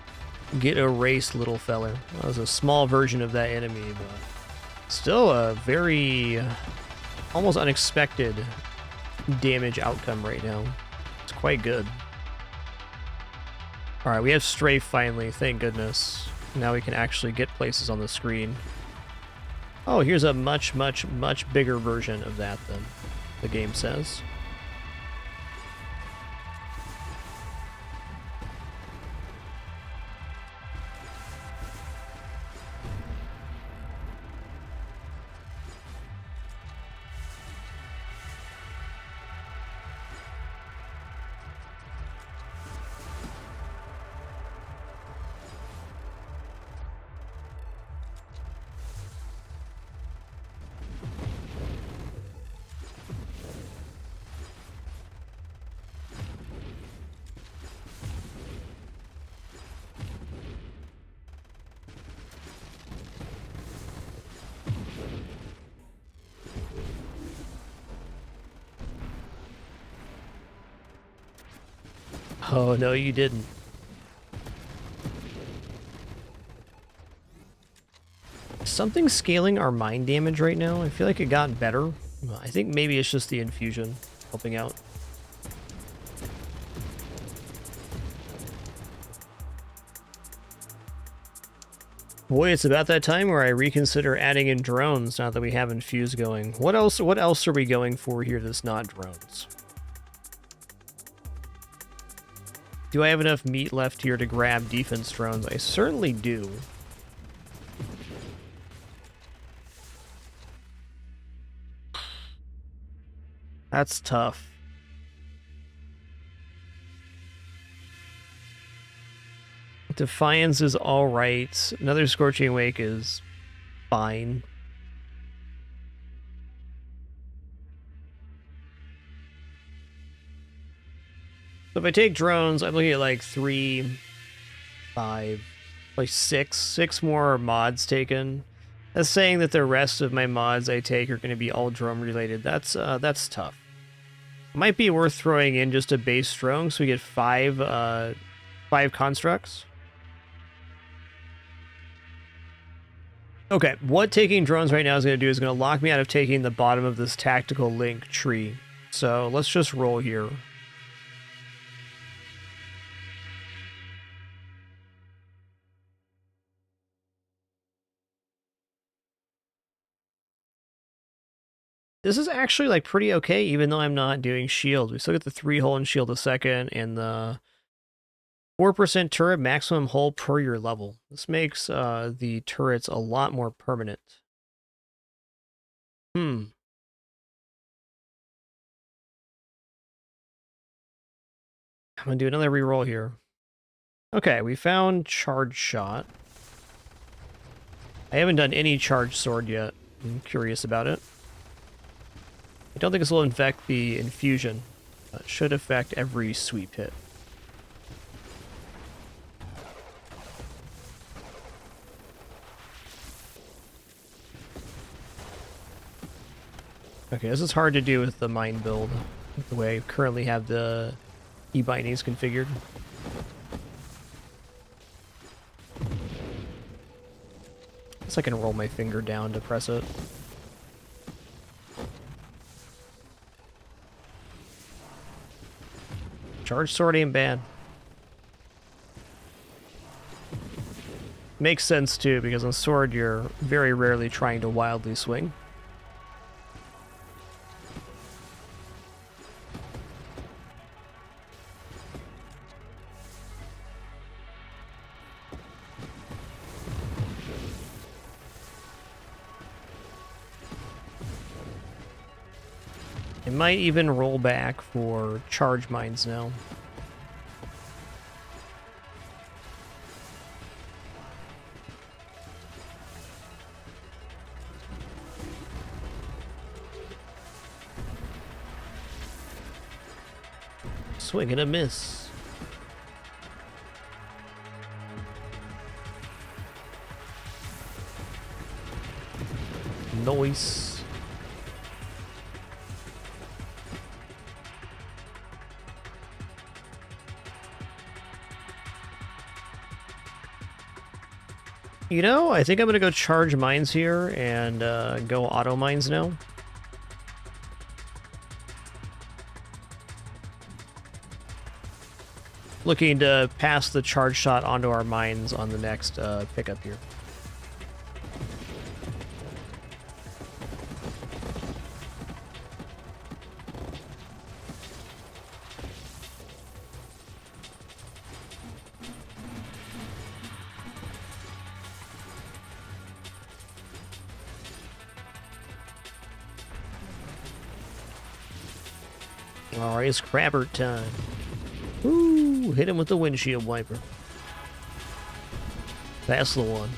S1: get erased, little feller. That was a small version of that enemy, but still a very almost unexpected damage outcome right now. It's quite good. Alright, we have strafe finally, thank goodness. Now we can actually get places on the screen. Oh, here's a much, much, much bigger version of that than the game says. Oh, no, you didn't. Something scaling our mine damage right now. I feel like it got better. I think maybe it's just the infusion helping out. Boy, it's about that time where I reconsider adding in drones now that we have infuse going. What else are we going for here that's not drones? Do I have enough meat left here to grab defense drones? I certainly do. That's tough. Defiance is alright. Another Scorching Wake is fine. So if I take drones, I'm looking at like 3, 5, like 6 more mods taken. That's saying that the rest of my mods I take are going to be all drone related. That's tough. Might be worth throwing in just a base drone so we get 5 constructs. Okay, what taking drones right now is going to do is going to lock me out of taking the bottom of this tactical link tree. So let's just roll here. This is actually like pretty okay, even though I'm not doing shield. We still get the 3 hull and shield a second, and the 4% turret maximum hull per your level. This makes the turrets a lot more permanent. I'm gonna do another reroll here. Okay, we found charge shot. I haven't done any charge sword yet. I'm curious about it. I don't think this will infect the infusion. It should affect every sweep hit. Okay, this is hard to do with the mine build, the way I currently have the e-bindings configured. I guess I can roll my finger down to press it. Charge sword ain't bad. Makes sense too, because on sword you're very rarely trying to wildly swing. It might even roll back for charge mines now. Swing and a miss. Nice. You know, I think I'm gonna go charge mines here and go auto mines now. Looking to pass the charge shot onto our mines on the next pickup here. Alright, it's crabber time. Ooh, hit him with the windshield wiper. That's the one.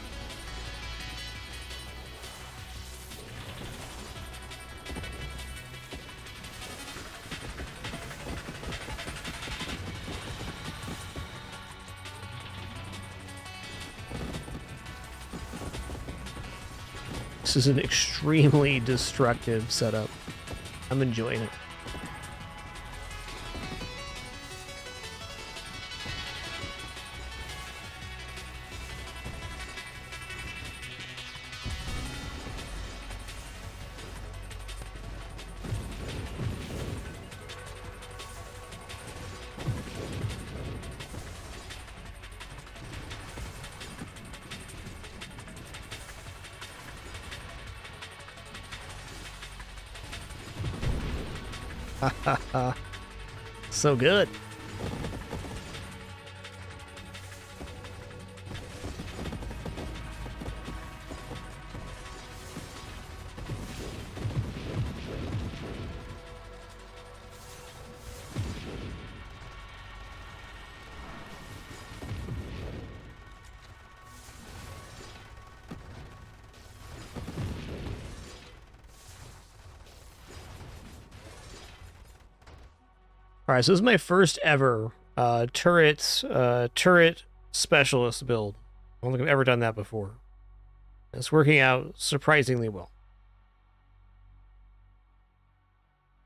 S1: This is an extremely destructive setup. I'm enjoying it. So good. All right, so this is my first ever turret specialist build. I don't think I've ever done that before. It's working out surprisingly well.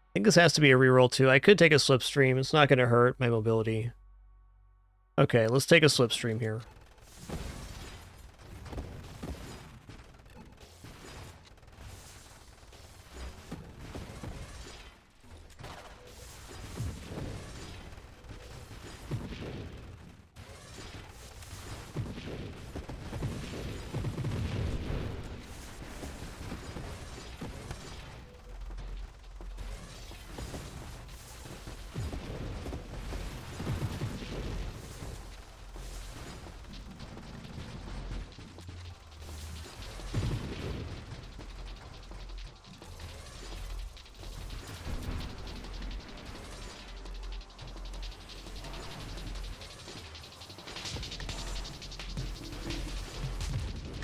S1: I think this has to be a reroll too. I could take a slipstream. It's not going to hurt my mobility. Okay, let's take a slipstream here.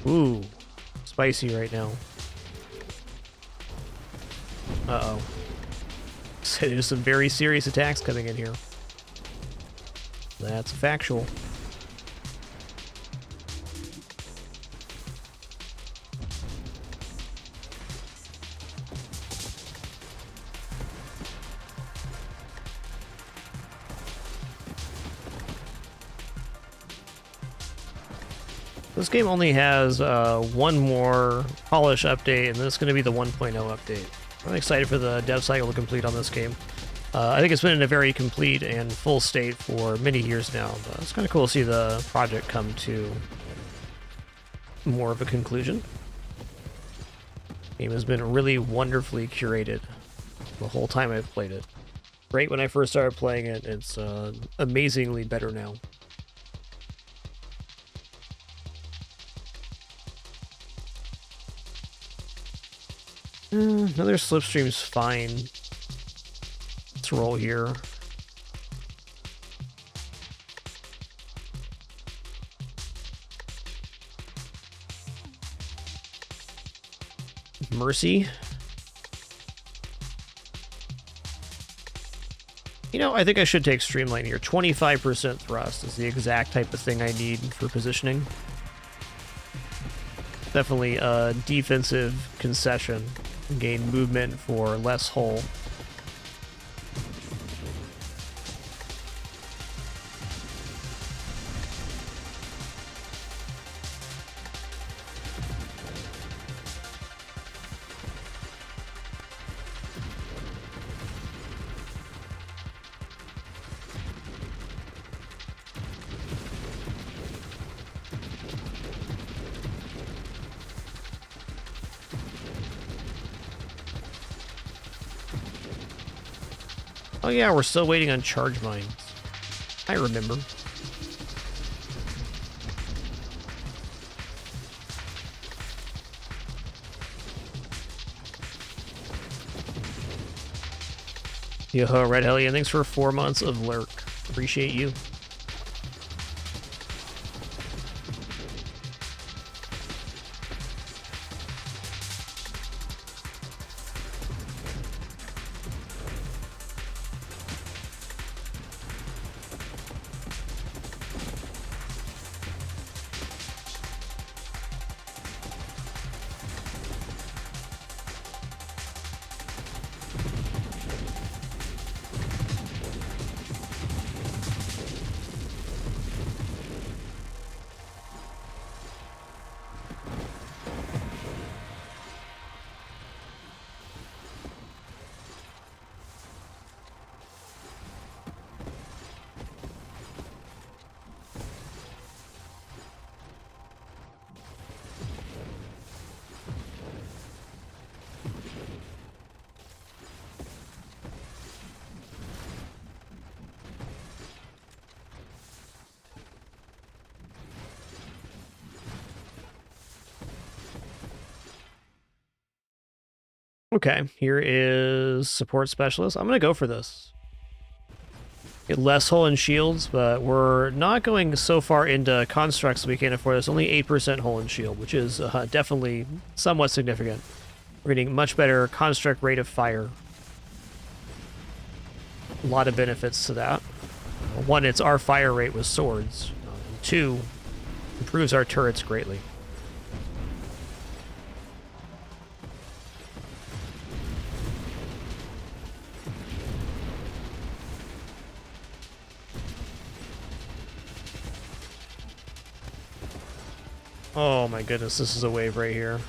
S1: Ooh, spicy right now. Uh-oh. So there's some very serious attacks coming in here. That's factual. This game only has one more polish update, and this is going to be the 1.0 update. I'm excited for the dev cycle to complete on this game. I think it's been in a very complete and full state for many years now, but it's kind of cool to see the project come to more of a conclusion. The game has been really wonderfully curated the whole time I've played it. Great when I first started playing it, it's amazingly better now. Another slipstream's fine. Let's roll here. Mercy. You know, I think I should take Streamline here. 25% thrust is the exact type of thing I need for positioning. Definitely a defensive concession. Gain movement for less hull. Oh yeah, we're still waiting on charge mines. I remember. Yo-ho, Red Hellion, thanks for 4 months of lurk. Appreciate you. Okay, here is support specialist. I'm gonna go for this. Get less hull and shields, but we're not going so far into constructs that we can't afford this. Only 8% hull and shield, which is definitely somewhat significant. We're getting much better construct rate of fire. A lot of benefits to that. One, it's our fire rate with swords. Two, improves our turrets greatly. Oh my goodness, this is a wave right here.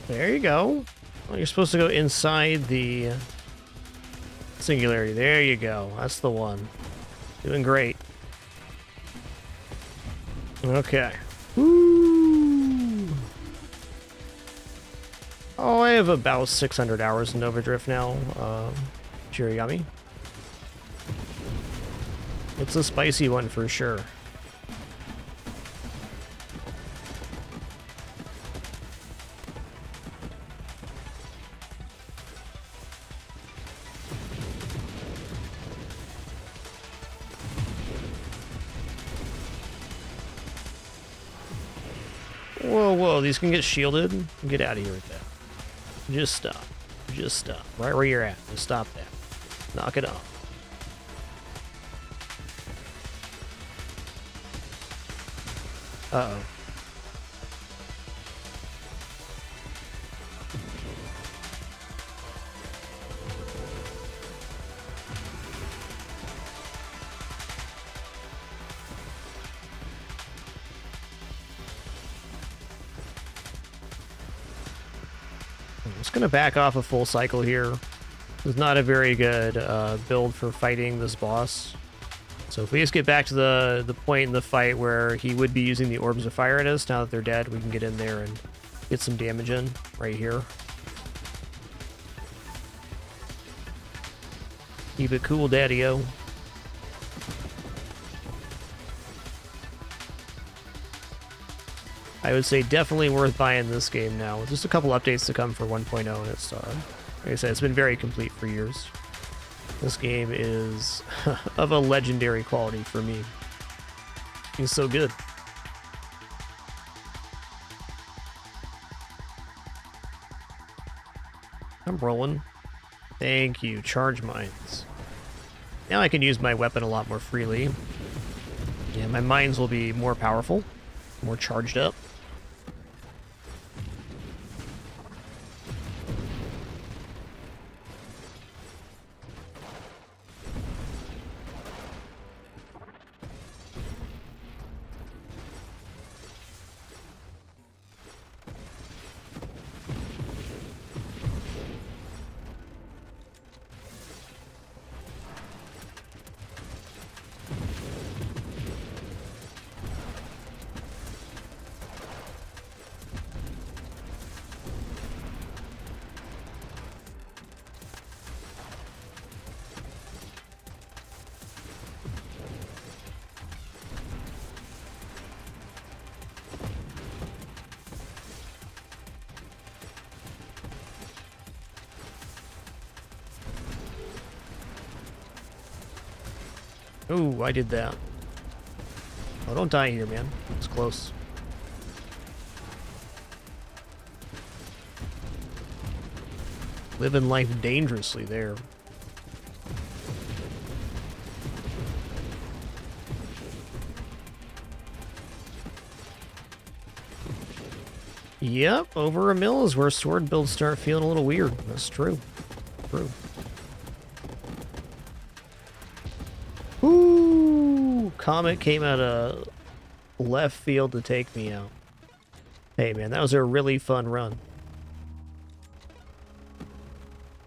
S1: There you go. Well, you're supposed to go inside the singularity. There you go. That's the one. Doing great. Okay. Woo! Oh, I have about 600 hours in Nova Drift now. Chirigami. It's a spicy one for sure. Whoa, whoa, these can get shielded? Get out of here with that. Just stop. Just stop. Right where you're at. Just stop that. Knock it off. Uh-oh. I'm just gonna back off a full cycle here. It's not a very good build for fighting this boss. So if we just get back to the point in the fight where he would be using the orbs of fire at us, now that they're dead, we can get in there and get some damage in right here. Keep it cool, daddy-o. I would say definitely worth buying this game now. Just a couple updates to come for 1.0, and it's, like I said, it's been very complete for years. This game is of a legendary quality for me. It's so good. I'm rolling. Thank you. Charge mines. Now I can use my weapon a lot more freely. Yeah, my mines will be more powerful, more charged up. Ooh, I did that. Oh, don't die here, man. It's close. Living life dangerously there. Yep, over a mill is where sword builds start feeling a little weird. That's true. True. Ooh, Comet came out of left field to take me out. Hey, man, that was a really fun run.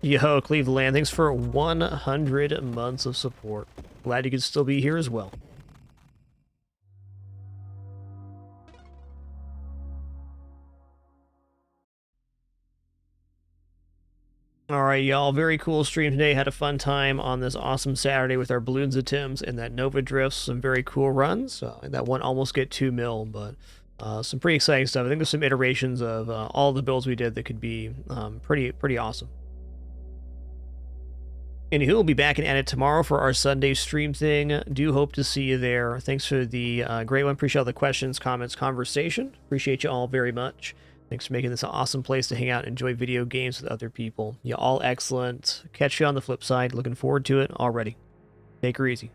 S1: Yo, Cleveland, thanks for 100 months of support. Glad you could still be here as well. All right, y'all. Very cool stream today. Had a fun time on this awesome Saturday with our Bloons attempts and that Nova Drift. Some very cool runs. That one almost get 2 mil, but some pretty exciting stuff. I think there's some iterations of all the builds we did that could be pretty awesome. Anywho, we'll be back and edit tomorrow for our Sunday stream thing. Do hope to see you there. Thanks for the great one. Appreciate all the questions, comments, conversation. Appreciate you all very much. Thanks for making this an awesome place to hang out and enjoy video games with other people. You all excellent. Catch you on the flip side. Looking forward to it already. Take her easy.